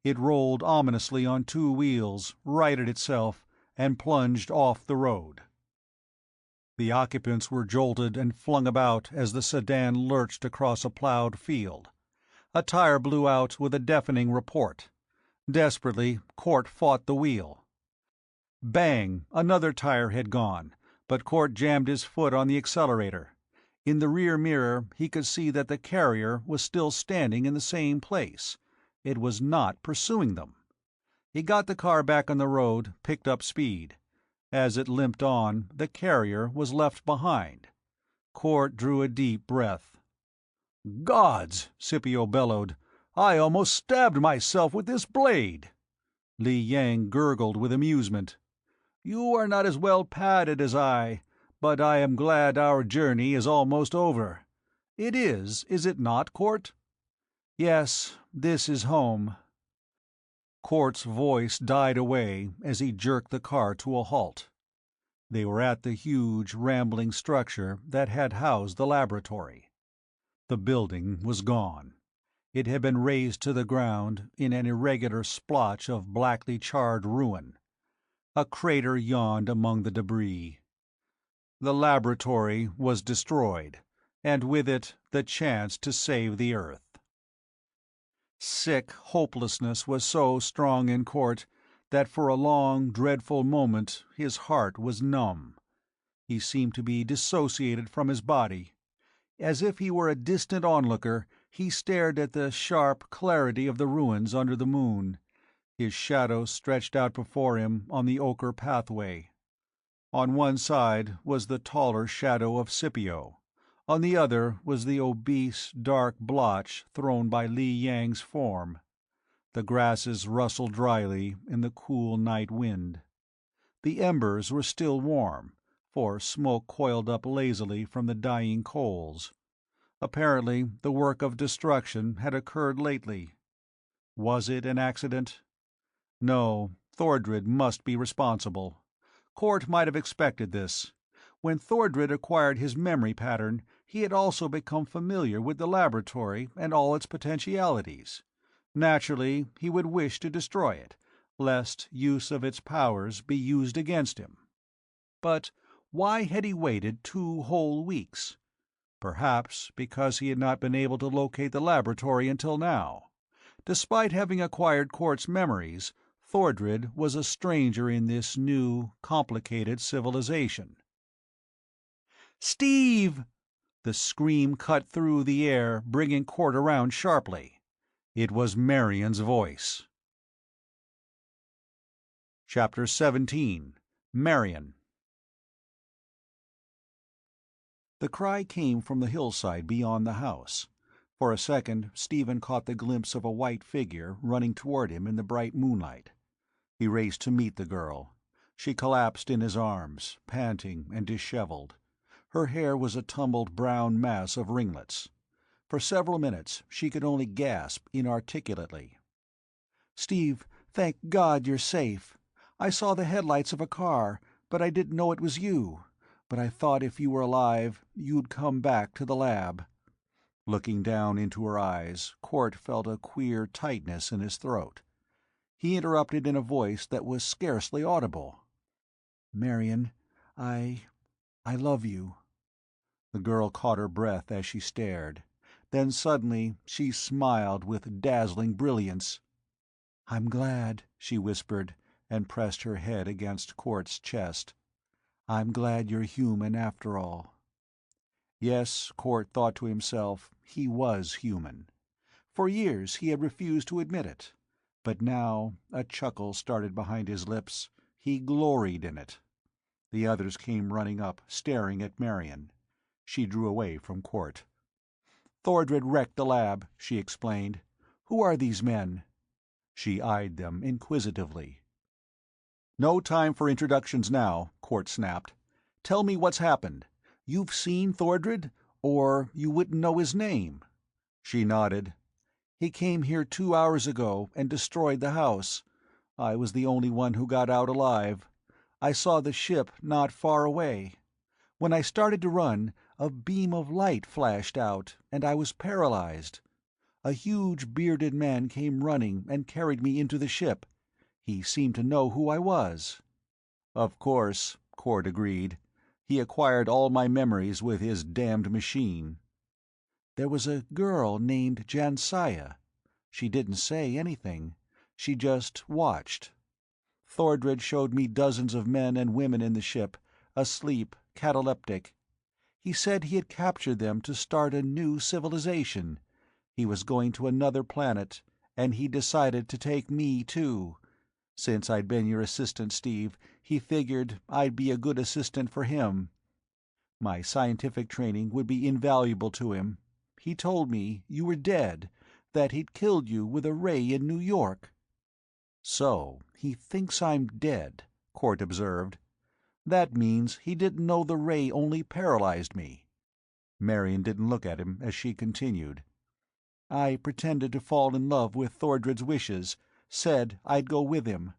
It rolled ominously on two wheels, righted itself, and plunged off the road. The occupants were jolted and flung about as the sedan lurched across a plowed field. A tire blew out with a deafening report. Desperately, Court fought the wheel. Bang! Another tire had gone, but Court jammed his foot on the accelerator. In the rear mirror he could see that the carrier was still standing in the same place. It was not pursuing them. He got the car back on the road, picked up speed. As it limped on, the carrier was left behind. Court drew a deep breath. "Gods!" Scipio bellowed. "I almost stabbed myself with this blade." Li Yang gurgled with amusement. "You are not as well padded as I, but I am glad our journey is almost over. It is it not, Court?" "Yes, this is home." Court's voice died away as he jerked the car to a halt. They were at the huge, rambling structure that had housed the laboratory. The building was gone. It had been razed to the ground in an irregular splotch of blackly charred ruin. A crater yawned among the debris. The laboratory was destroyed, and with it the chance to save the Earth. Sick hopelessness was so strong in Court that for a long, dreadful moment his heart was numb. He seemed to be dissociated from his body. As if he were a distant onlooker, he stared at the sharp clarity of the ruins under the moon. His shadow stretched out before him on the ochre pathway. On one side was the taller shadow of Scipio. On the other was the obese, dark blotch thrown by Li Yang's form. The grasses rustled dryly in the cool night wind. The embers were still warm, for smoke coiled up lazily from the dying coals. Apparently the work of destruction had occurred lately. Was it an accident? No, Thordred must be responsible. Court might have expected this. When Thordred acquired his memory pattern, he had also become familiar with the laboratory and all its potentialities. Naturally, he would wish to destroy it, lest use of its powers be used against him. But why had he waited 2 whole weeks? Perhaps because he had not been able to locate the laboratory until now. Despite having acquired Court's memories, Thordred was a stranger in this new, complicated civilization. "Steve!" The scream cut through the air, bringing Court around sharply. It was Marion's voice. Chapter 17. Marion. The cry came from the hillside beyond the house. For a second Stephen caught the glimpse of a white figure running toward him in the bright moonlight. He raced to meet the girl. She collapsed in his arms, panting and disheveled. Her hair was a tumbled brown mass of ringlets. For several minutes she could only gasp inarticulately. "Steve, thank God you're safe. I saw the headlights of a car, but I didn't know it was you. But I thought if you were alive, you'd come back to the lab." Looking down into her eyes, Court felt a queer tightness in his throat. He interrupted in a voice that was scarcely audible. "Marion, I I love you." The girl caught her breath as she stared. Then suddenly she smiled with dazzling brilliance. "I'm glad," she whispered, and pressed her head against Quart's chest. "I'm glad you're human after all." Yes, Quart thought to himself, he was human. For years he had refused to admit it. But now a chuckle started behind his lips. He gloried in it. The others came running up, staring at Marion. She drew away from Quart. "Thordred wrecked the lab," she explained. "Who are these men?" She eyed them inquisitively. "No time for introductions now," Quart snapped. "Tell me what's happened. You've seen Thordred? Or you wouldn't know his name?" She nodded. "He came here 2 hours ago and destroyed the house. I was the only one who got out alive. I saw the ship not far away. When I started to run, a beam of light flashed out, and I was paralyzed. A huge bearded man came running and carried me into the ship. He seemed to know who I was." "Of course," Quart agreed. "He acquired all my memories with his damned machine." "There was a girl named Jansaya. She didn't say anything. She just watched. Thordred showed me dozens of men and women in the ship, asleep, cataleptic. He said he had captured them to start a new civilization. He was going to another planet, and he decided to take me, too. Since I'd been your assistant, Steve, he figured I'd be a good assistant for him. My scientific training would be invaluable to him. He told me you were dead, that he'd killed you with a ray in New York." "So he thinks I'm dead," Quart observed. "That means he didn't know the ray only paralyzed me." Marion didn't look at him as she continued. "I pretended to fall in love with Thordred's wishes, said I'd go with him.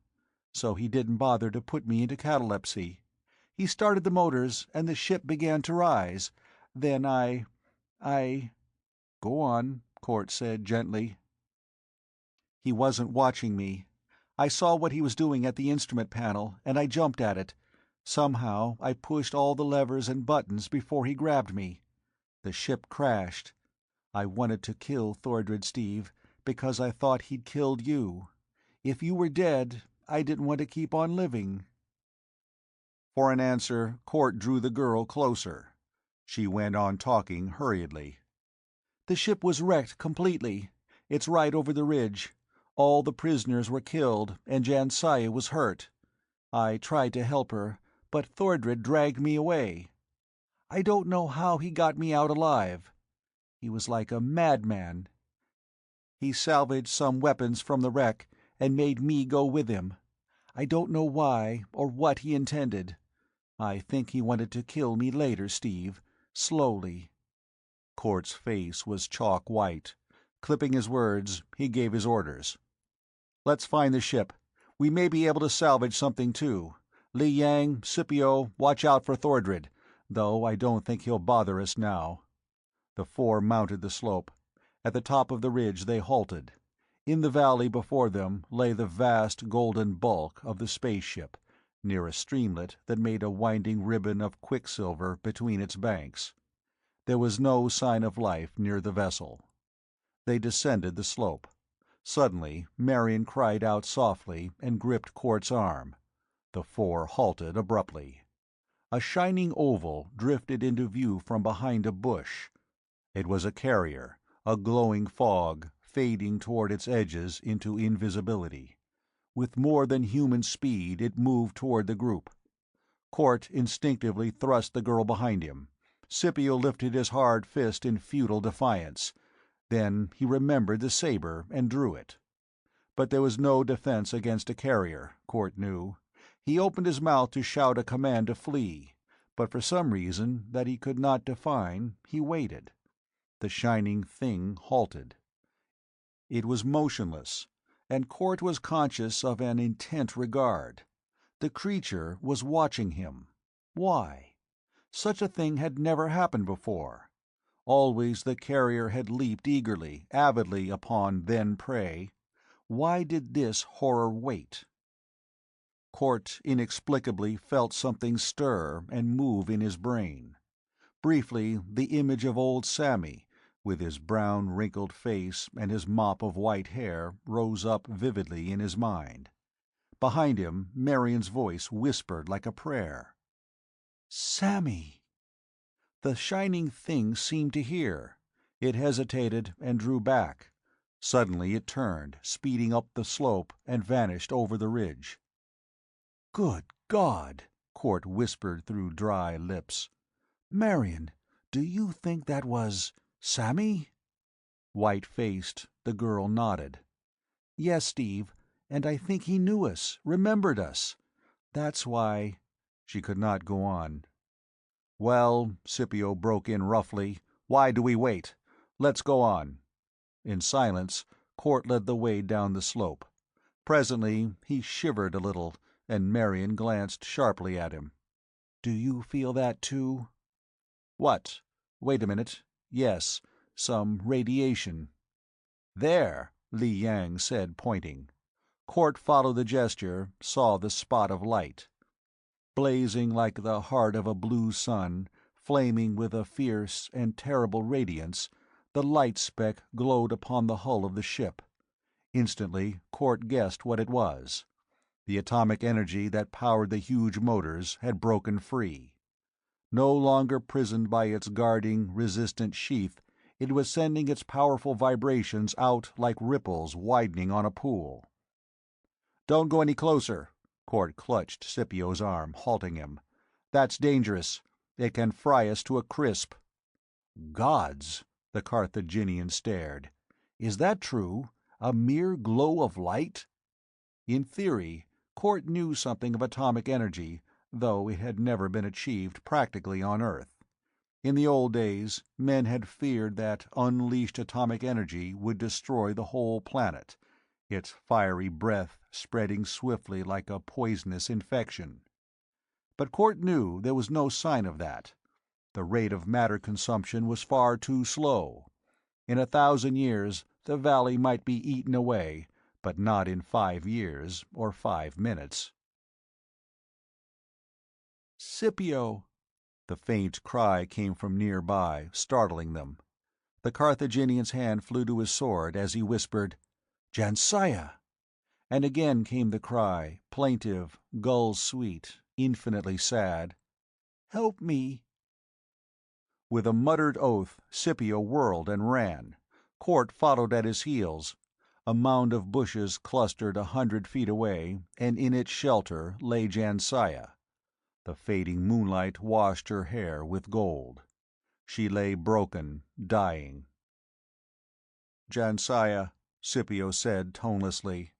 So he didn't bother to put me into catalepsy. He started the motors, and the ship began to rise. Then I—" "Go on," Quart said gently. "He wasn't watching me. I saw what he was doing at the instrument panel, and I jumped at it. Somehow I pushed all the levers and buttons before he grabbed me. The ship crashed. I wanted to kill Thordred, Steve, because I thought he'd killed you. If you were dead, I didn't want to keep on living." For an answer, Quart drew the girl closer. She went on talking hurriedly. "The ship was wrecked completely. It's right over the ridge. All the prisoners were killed, and Jansaya was hurt. I tried to help her, but Thordred dragged me away. I don't know how he got me out alive. He was like a madman. He salvaged some weapons from the wreck and made me go with him. I don't know why or what he intended. I think he wanted to kill me later, Steve. Slowly." Quart's face was chalk white. Clipping his words, he gave his orders. "Let's find the ship. We may be able to salvage something, too. Li Yang, Scipio, watch out for Thordred, though I don't think he'll bother us now." The four mounted the slope. At the top of the ridge they halted. In the valley before them lay the vast golden bulk of the spaceship, near a streamlet that made a winding ribbon of quicksilver between its banks. There was no sign of life near the vessel. They descended the slope. Suddenly Marion cried out softly and gripped Quart's arm. The four halted abruptly. A shining oval drifted into view from behind a bush. It was a carrier, a glowing fog, fading toward its edges into invisibility. With more than human speed it moved toward the group. Quart instinctively thrust the girl behind him. Scipio lifted his hard fist in futile defiance. Then he remembered the saber and drew it. But there was no defense against a carrier, Quart knew. He opened his mouth to shout a command to flee, but for some reason that he could not define, he waited. The shining thing halted. It was motionless, and Quart was conscious of an intent regard. The creature was watching him. Why? Such a thing had never happened before. Always the carrier had leaped eagerly, avidly upon then prey. Why did this horror wait? Cort inexplicably felt something stir and move in his brain. Briefly, the image of old Sammy, with his brown wrinkled face and his mop of white hair, rose up vividly in his mind. Behind him, Marion's voice whispered like a prayer. "Sammy!" The shining thing seemed to hear. It hesitated and drew back. Suddenly it turned, speeding up the slope, and vanished over the ridge. "Good God!" Cort whispered through dry lips. "Marion, do you think that was Sammy?" White-faced, the girl nodded. "Yes, Steve, and I think he knew us, remembered us. That's why—" She could not go on. "Well," Scipio broke in roughly, "why do we wait? Let's go on." In silence, Cort led the way down the slope. Presently he shivered a little, and Marion glanced sharply at him. "Do you feel that too?" "What? Wait a minute. Yes, some radiation." "There," Li Yang said, pointing. Cort followed the gesture, saw the spot of light. Blazing like the heart of a blue sun, flaming with a fierce and terrible radiance, the light speck glowed upon the hull of the ship. Instantly, Cort guessed what it was. The atomic energy that powered the huge motors had broken free. No longer prisoned by its guarding, resistant sheath, it was sending its powerful vibrations out like ripples widening on a pool. "Don't go any closer." Cort clutched Scipio's arm, halting him. "That's dangerous. It can fry us to a crisp." "Gods!" The Carthaginian stared. "Is that true? A mere glow of light?" In theory, Cort knew something of atomic energy, though it had never been achieved practically on Earth. In the old days, men had feared that unleashed atomic energy would destroy the whole planet, its fiery breath spreading swiftly like a poisonous infection. But Cort knew there was no sign of that. The rate of matter consumption was far too slow. In 1,000 years, the valley might be eaten away, but not in 5 years or 5 minutes. "Scipio!" The faint cry came from nearby, startling them. The Carthaginian's hand flew to his sword as he whispered, "Jansaya!" And again came the cry, plaintive, gull-sweet, infinitely sad, "Help me!" With a muttered oath, Scipio whirled and ran. Cort followed at his heels. A mound of bushes clustered 100 feet away, and in its shelter lay Jansaya. The fading moonlight washed her hair with gold. She lay broken, dying. "Jansaya," Scipio said tonelessly.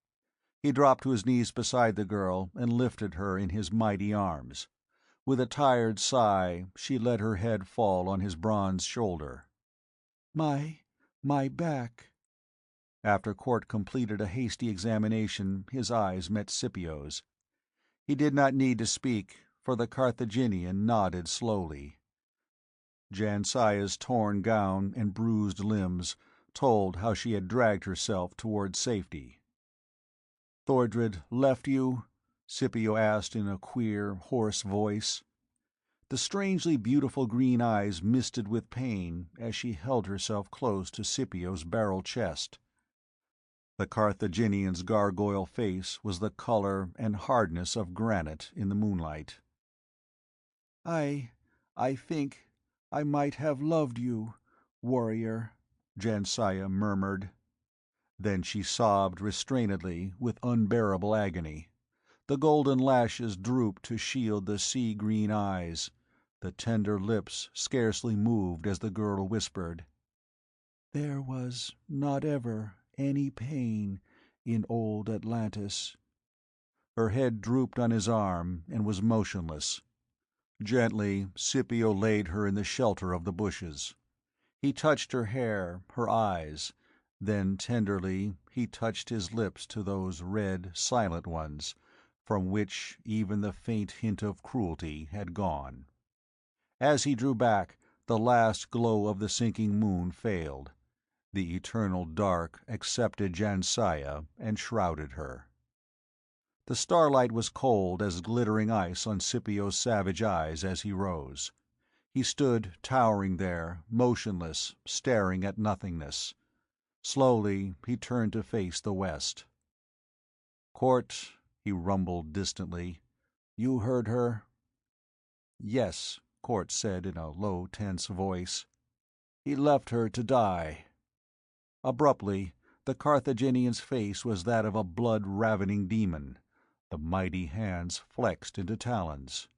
He dropped to his knees beside the girl and lifted her in his mighty arms. With a tired sigh, she let her head fall on his bronze shoulder. My back." After Cort completed a hasty examination, his eyes met Scipio's. He did not need to speak, for the Carthaginian nodded slowly. Jansaya's torn gown and bruised limbs told how she had dragged herself toward safety. "Thordred left you?" Scipio asked in a queer, hoarse voice. The strangely beautiful green eyes misted with pain as she held herself close to Scipio's barrel chest. The Carthaginian's gargoyle face was the color and hardness of granite in the moonlight. I think I might have loved you, warrior," Jansaya murmured. Then she sobbed restrainedly, with unbearable agony. The golden lashes drooped to shield the sea-green eyes. The tender lips scarcely moved as the girl whispered, "There was not ever any pain in old Atlantis." Her head drooped on his arm and was motionless. Gently, Scipio laid her in the shelter of the bushes. He touched her hair, her eyes, then tenderly he touched his lips to those red, silent ones, from which even the faint hint of cruelty had gone. As he drew back, the last glow of the sinking moon failed. The eternal dark accepted Jansaya and shrouded her. The starlight was cold as glittering ice on Scipio's savage eyes as he rose. He stood towering there, motionless, staring at nothingness. Slowly he turned to face the west. "Court," he rumbled distantly, "you heard her?" "Yes," Court said in a low, tense voice. "He left her to die." Abruptly, the Carthaginian's face was that of a blood-ravening demon. The mighty hands flexed into talons.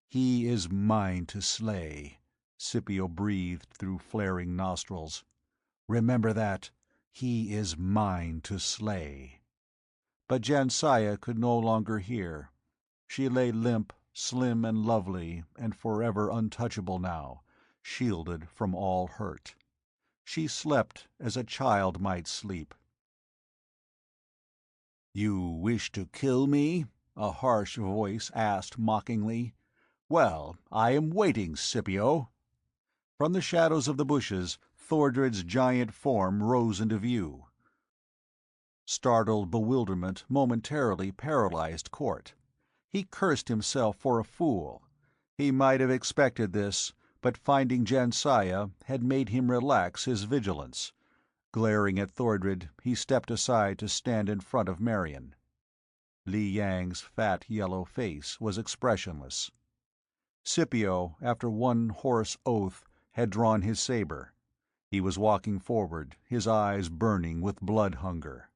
"He is mine to slay," Scipio breathed through flaring nostrils. "Remember that. He is mine to slay." But Jansaya could no longer hear. She lay limp, slim and lovely, and forever untouchable now, shielded from all hurt. She slept as a child might sleep. "You wish to kill me?" a harsh voice asked mockingly. "Well, I am waiting, Scipio." From the shadows of the bushes, Thordred's giant form rose into view. Startled bewilderment momentarily paralyzed Court. He cursed himself for a fool. He might have expected this, but finding Jansaya had made him relax his vigilance. Glaring at Thordred, he stepped aside to stand in front of Marion. Li Yang's fat yellow face was expressionless. Scipio, after one hoarse oath, had drawn his saber. He was walking forward, his eyes burning with blood hunger.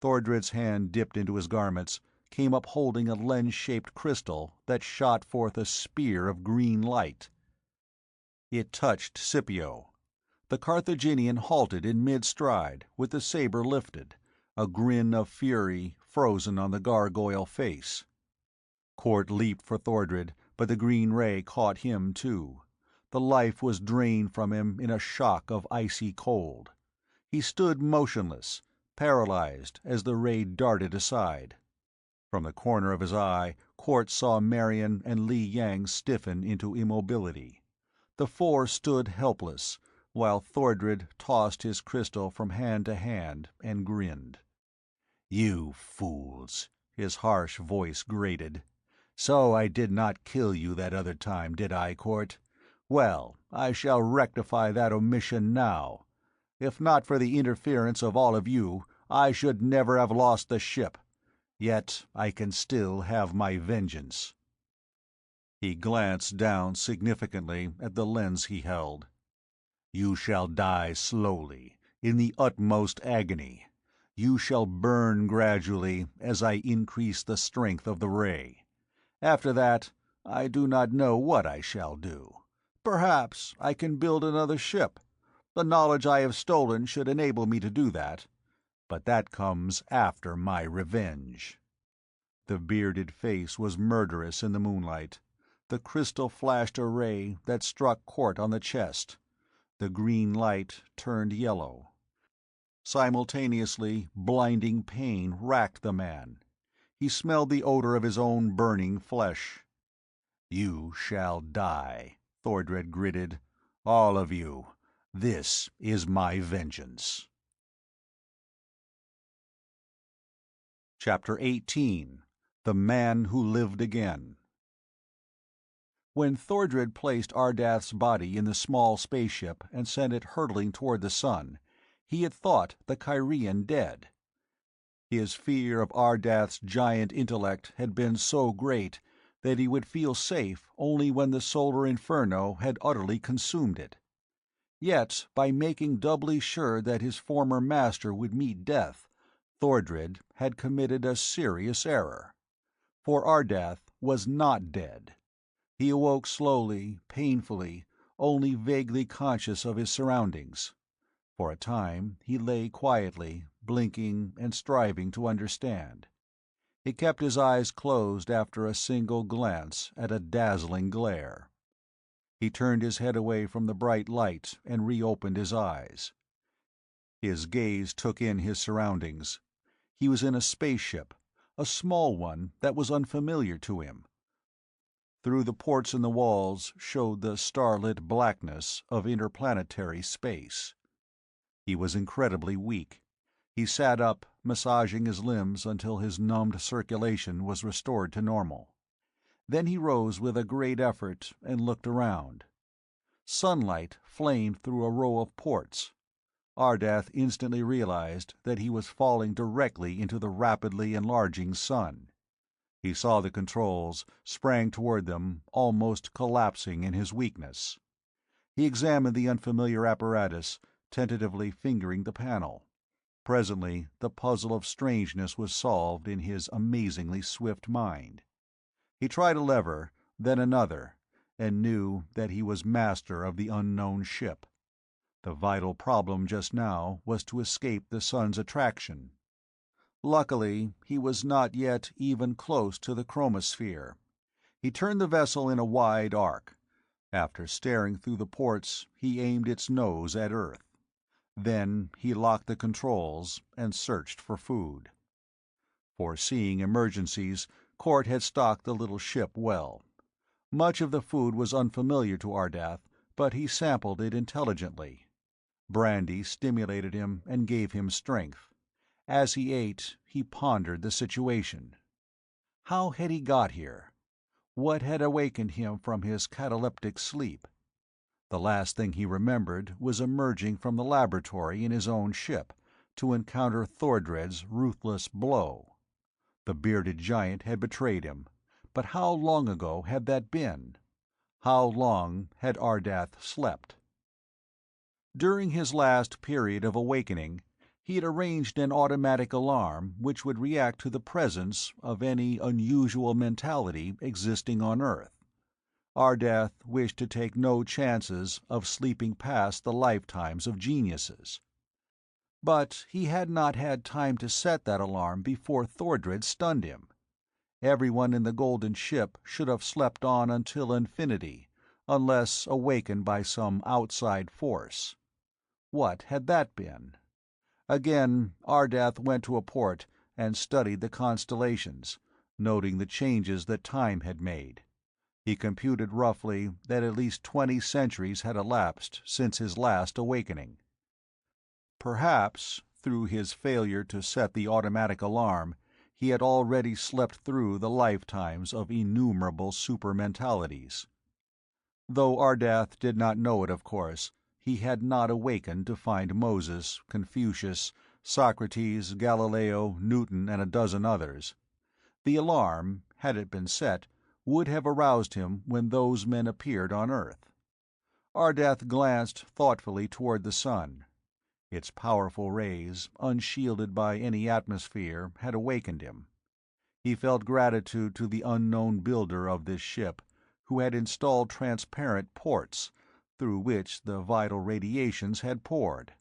Thordred's hand dipped into his garments, came up holding a lens-shaped crystal that shot forth a spear of green light. It touched Scipio. The Carthaginian halted in mid-stride, with the saber lifted, a grin of fury frozen on the gargoyle face. Court leaped for Thordred, but the green ray caught him too. The life was drained from him in a shock of icy cold. He stood motionless, paralyzed as the ray darted aside. From the corner of his eye, Court saw Marion and Li Yang stiffen into immobility. The four stood helpless, while Thordred tossed his crystal from hand to hand and grinned. "You fools," his harsh voice grated. "So I did not kill you that other time, did I, Court? Well, I shall rectify that omission now. If not for the interference of all of you, I should never have lost the ship. Yet I can still have my vengeance." He glanced down significantly at the lens he held. "You shall die slowly, in the utmost agony. You shall burn gradually as I increase the strength of the ray. After that, I do not know what I shall do. Perhaps I can build another ship. The knowledge I have stolen should enable me to do that. But that comes after my revenge." The bearded face was murderous in the moonlight. The crystal flashed a ray that struck Court on the chest. The green light turned yellow. Simultaneously, blinding pain racked the man. He smelled the odor of his own burning flesh. "You shall die," Thordred gritted. "All of you. This is my vengeance." Chapter 18. The Man Who Lived Again. When Thordred placed Ardath's body in the small spaceship and sent it hurtling toward the sun, he had thought the Kyrian dead. His fear of Ardath's giant intellect had been so great that he would feel safe only when the solar inferno had utterly consumed it. Yet, by making doubly sure that his former master would meet death, Thordred had committed a serious error. For Ardath was not dead. He awoke slowly, painfully, only vaguely conscious of his surroundings. For a time he lay quietly, blinking and striving to understand. He kept his eyes closed after a single glance at a dazzling glare. He turned his head away from the bright light and reopened his eyes. His gaze took in his surroundings. He was in a spaceship, a small one that was unfamiliar to him. Through the ports in the walls showed the starlit blackness of interplanetary space. He was incredibly weak. He sat up, massaging his limbs until his numbed circulation was restored to normal. Then he rose with a great effort and looked around. Sunlight flamed through a row of ports. Ardath instantly realized that he was falling directly into the rapidly enlarging sun. He saw the controls, sprang toward them, almost collapsing in his weakness. He examined the unfamiliar apparatus, tentatively fingering the panel. Presently, the puzzle of strangeness was solved in his amazingly swift mind. He tried a lever, then another, and knew that he was master of the unknown ship. The vital problem just now was to escape the sun's attraction. Luckily, he was not yet even close to the chromosphere. He turned the vessel in a wide arc. After staring through the ports, he aimed its nose at Earth. Then he locked the controls and searched for food. Foreseeing emergencies, Cort had stocked the little ship well. Much of the food was unfamiliar to Ardath, but he sampled it intelligently. Brandy stimulated him and gave him strength. As he ate, he pondered the situation. How had he got here? What had awakened him from his cataleptic sleep? The last thing he remembered was emerging from the laboratory in his own ship, to encounter Thordred's ruthless blow. The bearded giant had betrayed him, but how long ago had that been? How long had Ardath slept? During his last period of awakening, he had arranged an automatic alarm which would react to the presence of any unusual mentality existing on Earth. Ardath wished to take no chances of sleeping past the lifetimes of geniuses. But he had not had time to set that alarm before Thordred stunned him. Everyone in the golden ship should have slept on until infinity, unless awakened by some outside force. What had that been? Again, Ardath went to a port and studied the constellations, noting the changes that time had made. He computed roughly that at least 20 centuries had elapsed since his last awakening. Perhaps, through his failure to set the automatic alarm, he had already slept through the lifetimes of innumerable supermentalities. Though Ardath did not know it, of course, he had not awakened to find Moses, Confucius, Socrates, Galileo, Newton, and a dozen others. The alarm, had it been set, would have aroused him when those men appeared on Earth. Ardath glanced thoughtfully toward the sun. Its powerful rays, unshielded by any atmosphere, had awakened him. He felt gratitude to the unknown builder of this ship, who had installed transparent ports, through which the vital radiations had poured.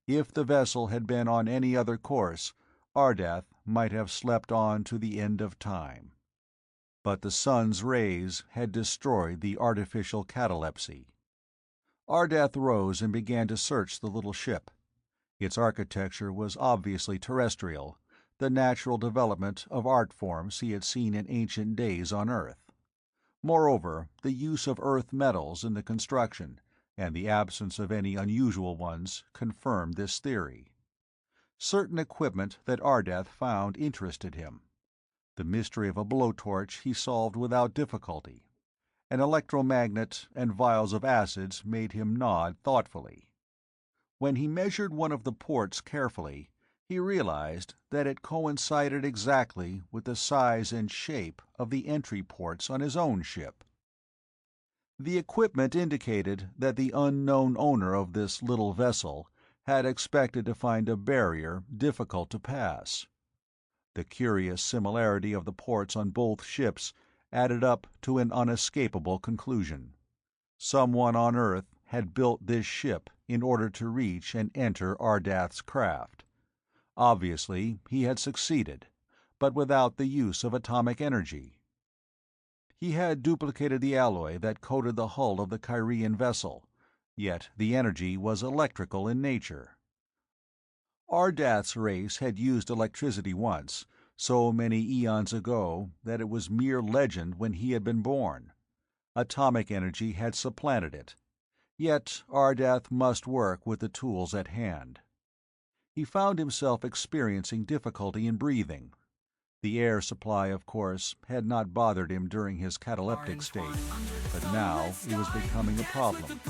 If the vessel had been on any other course, Ardath might have slept on to the end of time. But the sun's rays had destroyed the artificial catalepsy. Ardath rose and began to search the little ship. Its architecture was obviously terrestrial, the natural development of art forms he had seen in ancient days on Earth. Moreover, the use of Earth metals in the construction, and the absence of any unusual ones, confirmed this theory. Certain equipment that Ardath found interested him. The mystery of a blowtorch he solved without difficulty. An electromagnet and vials of acids made him nod thoughtfully. When he measured one of the ports carefully, he realized that it coincided exactly with the size and shape of the entry ports on his own ship. The equipment indicated that the unknown owner of this little vessel had expected to find a barrier difficult to pass. The curious similarity of the ports on both ships added up to an unescapable conclusion. Someone on Earth had built this ship in order to reach and enter Ardath's craft. Obviously, he had succeeded, but without the use of atomic energy. He had duplicated the alloy that coated the hull of the Kyrian vessel, yet the energy was electrical in nature. Ardath's race had used electricity once, so many eons ago that it was mere legend when he had been born. Atomic energy had supplanted it. Yet Ardath must work with the tools at hand. He found himself experiencing difficulty in breathing. The air supply, of course, had not bothered him during his cataleptic state, but now it was becoming a problem.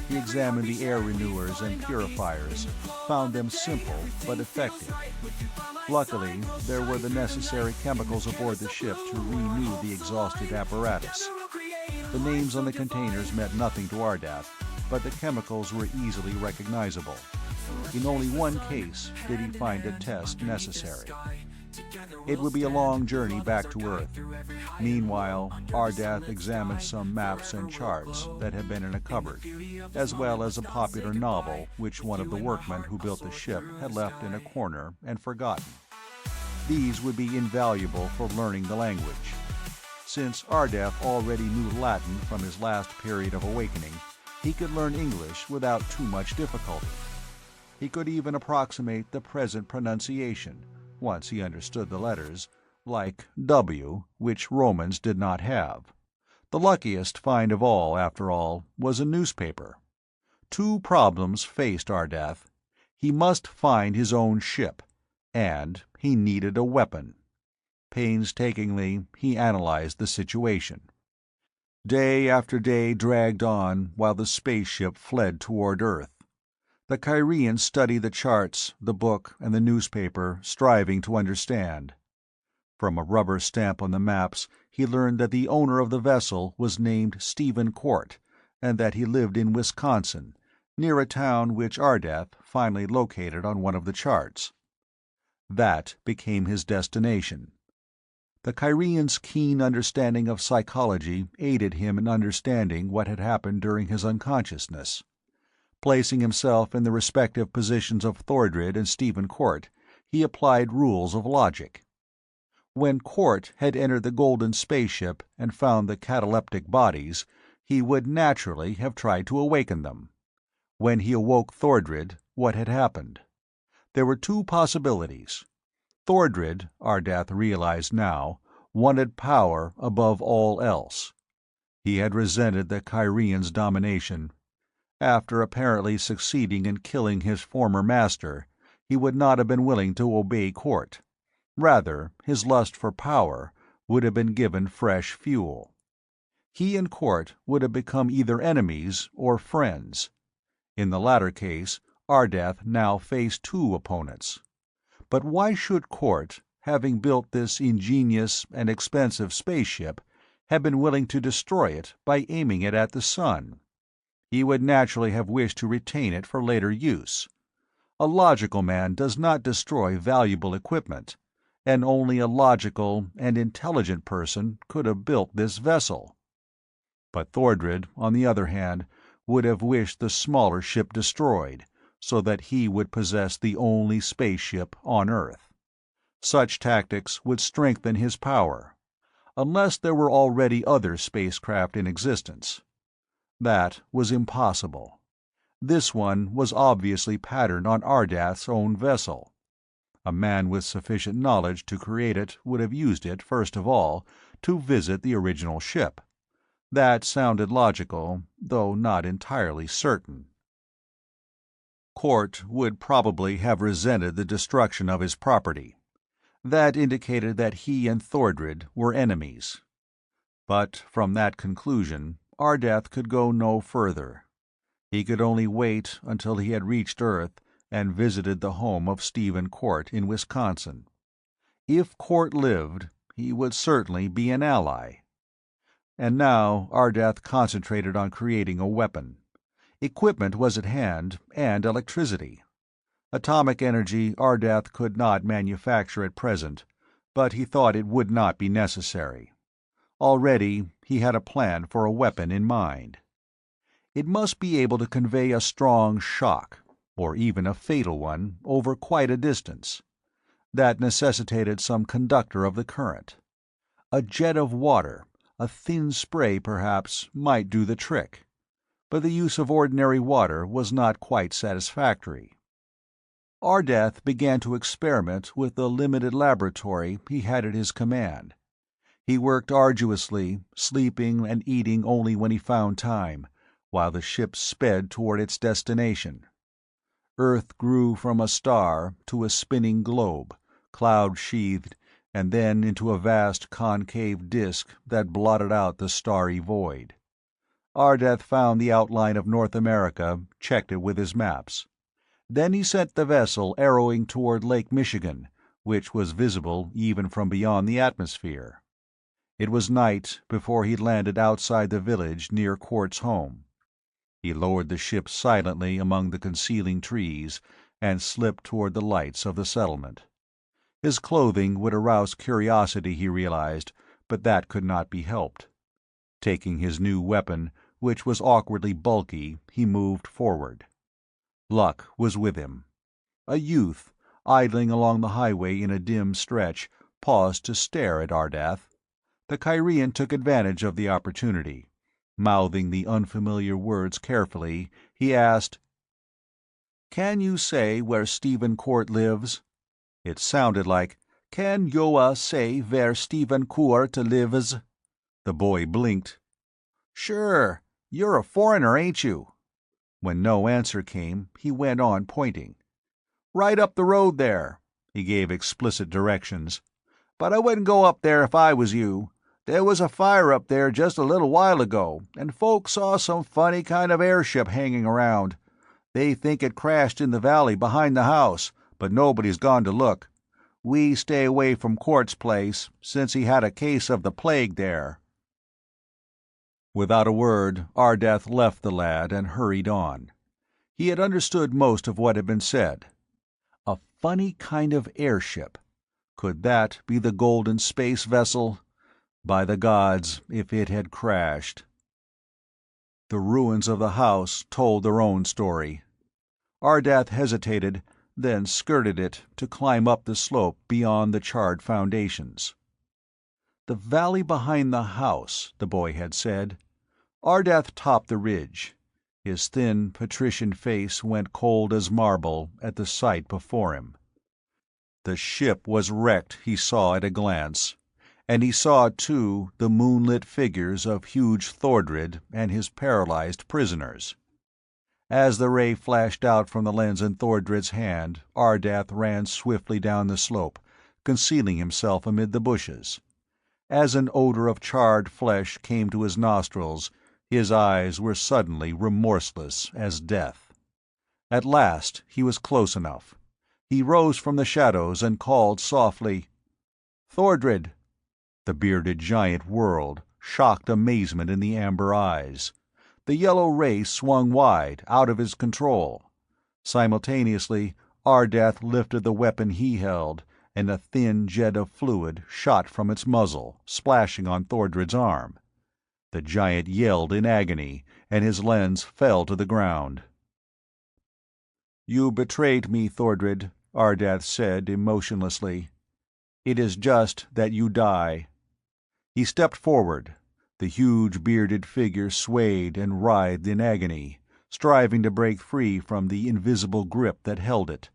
He examined the air renewers and purifiers, found them simple but effective. Luckily, there were the necessary chemicals aboard the ship to renew the exhausted apparatus. The names on the containers meant nothing to Ardath, but the chemicals were easily recognizable. In only one case did he find a test necessary. It would be a long journey back to Earth. Meanwhile, Ardath examined some maps and charts that had been in a cupboard, as well as a popular novel which one of the workmen who built the ship had left in a corner and forgotten. These would be invaluable for learning the language. Since Ardath already knew Latin from his last period of awakening, he could learn English without too much difficulty. He could even approximate the present pronunciation, once he understood the letters, like W, which Romans did not have. The luckiest find of all, after all, was a newspaper. Two problems faced Ardath. He must find his own ship, and he needed a weapon. Painstakingly, he analyzed the situation. Day after day dragged on while the spaceship fled toward Earth. The Kyrian studied the charts, the book, and the newspaper, striving to understand. From a rubber stamp on the maps, he learned that the owner of the vessel was named Stephen Court, and that he lived in Wisconsin, near a town which Ardath finally located on one of the charts. That became his destination. The Kyrian's keen understanding of psychology aided him in understanding what had happened during his unconsciousness. Placing himself in the respective positions of Thordred and Stephen Court, he applied rules of logic. When Court had entered the golden spaceship and found the cataleptic bodies, he would naturally have tried to awaken them. When he awoke Thordred, what had happened? There were two possibilities. Thordred, Ardath realized now, wanted power above all else. He had resented the Kyrian's domination. After apparently succeeding in killing his former master, he would not have been willing to obey Court. Rather, his lust for power would have been given fresh fuel. He and Court would have become either enemies or friends. In the latter case, Ardath now faced two opponents. But why should Court, having built this ingenious and expensive spaceship, have been willing to destroy it by aiming it at the sun? He would naturally have wished to retain it for later use. A logical man does not destroy valuable equipment, and only a logical and intelligent person could have built this vessel. But Thordred, on the other hand, would have wished the smaller ship destroyed, so that he would possess the only spaceship on Earth. Such tactics would strengthen his power, unless there were already other spacecraft in existence. That was impossible. This one was obviously patterned on Ardath's own vessel. A man with sufficient knowledge to create it would have used it, first of all, to visit the original ship. That sounded logical, though not entirely certain. Court would probably have resented the destruction of his property. That indicated that he and Thordred were enemies. But from that conclusion, Ardath could go no further. He could only wait until he had reached Earth and visited the home of Stephen Court in Wisconsin. If Court lived, he would certainly be an ally. And now Ardath concentrated on creating a weapon. Equipment was at hand, and electricity. Atomic energy Ardath could not manufacture at present, but he thought it would not be necessary. Already he had a plan for a weapon in mind. It must be able to convey a strong shock, or even a fatal one, over quite a distance. That necessitated some conductor of the current. A jet of water, a thin spray perhaps, might do the trick. But the use of ordinary water was not quite satisfactory. Ardath began to experiment with the limited laboratory he had at his command. He worked arduously, sleeping and eating only when he found time, while the ship sped toward its destination. Earth grew from a star to a spinning globe, cloud-sheathed, and then into a vast concave disk that blotted out the starry void. Ardath found the outline of North America, checked it with his maps. Then he sent the vessel arrowing toward Lake Michigan, which was visible even from beyond the atmosphere. It was night before he landed outside the village near Quart's home. He lowered the ship silently among the concealing trees and slipped toward the lights of the settlement. His clothing would arouse curiosity, he realized, but that could not be helped. Taking his new weapon, which was awkwardly bulky, he moved forward. Luck was with him. A youth, idling along the highway in a dim stretch, paused to stare at Ardath. The Kyrian took advantage of the opportunity. Mouthing the unfamiliar words carefully, he asked, "Can you say where Stephen Court lives?" It sounded like, "Can Yoa say where Stephen Court lives?" The boy blinked. "Sure. You're a foreigner, ain't you?" When no answer came, he went on pointing. "Right up the road there." He gave explicit directions. "But I wouldn't go up there if I was you. There was a fire up there just a little while ago, and folks saw some funny kind of airship hanging around. They think it crashed in the valley behind the house, but nobody's gone to look. We stay away from Quart's place, since he had a case of the plague there." Without a word, Ardath left the lad and hurried on. He had understood most of what had been said. A funny kind of airship. Could that be the golden space vessel? By the gods, if it had crashed. The ruins of the house told their own story. Ardath hesitated, then skirted it to climb up the slope beyond the charred foundations. The valley behind the house, the boy had said. Ardath topped the ridge. His thin, patrician face went cold as marble at the sight before him. The ship was wrecked, he saw at a glance. And he saw, too, the moonlit figures of huge Thordred and his paralyzed prisoners. As the ray flashed out from the lens in Thordred's hand, Ardath ran swiftly down the slope, concealing himself amid the bushes. As an odor of charred flesh came to his nostrils, his eyes were suddenly remorseless as death. At last he was close enough. He rose from the shadows and called softly, "Thordred!" The bearded giant whirled, shocked amazement in the amber eyes. The yellow ray swung wide, out of his control. Simultaneously, Ardath lifted the weapon he held, and a thin jet of fluid shot from its muzzle, splashing on Thordred's arm. The giant yelled in agony, and his lens fell to the ground. "You betrayed me, Thordred," Ardath said emotionlessly. "It is just that you die." He stepped forward. The huge bearded figure swayed and writhed in agony, striving to break free from the invisible grip that held it.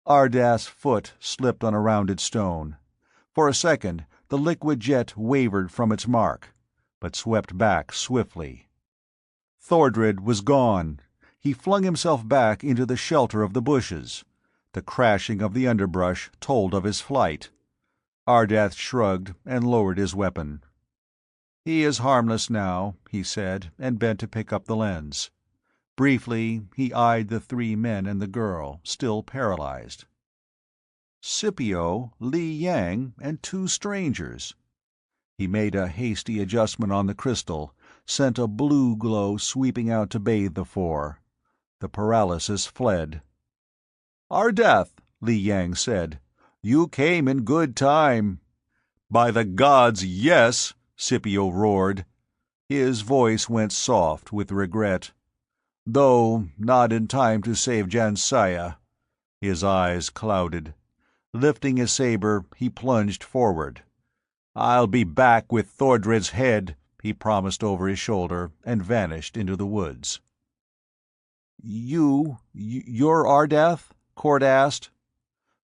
Ardath's foot slipped on a rounded stone. For a second, the liquid jet wavered from its mark, but swept back swiftly. Thordred was gone. He flung himself back into the shelter of the bushes. The crashing of the underbrush told of his flight. Ardath shrugged and lowered his weapon. "He is harmless now," he said, and bent to pick up the lens. Briefly, he eyed the three men and the girl, still paralyzed. Scipio, Li Yang, and two strangers. He made a hasty adjustment on the crystal, sent a blue glow sweeping out to bathe the four. The paralysis fled. "Ardath," Li Yang said, "you came in good time." "By the gods, yes!" Scipio roared. His voice went soft with regret. "Though not in time to save Jansaya." His eyes clouded. Lifting his saber, he plunged forward. "I'll be back with Thordred's head," he promised over his shoulder, and vanished into the woods. You're Ardath?" Court asked.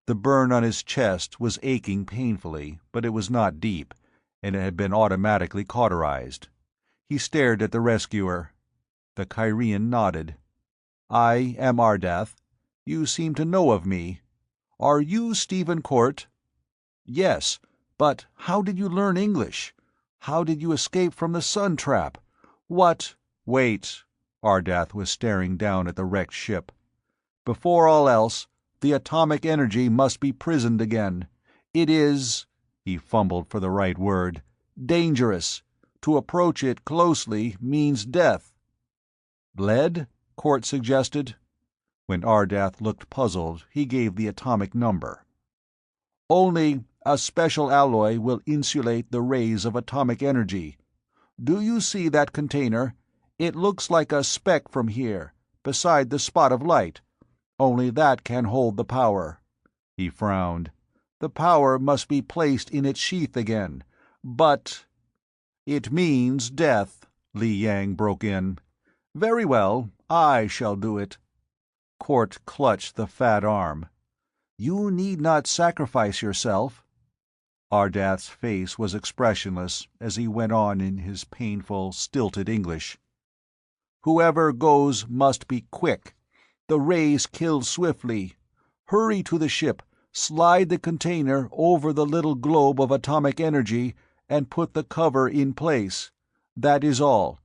The burn on his chest was aching painfully, but it was not deep, and it had been automatically cauterized. He stared at the rescuer. The Kyrian nodded. "I am Ardath. You seem to know of me. Are you Stephen Court?" "Yes, but how did you learn English? How did you escape from the sun trap? What—" "Wait." Ardath was staring down at the wrecked ship. "Before all else, the atomic energy must be prisoned again. It is—" he fumbled for the right word—"dangerous. To approach it closely means death." "Lead?" Court suggested. When Ardath looked puzzled, he gave the atomic number. "Only a special alloy will insulate the rays of atomic energy. Do you see that container? It looks like a speck from here, beside the spot of light. Only that can hold the power." He frowned. "The power must be placed in its sheath again. But—" "It means death," Li Yang broke in. "Very well, I shall do it." Court clutched the fat arm. "You need not sacrifice yourself." Ardath's face was expressionless as he went on in his painful, stilted English. "Whoever goes must be quick. The rays kill swiftly. Hurry to the ship, slide the container over the little globe of atomic energy, and put the cover in place. That is all.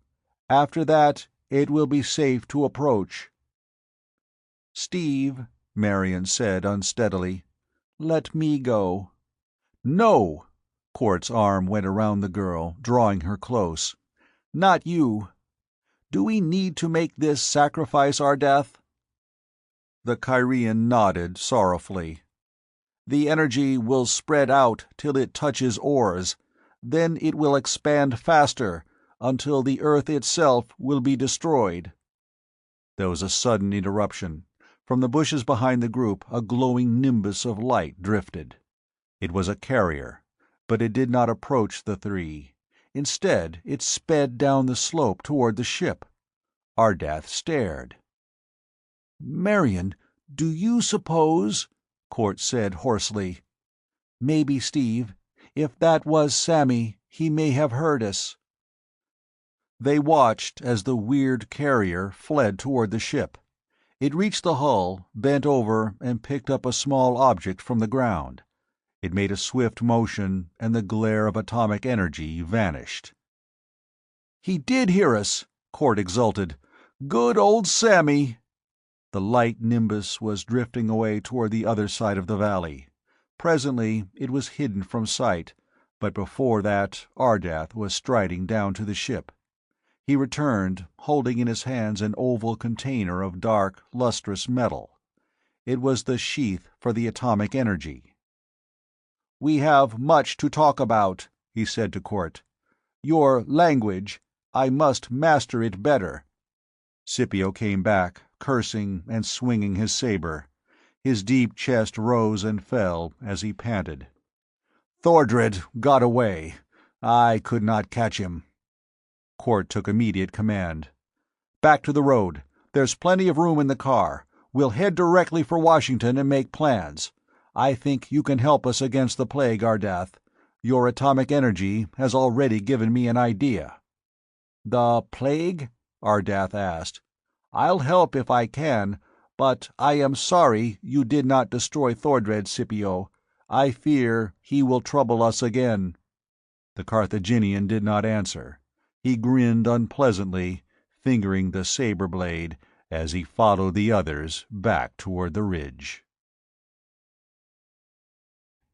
After that, it will be safe to approach." "Steve," Marion said unsteadily, "let me go." "No!" Quart's arm went around the girl, drawing her close. "Not you. Do we need to make this sacrifice, Ardath?" The Kyrian nodded sorrowfully. "The energy will spread out till it touches ores. Then it will expand faster, until the Earth itself will be destroyed." There was a sudden interruption. From the bushes behind the group a glowing nimbus of light drifted. It was a carrier, but it did not approach the three. Instead, it sped down the slope toward the ship. Ardath stared. "Marion, do you suppose—" Court said hoarsely. "Maybe, Steve. If that was Sammy, he may have heard us." They watched as the weird carrier fled toward the ship. It reached the hull, bent over, and picked up a small object from the ground. It made a swift motion, and the glare of atomic energy vanished. "He did hear us!" Court exulted. "Good old Sammy!" The light nimbus was drifting away toward the other side of the valley. Presently it was hidden from sight, but before that Ardath was striding down to the ship. He returned, holding in his hands an oval container of dark, lustrous metal. It was the sheath for the atomic energy. "We have much to talk about," he said to Court. "Your language. I must master it better." Scipio came back, cursing and swinging his saber. His deep chest rose and fell as he panted. "Thordred got away. I could not catch him." Court took immediate command. "Back to the road. There's plenty of room in the car. We'll head directly for Washington and make plans. I think you can help us against the plague, Ardath. Your atomic energy has already given me an idea." "The plague?" Ardath asked. "I'll help if I can, but I am sorry you did not destroy Thordred, Scipio. I fear he will trouble us again." The Carthaginian did not answer. He grinned unpleasantly, fingering the saber blade as he followed the others back toward the ridge.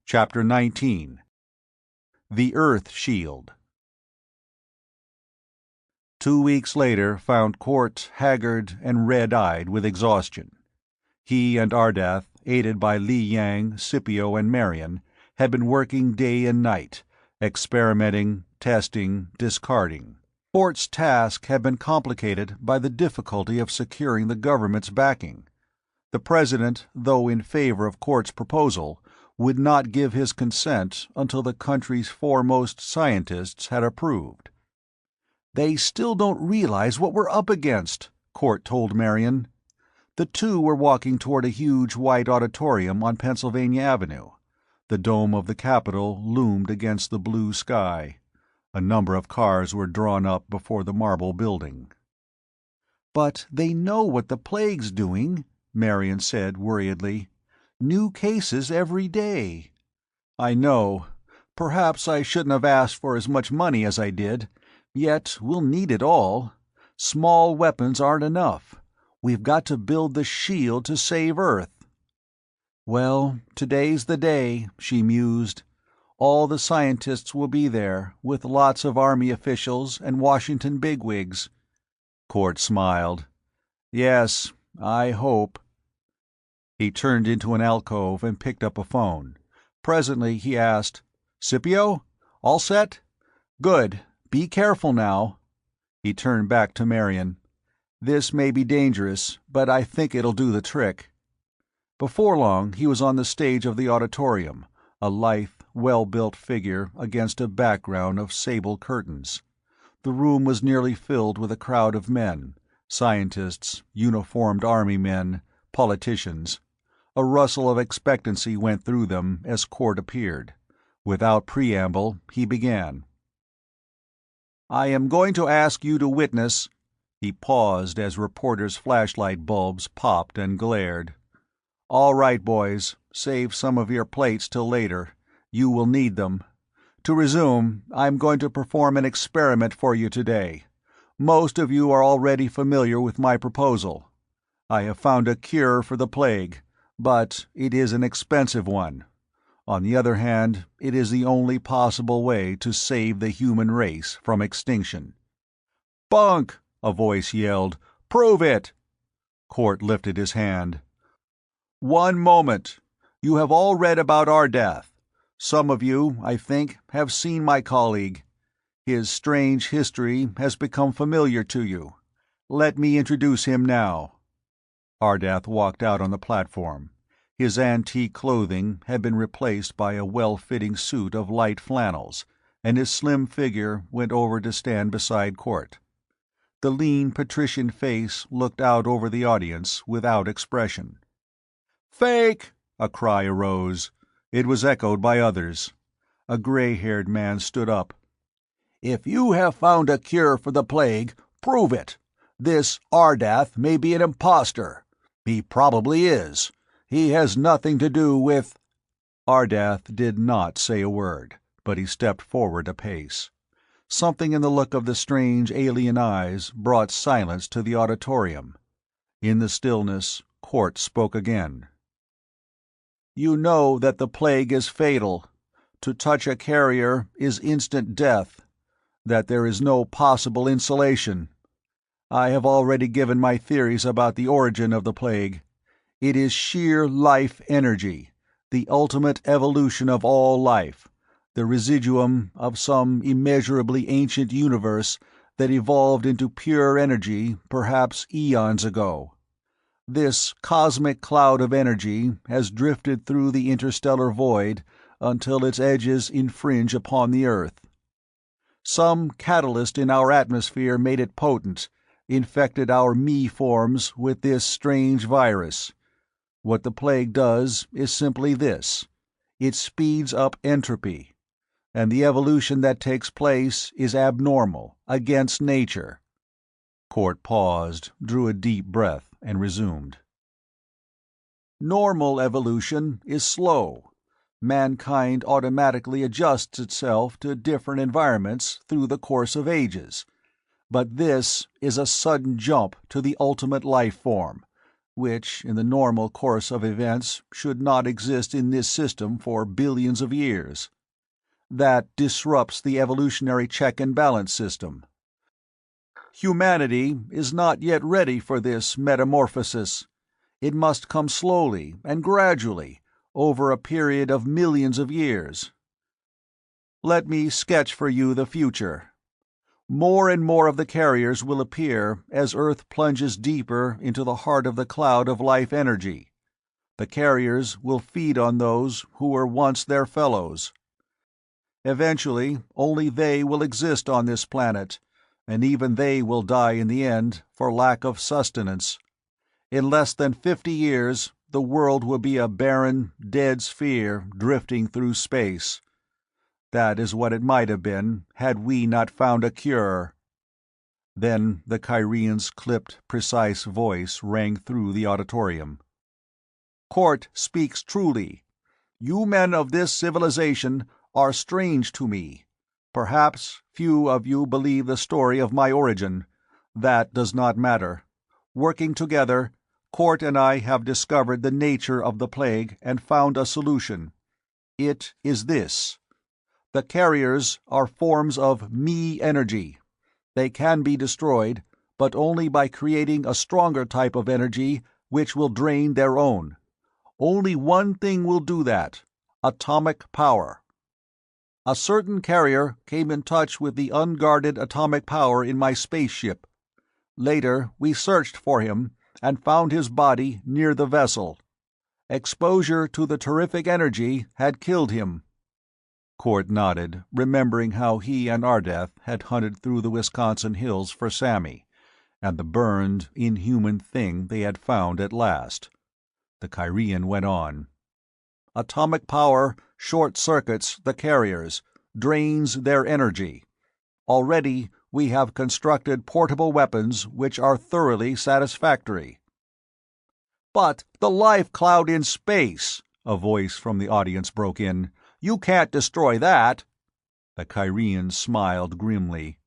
Chapter 19. The Earth Shield. 2 weeks later found Court haggard and red-eyed with exhaustion. He and Ardath, aided by Li Yang, Scipio, and Marion, had been working day and night, experimenting, testing, discarding. Court's task had been complicated by the difficulty of securing the government's backing. The president, though in favor of Court's proposal, would not give his consent until the country's foremost scientists had approved. "They still don't realize what we're up against," Court told Marion. The two were walking toward a huge white auditorium on Pennsylvania Avenue. The dome of the Capitol loomed against the blue sky. A number of cars were drawn up before the marble building. "But they know what the plague's doing," Marion said worriedly. "New cases every day." "I know. Perhaps I shouldn't have asked for as much money as I did. Yet we'll need it all. Small weapons aren't enough. We've got to build the shield to save Earth." "Well, today's the day," she mused. "All the scientists will be there, with lots of Army officials and Washington bigwigs." Court smiled. "Yes, I hope." He turned into an alcove and picked up a phone. Presently he asked, "Scipio? All set? Good. Be careful now." He turned back to Marion. "This may be dangerous, but I think it'll do the trick." Before long he was on the stage of the auditorium, a lithe, well-built figure against a background of sable curtains. The room was nearly filled with a crowd of men, scientists, uniformed army men, politicians. A rustle of expectancy went through them as Court appeared. Without preamble, he began. "I am going to ask you to witness—" He paused as reporters' flashlight bulbs popped and glared. "All right, boys, save some of your plates till later. You will need them. To resume, I'm going to perform an experiment for you today. Most of you are already familiar with my proposal. I have found a cure for the plague, but it is an expensive one. On the other hand, it is the only possible way to save the human race from extinction." "Bunk!" a voice yelled. "Prove it!" Court lifted his hand. "One moment. You have all read about Ardath. Some of you, I think, have seen my colleague. His strange history has become familiar to you. Let me introduce him now." Ardath walked out on the platform. His antique clothing had been replaced by a well-fitting suit of light flannels, and his slim figure went over to stand beside Court. The lean patrician face looked out over the audience without expression. "Fake!" a cry arose. It was echoed by others. A gray-haired man stood up. "If you have found a cure for the plague, prove it. This Ardath may be an impostor. He probably is. He has nothing to do with—" Ardath did not say a word, but he stepped forward a pace. Something in the look of the strange alien eyes brought silence to the auditorium. In the stillness, Court spoke again. "You know that the plague is fatal. To touch a carrier is instant death. That there is no possible insulation. I have already given my theories about the origin of the plague. It is sheer life energy, the ultimate evolution of all life, the residuum of some immeasurably ancient universe that evolved into pure energy perhaps eons ago. This cosmic cloud of energy has drifted through the interstellar void until its edges infringe upon the Earth. Some catalyst in our atmosphere made it potent, infected our me-forms with this strange virus. What the plague does is simply this: it speeds up entropy, and the evolution that takes place is abnormal, against nature." Court paused, drew a deep breath, and resumed. "Normal evolution is slow. Mankind automatically adjusts itself to different environments through the course of ages. But this is a sudden jump to the ultimate life form, which, in the normal course of events, should not exist in this system for billions of years. That disrupts the evolutionary check and balance system. Humanity is not yet ready for this metamorphosis. It must come slowly and gradually, over a period of millions of years. Let me sketch for you the future. More and more of the carriers will appear as Earth plunges deeper into the heart of the cloud of life energy. The carriers will feed on those who were once their fellows. Eventually, only they will exist on this planet, and even they will die in the end for lack of sustenance. In less than 50 years, the world will be a barren, dead sphere drifting through space. That is what it might have been had we not found a cure." Then the Kyrian's clipped, precise voice rang through the auditorium. Court speaks truly. You men of this civilization are strange to me. Perhaps few of you believe the story of my origin. That does not matter. Working together, Court and I have discovered the nature of the plague and found a solution. It is this. The carriers are forms of me energy. They can be destroyed, but only by creating a stronger type of energy which will drain their own. Only one thing will do that: atomic power. A certain carrier came in touch with the unguarded atomic power in my spaceship. Later, we searched for him and found his body near the vessel. Exposure to the terrific energy had killed him. Court nodded, remembering how he and Ardath had hunted through the Wisconsin hills for Sammy, and the burned, inhuman thing they had found at last. The Kyrian went on. Atomic power short-circuits the carriers, drains their energy. Already we have constructed portable weapons which are thoroughly satisfactory. "But the life cloud in space," a voice from the audience broke in. "You can't destroy that." The Kyrian smiled grimly.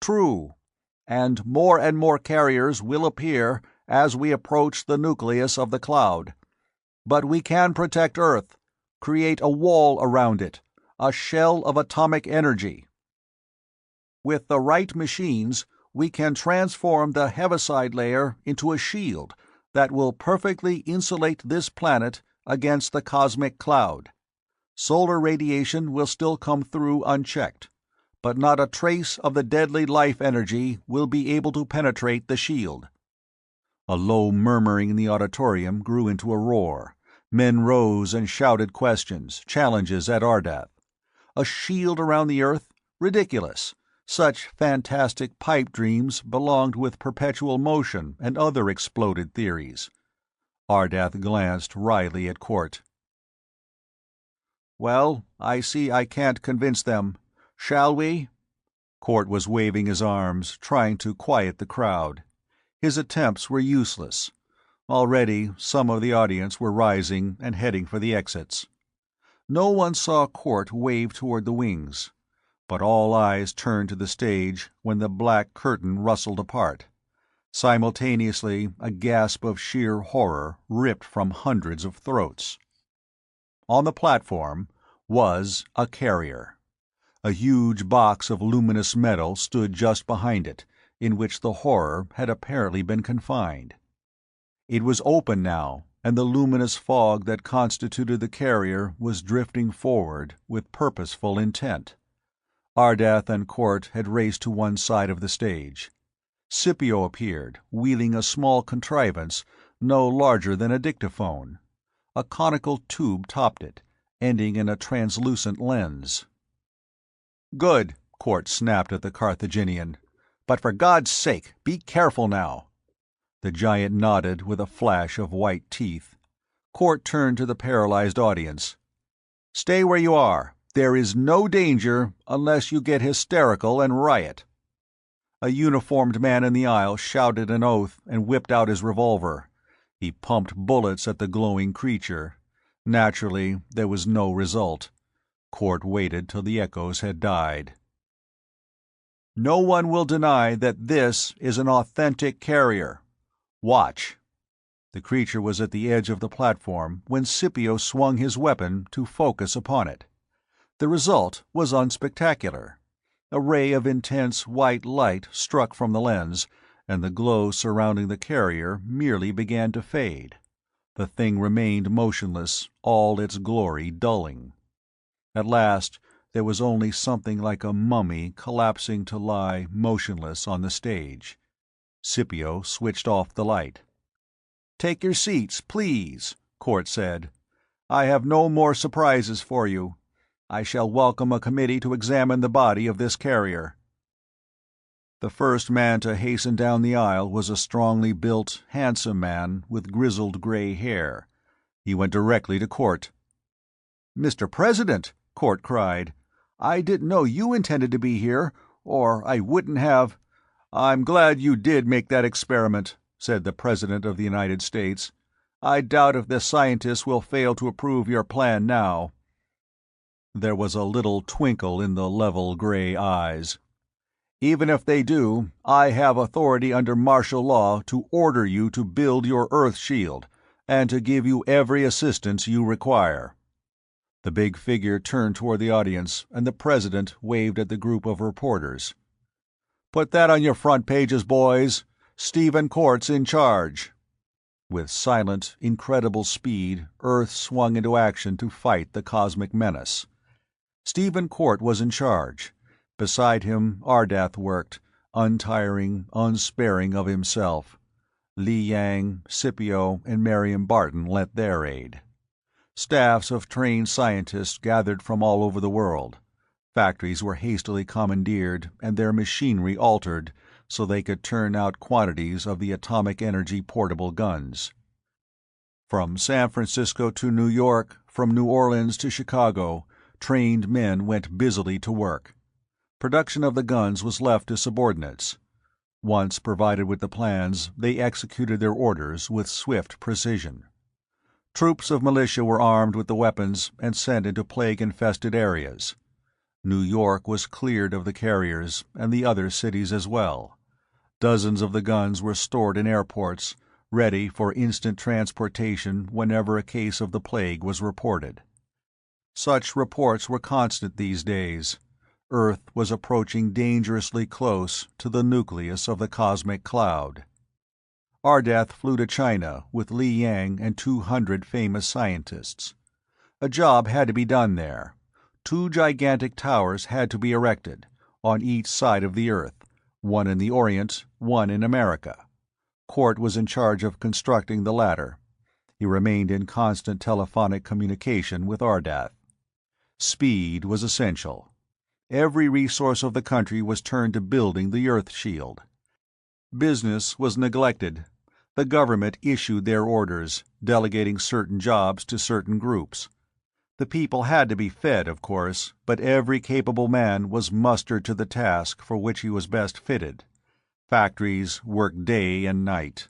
"True. And more carriers will appear as we approach the nucleus of the cloud. But we can protect Earth, create a wall around it, a shell of atomic energy. With the right machines, we can transform the heaviside layer into a shield that will perfectly insulate this planet against the cosmic cloud. Solar radiation will still come through unchecked, but not a trace of the deadly life energy will be able to penetrate the shield." A low murmuring in the auditorium grew into a roar. Men rose and shouted questions, challenges at Ardath. A shield around the Earth? Ridiculous. Such fantastic pipe dreams belonged with perpetual motion and other exploded theories. Ardath glanced wryly at Court. "Well, I see I can't convince them. Shall we?" Court was waving his arms, trying to quiet the crowd. His attempts were useless. Already some of the audience were rising and heading for the exits. No one saw Court wave toward the wings, but all eyes turned to the stage when the black curtain rustled apart. Simultaneously, a gasp of sheer horror ripped from hundreds of throats. On the platform was a carrier. A huge box of luminous metal stood just behind it, in which the horror had apparently been confined. It was open now, and the luminous fog that constituted the carrier was drifting forward with purposeful intent. Ardath and Court had raced to one side of the stage. Scipio appeared, wheeling a small contrivance no larger than a dictaphone. A conical tube topped it, ending in a translucent lens. "Good," Court snapped at the Carthaginian. "But for God's sake, be careful now." The giant nodded with a flash of white teeth. Court turned to the paralyzed audience. "Stay where you are. There is no danger unless you get hysterical and riot." A uniformed man in the aisle shouted an oath and whipped out his revolver. He pumped bullets at the glowing creature. Naturally, there was no result. Court waited till the echoes had died. "No one will deny that this is an authentic carrier. Watch." The creature was at the edge of the platform when Scipio swung his weapon to focus upon it. The result was unspectacular. A ray of intense white light struck from the lens, and the glow surrounding the carrier merely began to fade. The thing remained motionless, all its glory dulling. At last there was only something like a mummy collapsing to lie motionless on the stage. Scipio switched off the light. "Take your seats, please," Court said. "I have no more surprises for you. I shall welcome a committee to examine the body of this carrier." The first man to hasten down the aisle was a strongly built, handsome man with grizzled gray hair. He went directly to Court. "Mr. President," Court cried, "I didn't know you intended to be here, or I wouldn't have—" "I'm glad you did make that experiment," said the President of the United States. I doubt if the scientists will fail to approve your plan now." There was a little twinkle in the level gray eyes. "Even if they do, I have authority under martial law to order you to build your Earth shield, and to give you every assistance you require." The big figure turned toward the audience, and the President waved at the group of reporters. "Put that on your front pages, boys. Stephen Court's in charge." With silent, incredible speed, Earth swung into action to fight the cosmic menace. Stephen Court was in charge. Beside him, Ardath worked, untiring, unsparing of himself. Li Yang, Scipio, and Marion Barton lent their aid. Staffs of trained scientists gathered from all over the world. Factories were hastily commandeered and their machinery altered so they could turn out quantities of the atomic energy portable guns. From San Francisco to New York, from New Orleans to Chicago, trained men went busily to work. Production of the guns was left to subordinates. Once provided with the plans, they executed their orders with swift precision. Troops of militia were armed with the weapons and sent into plague-infested areas. New York was cleared of the carriers, and the other cities as well. Dozens of the guns were stored in airports, ready for instant transportation whenever a case of the plague was reported. Such reports were constant these days. Earth was approaching dangerously close to the nucleus of the cosmic cloud. Ardath flew to China with Li Yang and 200 famous scientists. A job had to be done there. 2 gigantic towers had to be erected, on each side of the Earth, one in the Orient, one in America. Court was in charge of constructing the latter. He remained in constant telephonic communication with Ardath. Speed was essential. Every resource of the country was turned to building the Earth shield. Business was neglected. The government issued their orders, delegating certain jobs to certain groups. The people had to be fed, of course, but every capable man was mustered to the task for which he was best fitted. Factories worked day and night.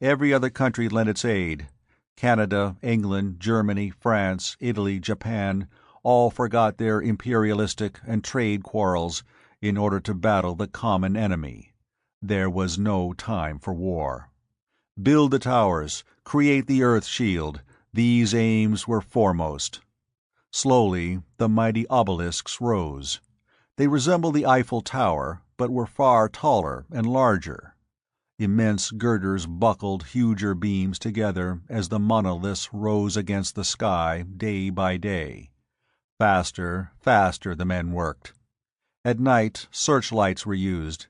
Every other country lent its aid. Canada, England, Germany, France, Italy, Japan all forgot their imperialistic and trade quarrels in order to battle the common enemy. There was no time for war. Build the towers, create the Earth shield, these aims were foremost. Slowly, the mighty obelisks rose. They resembled the Eiffel Tower, but were far taller and larger. Immense girders buckled huger beams together as the monoliths rose against the sky day by day. Faster, faster the men worked. At night, searchlights were used.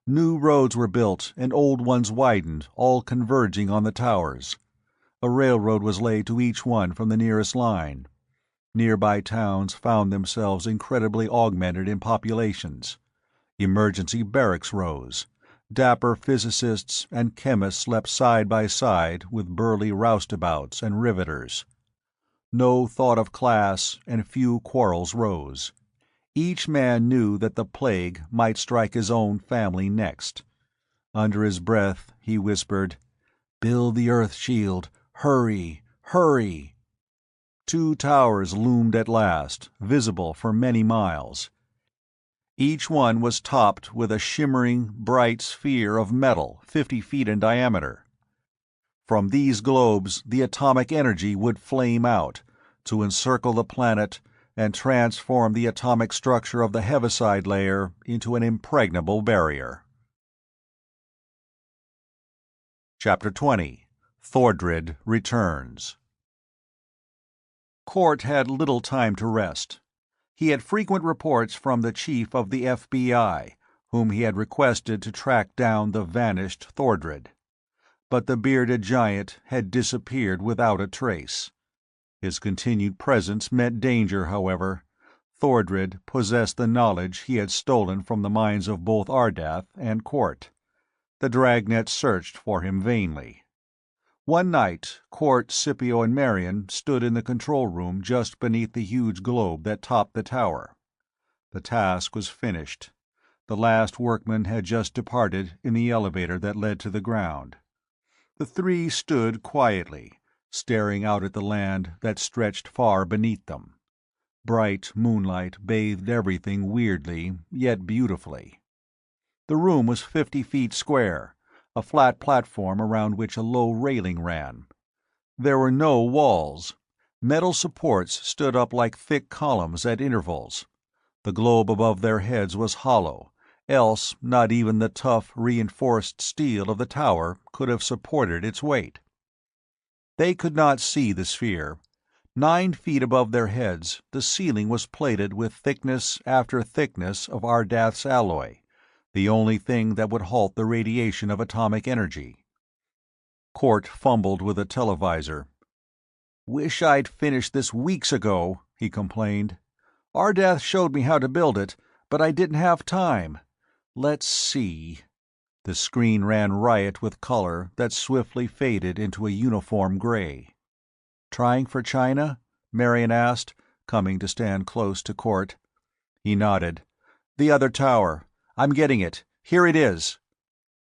New roads were built and old ones widened, all converging on the towers. A railroad was laid to each one from the nearest line. Nearby towns found themselves incredibly augmented in populations. Emergency barracks rose. Dapper physicists and chemists slept side by side with burly roustabouts and riveters. No thought of class, and few quarrels rose. Each man knew that the plague might strike his own family next. Under his breath, he whispered, "Build the Earth shield. Hurry, hurry." 2 towers loomed at last, visible for many miles. Each one was topped with a shimmering, bright sphere of metal 50 feet in diameter. From these globes the atomic energy would flame out, to encircle the planet and transform the atomic structure of the heaviside layer into an impregnable barrier. Chapter 20. Thordred Returns. Court had little time to rest. He had frequent reports from the chief of the FBI, whom he had requested to track down the vanished Thordred. But the bearded giant had disappeared without a trace. His continued presence meant danger, however. Thordred possessed the knowledge he had stolen from the minds of both Ardath and Court. The dragnet searched for him vainly. One night, Court, Scipio, and Marion stood in the control room just beneath the huge globe that topped the tower. The task was finished. The last workman had just departed in the elevator that led to the ground. The three stood quietly, staring out at the land that stretched far beneath them. Bright moonlight bathed everything weirdly, yet beautifully. The room was 50 feet square, a flat platform around which a low railing ran. There were no walls. Metal supports stood up like thick columns at intervals. The globe above their heads was hollow, else not even the tough, reinforced steel of the tower could have supported its weight. They could not see the sphere. 9 feet above their heads, the ceiling was plated with thickness after thickness of Ardath's alloy, the only thing that would halt the radiation of atomic energy. Cort fumbled with a televisor. "Wish I'd finished this weeks ago," he complained. "Ardath showed me how to build it, but I didn't have time. Let's see." The screen ran riot with color that swiftly faded into a uniform gray. "Trying for China?" Marion asked, coming to stand close to Cort. He nodded. "The other tower. I'm getting it. Here it is."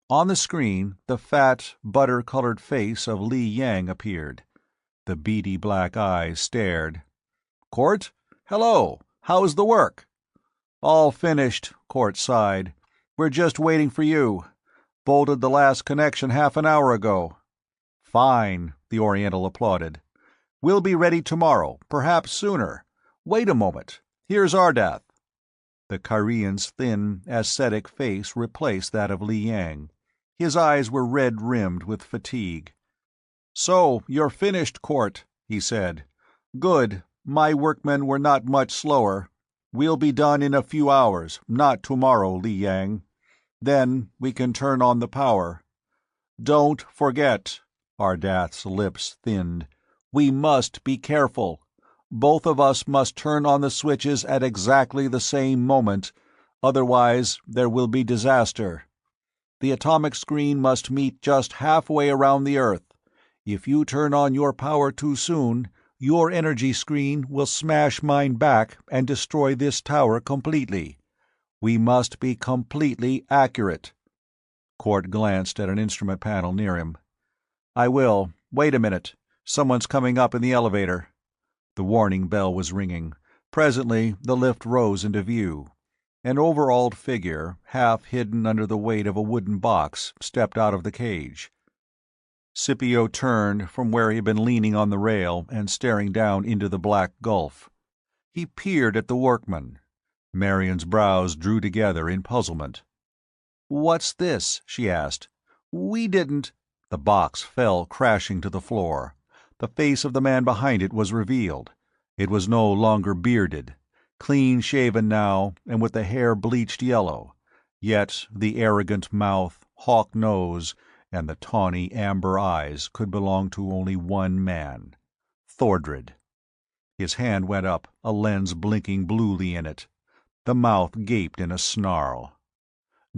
On the screen, the fat, butter-colored face of Li Yang appeared. The beady black eyes stared. "Cort? Hello. How's the work?" "All finished," Cort sighed. "We're just waiting for you. Bolted the last connection half an hour ago." "Fine," the Oriental applauded. "We'll be ready tomorrow, perhaps sooner. Wait a moment. Here's Ardath." The Kyrian's thin, ascetic face replaced that of Li Yang. His eyes were red-rimmed with fatigue. "So, you're finished, Cort," he said. "Good. My workmen were not much slower. We'll be done in a few hours, not tomorrow, Li Yang. Then we can turn on the power. Don't forget," Ardath's lips thinned, "we must be careful. Both of us must turn on the switches at exactly the same moment, otherwise there will be disaster. The atomic screen must meet just halfway around the Earth. If you turn on your power too soon, your energy screen will smash mine back and destroy this tower completely. We must be completely accurate." Cort glanced at an instrument panel near him. "I will. Wait a minute. Someone's coming up in the elevator." The warning bell was ringing. Presently the lift rose into view. An overalled figure, half hidden under the weight of a wooden box, stepped out of the cage. Scipio turned from where he had been leaning on the rail and staring down into the black gulf. He peered at the workman. Marion's brows drew together in puzzlement. "What's this?" she asked. "We didn't—" The box fell crashing to the floor. The face of the man behind it was revealed. It was no longer bearded. Clean-shaven now, and with the hair bleached yellow, yet the arrogant mouth, hawk nose, and the tawny amber eyes could belong to only one man: Thordred. His hand went up, a lens blinking bluely in it. The mouth gaped in a snarl.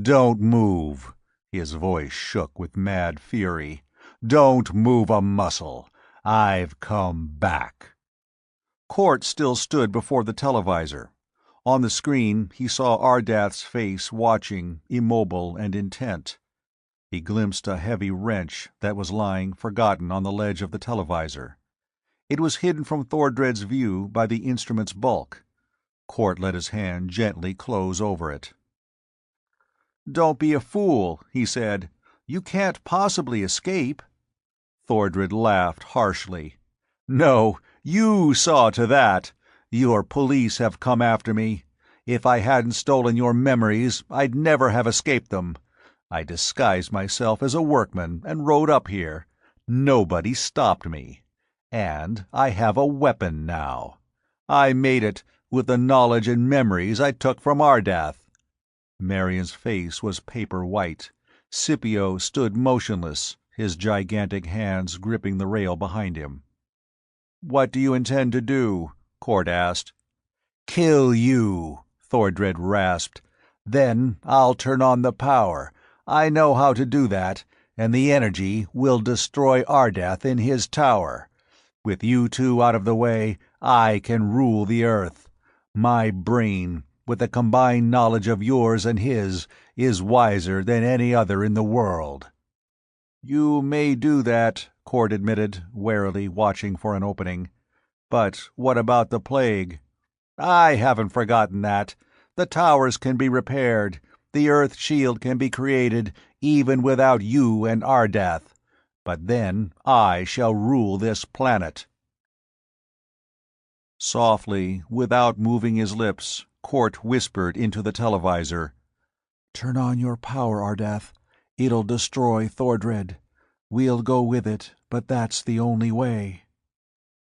"Don't move!" His voice shook with mad fury. "Don't move a muscle! I've come back!" Cort still stood before the televisor. On the screen he saw Ardath's face watching, immobile and intent. He glimpsed a heavy wrench that was lying forgotten on the ledge of the televisor. It was hidden from Thordred's view by the instrument's bulk. Cort let his hand gently close over it. "Don't be a fool," he said. "You can't possibly escape." Thordred laughed harshly. "No, you saw to that. Your police have come after me. If I hadn't stolen your memories, I'd never have escaped them. I disguised myself as a workman and rode up here. Nobody stopped me. And I have a weapon now. I made it with the knowledge and memories I took from Ardath." Marion's face was paper white. Scipio stood motionless, his gigantic hands gripping the rail behind him. "What do you intend to do?" Cort asked. "Kill you," Thordred rasped. "Then I'll turn on the power. I know how to do that, and the energy will destroy Ardath in his tower. With you two out of the way, I can rule the Earth. My brain, with the combined knowledge of yours and his, is wiser than any other in the world." "You may do that," Cord admitted, warily watching for an opening. "But what about the plague?" "I haven't forgotten that. The towers can be repaired. The Earth shield can be created, even without you and Ardath. But then I shall rule this planet." Softly, without moving his lips, Cort whispered into the televisor, "Turn on your power, Ardath. It'll destroy Thordred. We'll go with it, but that's the only way."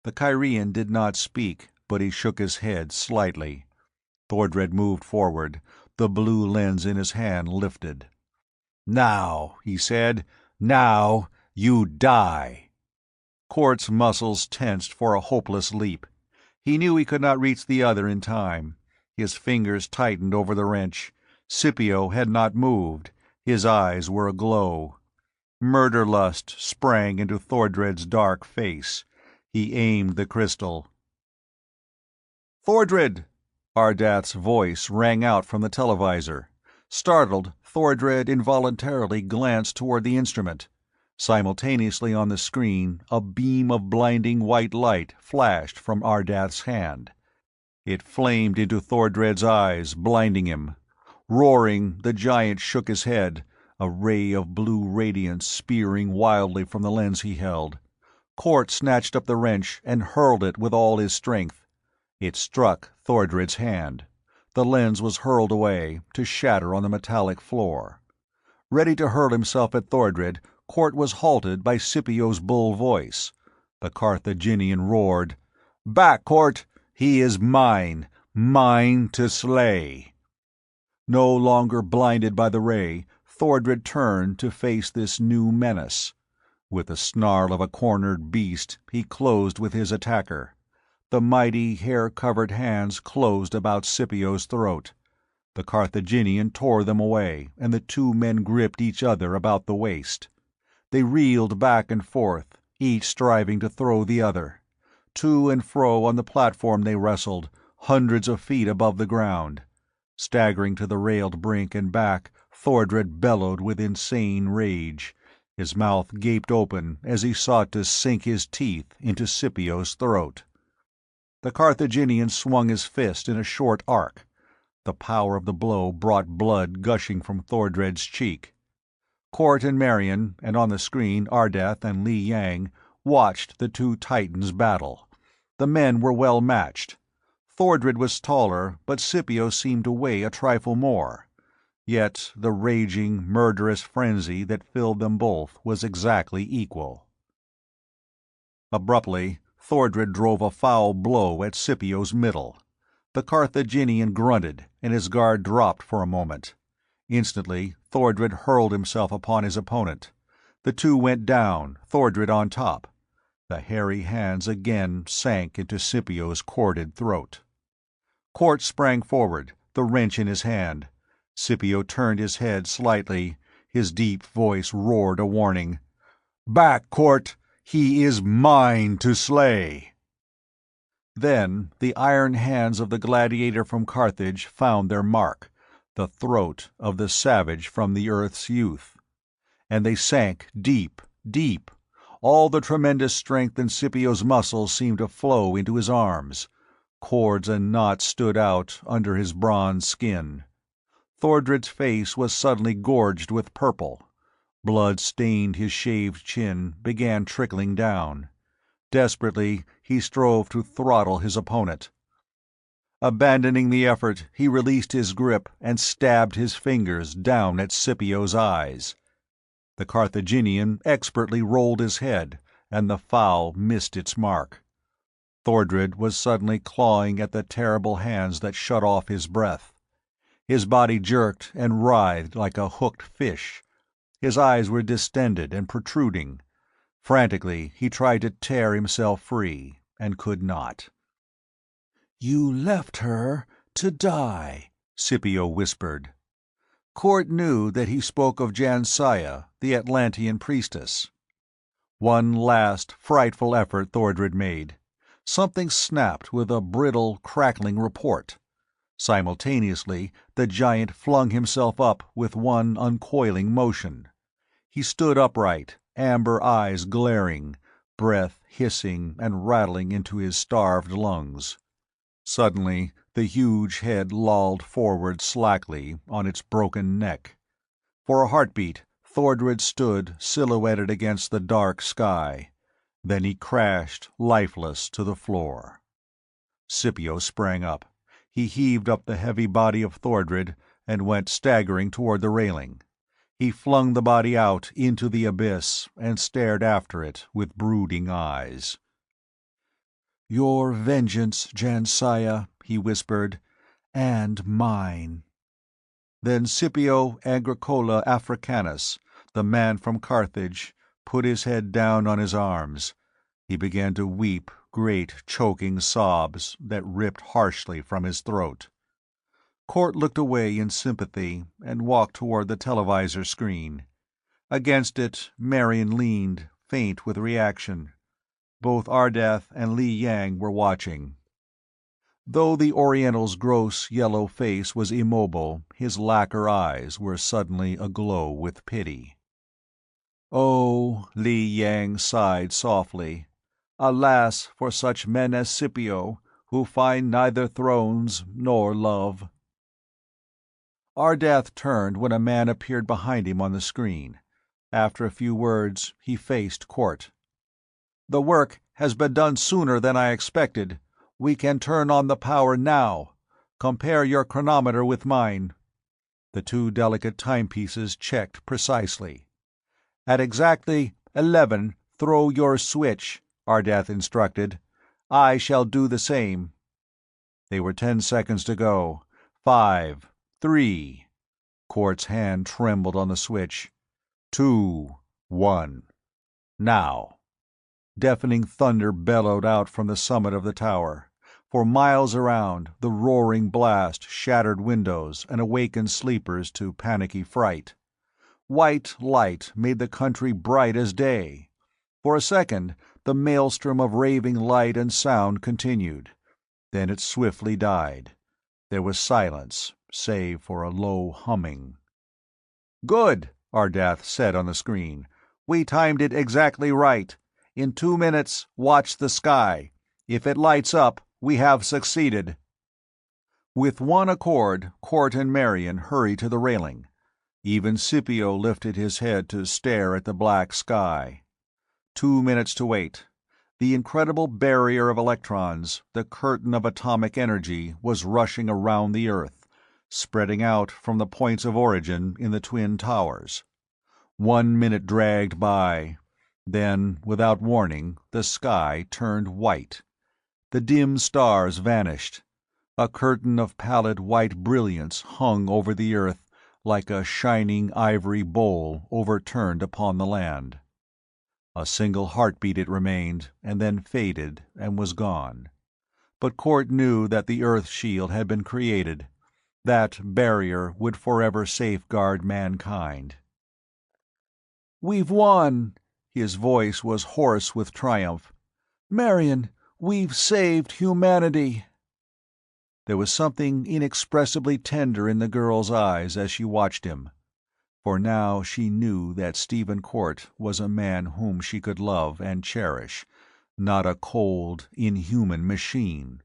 The Kyrian did not speak, but he shook his head slightly. Thordred moved forward, the blue lens in his hand lifted. "Now," he said, "now you die." Cort's muscles tensed for a hopeless leap. He knew he could not reach the other in time. His fingers tightened over the wrench. Scipio had not moved. His eyes were aglow. Murder-lust sprang into Thordred's dark face. He aimed the crystal. "Thordred!" Ardath's voice rang out from the televisor. Startled, Thordred involuntarily glanced toward the instrument. Simultaneously on the screen, a beam of blinding white light flashed from Ardath's hand. It flamed into Thordred's eyes, blinding him. Roaring, the giant shook his head, a ray of blue radiance spearing wildly from the lens he held. Cort snatched up the wrench and hurled it with all his strength. It struck Thordred's hand. The lens was hurled away, to shatter on the metallic floor. Ready to hurl himself at Thordred, Cort was halted by Scipio's bull voice. The Carthaginian roared, "Back, Cort! He is mine! Mine to slay!" No longer blinded by the ray, Thordred turned to face this new menace. With the snarl of a cornered beast, he closed with his attacker. The mighty, hair-covered hands closed about Scipio's throat. The Carthaginian tore them away, and the two men gripped each other about the waist. They reeled back and forth, each striving to throw the other. To and fro on the platform they wrestled, hundreds of feet above the ground. Staggering to the railed brink and back, Thordred bellowed with insane rage. His mouth gaped open as he sought to sink his teeth into Scipio's throat. The Carthaginian swung his fist in a short arc. The power of the blow brought blood gushing from Thordred's cheek. Cort and Marion, and on the screen Ardath and Li Yang, watched the two titans battle. The men were well matched. Thordred was taller, but Scipio seemed to weigh a trifle more. Yet the raging, murderous frenzy that filled them both was exactly equal. Abruptly, Thordred drove a foul blow at Scipio's middle. The Carthaginian grunted, and his guard dropped for a moment. Instantly, Thordred hurled himself upon his opponent. The two went down, Thordred on top. The hairy hands again sank into Scipio's corded throat. Cort sprang forward, the wrench in his hand. Scipio turned his head slightly. His deep voice roared a warning. "Back, Cort! He is mine to slay!" Then the iron hands of the gladiator from Carthage found their mark, the throat of the savage from the Earth's youth. And they sank deep, deep. All the tremendous strength in Scipio's muscles seemed to flow into his arms. Cords and knots stood out under his bronze skin. Thordred's face was suddenly gorged with purple. Blood stained his shaved chin, began trickling down. Desperately, he strove to throttle his opponent. Abandoning the effort, he released his grip and stabbed his fingers down at Scipio's eyes. The Carthaginian expertly rolled his head, and the foul missed its mark. Thordred was suddenly clawing at the terrible hands that shut off his breath. His body jerked and writhed like a hooked fish. His eyes were distended and protruding. Frantically, he tried to tear himself free, and could not. "You left her to die," Scipio whispered. Cort knew that he spoke of Jansaya, the Atlantean priestess. One last, frightful effort Thordred made. Something snapped with a brittle, crackling report. Simultaneously, the giant flung himself up with one uncoiling motion. He stood upright, amber eyes glaring, breath hissing and rattling into his starved lungs. Suddenly, the huge head lolled forward slackly on its broken neck. For a heartbeat, Thordred stood silhouetted against the dark sky. Then he crashed, lifeless, to the floor. Scipio sprang up. He heaved up the heavy body of Thordred and went staggering toward the railing. He flung the body out into the abyss and stared after it with brooding eyes. "Your vengeance, Jansaya," he whispered, "and mine." Then Scipio Agricola Africanus, the man from Carthage, put his head down on his arms. He began to weep great choking sobs that ripped harshly from his throat. Court looked away in sympathy and walked toward the televisor screen. Against it, Marion leaned, faint with reaction. Both Ardath and Li Yang were watching. Though the Oriental's gross yellow face was immobile, his lacquer eyes were suddenly aglow with pity. "Oh," Li Yang sighed softly, "alas for such men as Scipio, who find neither thrones nor love." Ardath turned when a man appeared behind him on the screen. After a few words, he faced Court. "The work has been done sooner than I expected. We can turn on the power now. Compare your chronometer with mine." The two delicate timepieces checked precisely. "At exactly 11, throw your switch," Ardath instructed. "I shall do the same." They were 10 seconds to go. 5, 3. Court's hand trembled on the switch. 2, 1. Now. Deafening thunder bellowed out from the summit of the tower. For miles around, the roaring blast shattered windows and awakened sleepers to panicky fright. White light made the country bright as day. For a second, the maelstrom of raving light and sound continued. Then it swiftly died. There was silence, save for a low humming. "Good," Ardath said on the screen. "We timed it exactly right. In 2 minutes, watch the sky. If it lights up, we have succeeded." With one accord, Court and Marion hurried to the railing. Even Scipio lifted his head to stare at the black sky. 2 minutes to wait. The incredible barrier of electrons, the curtain of atomic energy, was rushing around the Earth, spreading out from the points of origin in the Twin Towers. 1 minute dragged by. Then, without warning, the sky turned white. The dim stars vanished. A curtain of pallid white brilliance hung over the Earth like a shining ivory bowl overturned upon the land. A single heartbeat it remained, and then faded and was gone. But Court knew that the Earth shield had been created. That barrier would forever safeguard mankind. "We've won!" His voice was hoarse with triumph. "Marion, we've saved humanity!" There was something inexpressibly tender in the girl's eyes as she watched him. For now she knew that Stephen Court was a man whom she could love and cherish, not a cold, inhuman machine.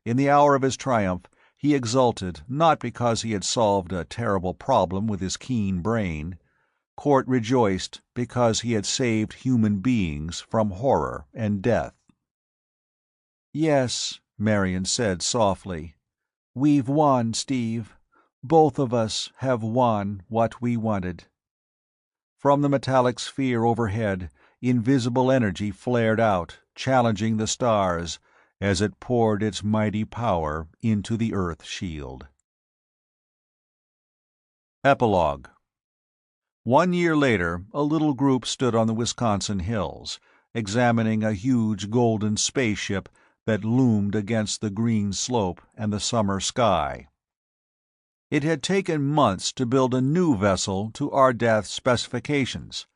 In the hour of his triumph, he exulted not because he had solved a terrible problem with his keen brain. Court rejoiced because he had saved human beings from horror and death. "Yes," Marion said softly. "We've won, Steve. Both of us have won what we wanted." From the metallic sphere overhead, invisible energy flared out, challenging the stars, as it poured its mighty power into the Earth shield. Epilogue. 1 year later, a little group stood on the Wisconsin hills, examining a huge golden spaceship that loomed against the green slope and the summer sky. It had taken months to build a new vessel to Ardath's specifications,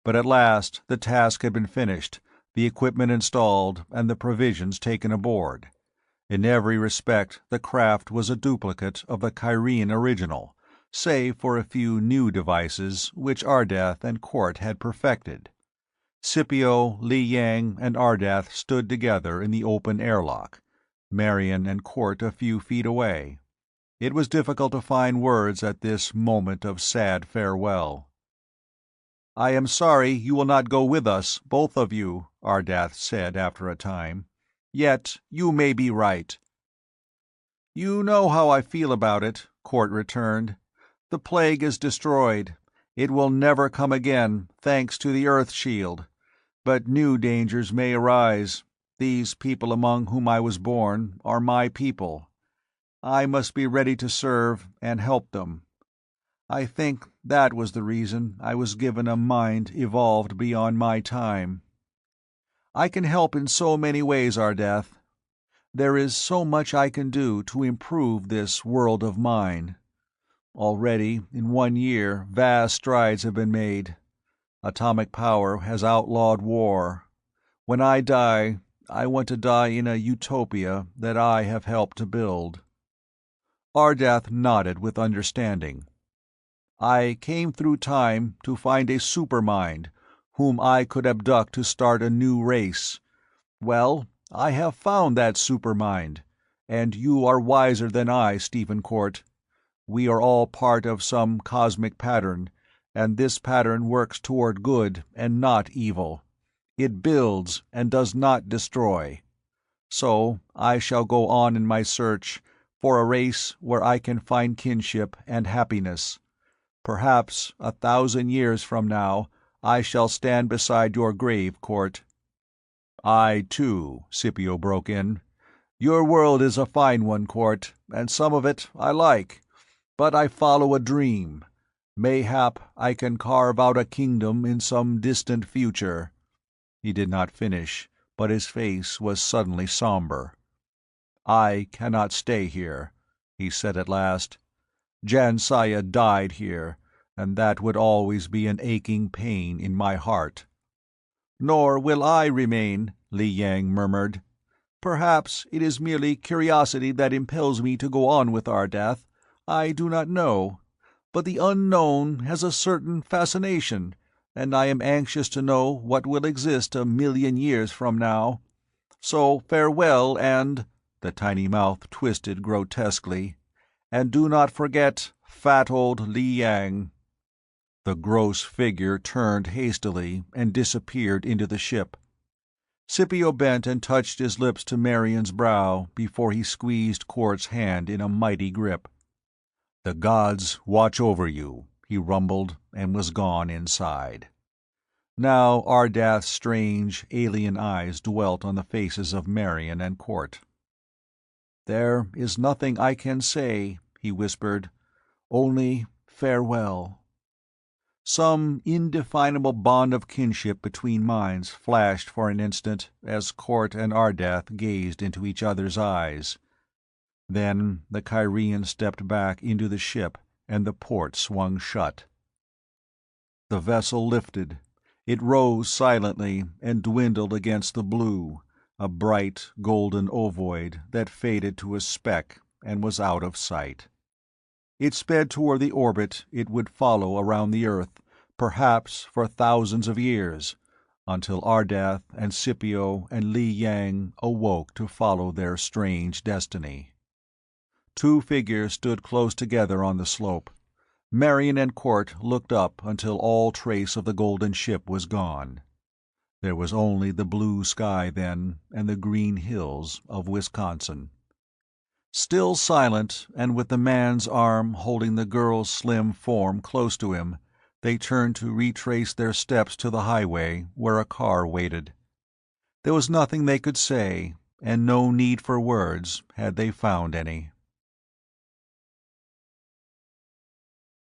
but at last the task had been finished, the equipment installed, and the provisions taken aboard. In every respect the craft was a duplicate of the Kyrian original, save for a few new devices which Ardath and Court had perfected. Scipio, Li Yang, and Ardath stood together in the open airlock, Marion and Court a few feet away. It was difficult to find words at this moment of sad farewell. "I am sorry you will not go with us, both of you," Ardath said after a time. "Yet you may be right." "You know how I feel about it," Court returned. "The plague is destroyed. It will never come again, thanks to the Earth Shield. But new dangers may arise. These people among whom I was born are my people. I must be ready to serve and help them. I think that was the reason I was given a mind evolved beyond my time. I can help in so many ways, Ardath. There is so much I can do to improve this world of mine. Already, in 1 year, vast strides have been made. Atomic power has outlawed war. When I die, I want to die in a utopia that I have helped to build." Ardath nodded with understanding. "I came through time to find a supermind, whom I could abduct to start a new race. Well, I have found that supermind, and you are wiser than I, Stephen Court. We are all part of some cosmic pattern, and this pattern works toward good and not evil. It builds and does not destroy. So I shall go on in my search for a race where I can find kinship and happiness. Perhaps 1,000 years from now I shall stand beside your grave, Court." "I, too," Scipio broke in. "Your world is a fine one, Court, and some of it I like. But I follow a dream. Mayhap I can carve out a kingdom in some distant future." He did not finish, but his face was suddenly somber. "I cannot stay here," he said at last. "Jansaya died here, and that would always be an aching pain in my heart." "Nor will I remain," Li Yang murmured. "Perhaps it is merely curiosity that impels me to go on with Ardath. I do not know. But the unknown has a certain fascination, and I am anxious to know what will exist 1,000,000 years from now. So farewell, and—" the tiny mouth twisted grotesquely, "and do not forget fat old Li Yang." The gross figure turned hastily and disappeared into the ship. Scipio bent and touched his lips to Marion's brow before he squeezed Court's hand in a mighty grip. "The gods watch over you," he rumbled, and was gone inside. Now Ardath's strange, alien eyes dwelt on the faces of Marion and Court. "There is nothing I can say," he whispered. "Only farewell." Some indefinable bond of kinship between minds flashed for an instant as Court and Ardath gazed into each other's eyes. Then the Kyrian stepped back into the ship, and the port swung shut. The vessel lifted. It rose silently and dwindled against the blue, a bright, golden ovoid that faded to a speck and was out of sight. It sped toward the orbit it would follow around the Earth, perhaps for thousands of years, until Ardath and Scipio and Li Yang awoke to follow their strange destiny. 2 figures stood close together on the slope. Marion and Court looked up until all trace of the golden ship was gone. There was only the blue sky then, and the green hills of Wisconsin. Still silent, and with the man's arm holding the girl's slim form close to him, they turned to retrace their steps to the highway where a car waited. There was nothing they could say, and no need for words had they found any.